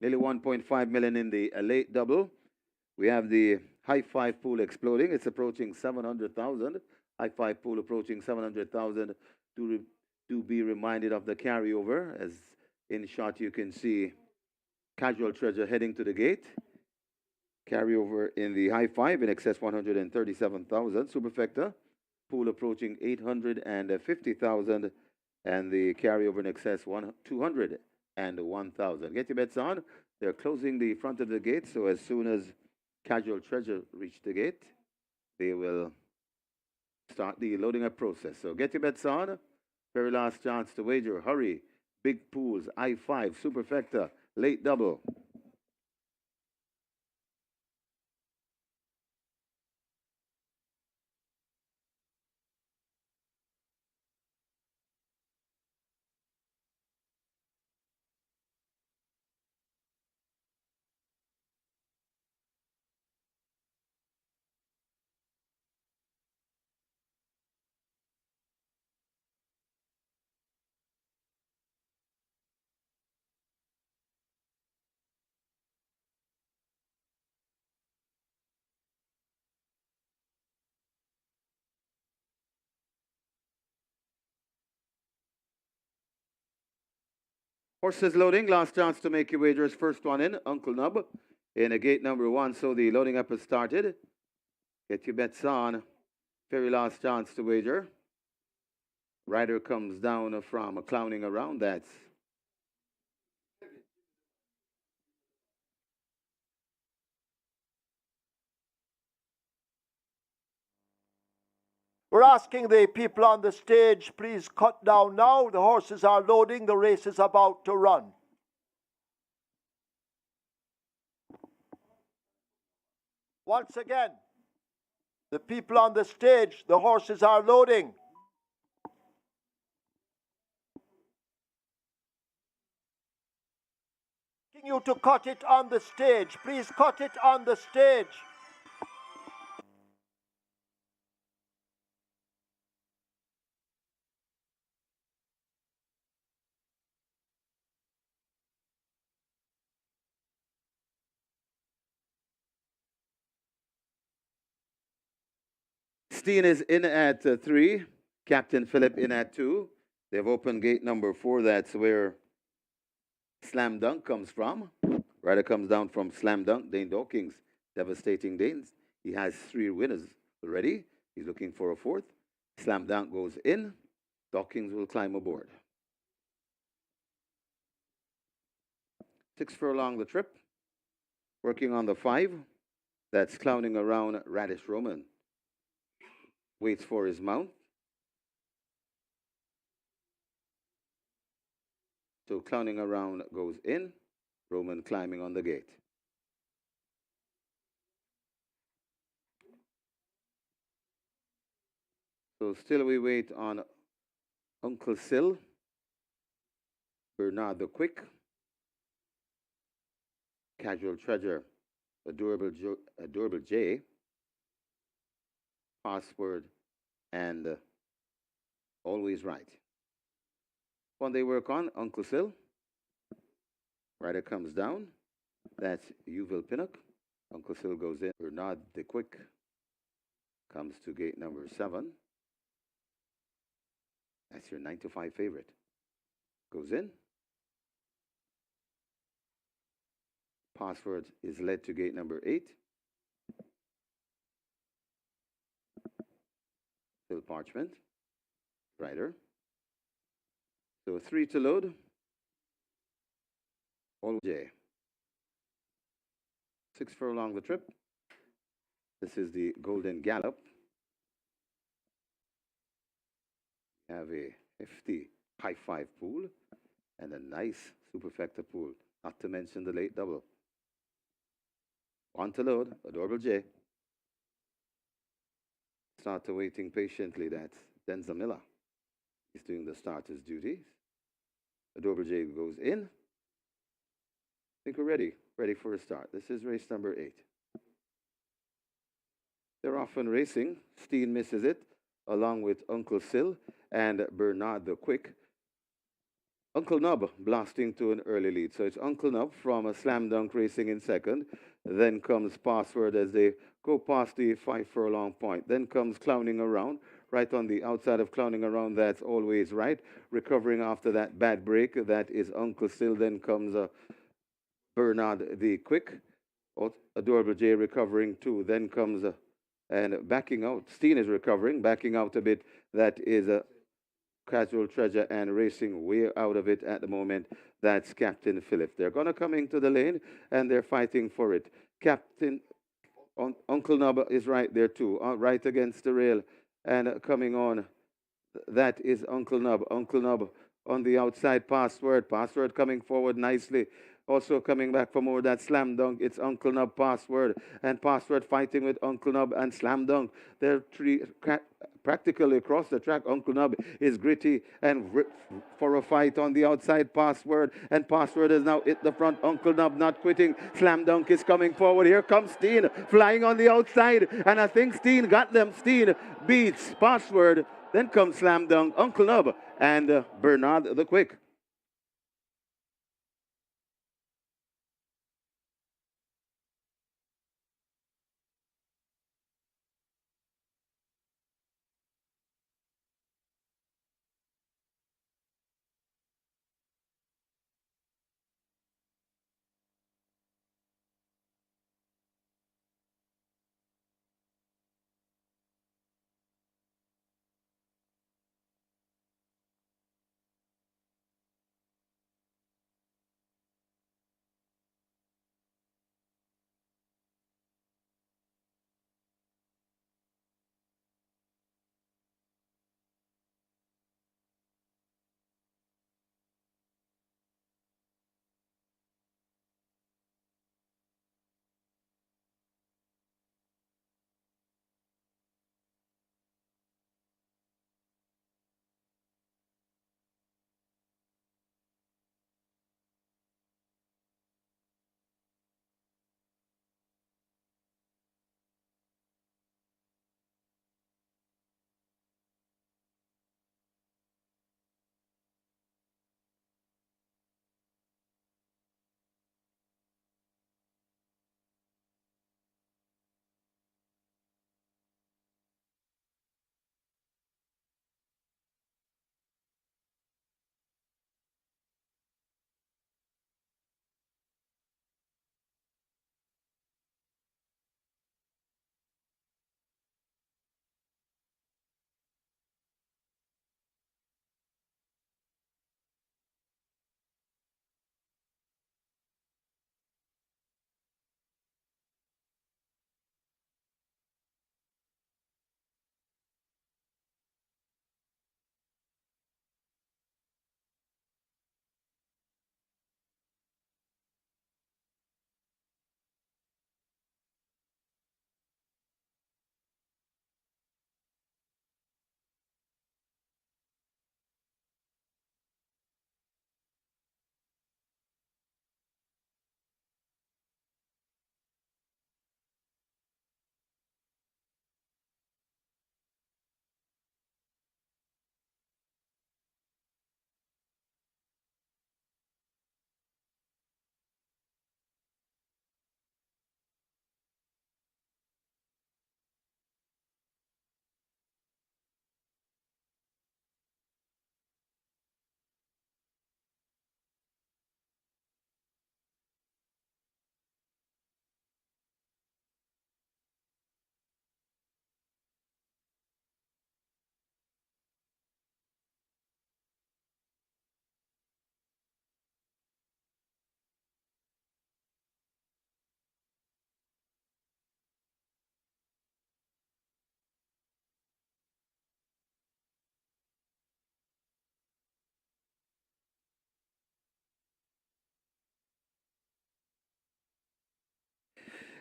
Nearly 1.5 million in the late double. We have the high five pool exploding. It's approaching 700,000. High five pool approaching 700,000. To be reminded of the carryover, as in shot you can see Casual Treasure heading to the gate. Carryover in the high five in excess 137,000. Superfecta pool approaching 850,000, and the carryover in excess 201,000. Get your bets on. They're closing the front of the gate, so as soon as Casual Treasure reach the gate, they will start the loading up process. So get your bets on. Very last chance to wager. Hurry. Big pools, I5, Superfecta, late double. Horses loading, last chance to make your wagers. First one in, Uncle Nub, in a gate number 1. So the loading up has started. Get your bets on. Very last chance to wager. Rider comes down from clowning around. That's We're asking the people on the stage, please cut down now. The horses are loading. The race is about to run. Once again, the people on the stage, the horses are loading. Asking you to cut it on the stage. Please cut it on the stage. Steen is in at 3. Captain Philip in at 2. They've opened gate number 4. That's where Slam Dunk comes from. Rider comes down from Slam Dunk. Dane Dawkins, devastating Danes. He has 3 winners already. He's looking for a 4th. Slam Dunk goes in. Dawkins will climb aboard. 6 furlong the trip. Working on the 5. That's clowning around Radish Roman. Waits for his mount. So clowning around goes in. Roman climbing on the gate. So still we wait on Uncle Sil, Bernard the Quick, Casual Treasure, Adorable J, Password, and Always Right. One they work on, Uncle Sil. Rider comes down. That's Juvenile Pinnock. Uncle Sil goes in. Bernard the Quick comes to gate number 7. That's your 9-5 favorite. Goes in. Password is led to gate number 8. Still Parchment. Rider. So 3 to load. All J. 6 furlong the trip. This is the Golden Gallop. We have a hefty high 5 pool and a nice superfecta pool, not to mention the late double. 1 to load, Adorable J. Start to waiting patiently. That's Denza Miller. He's doing the starter's duties. Adorable J goes in. I think we're ready for a start. This is race number 8. They're off and racing. Steen misses it. along with Uncle Sil and Bernard the Quick. Uncle Nub blasting to an early lead. So it's Uncle Nub from a Slam Dunk Racing in second. Then comes Password as they go past the 5 furlong point. Then comes Clowning Around. Right on the outside of Clowning Around, that's Always Right. Recovering after that bad break, that is Uncle Sil. Then comes Bernard the Quick. Adorable J recovering too. Then comes and backing out. Steen is recovering, backing out a bit. That is Casual Treasure and racing way out of it at the moment. That's Captain Philip. They're going to come into the lane and they're fighting for it. Uncle Nub is right there too, right against the rail and coming on. That is Uncle Nub. Uncle Nub on the outside. Password. Password coming forward nicely. Also coming back for more that Slam Dunk. It's Uncle Nub, Password, and Password fighting with Uncle Nub and Slam Dunk. They're practically across the track. Uncle Nub is gritty and for a fight on the outside. Password, and Password is now hit the front. Uncle Nub not quitting. Slam Dunk is coming forward. Here comes Steen flying on the outside, and I think Steen got them. Steen beats Password. Then comes Slam Dunk, Uncle Nub, and Bernard the Quick.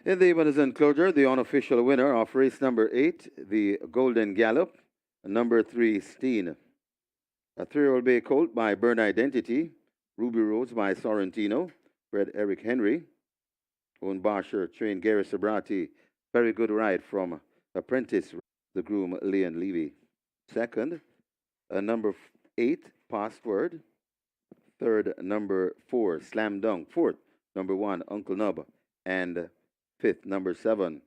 In the winners' enclosure, the unofficial winner of race number 8, the Golden Gallop, number 3, Steen. A 3-year-old bay colt by Burn Identity, Ruby Roads by Sorrentino, bred Eric Henry, owned Barsher, trained Gary Sabrati. Very good ride from apprentice, the groom Leon Levy. Second, number 8, Password. Third, number 4, Slam Dunk. Fourth, number 1, Uncle Nub. And fifth, number 7,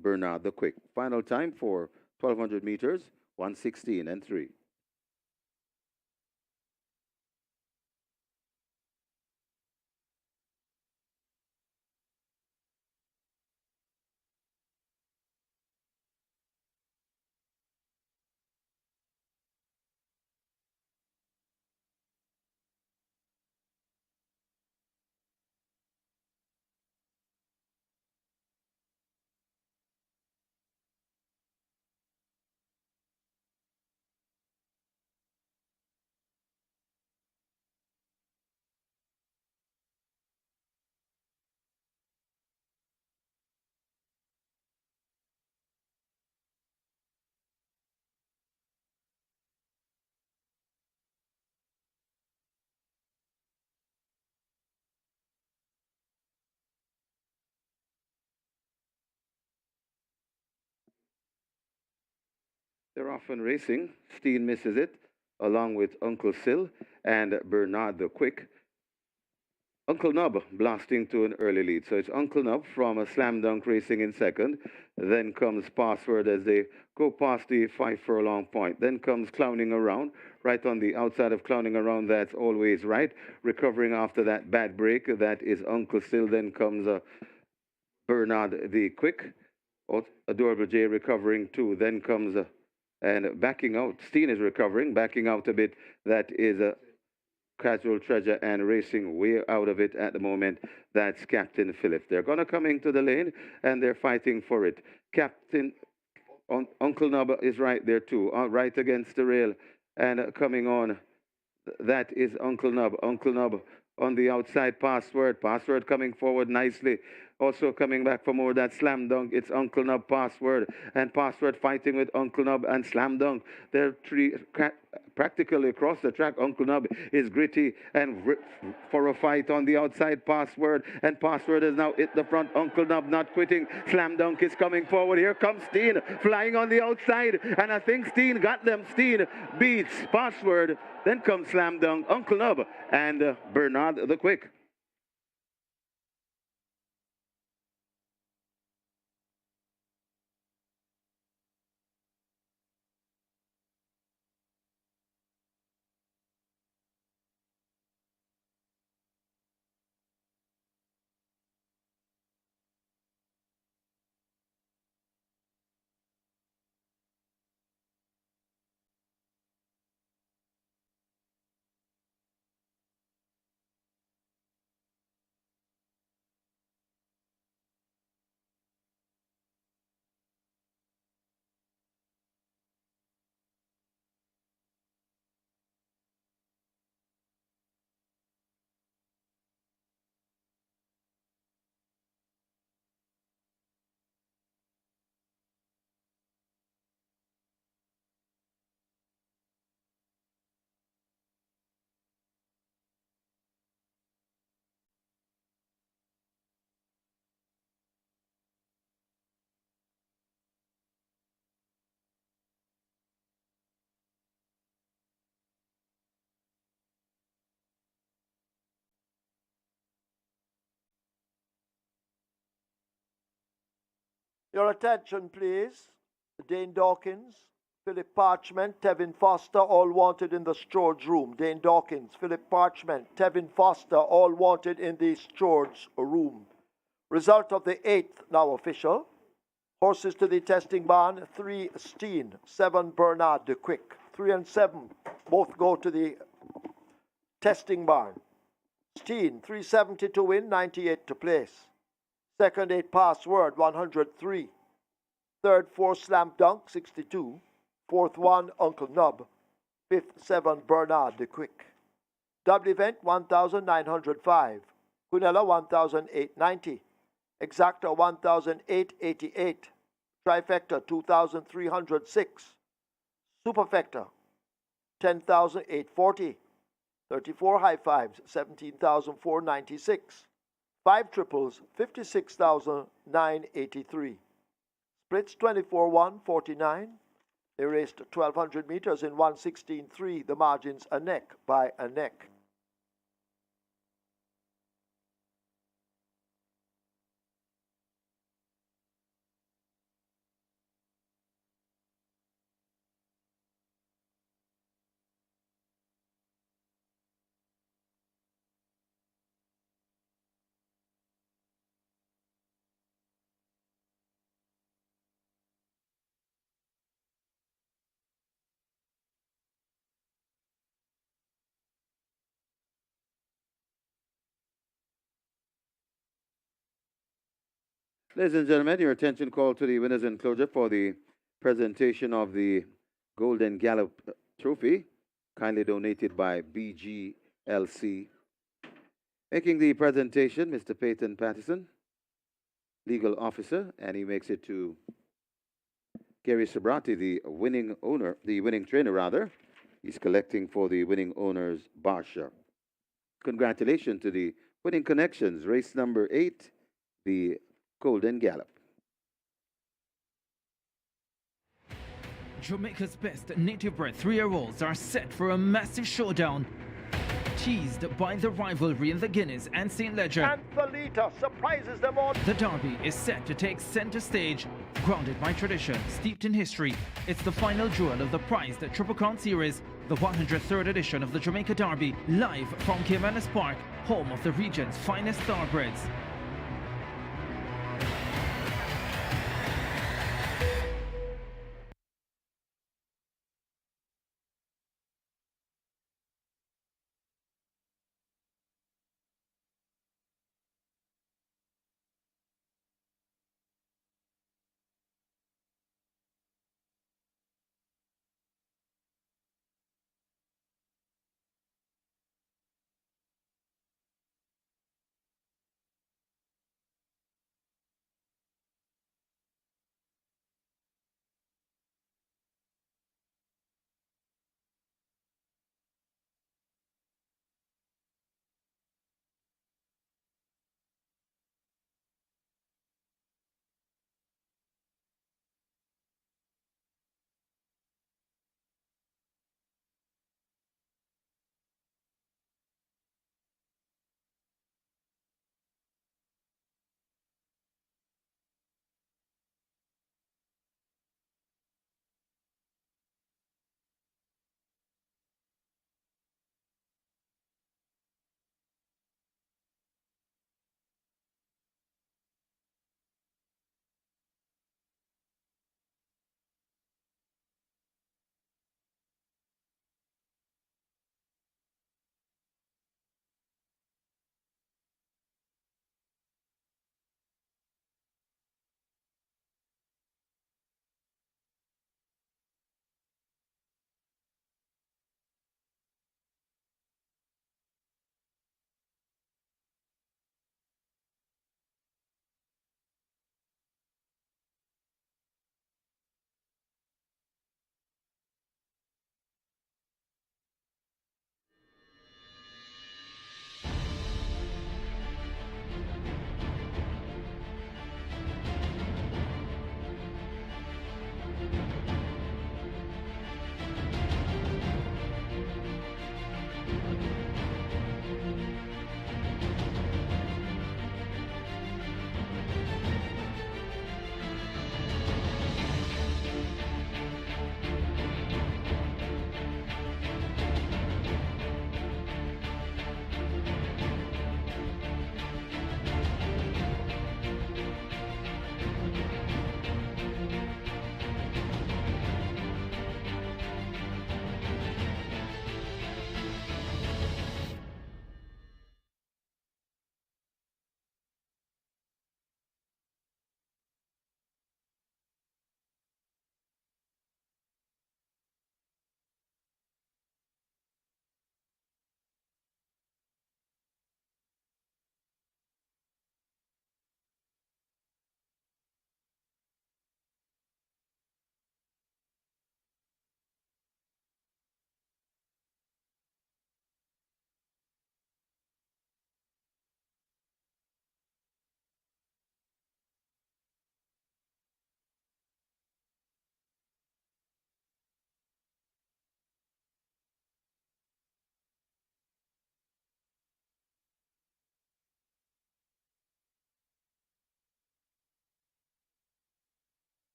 Bernard the Quick. Final time for 1200 meters, 1:16 and 3. They're often racing. Steen misses it, along with Uncle Sil and Bernard the Quick. Uncle Nub blasting to an early lead. So it's Uncle Nub from a Slam Dunk racing in second. Then comes Password as they go past the 5 furlong point. Then comes Clowning Around. Right on the outside of Clowning Around, that's Always Right. Recovering after that bad break, that is Uncle Sil. Then comes Bernard the Quick. Adorable J recovering too. Then comes and backing out. Steen is recovering, backing out a bit. That is Casual Treasure and racing way out of it at the moment. That's Captain Philip. They're going to come into the lane and they're fighting for it. Uncle Nub is right there too, right against the rail and coming on. That is Uncle Nub. Uncle Nub on the outside. Password. Password coming forward nicely. Also coming back for more that Slam Dunk. It's Uncle Nub, Password, and Password fighting with Uncle Nub and Slam Dunk. They're practically across the track. Uncle Nub is gritty and for a fight on the outside. Password, and Password is now hit the front. Uncle Nub not quitting. Slam Dunk is coming forward. Here comes Steen flying on the outside, and I think Steen got them. Steen beats Password. Then comes Slam Dunk, Uncle Nub, and Bernard the Quick. Your attention, please. Dane Dawkins, Philip Parchment, Tevin Foster, all wanted in the George room. Dane Dawkins, Philip Parchment, Tevin Foster, all wanted in the George room. Result of the 8th now official. Horses to the testing barn, 3 Steen, 7 Bernard the Quick. 3 and 7 both go to the testing barn. Steen, 370 to win, 98 to place. Second 8 Password, 103. Third 4 Slam Dunk, 62. Fourth 1 Uncle Nub. Fifth 7 Bernard the Quick. Double event 1,905. Quinella 1,890. Exacta 1,888. Trifecta 2,306. Superfecta 10,840. 34 high fives 17,496. 5 triples 56,983. Splits 24-1, 49. They raced 1,200 meters in 1:16.3. The margins a neck by a neck. Ladies and gentlemen, your attention called to the winners enclosure for the presentation of the Golden Gallop Trophy, kindly donated by BGLC. Making the presentation, Mr. Peyton Patterson, legal officer, and he makes it to Gary Sabrati, the winning trainer rather. He's collecting for the winning owner's Barsha. Congratulations to the winning connections, race number 8, the Golden Gallop. Jamaica's best native-bred 3-year-olds are set for a massive showdown. Teased by the rivalry in the Guinness and St. Ledger, And the leader surprises them all. the Derby is set to take center stage. Grounded by tradition, steeped in history, it's the final jewel of the prized Triple Crown Series, the 103rd edition of the Jamaica Derby, live from Caymanas Park, home of the region's finest thoroughbreds.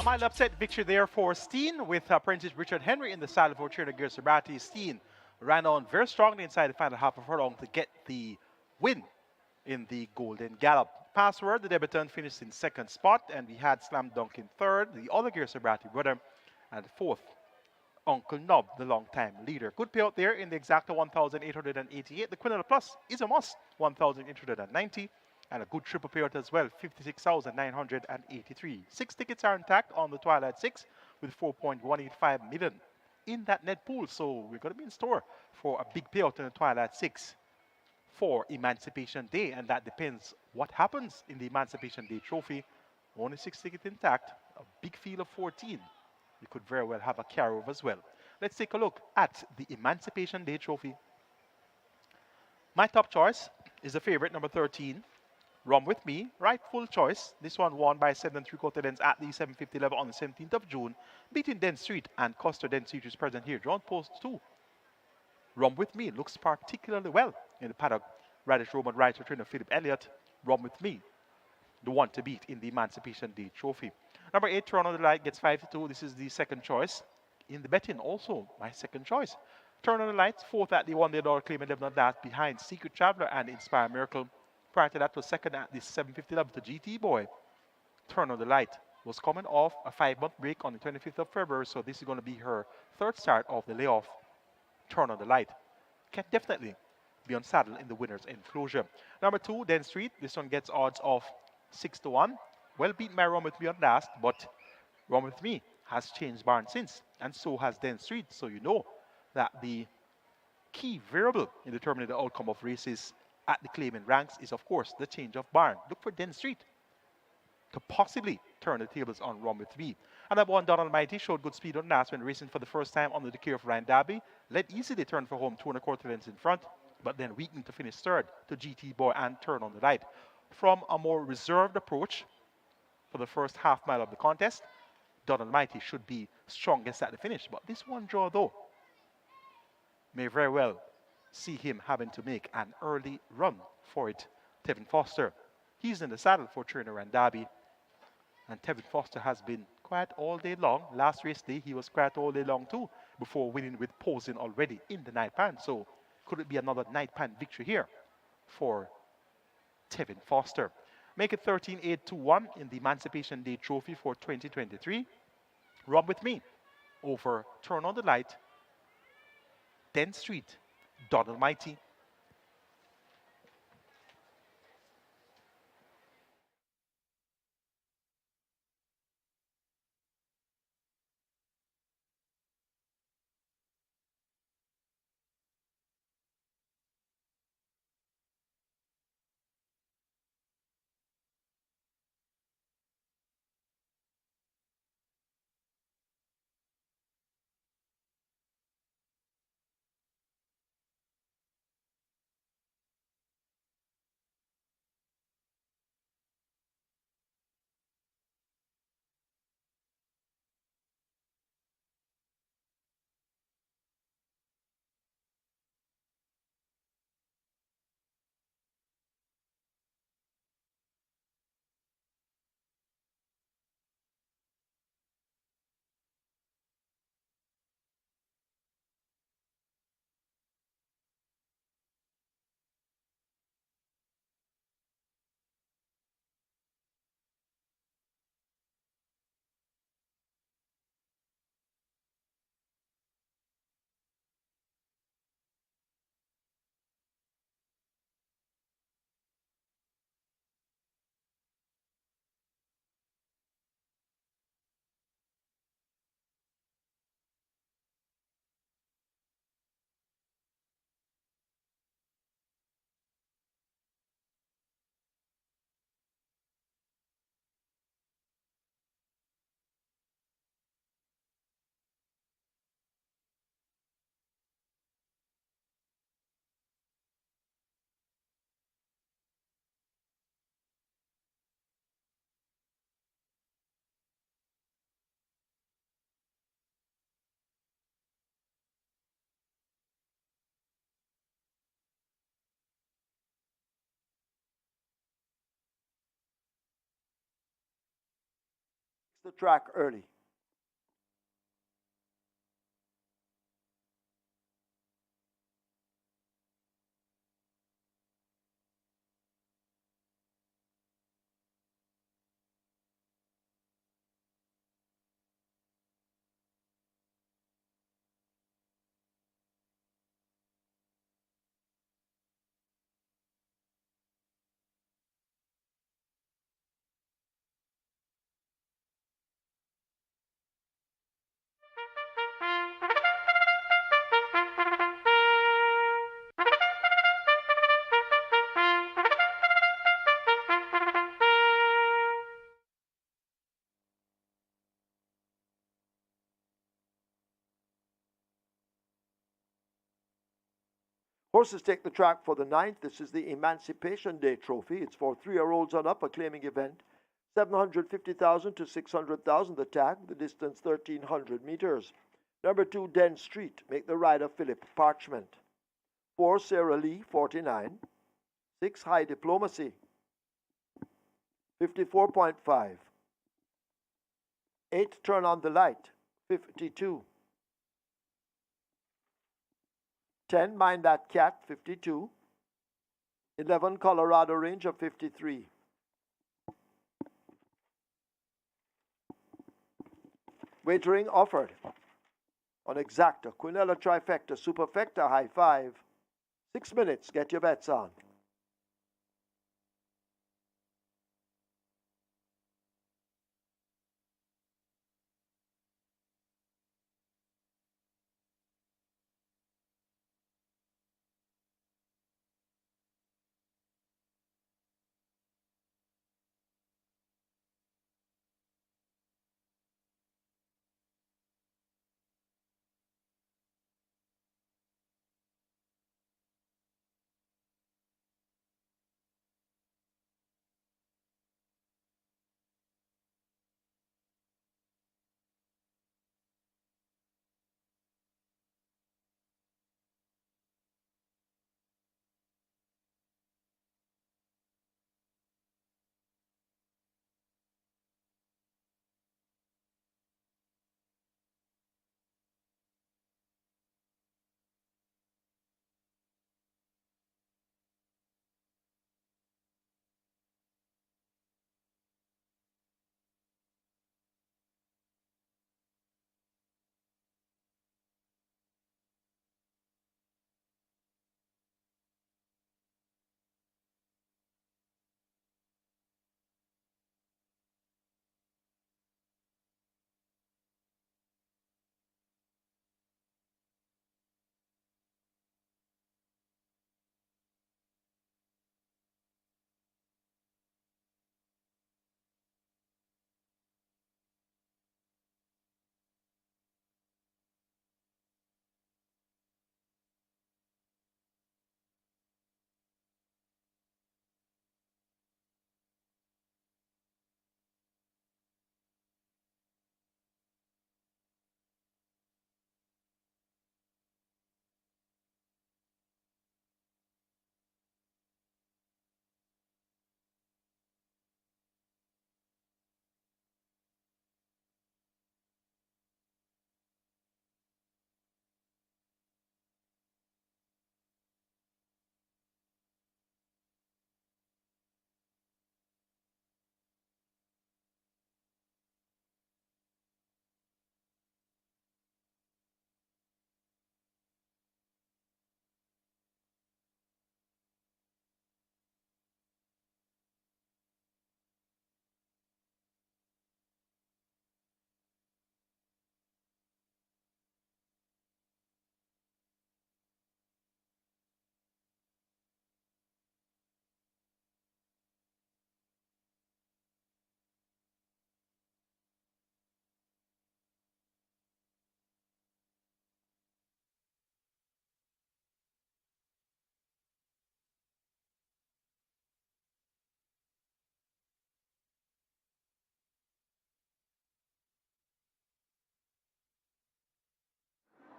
A mile upset victory there for Steen with apprentice Richard Henry in the saddle for trainer Gil Sabrati. Steen ran on very strongly inside the final half of furlong to get the win in the Golden Gallop. Password, the debutant finished in second spot, and we had Slam Dunk in third, the other Gil Sabrati brother, and fourth, Uncle Nob, the long-time leader. Good payout there in the exacta 1,888. The Quinella Plus is a must, 1,890. And a good triple payout as well, 56,983. 6 tickets are intact on the Twilight 6 with 4.185 million in that net pool. So we're going to be in store for a big payout in the Twilight 6 for Emancipation Day. And that depends what happens in the Emancipation Day trophy. Only 6 tickets intact, a big field of 14. We could very well have a carryover as well. Let's take a look at the Emancipation Day trophy. My top choice is the favorite, number 13. Rum With Me, rightful choice. This one won by 7 3/4 lengths at the 750 level on the 17th of June, beating Den Street and Custer. Den Street is present here. Drawn post 2. Rum With Me looks particularly well in the paddock. Radish Roman rider trainer Philip Elliott. Rum With Me, the one to beat in the Emancipation Day trophy. Number 8, Turn on the Light, gets 5 to 2. This is the second choice. In the betting, also my second choice. Turn on the Light, fourth at the $1 million claim, 11 on that behind Secret Traveler and Inspire Miracle. Prior to that was second at the 750 level to GT Boy. Turn on the Light was coming off a 5-month break on the 25th of February, so this is going to be her third start of the layoff. Turn on the Light can definitely be on saddle in the winner's enclosure. Number 2, Den Street. This one gets odds of 6 to 1. Well beaten by Rum With Me on last, but Rum With Me has changed barn since, and so has Den Street. So you know that the key variable in determining the outcome of races at the claiming ranks is, of course, the change of barn. Look for Den Street to possibly turn the tables on Rum With Me. And that one, Donald Mighty, showed good speed on last when racing for the first time under the care of Ryan Darby. Led easily, turn for home 2 1/4 lengths in front, but then weakened to finish third to GT Boy and Turn on the Light. From a more reserved approach for the first half mile of the contest, Donald Mighty should be strongest at the finish. But this one draw, though, may very well see him having to make an early run for it. Tevin Foster, he's in the saddle for trainer and Derby, and Tevin Foster has been quiet all day long. Last race day he was quiet all day long too, before winning with posing already in the night pan. So could it be another night pan victory here for Tevin Foster? Make it 13-8-2-1 in the Emancipation Day trophy for 2023. Rum With Me over Turn on the Light, Den Street, Donald Mighty, the track early. Horses take the track for the 9th. This is the Emancipation Day Trophy. It's for 3-year-olds and up, a claiming event. 750,000 to 600,000 the tag, the distance 1,300 meters. Number 2, Den Street, make the rider Philip Parchment. 4, Sarah Lee, 49. 6, High Diplomacy, 54.5. 8, Turn on the Light, 52. 10, Mind That Cat, 52. 11, Colorado Ranger, 53. Wagering offered on Exacta, Quinella Trifecta, Superfecta, High 5. 6 minutes, get your bets on.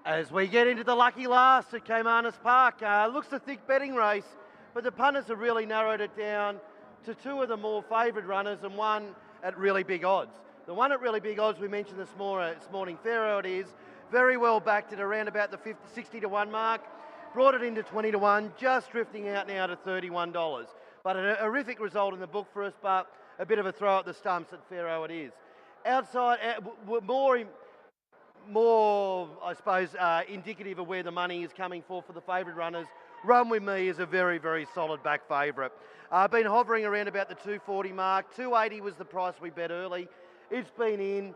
As we get into the lucky last at Caymanas Park, looks a thick betting race, but the punters have really narrowed it down to two of the more favoured runners and one at really big odds. The one at really big odds we mentioned this morning, Pharaoh it is, very well backed at around about the 60 to 1 mark. Brought it into 20 to 1, just drifting out now to $31. But a horrific result in the book for us, but a bit of a throw at the stumps at Pharaoh it is. Outside, more I suppose, indicative of where the money is coming for the favourite runners. Run With Me is a very, very solid back favourite. Been hovering around about the 240 mark. 280 was the price we bet early. It's been in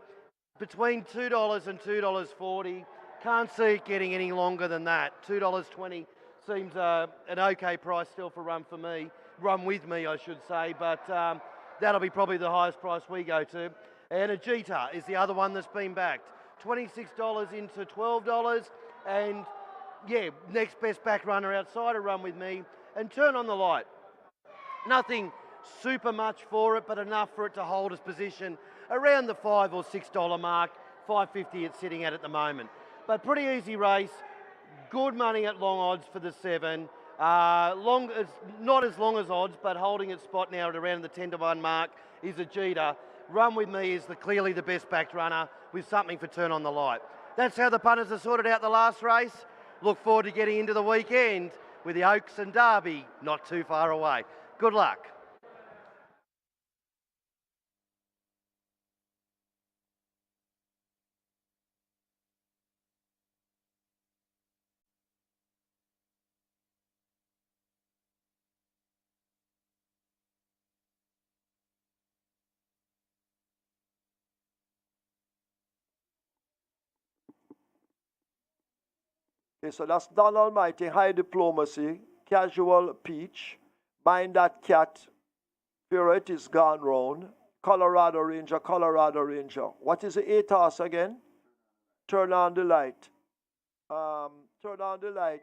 between $2 and $2.40. Can't see it getting any longer than that. $2.20 seems an okay price still for Run With Me, I should say, but that'll be probably the highest price we go to. And Ajita is the other one that's been backed. $26 into $12, and yeah, next best back runner outside of Run With Me. And Turn On The Light. Nothing super much for it, but enough for it to hold its position around the $5 or $6 mark. $5.50 it's sitting at the moment. But pretty easy race, good money at long odds for the 7. It's not as long as odds, but holding its spot now at around the 10 to 1 mark is Ajita. Run With Me is clearly the best backed runner with something for Turn On The Light. That's how the punters have sorted out the last race. Look forward to getting into the weekend with the Oaks and Derby not too far away. Good luck. Okay, so that's Don Almighty, High Diplomacy, Casual Peach, Mind That Cat, Spirit is Gone Round, Colorado Ranger, Colorado Ranger. What is the 8 horse again? Turn On The Light. Turn On The Light.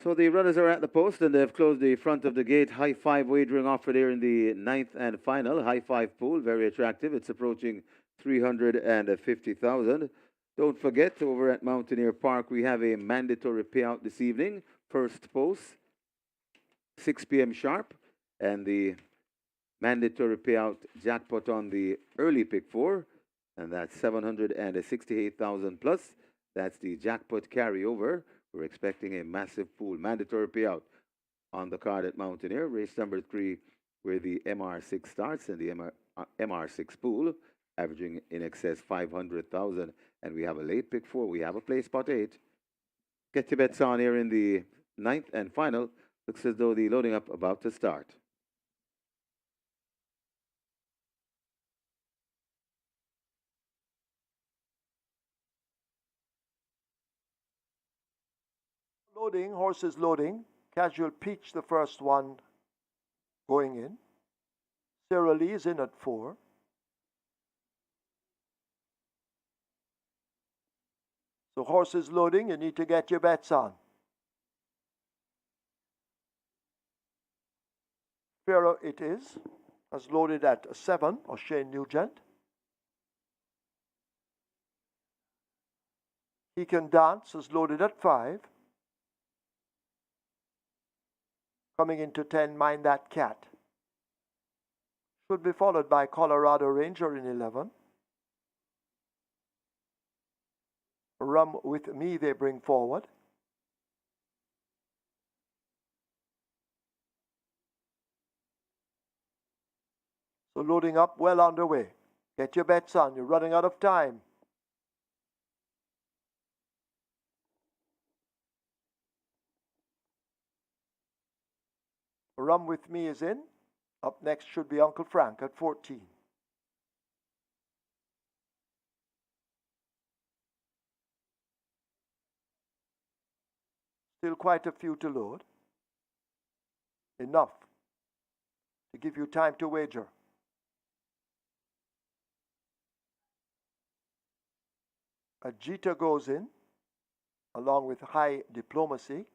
So the runners are at the post and they've closed the front of the gate. High five wagering offer there in the ninth and final. High five pool, very attractive. It's approaching 350,000. Don't forget, over at Mountaineer Park, we have a mandatory payout this evening. First post, 6 p.m. sharp. And the mandatory payout jackpot on the early pick four. And that's 768,000 plus. That's the jackpot carryover. We're expecting a massive pool, mandatory payout on the card at Mountaineer. Race number 3, where the MR6 starts, and the MR6 pool, averaging in excess 500,000. And we have a late pick 4. We have a play spot 8. Get your bets on here in the ninth and final. Looks as though the loading up about to start. Loading, horses loading. Casual Peach, the first one going in. Sarah Lee is in at 4. So horses loading, you need to get your bets on. Pharaoh it is, has loaded at 7, O'Shane Nugent. He Can Dance is loaded at 5. Coming into 10, Mind That Cat. Should be followed by Colorado Ranger in 11. Rum With Me they bring forward. So loading up, well underway. Get your bets on, you're running out of time. Rum With Me is in. Up next should be Uncle Frank at 14. Still quite a few to load. Enough to give you time to wager. Ajita goes in, along with High Diplomacy.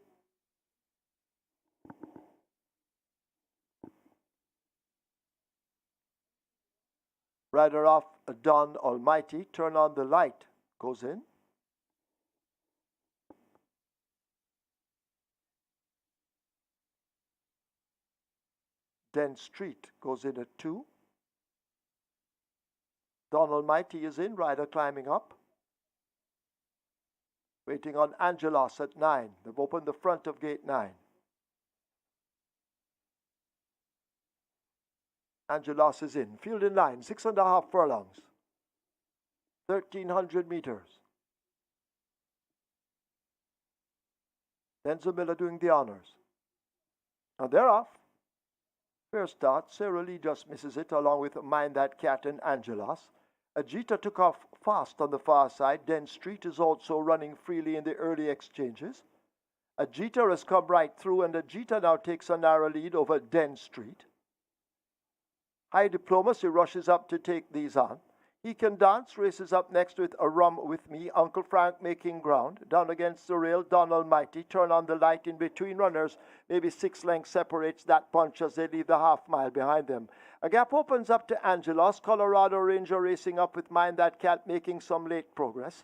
Rider off Don Almighty, Turn on the Light goes in. Den Street goes in at 2. Don Almighty is in, rider climbing up. Waiting on Angelos at 9. They've opened the front of gate 9. Angelos is in. Field in line, 6.5 furlongs. 1,300 meters. Denzel Miller doing the honors. Now they're off. Fair start. Sarah Lee just misses it along with Mind That Cat and Angelos. Ajita took off fast on the far side. Den Street is also running freely in the early exchanges. Ajita has come right through, and Ajita now takes a narrow lead over Den Street. High Diplomacy rushes up to take these on. He Can Dance races up next with A Rum With Me. Uncle Frank making ground. Down against the rail, Don Almighty. Turn on the Light in between runners. Maybe 6 lengths separates that bunch as they leave the half mile behind them. A gap opens up to Angelos. Colorado Ranger racing up with Mind That Cat, making some late progress.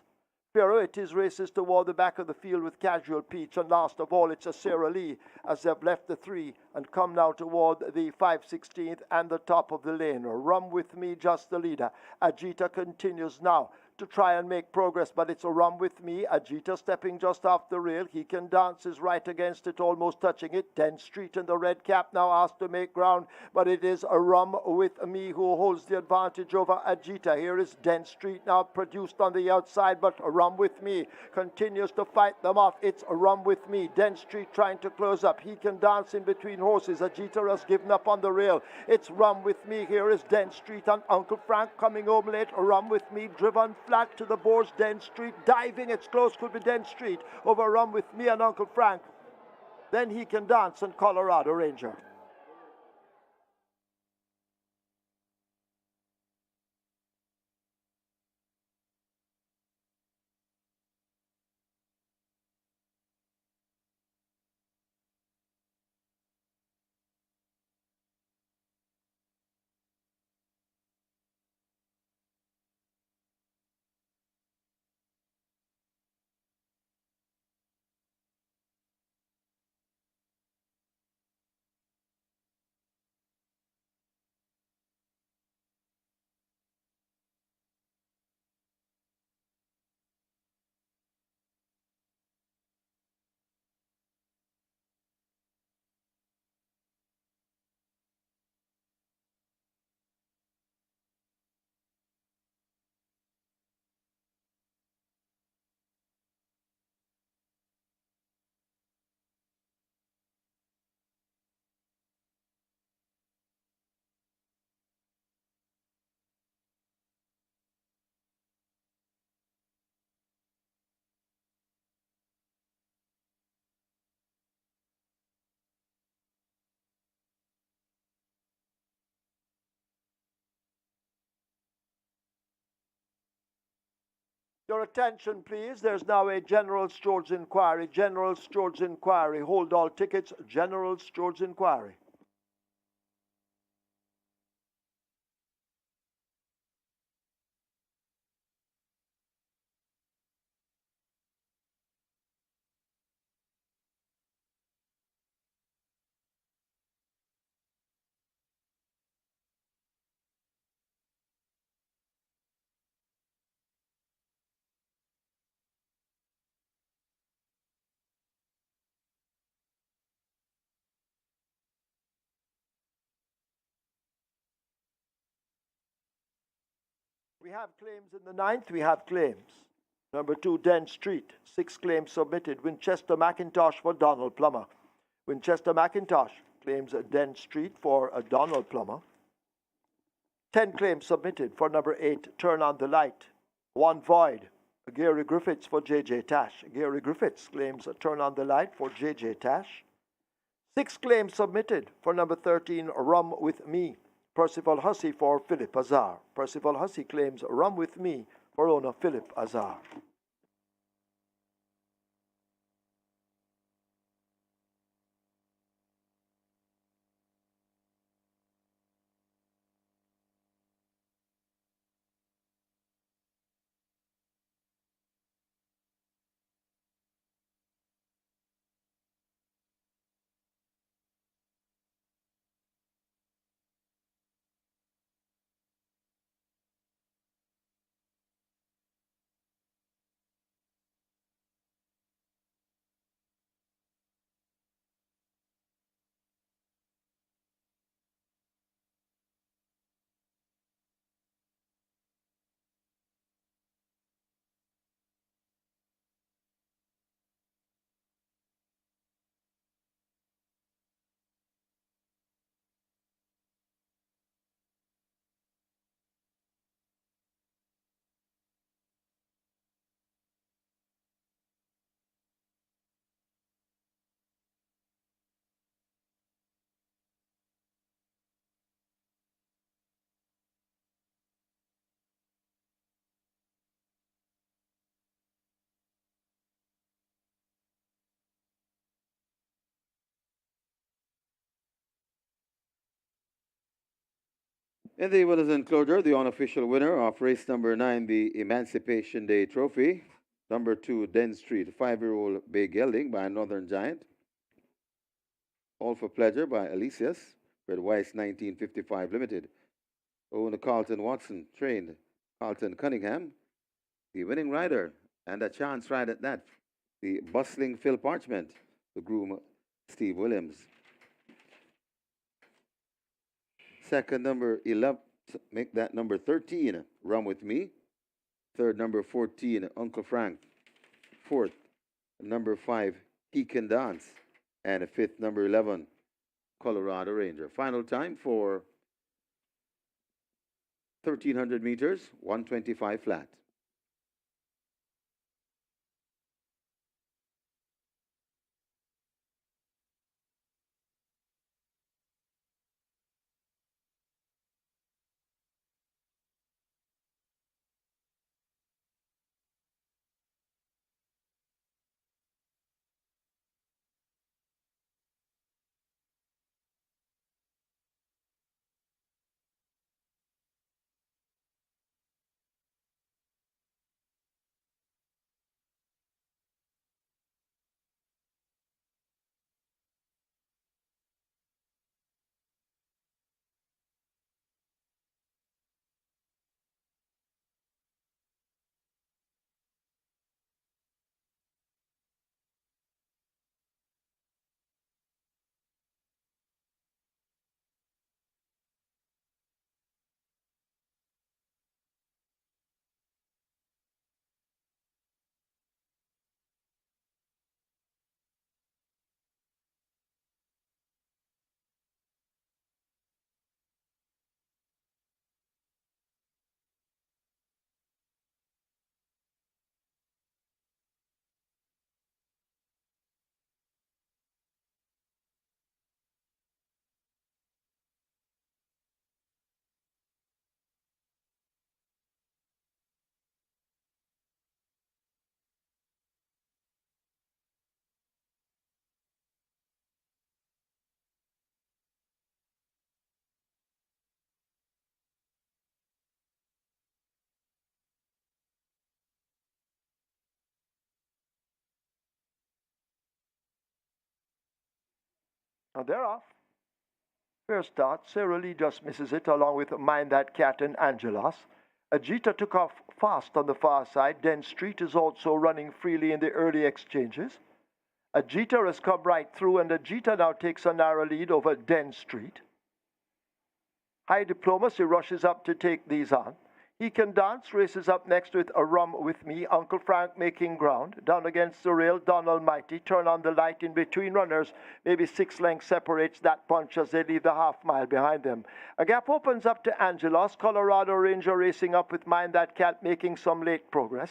Pharaoh it is races toward the back of the field with Casual Peach, and last of all it's a Sarah Lee as they've left the 3 and come now toward the 5/16th and the top of the lane. Rum With Me just the leader. Ajita continues now to try and make progress, but it's A Rum With Me. Ajita stepping just off the rail. He Can Dance is right against it, almost touching it. 10th Street in the red cap now asked to make ground, but it is A Rum With Me who holds the advantage over Ajita. Here is 10th Street now produced on the outside, but A Rum With Me continues to fight them off. It's A Rum With Me. 10th Street trying to close up. He Can Dance in between horses. Ajita has given up on the rail. It's Rum With Me. Here is 10th Street and Uncle Frank coming home late. A Rum With Me driven flat to the boards. 10th Street diving. It's close. Could be 10th Street over Rum With Me and Uncle Frank. Then He Can Dance and Colorado Ranger. Your attention, please. There's now a General Stores inquiry. General Stores inquiry. Hold all tickets. General Stores inquiry. We have claims in the ninth. We have claims. Number 2, Den Street. 6 claims submitted. Winchester McIntosh for Donald Plummer. Winchester McIntosh claims Den Street for Donald Plummer. 10 claims submitted for number 8, Turn on the Light. 1 void. Gary Griffiths for J.J. Tash. Gary Griffiths claims Turn on the Light for J.J. Tash. 6 claims submitted for number 13, Rum with Me. Percival Hussey for Philip Azar. Percival Hussey claims Rum with Me for owner Philip Azar. In the winners' enclosure, the unofficial winner of race number 9, the Emancipation Day Trophy. Number 2, Den Street, 5-year-old Bay Gelding by Northern Giant. All for Pleasure by Alicius, Red Weiss 1955 Limited. Owner Carlton Watson, trained Carlton Cunningham. The winning rider, and a chance ride at that, the bustling Phil Parchment, the groom Steve Williams. Second, number 11, make that number 13, Run With Me. Third, number 14, Uncle Frank. Fourth, number 5, He Can Dance. And fifth, number 11, Colorado Ranger. Final time for 1,300 meters, 125 flat. And they're off. First start, Sarah Lee just misses it along with Mind That Cat and Angelos. Ajita took off fast on the far side. Den Street is also running freely in the early exchanges. Ajita has come right through, and Ajita now takes a narrow lead over Den Street. High Diplomacy rushes up to take these on. He Can Dance races up next with A Rum With Me. Uncle Frank making ground. Down against the rail, Don Almighty. Turn on the light in between runners. Maybe 6 lengths separates that bunch as they leave the half mile behind them. A gap opens up to Angelos. Colorado Ranger racing up with Mind That Cat making some late progress.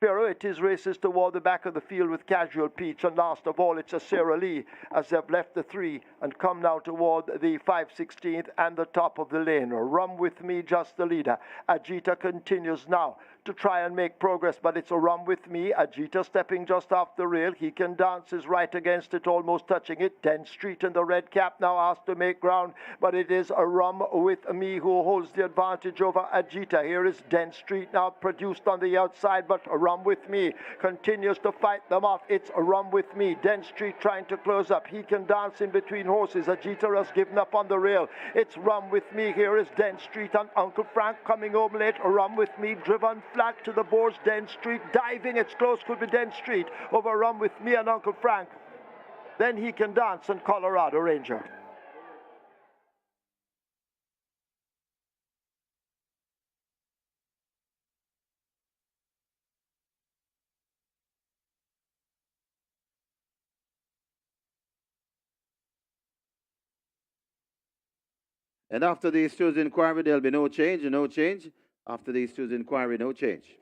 Pharaoh, it is races toward the back of the field with Casual Peach, and last of all it's a Sarah Lee as they've left the 3 and come now toward the 5/16th and the top of the lane. Rum With Me just the leader. Ajita continues now to try and make progress, but it's A Rum With Me. Ajita stepping just off the rail. He Can Dance is right against it, almost touching it. 10th Street in the red cap now asked to make ground, but it is A Rum With Me who holds the advantage over Ajita. Here is 10th Street now produced on the outside, but A Rum With Me continues to fight them off. It's A Rum With Me. 10th Street trying to close up. He Can Dance in between horses. Ajita has given up on the rail. It's Rum With Me. Here is 10th Street and Uncle Frank coming home late. A Rum With Me driven flat to the boards. 10th Street diving. It's close. Could be 10th Street over Rum With Me and Uncle Frank. Then He Can Dance and Colorado Ranger. And after these two's inquiry, there'll be no change, no change. After these two's inquiry, no change.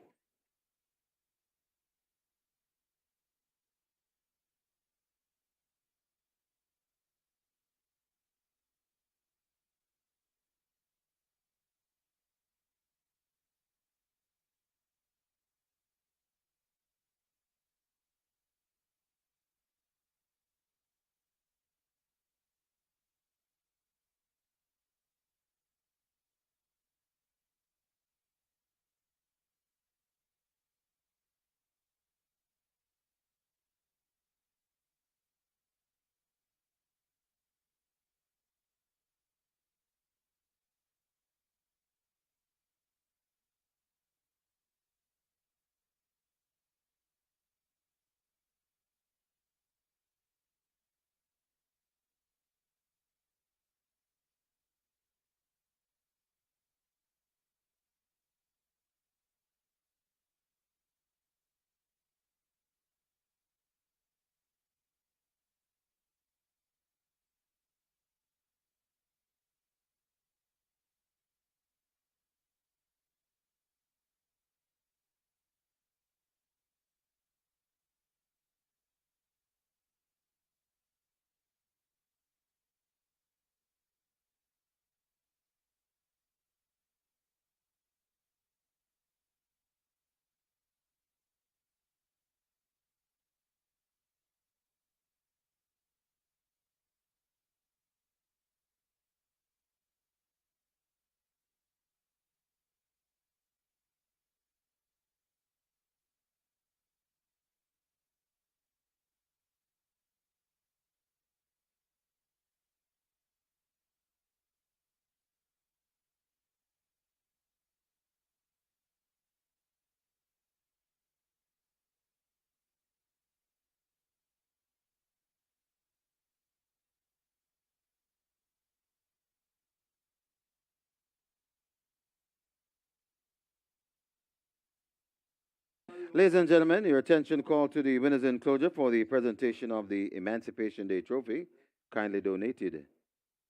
Ladies and gentlemen, your attention called to the winners enclosure for the presentation of the Emancipation Day Trophy, kindly donated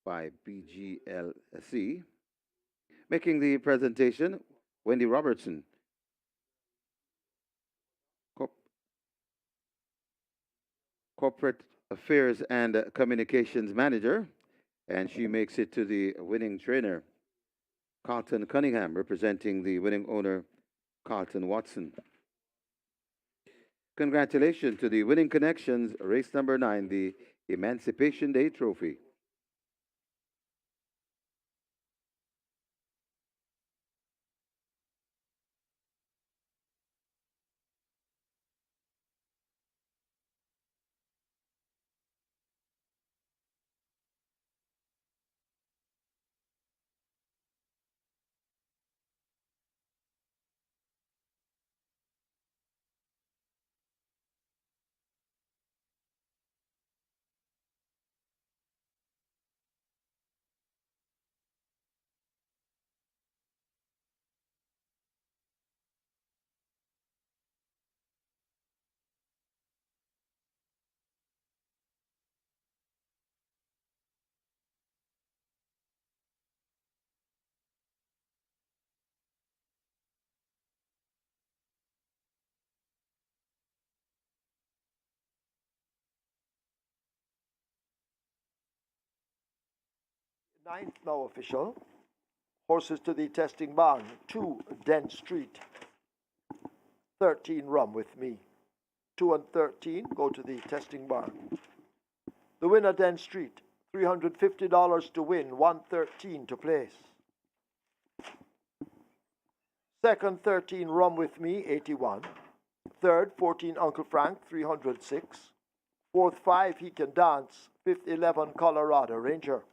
by BGLC. Making the presentation, Wendy Robertson, Corporate Affairs and Communications Manager, and she makes it to the winning trainer, Carlton Cunningham, representing the winning owner, Carlton Watson. Congratulations to the winning connections, race number 9, the Emancipation Day Trophy. Ninth now official. Horses to the testing barn. 2 Dent Street. 13 Rum with me. 2 and 13 go to the testing barn. The winner Dent Street. $350 to win. 113 to place. Second 13 Rum with me. 81. Third 14 Uncle Frank. 306. Fourth 5 He Can Dance. Fifth 11 Colorado Ranger.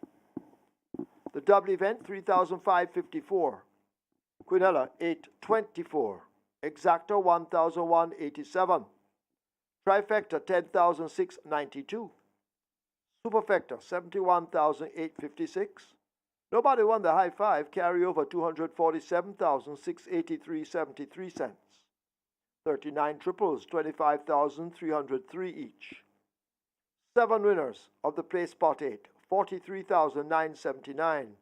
The double event 3,554. Quinella 824. Exacta 1,187. Trifecta 10,692. Superfecta 71,856. Nobody won the high five. Carryover 247,683.73 cents. 39 triples 25,303 each. 7 winners of the place spot 8. 43,979.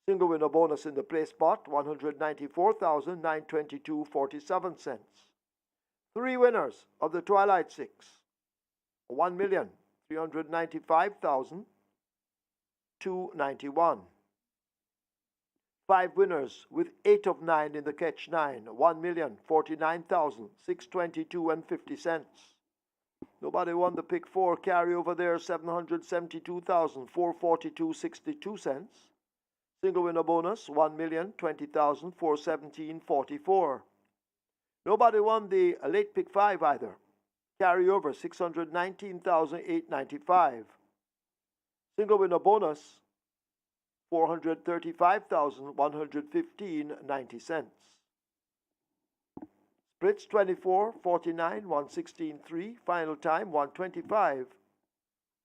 Single winner bonus in the place spot 194,922.47 cents. 3 winners of the Twilight 6. 1,395,291. 5 winners with 8 of 9 in the catch 9. 1,049,622.50 cents. Nobody won the pick 4. Carryover there 772,442.62 cents. Single winner bonus 1,020,417.44. Nobody won the late pick 5 either. Carryover 619,895. Single winner bonus 435,115.90 cents. Splits 24, 49, 116.3. Final time 125.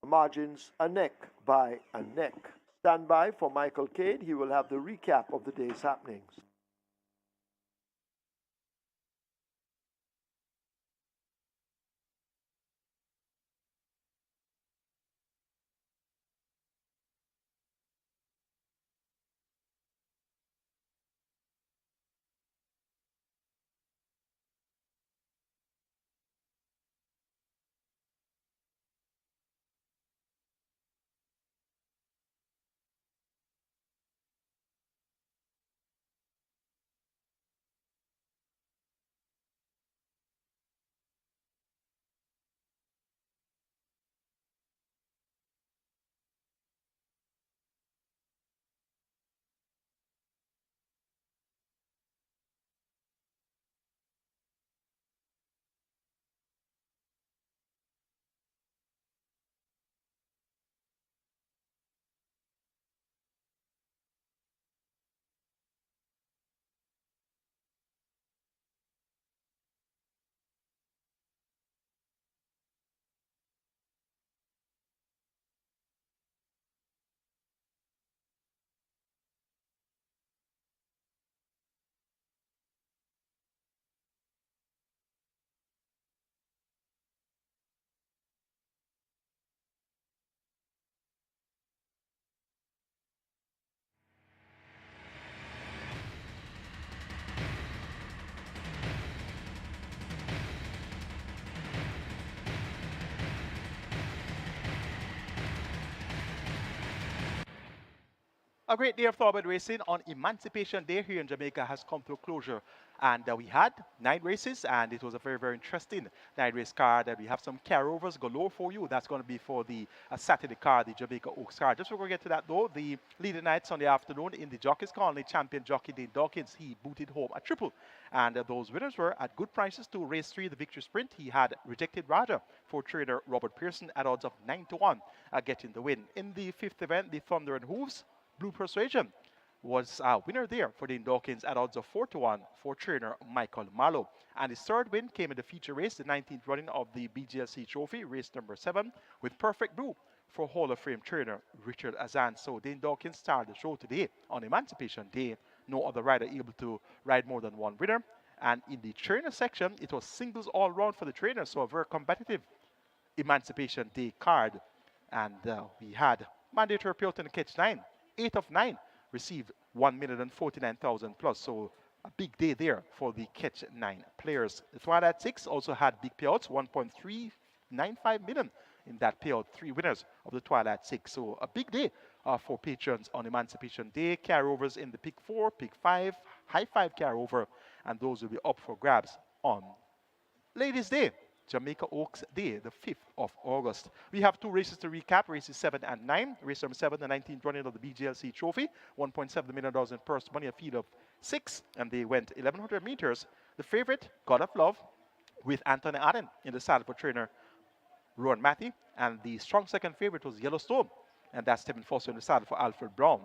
Margins a neck by a neck. Stand by for Michael Cade. He will have the recap of the day's happenings. A great day of thoroughbred racing on Emancipation Day here in Jamaica has come to a closure. And we had 9 races, and it was a very, very interesting 9-race card. And we have some carryovers galore for you. That's going to be for the Saturday card, the Jamaica Oaks card. Just before we get to that, though, the leading night Sunday afternoon in the Jockeys Colony, champion jockey Dane Dawkins, he booted home a triple. And those winners were at good prices to race 3, the Victory Sprint. He had Rejected Raja for trainer Robert Pearson at odds of 9-1, getting the win. In the 5th event, the Thunder and Hooves, Blue Persuasion was a winner there for Dane Dawkins at odds of 4-1 for trainer Michael Marlowe. And his 3rd win came in the feature race, the 19th running of the BGLC Trophy, race number 7, with Perfect Blue for Hall of Fame trainer Richard Azan. So Dane Dawkins started the show today on Emancipation Day. No other rider able to ride more than 1 winner. And in the trainer section, it was singles all round for the trainer, so a very competitive Emancipation Day card. And we had mandatory payout in the catch 9. 8 of 9 received 1,049,000 plus, so a big day there for the catch 9 players. The Twilight 6 also had big payouts, 1.395 million in that payout. 3 winners of the Twilight 6, so a big day for patrons on Emancipation Day. Carryovers in the Pick 4, Pick 5, High 5 carryover, and those will be up for grabs on Ladies' Day, Jamaica Oaks Day, the 5th of August. We have 2 races to recap, races 7 and 9. Race number 7, the 19th running of the BGLC Trophy, $1.7 million in purse money, a field of 6, and they went 1,100 meters. The favorite, God of Love, with Anthony Allen in the saddle for trainer Rowan Matthew, and the strong second favorite was Yellowstone, and that's Stephen Foster in the saddle for Alfred Brown.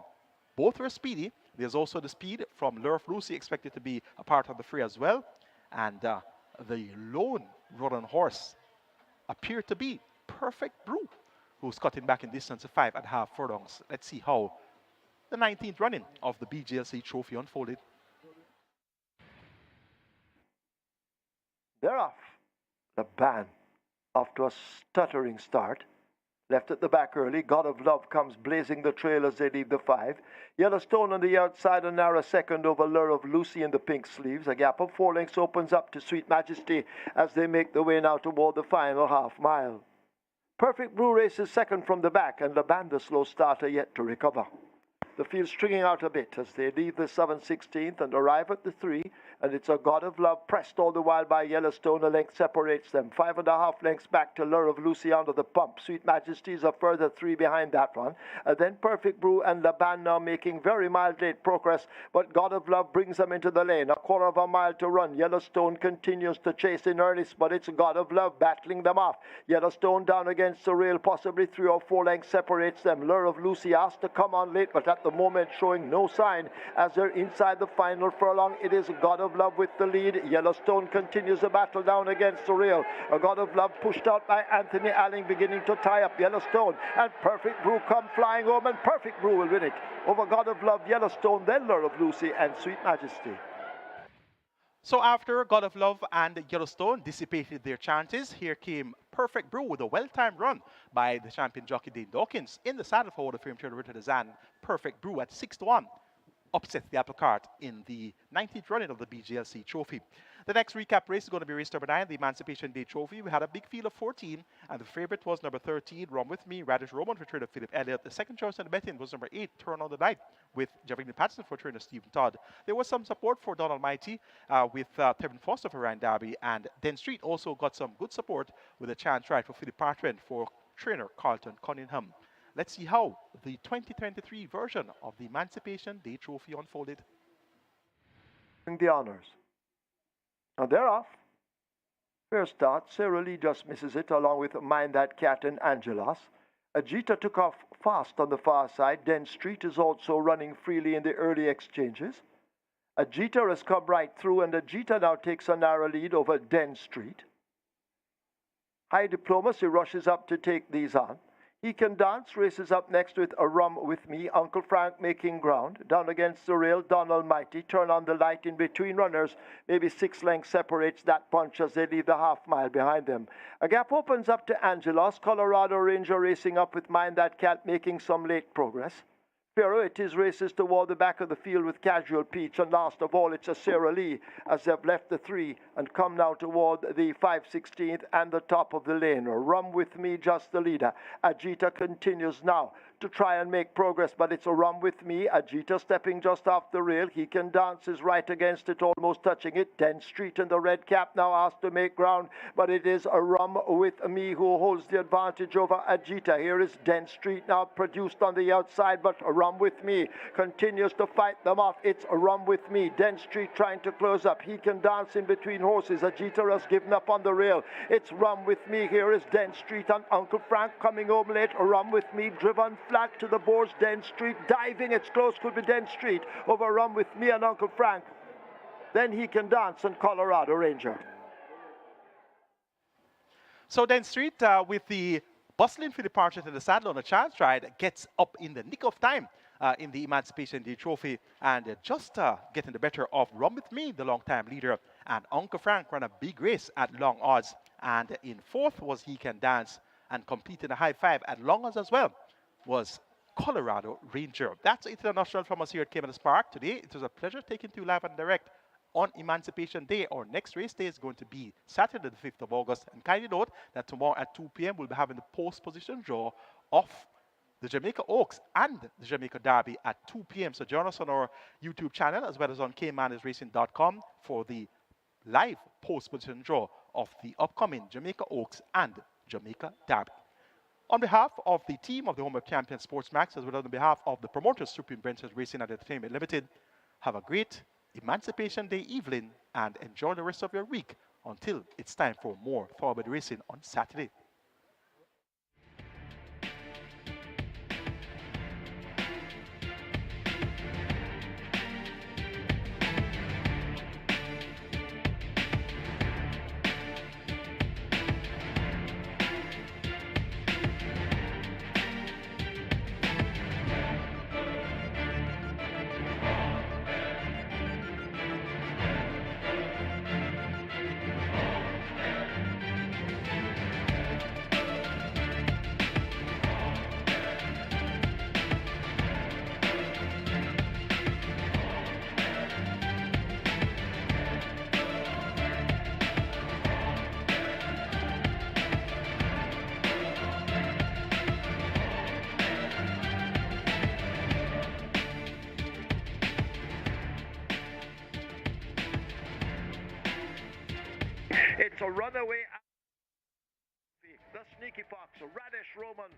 Both were speedy. There's also the speed from Lure of Lucy expected to be a part of the fray as well, and the lone running horse appeared to be Perfect Brew, who's cutting back in distance to 5.5 furlongs. Let's see how the 19th running of the BGLC Trophy unfolded. They're off. The band, off to a stuttering start. Left at the back early. God of Love comes blazing the trail as they leave the 5. Yellowstone on the outside, a narrow second over Lure of Lucy in the pink sleeves. A gap of 4 lengths opens up to Sweet Majesty as they make the way now toward the final half mile. Perfect Brew races second from the back, and Laban, the slow starter, yet to recover. The field stringing out a bit as they leave the 7/16th and arrive at the 3, and it's a God of Love pressed all the while by Yellowstone. A length separates them. 5.5 lengths back to Lure of Lucy under the pump. Sweet Majesty is a further 3 behind that one. Then Perfect Brew and Laban now making very mild late progress, but God of Love brings them into the lane. 1/4 mile to run. Yellowstone continues to chase in earnest, but it's God of Love battling them off. Yellowstone down against the rail, possibly 3 or 4 lengths separates them. Lure of Lucy asked to come on late, but at the moment showing no sign as they're inside the final furlong. It is God of Love with the lead. Yellowstone continues the battle down against the rail. A God of Love pushed out by Anthony Alling, beginning to tie up Yellowstone, and Perfect Brew come flying home, and Perfect Brew will win it over God of Love, Yellowstone, then Lure of Lucy and Sweet Majesty. So after God of Love and Yellowstone dissipated their chances, here came Perfect Brew with a well-timed run by the champion jockey Dane Dawkins in the saddle for the famed trainer Richard Zan. Perfect Brew at 6-1 upsets the apple cart in the 19th running of the BGLC Trophy. The next recap race is going to be race number 9, the Emancipation Day Trophy. We had a big field of 14, and the favorite was number 13, Run With Me, Radish Roman for trainer Philip Elliott. The second choice on the betting was number 8, Turn on the Light, with Javine Patterson for trainer Stephen Todd. There was some support for Donald Mighty with Tevin Foster for Ryan Darby, and Den Street also got some good support with a chance right for Philip Partren for trainer Carlton Cunningham. Let's see how the 2023 version of the Emancipation Day Trophy unfolded. The honors. Now they're off. Fair start. Sarah Lee just misses it along with Mind That Cat and Angelos. Ajita took off fast on the far side. Den Street is also running freely in the early exchanges. Ajita has come right through, and Ajita now takes a narrow lead over Den Street. High Diplomacy rushes up to take these on. He Can Dance races up next with A Rum With Me. Uncle Frank making ground. Down against the rail, Donald Mighty. Turn on the Light in between runners. Maybe 6 lengths separates that bunch as they leave the half mile behind them. A gap opens up to Angelos. Colorado Ranger racing up with Mind That Cat making some late progress. Pero it is races toward the back of the field with Casual Peach, and last of all it's a Sarah Lee as they've left the 3 and come now toward the 5/16th and the top of the lane. Rum With Me just the leader. Ajita continues now to try and make progress, but it's A Rum With Me. Ajita stepping just off the rail. He Can Dance is right against it, almost touching it. Den Street in the red cap now asked to make ground, but it is A Rum With Me who holds the advantage over Ajita. Here is Den Street now produced on the outside, but A Rum With Me continues to fight them off. It's A Rum With Me. Den Street trying to close up. He Can Dance in between horses. Ajita has given up on the rail. It's Rum With Me. Here is Den Street and Uncle Frank coming home late. A Rum With Me driven flat to the boards. Den Street diving. It's close. Could be Den Street over Rum With Me and Uncle Frank. Then He Can Dance and Colorado Ranger. So Den Street with the bustling Philip Partridge in the saddle on a chance ride gets up in the nick of time in the Emancipation Day Trophy, and just getting the better of Run With Me, the long-time leader. And Uncle Frank ran a big race at long odds, and in 4th was He Can Dance, and completing a high 5 at long odds as well was Colorado Ranger. That's international from us here at Caymanas Park. Today, it was a pleasure taking to you live and direct on Emancipation Day. Our next race day is going to be Saturday, the 5th of August. And kindly note that tomorrow at 2 p.m. we'll be having the post position draw of the Jamaica Oaks and the Jamaica Derby at 2 p.m. So join us on our YouTube channel as well as on caymanasracing.com for the live post-position draw of the upcoming Jamaica Oaks and Jamaica Derby. On behalf of the team of the Home of Champions Sports Max, as well as on behalf of the promoters Supreme Ventures Racing and Entertainment Limited, have a great Emancipation Day evening and enjoy the rest of your week until it's time for more Thoroughbred Racing on Saturday. It's a runaway. The Sneaky Fox, Radish Roman.